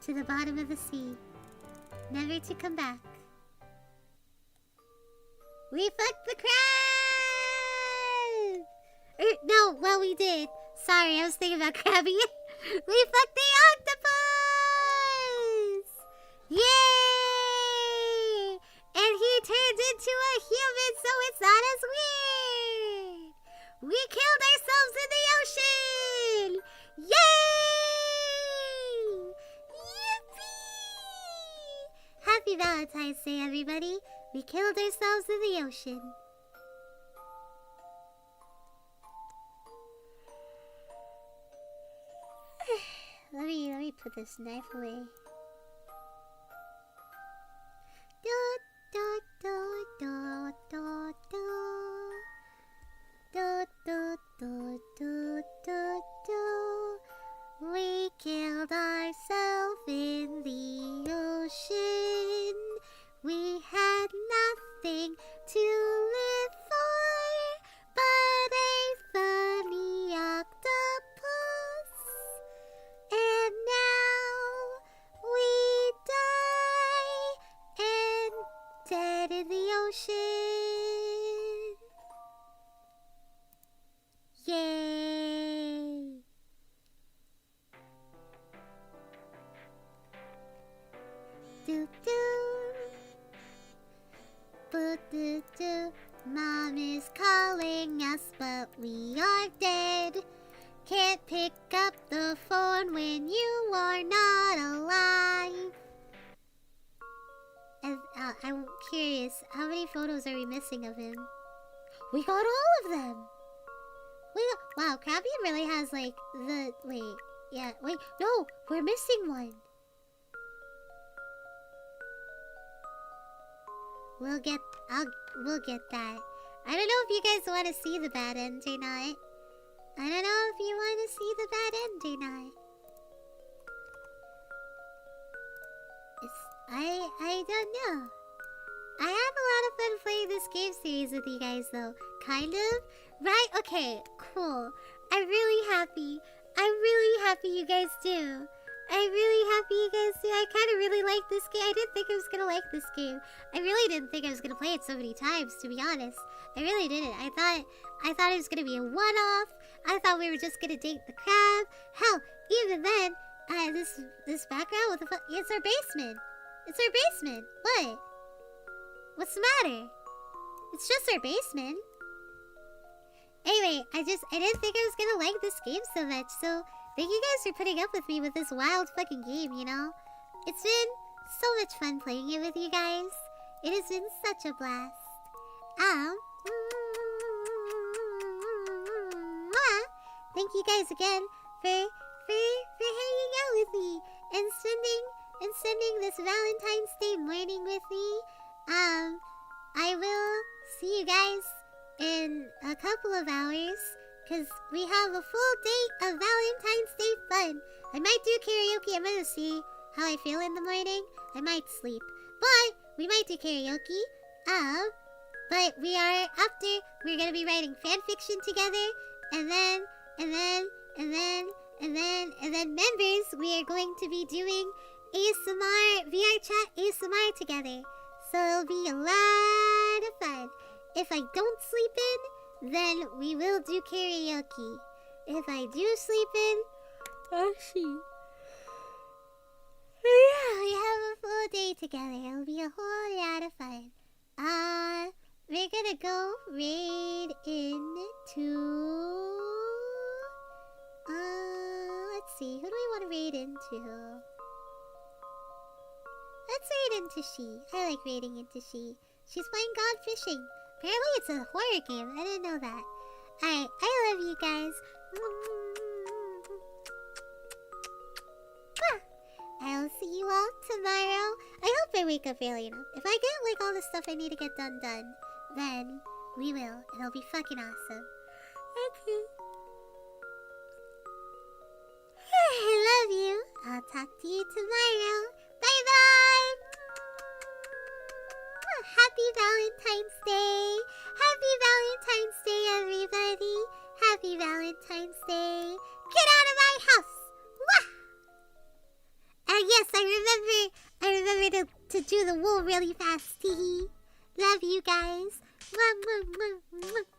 to the bottom of the sea, never to come back. We fucked the crab! No, well, we did. Sorry, I was thinking about Krabby. We fucked the octopus! Yay! And he turned into a human, so it's not as weird! We killed ourselves in the ocean! Yay! Yippee! Happy Valentine's Day, everybody! We killed ourselves in the ocean. Let me put this knife away. Do do do do do do do do do do do do. We killed ourselves in the ocean. We had nothing to live for but a funny octopus. And now we die and dead in the ocean. Yay! Do do. Do do. Mom is calling us, but we are dead. Can't pick up the phone when you are not alive. And I'm curious, how many photos are we missing of him? We got all of them. Wow, Krabby really has like the no, we're missing one. We'll get that. I don't know if you guys want to see the bad end or not. I don't know if you want to see the bad end or not. I don't know. I have a lot of fun playing this game series with you guys though. Kind of. Right? Okay, cool. I'm really happy. You guys do. I'm really happy you guys do. I kind of really like this game. I didn't think I was going to like this game. I really didn't think I was going to play it so many times, to be honest. I really didn't. I thought it was going to be a one-off. I thought we were just going to date the crab. Hell, even then, this background, what the fuck? It's our basement. It's our basement. What? What's the matter? It's just our basement. Anyway, I didn't think I was going to like this game so much, so thank you guys for putting up with me with this wild fucking game, you know? It's been so much fun playing it with you guys. It has been such a blast. Thank you guys again for hanging out with me and spending this Valentine's Day morning with me. I will see you guys in a couple of hours, because we have a full day of Valentine's Day fun. I might do karaoke. I'm gonna see how I feel in the morning. I might sleep, but we might do karaoke. But we're gonna be writing fan fiction together, and then members, we are going to be doing ASMR, VR chat ASMR together. So it'll be a lot of fun. If I don't sleep in, then we will do karaoke. If I do sleep in, we have a full day together. It'll be a whole lot of fun. We're gonna go raid into... let's see. Who do we want to raid into? Let's raid into She. I like raiding into She. She's playing God Fishing. Apparently it's a horror game. I didn't know that. Alright, I love you guys. I'll see you all tomorrow. I hope I wake up early enough. If I get like all the stuff I need to get done, then we will. It'll be fucking awesome. Okay. love you. I'll talk to you tomorrow. Bye-bye. Happy Valentine's Day. Happy Valentine's Day, everybody. Happy Valentine's Day. Get out of my house. Wah! And yes, I remember to do the wool really fast. Love you guys. Mwah, mwah, mwah, mwah.